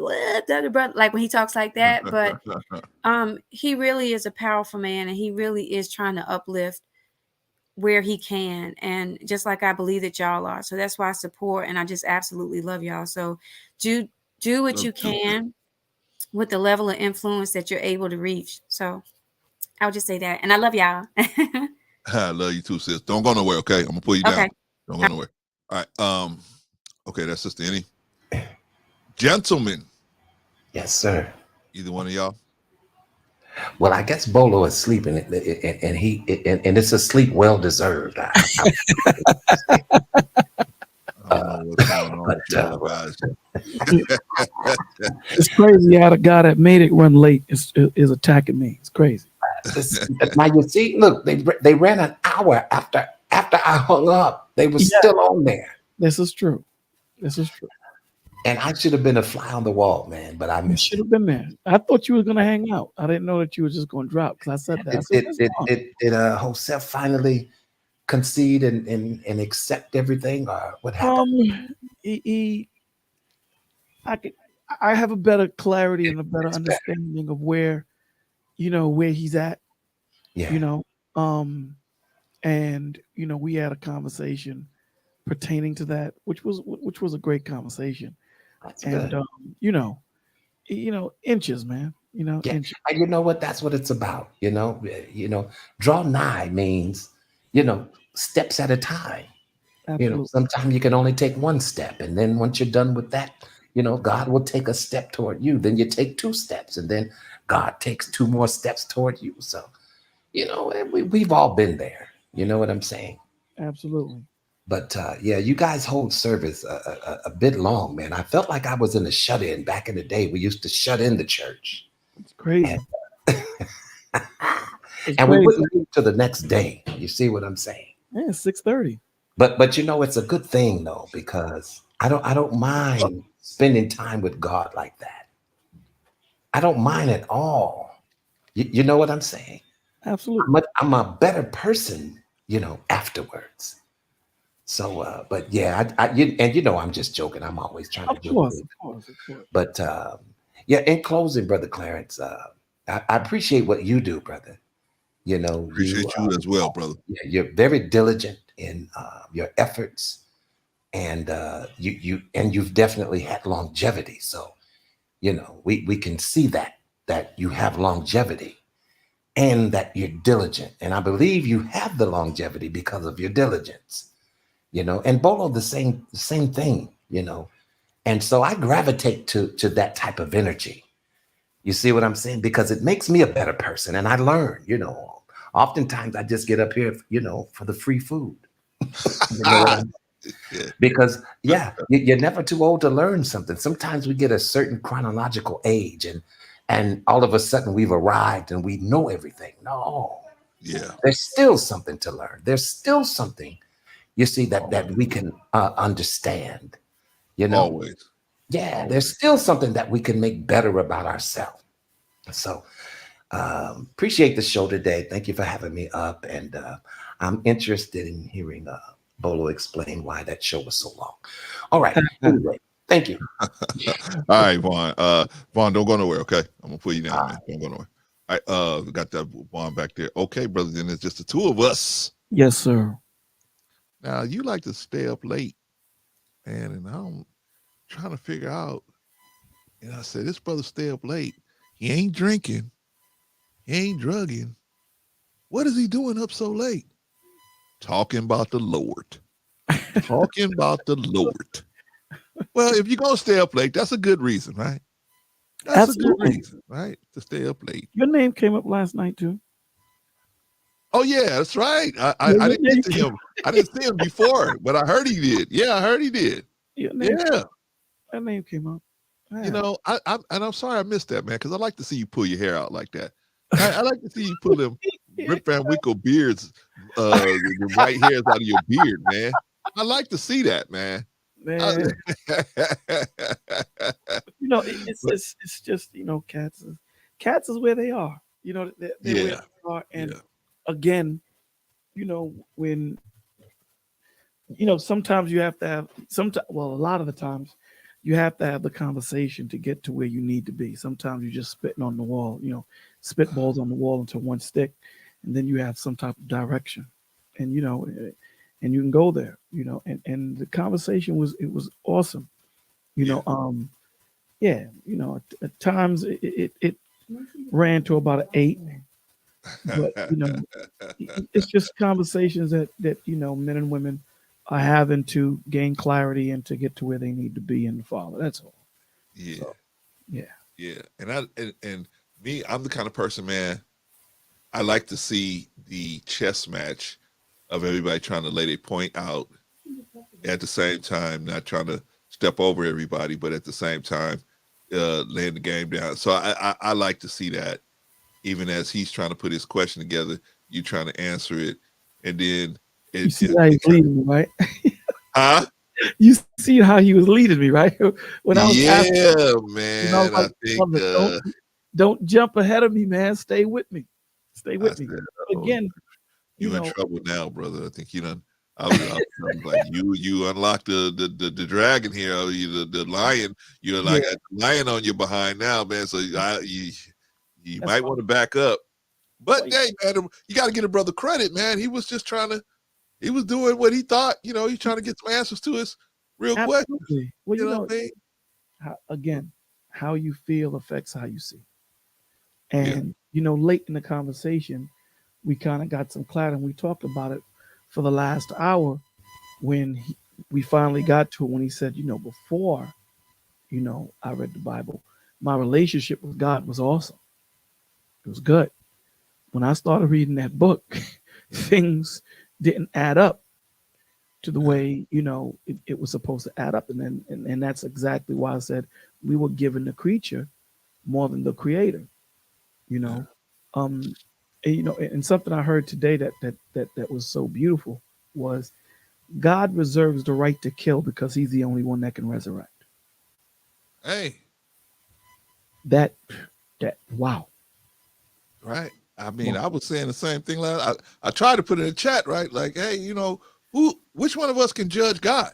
like when he talks like that. But he really is a powerful man, and he really is trying to uplift where he can, and just like I believe that y'all are. So that's why I support, and I just absolutely love y'all. So do what you can with the level of influence that you're able to reach. So I'll just say that, and I love y'all. I love you too, sis. Don't go nowhere, okay? I'm gonna pull you down. Okay. Don't go nowhere. All right. Okay, that's Sister Annie. Gentlemen. Yes, sir. Either one of y'all. Well, I guess Bolo is sleeping, and it's a sleep well deserved. It's crazy how the guy that made it run late is attacking me. It's crazy. Now you see, look, they ran an hour after I hung up. They were still on there. This is true. This is true. And I should have been a fly on the wall, man. But I missed. Should have been there. I thought you were gonna hang out. I didn't know that you were just gonna drop because I said that. Did Joseph finally concede and accept everything, or what happened? I have a better clarity and a better understanding of where he's at. Yeah. And we had a conversation pertaining to that, which was a great conversation. That's and good. Inches, man. Inches. And you know what? That's what it's about. Draw nigh means, steps at a time. Absolutely. Sometimes you can only take one step, and then once you're done with that, God will take a step toward you. Then you take 2 steps, and then God takes 2 more steps toward you. So, we've all been there. You know what I'm saying? Absolutely. But you guys hold service a bit long, man. I felt like I was in a shut-in back in the day. We used to shut in the church. It's crazy. And we wouldn't leave till the next day. You see what I'm saying? Yeah, 6:30. But it's a good thing though, because I don't mind spending time with God like that. I don't mind at all. You know what I'm saying? Absolutely. I'm a better person, afterwards. So, but yeah, I'm just joking. I'm always trying to joke. Of course. But in closing, Brother Clarence, I appreciate what you do, brother. Appreciate you as well, brother. Yeah, you're very diligent in your efforts, and you've definitely had longevity. So, we can see that you have longevity, and that you're diligent. And I believe you have the longevity because of your diligence. And Bolo the same thing. And so I gravitate to that type of energy. You see what I'm saying? Because it makes me a better person, and I learn. Oftentimes I just get up here, for the free food. Because you're never too old to learn something. Sometimes we get a certain chronological age, and and all of a sudden we've arrived and we know everything. No, Yeah. there's still something to learn. There's still something, you see, that we can understand, you know. Always. Yeah, there's still something that we can make better about ourselves. So appreciate the show today. Thank you for having me up. And I'm interested in hearing Bolo explain why that show was so long. All right. Anyway, thank you. All right, Vaughn. Vaughn, don't go nowhere, okay? I'm gonna put you down, man. Don't go nowhere. All right, we got that Vaughn back there. Okay, brother, then it's just the two of us. Yes, sir. Now you like to stay up late, man, and I'm trying to figure out. And I said, this brother stay up late. He ain't drinking. He ain't drugging. What is he doing up so late? Talking about the Lord. Talking about the Lord. Well, if you're gonna stay up late, that's a good reason, right? That's Absolutely. a good reason, right? To stay up late. Your name came up last night too. Oh yeah, that's right. I didn't get to him. I didn't see him before, but I heard he did. Yeah, I heard he did. Your name, Yeah. that name came up. You know, I'm sorry I missed that, man, because I like to see you pull your hair out like that. I like to see you pull them Rip Van Winkle beards, the white hairs out of your beard, man. I like to see that, man. Man. You know, it's just, you know, cats is where they are. You know, they're where they are. And again, you know, when, you know, sometimes you have to have a lot of the times you have to have the conversation to get to where you need to be. Sometimes you're just spitting on the wall, you know, spitballs on the wall until one stick, and then you have some type of direction, and, you know, and you can go there, you know, and the conversation was awesome, you know. Yeah, you know, at times it ran to about an 8, but, you know, it's just conversations that, you know, men and women are having to gain clarity and to get to where they need to be in the Father. That's all. Yeah. So, yeah. Yeah. And me, I'm the kind of person, man, I like to see the chess match of everybody trying to lay their point out at the same time, not trying to step over everybody, but at the same time, laying the game down. So I like to see that, even as he's trying to put his question together, you trying to answer it, and then You see how he's leading me, right? Huh? You see how he was leading me, right? When I was asking, man. you know, I like, think brother, don't jump ahead of me, man. Stay with me. Stay with me. Again, you in trouble now, brother. I think you done. I was like, you unlocked the dragon here, or the lion. You're like a lion on your behind now, man. So you might want to back up. But hey, man, you got to give a brother credit, man. He was just he was doing what he thought. You know, he's trying to get some answers to his real questions. Well, you know what I mean? Again, how you feel affects how you see. And, you know, late in the conversation, we kind of got some clarity, and we talked about it for the last hour when we finally got to it, when he said, you know, before, you know, I read the Bible, my relationship with God was awesome. It was good. When I started reading that book, things didn't add up to the way, you know, it was supposed to add up. And that's exactly why I said we were given the creature more than the creator, you know. And, you know, and something I heard today that was so beautiful was God reserves the right to kill because he's the only one that can resurrect. Hey. That wow. Right. I mean, I was saying the same thing. I tried to put it in the chat, right? Like, hey, you know, which one of us can judge God?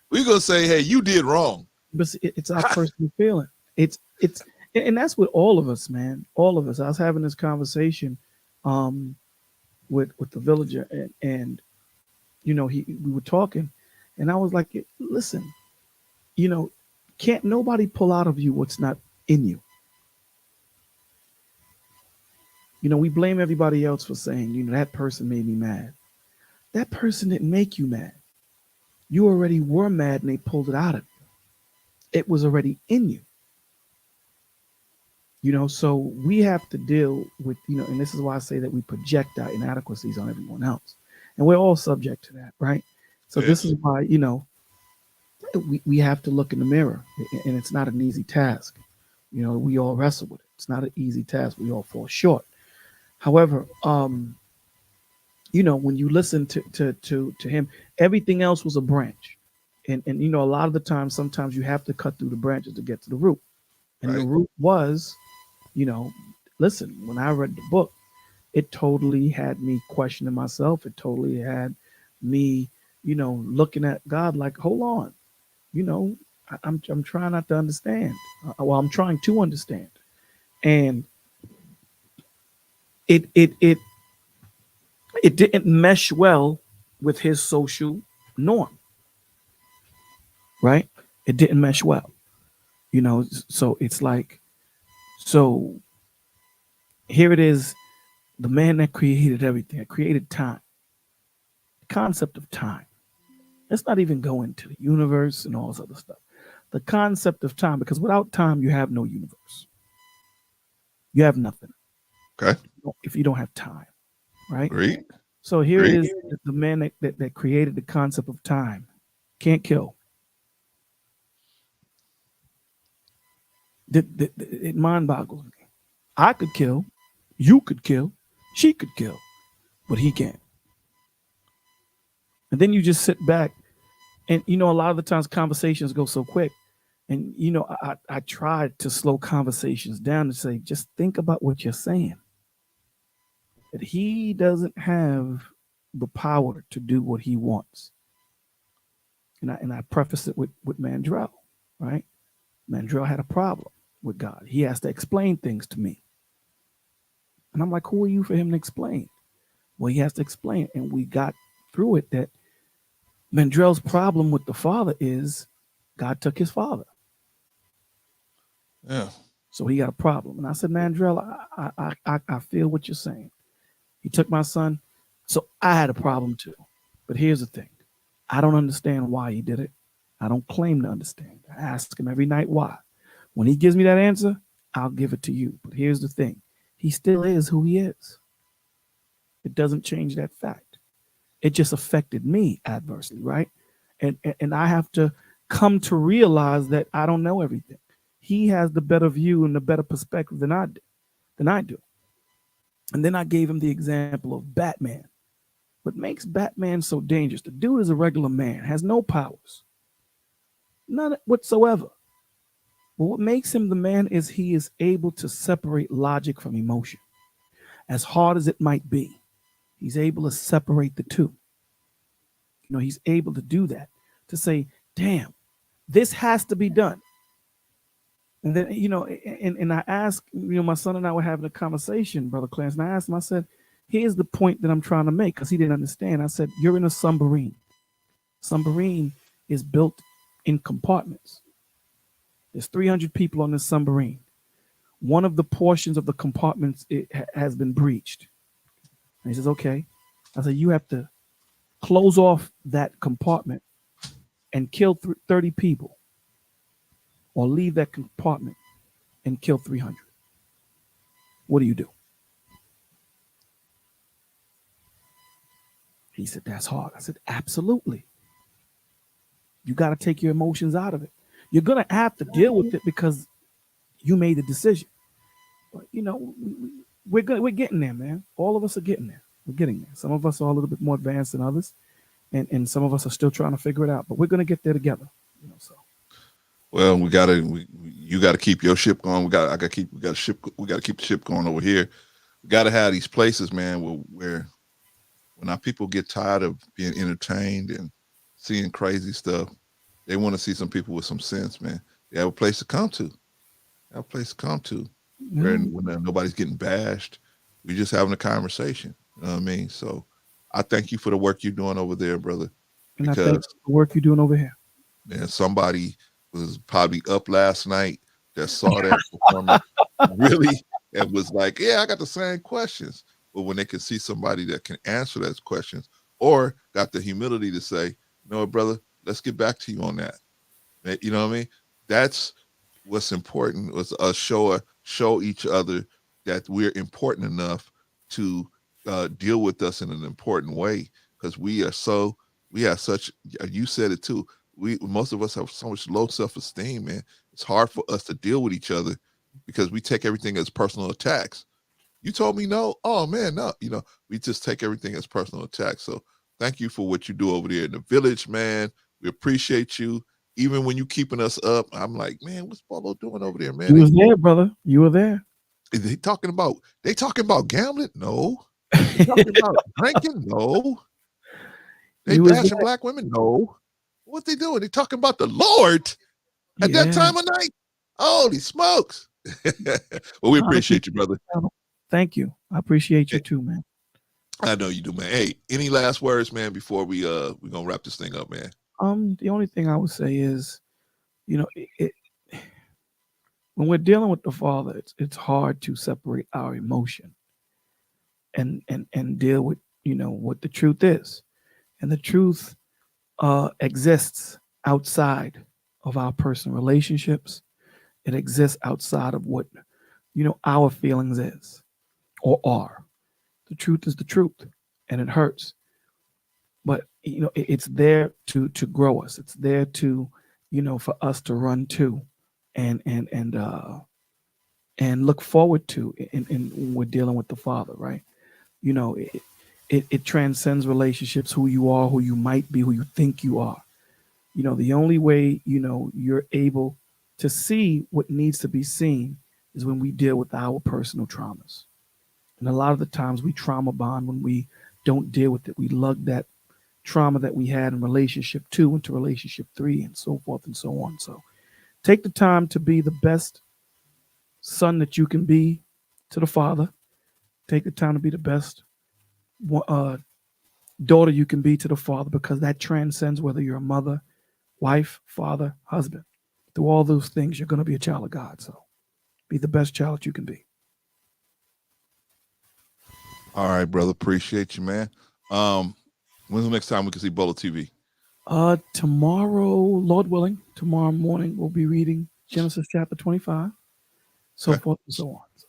We're gonna say, hey, you did wrong. But it's our personal feeling. And that's with all of us, man. All of us. I was having this conversation with the villager, and you know, we were talking, and I was like, listen, you know, can't nobody pull out of you what's not in you. You know, we blame everybody else for saying, you know, that person made me mad. That person didn't make you mad. You already were mad and they pulled it out of you. It was already in you. You know, so we have to deal with, you know, and this is why I say that we project our inadequacies on everyone else. And we're all subject to that, right? So this is why, you know, we have to look in the mirror, and it's not an easy task. You know, we all wrestle with it. It's not an easy task. We all fall short. However, you know, when you listen to him, everything else was a branch. And you know, a lot of the time, sometimes you have to cut through the branches to get to the root. And the root was, you know, listen, when I read the book, it totally had me questioning myself. It totally had me, you know, looking at God like, hold on, you know, I'm trying not to understand. Well, I'm trying to understand. And it didn't mesh well with his social norm, right? It didn't mesh well, you know. So it's like, so here it is, the man that created everything, that created time, the concept of time. Let's not even go into the universe and all this other stuff. The concept of time, because without time, you have no universe. You have nothing. Okay. If you don't have time, right? Great. So here Great. it is, the man that created the concept of time can't kill. It mind boggles me. I could kill, you could kill, she could kill, but he can't. And then you just sit back, and you know, a lot of the times conversations go so quick. And you know, I tried to slow conversations down and say, just think about what you're saying. That he doesn't have the power to do what he wants. And I preface it with Mandrell, right? Mandrell had a problem with God. He has to explain things to me. And I'm like, who are you for him to explain? Well, he has to explain. And we got through it that Mandrell's problem with the Father is God took his father. Yeah. So he got a problem. And I said, Mandrell, I feel what you're saying. He took my son. So I had a problem too. But here's the thing. I don't understand why he did it. I don't claim to understand. I ask him every night why. When he gives me that answer, I'll give it to you. But here's the thing. He still is who he is. It doesn't change that fact. It just affected me adversely, right? And I have to come to realize that I don't know everything. He has the better view and the better perspective than I do. And then I gave him the example of Batman. What makes Batman so dangerous? The dude is a regular man, has no powers. None whatsoever. But what makes him the man is he is able to separate logic from emotion. As hard as it might be, he's able to separate the two. You know, he's able to do that, to say, damn, this has to be done. And then, you know, and I asked, you know, my son and I were having a conversation, Brother Clarence, and I asked him, I said, here's the point that I'm trying to make, because he didn't understand. I said, you're in a submarine. Submarine is built in compartments. There's 300 people on this submarine. One of the portions of the compartments has been breached. And he says, okay. I said, you have to close off that compartment and kill 30 people, or leave that compartment and kill 300. What do you do? He said, that's hard. I said, absolutely. You got to take your emotions out of it. You're going to have to deal with it because you made the decision. But, you know, we're getting there, man. All of us are getting there. We're getting there. Some of us are a little bit more advanced than others, and some of us are still trying to figure it out. But we're going to get there together. You know, so. Well, you got to keep your ship going. We got to keep the ship going over here. We got to have these places, man, where when our people get tired of being entertained and seeing crazy stuff, they want to see some people with some sense, man. They have a place to come to. Where when nobody's getting bashed, we're just having a conversation. You know what I mean? So I thank you for the work you're doing over there, brother. And I thank you for the work you're doing over here. Man, somebody was probably up last night that saw that performance really and was like, yeah, I got the same questions. But when they can see somebody that can answer those questions, or got the humility to say, you know what, brother, let's get back to you on that. You know what I mean? That's what's important, was us show each other that we're important enough to deal with us in an important way, because we have such, you said it too, most of us have so much low self-esteem, man. It's hard for us to deal with each other because we take everything as personal attacks. You told me no. Oh man, no. You know, we just take everything as personal attacks. So thank you for what you do over there in the village, man. We appreciate you. Even when you keeping us up, I'm like, man, what's Bolo doing over there, man? You was there, brother. You were there. Is they talking about gambling? No. They talking about drinking? No. They bashing black women? No. What they doing? They talking about the Lord at that time of night? Holy smokes. Well, we appreciate you, brother. Thank you. I appreciate you too, man. I know you do, man. Hey, any last words, man, before we're gonna wrap this thing up, man? The only thing I would say is, you know, when we're dealing with the Father, it's hard to separate our emotion and deal with, you know, what the truth is. And the truth exists outside of our personal relationships. It exists outside of what, you know, our feelings is or are. The truth is the truth, and it hurts. But, you know, it's there to grow us. It's there to, you know, for us to run to and look forward to when we're dealing with the Father, right? You know, it transcends relationships, who you are, who you might be, who you think you are. You know, the only way, you know, you're able to see what needs to be seen is when we deal with our personal traumas. And a lot of the times we trauma bond when we don't deal with it. We lug that trauma that we had in relationship 2 into relationship 3 and so forth and so on. So take the time to be the best son that you can be to the Father. Take the time to be the best daughter you can be to the Father, because that transcends whether you're a mother, wife, father, husband. Through all those things, you're going to be a child of God. So be the best child that you can be. All right, brother. Appreciate you, man. When's the next time we can see Bolo TV? Tomorrow, Lord willing, tomorrow morning we'll be reading Genesis chapter 25, so forth and so on. So,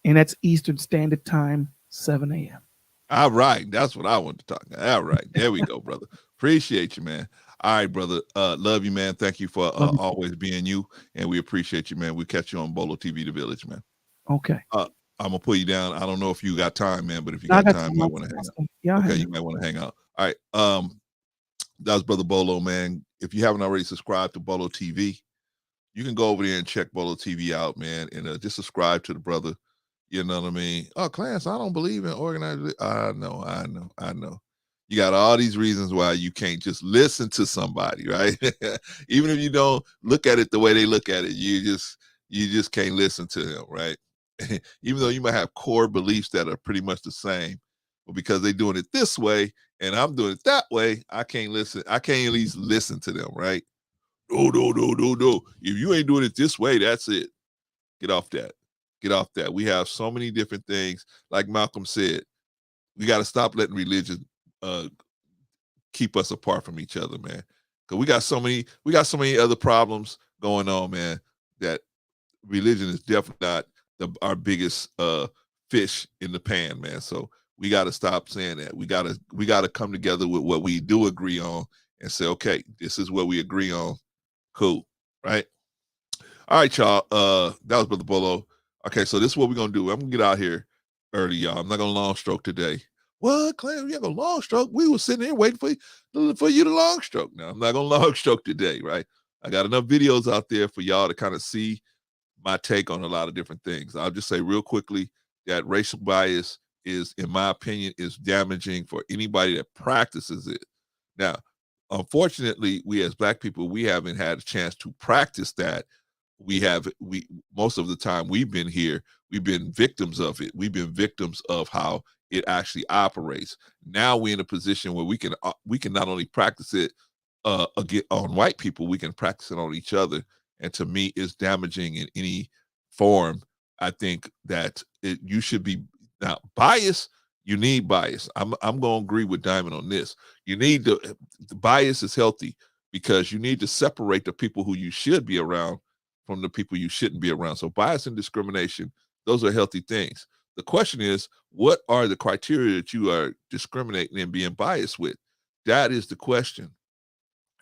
and that's Eastern Standard Time, 7 a.m. All right. That's what I want to talk about. All right. There we go, brother. Appreciate you, man. All right, brother. Love you, man. Thank you for always being you. And we appreciate you, man. We'll catch you on Bolo TV, The Village, man. Okay. I'm going to put you down. I don't know if you got time, man, but if you got time, you might want to hang out. Yeah. Okay, you might want to hang out. All right. That was Brother Bolo, man. If you haven't already subscribed to Bolo TV, you can go over there and check Bolo TV out, man, and just subscribe to the brother. You know what I mean? Oh, Clarence, I don't believe in organized. I know. You got all these reasons why you can't just listen to somebody, right? Even if you don't look at it the way they look at it, you just can't listen to them, right? Even though you might have core beliefs that are pretty much the same, but because they're doing it this way and I'm doing it that way, I can't listen. I can't at least listen to them, right? No. If you ain't doing it this way, that's it. Get off that. Get off that. We have so many different things. Like Malcolm said, we got to stop letting religion keep us apart from each other, man. Because we got so many other problems going on, man, that religion is definitely not our biggest fish in the pan, man. So we got to stop saying that. We got to come together with what we do agree on and say, okay, this is what we agree on. Cool, right? All right, y'all. That was Brother Bolo. Okay, so this is what we're gonna do. I'm gonna get out here early, y'all. I'm not gonna long stroke today. What, Clem? You have a long stroke? We were sitting here waiting for you to long stroke. Now I'm not gonna long stroke today, right? I got enough videos out there for y'all to kind of see my take on a lot of different things. I'll just say real quickly that racial bias is, in my opinion, is damaging for anybody that practices it. Now, unfortunately, we as Black people, we haven't had a chance to practice that. We most of the time we've been here, we've been victims of it. We've been victims of how it actually operates. Now we're in a position where we can not only practice it on white people, we can practice it on each other. And to me, it's damaging in any form. I think that you should be now bias. You need bias. I'm going to agree with Diamond on this. You need the bias is healthy because you need to separate the people who you should be around from the people you shouldn't be around. So bias and discrimination, those are healthy things. The question is, what are the criteria that you are discriminating and being biased with? That is the question.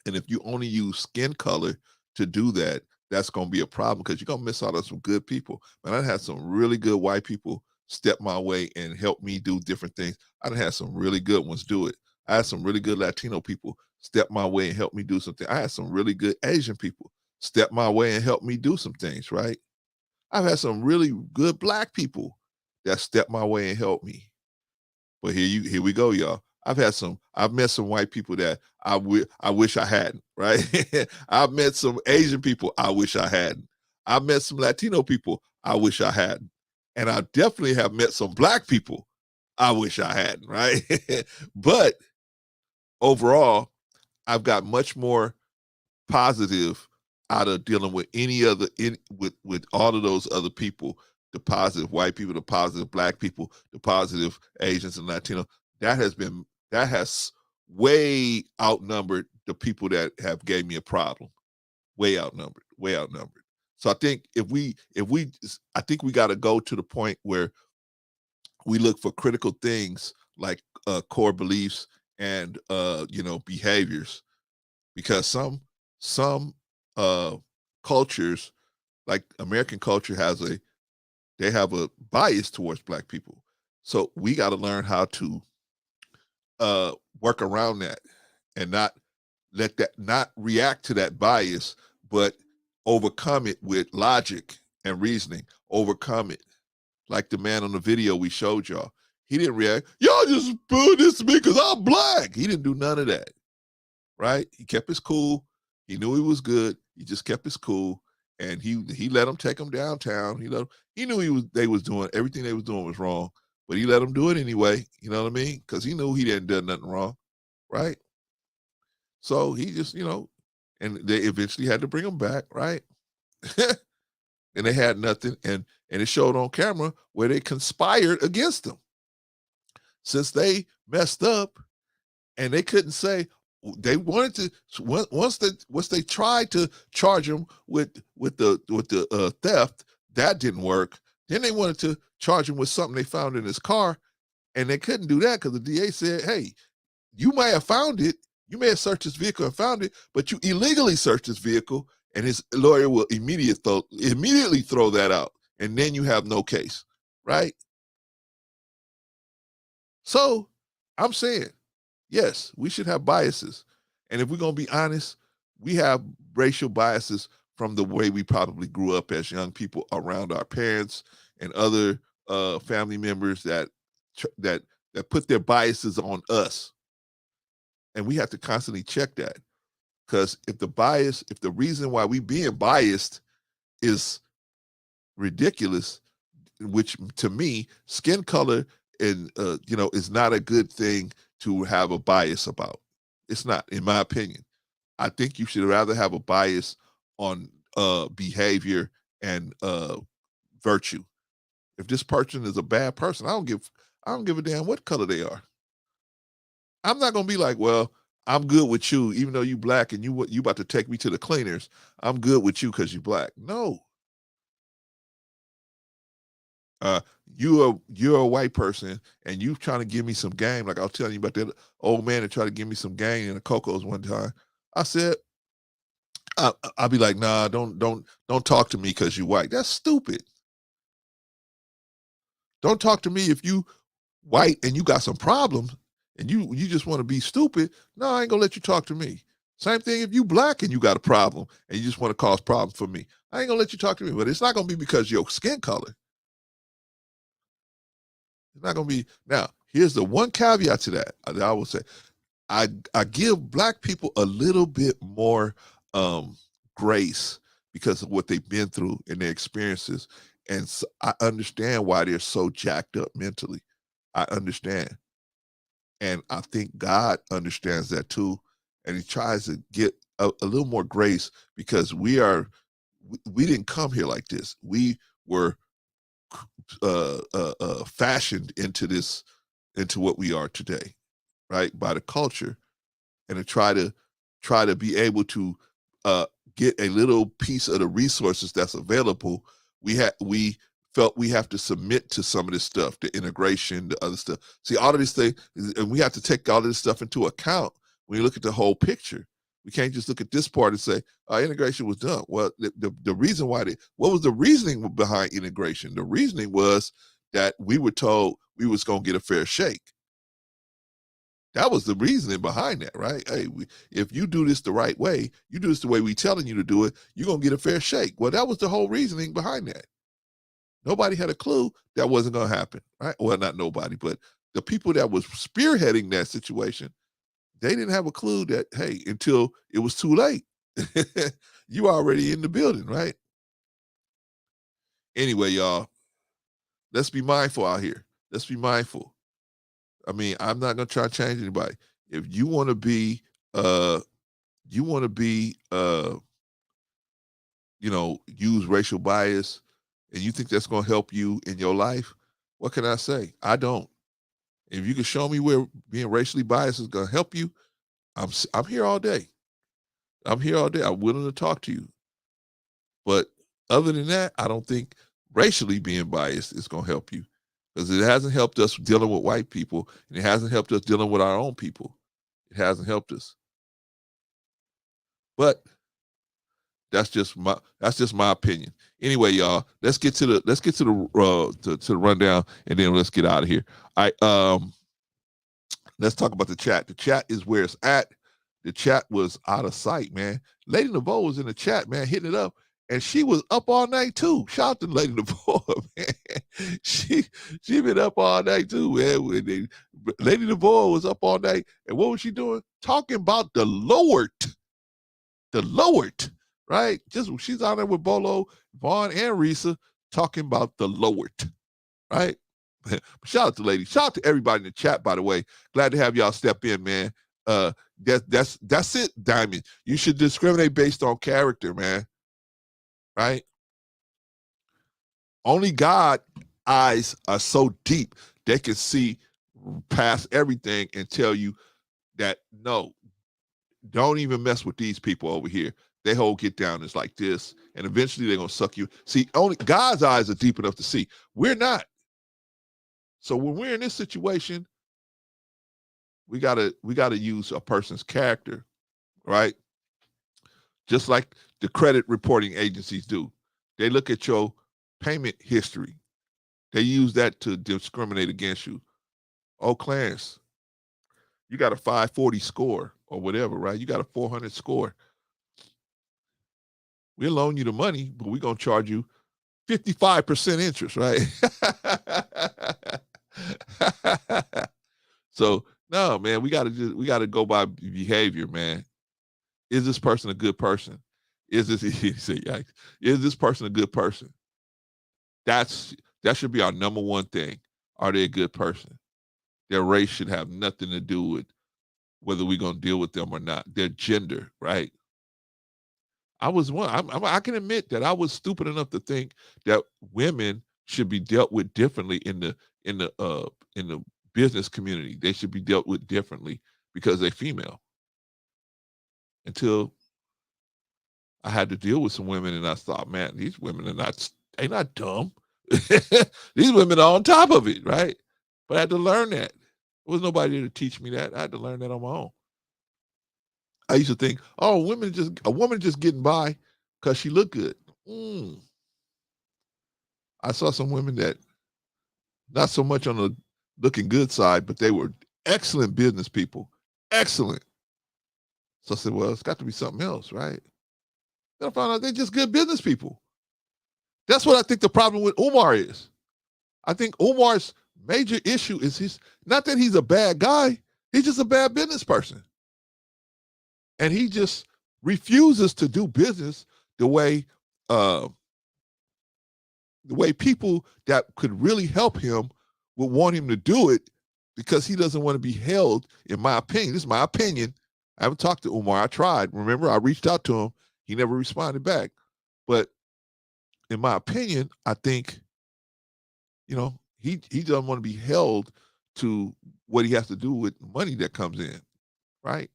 And if you only use skin color to do that, that's going to be a problem because you're going to miss out on some good people. Man, I had some really good white people step my way and help me do different things. I done had some really good ones do it. I had some really good Latino people step my way and help me do something. I had some really good Asian people step my way and help me do some things, right? I've had some really good Black people that step my way and help me. But here we go, y'all. I've met some white people that I wish I hadn't, right? I've met some Asian people I wish I hadn't. I've met some Latino people I wish I hadn't. And I definitely have met some Black people I wish I hadn't, right? But overall, I've got much more positive out of dealing with with all of those other people, the positive white people, the positive Black people, the positive Asians and Latino. That has way outnumbered the people that have gave me a problem. Way outnumbered. So I think I think we got to go to the point where we look for critical things like core beliefs and behaviors, because some cultures, like American culture, they have a bias towards Black people. So we got to learn how to work around that and not react to that bias, but overcome it with logic and reasoning. Overcome it. Like the man on the video we showed y'all. He didn't react. Y'all just booed this to me because I'm Black. He didn't do none of that. Right? He kept his cool. He knew he was good. He just kept his cool. And he let them take him downtown. He knew they was doing everything they was doing was wrong, but he let them do it anyway. You know what I mean? Because he knew he didn't do nothing wrong, right? So he just, and they eventually had to bring him back, right? And they had nothing, and it showed on camera where they conspired against him. Since they messed up, and they couldn't say. They wanted to once they tried to charge him with the theft, that didn't work. Then they wanted to charge him with something they found in his car, and they couldn't do that because the DA said, "Hey, you may have found it, you may have searched his vehicle and found it, but you illegally searched his vehicle," and his lawyer will immediately throw that out, and then you have no case, right? So I'm saying, yes, we should have biases. And if we're going to be honest, we have racial biases from the way we probably grew up as young people around our parents and other family members that put their biases on us. And we have to constantly check that. Because if the reason why we being biased is ridiculous, which to me, skin color is not a good thing to have a bias about. It's not, in my opinion. I think you should rather have a bias on behavior and virtue. If this person is a bad person, I don't give a damn what color they are. I'm not gonna be like, well, I'm good with you, even though you Black and you about to take me to the cleaners. I'm good with you because you Black. No. You're a white person and you trying to give me some game. Like I was telling you about that old man that tried to give me some game in the Cocos one time. I said, I'll be like, nah, don't talk to me because you white. That's stupid. Don't talk to me if you white and you got some problems and you just want to be stupid. No, I ain't gonna let you talk to me. Same thing if you Black and you got a problem and you just want to cause problems for me. I ain't gonna let you talk to me, but it's not gonna be because of your skin color. It's not going to be. Now, here's the one caveat to that. I will say, I give Black people a little bit more grace because of what they've been through and their experiences. And so I understand why they're so jacked up mentally. I understand. And I think God understands that too. And he tries to get a little more grace because we didn't come here like this. We were fashioned into what we are today, right, by the culture, and to try to be able to get a little piece of the resources that's available. We felt we have to submit to some of this stuff, the integration, the other stuff. See, all of these things, and we have to take all of this stuff into account when you look at the whole picture. We can't just look at this part and say integration was done. Well, the reason why what was the reasoning behind integration? The reasoning was that we were told we was going to get a fair shake. That was the reasoning behind that, right? Hey, if you do this the right way, you do this the way we telling you to do it, you're going to get a fair shake. Well, that was the whole reasoning behind that. Nobody had a clue that wasn't going to happen, right? Well, not nobody, but the people that was spearheading that situation, they didn't have a clue that, hey, until it was too late. You already in the building, right? Anyway, y'all, let's be mindful out here. Let's be mindful. I mean, I'm not gonna try to change anybody. If you want to be, use racial bias, and you think that's gonna help you in your life, what can I say? I don't. If you can show me where being racially biased is gonna help you, I'm here all day. I'm here all day. I'm willing to talk to you. But other than that, I don't think racially being biased is gonna help you. Because it hasn't helped us dealing with white people, and it hasn't helped us dealing with our own people. It hasn't helped us. But that's just my opinion. Anyway, y'all, let's get to the rundown, and then let's get out of here. Let's talk about the chat. The chat is where it's at. The chat was out of sight, man. Lady Nevo was in the chat, man, hitting it up. And she was up all night too. Shout out to Lady Nevo, man. She been up all night too, man. Lady Nevo was up all night. And what was she doing? Talking about the Lord. The Lord, right? She's out there with Bolo, Vaughn, and Risa talking about the Lord, right? Shout out to Lady. Shout out to everybody in the chat, by the way. Glad to have y'all step in, man. That's it, Diamond. You should discriminate based on character, man. Right? Only God eyes are so deep they can see past everything and tell you that no, don't even mess with these people over here. Their whole get down is like this, and eventually they're gonna suck you. See, only God's eyes are deep enough to see. We're not. So when we're in this situation, we gotta use a person's character, right? Just like the credit reporting agencies do. They look at your payment history. They use that to discriminate against you. Oh, Clarence, you got a 540 score or whatever, right? You got a 400 score. We'll loan you the money, but we're going to charge you 55% interest, right? So, no, man, we got to go by behavior, man. Is this person a good person? Is this person a good person? That should be our number one thing. Are they a good person? Their race should have nothing to do with whether we're going to deal with them or not. Their gender, right? I can admit that I was stupid enough to think that women should be dealt with differently in the business community. They should be dealt with differently because they're female. Until I had to deal with some women, and I thought, man, these women they're not dumb. These women are on top of it, right? But I had to learn that. There was nobody there to teach me that. I had to learn that on my own. I used to think, oh, a woman just getting by because she looked good. I saw some women that not so much on the looking good side, but they were excellent business people. Excellent. So I said, well, it's got to be something else, right? Then I found out they're just good business people. That's what I think the problem with Umar is. I think Umar's major issue is not that he's a bad guy, he's just a bad business person. And he just refuses to do business the way people that could really help him would want him to do it, because he doesn't want to be held, in my opinion. This is my opinion. I haven't talked to Umar. I tried. Remember, I reached out to him. He never responded back. But in my opinion, I think, he doesn't want to be held to what he has to do with money that comes in, right?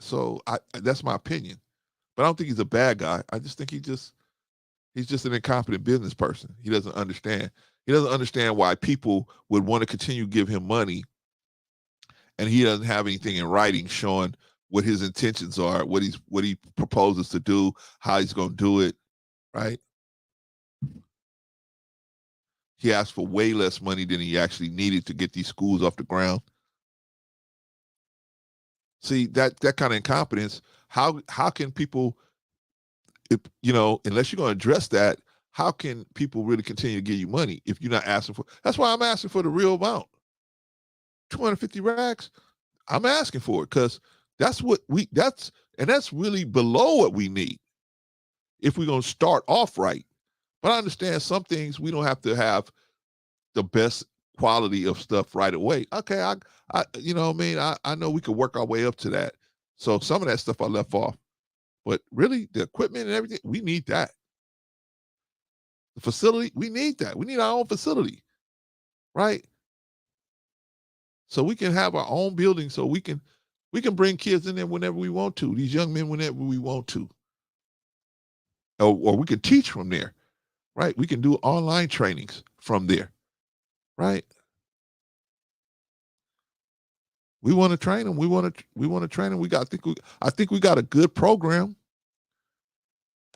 So that's my opinion. But I don't think he's a bad guy. I just think he's just an incompetent business person. He doesn't understand. He doesn't understand why people would want to continue to give him money, and he doesn't have anything in writing showing what his intentions are, what he proposes to do, how he's going to do it, right? He asked for way less money than he actually needed to get these schools off the ground. See, that kind of incompetence, how can people, unless you're going to address that, how can people really continue to give you money if you're not asking for? That's why I'm asking for the real amount. 250 racks, I'm asking for it because that's really below what we need if we're going to start off right. But I understand some things we don't have to have the best quality of stuff right away. Okay, I know we could work our way up to that. So some of that stuff I left off. But really, the equipment and everything, we need that. The facility, we need that. We need our own facility, right? So we can have our own building so we can bring kids in there whenever we want to, these young men whenever we want to. Or we can teach from there, right? We can do online trainings from there, right? We want to train them. We want to train them. I think we got a good program,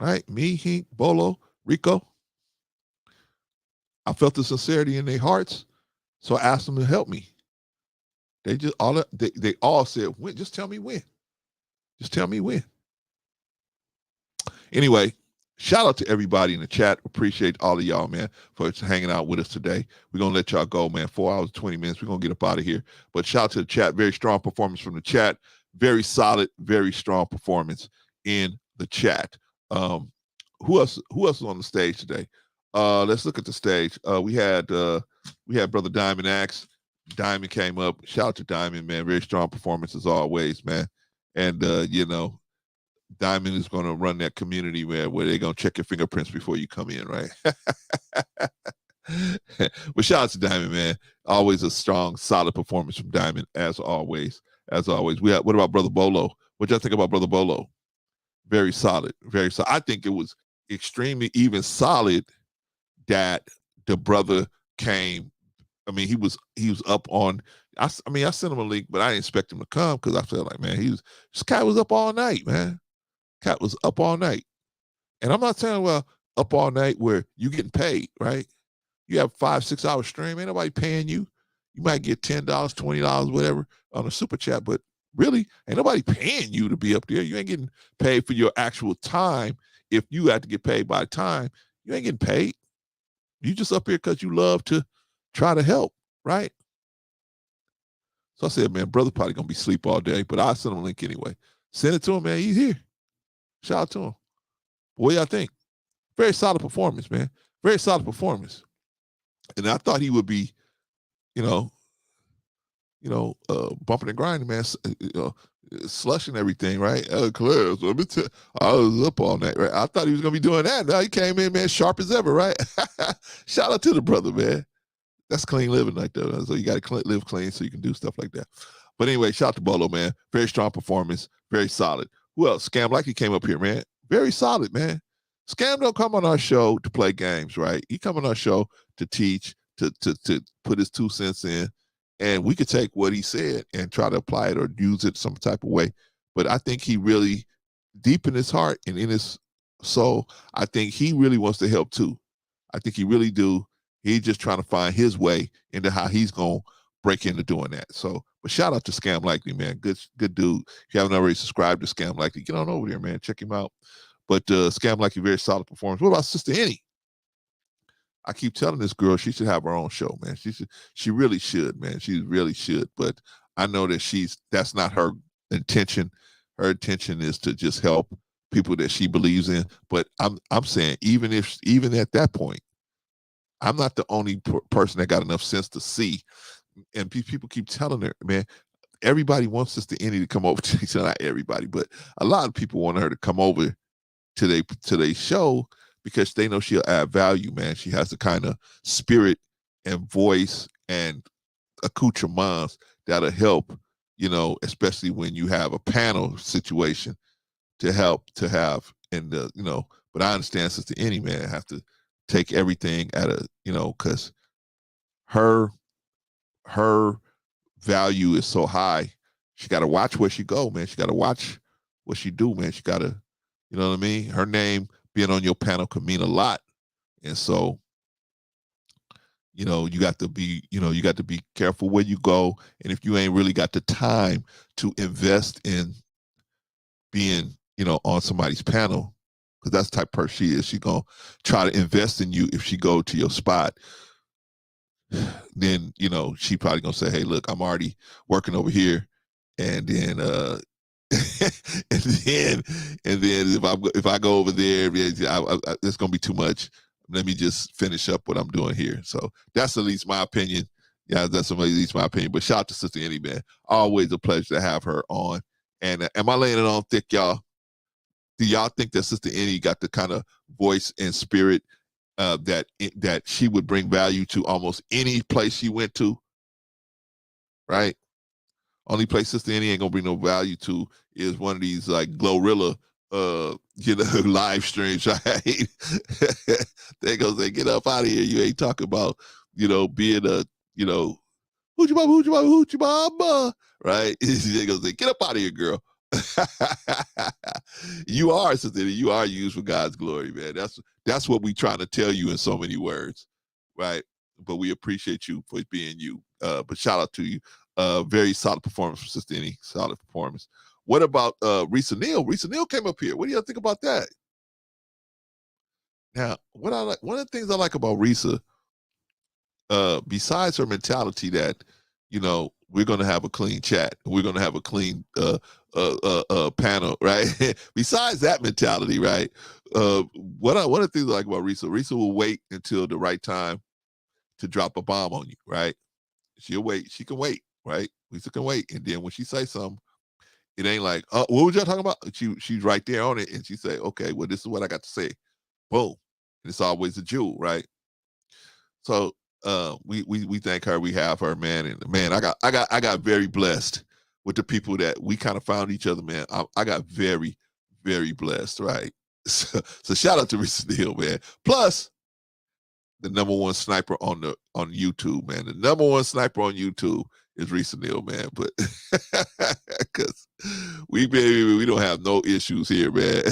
right? Me, Hink, Bolo, Rico. I felt the sincerity in their hearts, so I asked them to help me. They all said, "When? Just tell me when. Just tell me when." Anyway, shout out to everybody in the chat. Appreciate all of y'all, man, for hanging out with us today. We're going to let y'all go, man. 4 hours, 20 minutes. We're going to get up out of here. But shout out to the chat. Very strong performance from the chat. Very solid, very strong performance in the chat. Who else is on the stage today? Let's look at the stage. We had Brother Diamond Axe. Diamond came up. Shout out to Diamond, man. Very strong performance as always, man. And Diamond is going to run that community where they're going to check your fingerprints before you come in, right? But shout out to Diamond, man. Always a strong, solid performance from Diamond, as always. As always. What about Brother Bolo? What y'all think about Brother Bolo? Very solid. Very solid. I think it was extremely even solid that the brother came. I mean, he was up on. I sent him a link, but I didn't expect him to come because I felt like, man, this cat was up all night, man. Cat was up all night, and I'm not saying up all night where you getting paid, right? You have 5-6 hour stream, ain't nobody paying you. You might get $10, $20, whatever on a super chat, but really ain't nobody paying you to be up there. You ain't getting paid for your actual time. If you have to get paid by time, you ain't getting paid. You just up here because you love to try to help, right? So I said, man, brother probably gonna be asleep all day, but I'll send him a link anyway. Send it to him, man. He's here. Shout out to him. What do y'all think? Very solid performance, man. Very solid performance. And I thought he would be, bumping and grinding, man. Slushing everything, right? Claire, so I was up all night, right? I thought he was gonna be doing that. Now he came in, man, sharp as ever, right? Shout out to the brother, man. That's clean living like that. So you got to live clean so you can do stuff like that. But anyway, shout out to Bolo, man. Very strong performance. Very solid. Who else? Scam like he came up here, man. Very solid, man. Scam don't come on our show to play games, right? He come on our show to teach, to put his 2 cents in. And we could take what he said and try to apply it or use it some type of way. But I think he really, deep in his heart and in his soul, I think he really wants to help too. I think he really do. He's just trying to find his way into how he's going to break into doing that. So, but shout out to Scam Likely, man. Good dude. If you haven't already subscribed to Scam Likely, get on over there, man. Check him out. But Scam Likely, very solid performance. What about Sister Annie? I keep telling this girl she should have her own show, man. She really should, man. She really should. But I know that that's not her intention. Her intention is to just help people that she believes in. But I'm saying even at that point, I'm not the only person that got enough sense to see. And people keep telling her, man, everybody wants Sister Annie to come over to, not everybody, but a lot of people want her to come over to their show because they know she'll add value, man. She has the kind of spirit and voice and accoutrements that'll help, especially when you have a panel situation to help to have but I understand Sister Annie, man, have to take everything at a, because her value is so high. she got to watch where she go, man. She got to watch what she do, man. She got to, you know what I mean? Her name being on your panel could mean a lot. And so, you know, you got to be careful where you go. And if you ain't really got the time to invest in being, you know, on somebody's panel, because that's the type of person she is, she gonna try to invest in you. If she go to your spot, then, you know, she probably gonna say, hey, look, I'm already working over here. And then and then if I go over there, it's gonna be too much. Let me just finish up what I'm doing here. So that's at least my opinion. Yeah, that's at least my opinion. But shout out to Sister Annie, man. Always a pleasure to have her on. And am I laying it on thick, y'all? Do y'all think that Sister Annie got the kind of voice and spirit that she would bring value to almost any place she went to? Right? Only place Sister Annie ain't gonna bring no value to is one of these like Glorilla live streams, right? They go say, get up out of here. You ain't talking about, you know, being a, you know, hoochie mama, right? They go say, get up out of here, girl. You are, Sister Annie, you are used for God's glory, man. That's what we trying to tell you in so many words, right? But we appreciate you for being you. But shout out to you. Very solid performance from Sister Annie. Solid performance. What about Risa Neal? Risa Neal came up here. What do y'all think about that? Now, what I like, one of the things I like about Risa, besides her mentality that, you know, we're gonna have a clean chat, we're gonna have a clean panel, right? Besides that mentality, right? One of the things I like about Risa will wait until the right time to drop a bomb on you, right? She'll wait. She can wait, right? Risa can wait, and then when she say something, it ain't like, oh, what was y'all talking about? She's right there on it, and she say, okay, well, this is what I got to say. Boom. And it's always a jewel, right? So we thank her. We have her, man. And man, I got very blessed with the people that we kind of found each other, man. I got very, very blessed, right? So shout out to Risa Neal, man. Plus, the #1 sniper on YouTube, man. The #1 sniper on YouTube is Risa Neal, man. But because we don't have no issues here, man.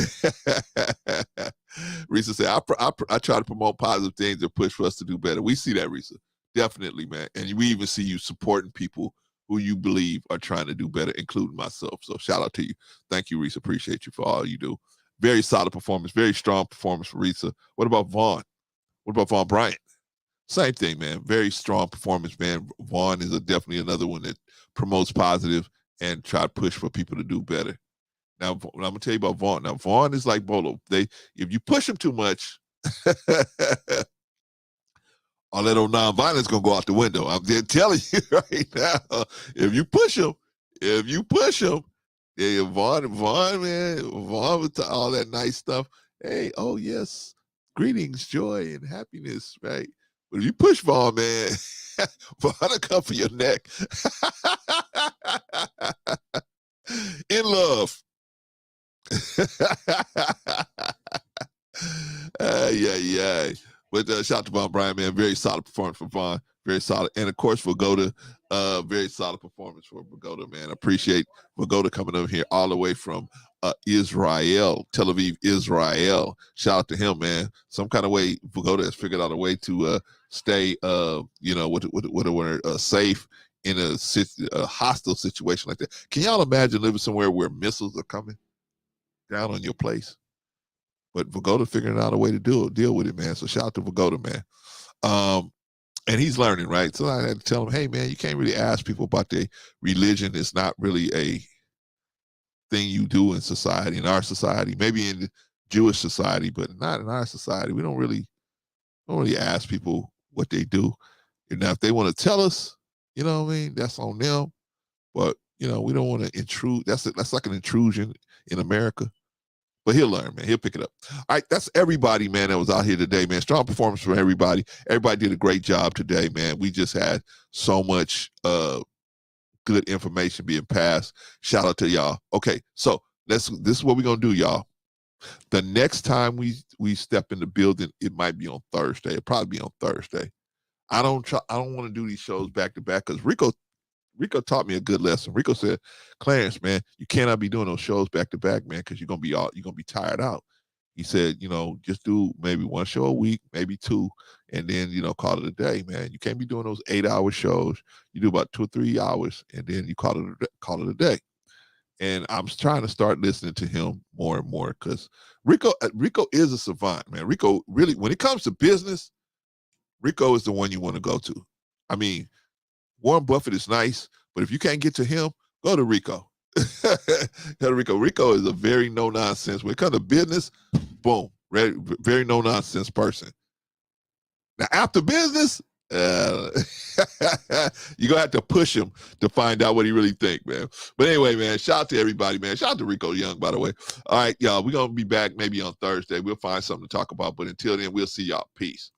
Risa said, I try to promote positive things and push for us to do better. We see that, Risa. Definitely, man. And we even see you supporting people who you believe are trying to do better, including myself. So shout out to you. Thank you, Risa. Appreciate you for all you do. Very solid performance, very strong performance for Risa. What about Vaughn? What about Vaughn Bryant? Same thing, man. Very strong performance, man. Vaughn is definitely another one that promotes positive and try to push for people to do better. Now, I'm gonna tell you about Vaughn. Now, Vaughn is like Bolo. If you push him too much, all that old nonviolence gonna go out the window. I'm there telling you right now. If you push him, yeah, Vaughn, man, Vaughn with all that nice stuff. Hey, oh yes, greetings, joy, and happiness, right? But if you push Vaughn, man, Vaughn will come for your neck. In love. Yeah. But shout out to Vaughn Bryant, man. Very solid performance for Vaughn. Very solid. And of course, Vagoda, very solid performance for Vagoda, man. I appreciate Vagoda coming over here all the way from Israel, Tel Aviv, Israel. Shout out to him, man. Some kind of way Vagoda has figured out a way to stay, safe in a hostile situation like that. Can y'all imagine living somewhere where missiles are coming down on your place? But Vagoda figuring out a way to deal with it, man. So shout out to Vagoda, man. And he's learning, right? So I had to tell him, hey, man, you can't really ask people about their religion. It's not really a thing you do in society, in our society, maybe in the Jewish society, but not in our society. We don't really ask people what they do. And now if they want to tell us, you know what I mean, that's on them. But, you know, we don't want to intrude. That's like an intrusion in America. But he'll learn, man. He'll pick it up. All right, that's everybody, man, that was out here today, man. Strong performance from everybody. Everybody did a great job today, man. We just had so much good information being passed. Shout out to y'all. Okay, so this is what we're gonna do, y'all. The next time we step in the building, it might be on Thursday. It'll probably be on Thursday. I don't want to do these shows back to back because Rico Rico taught me a good lesson. Rico said, Clarence, man, you cannot be doing those shows back to back, man, because you're gonna be tired out. He said, just do maybe one show a week, maybe two, and then call it a day, man. You can't be doing those 8-hour shows. You do about 2 or 3 hours, and then you call it a day. And I'm trying to start listening to him more and more because Rico is a savant, man. Rico really, when it comes to business, Rico is the one you want to go to. I mean, Warren Buffett is nice, but if you can't get to him, go to Rico. Go to Rico. Rico is a very no-nonsense. When it comes to business, boom, very no-nonsense person. Now, after business, you're going to have to push him to find out what he really think, man. But anyway, man, shout out to everybody, man. Shout out to Rico Young, by the way. All right, y'all, we're going to be back maybe on Thursday. We'll find something to talk about. But until then, we'll see y'all. Peace.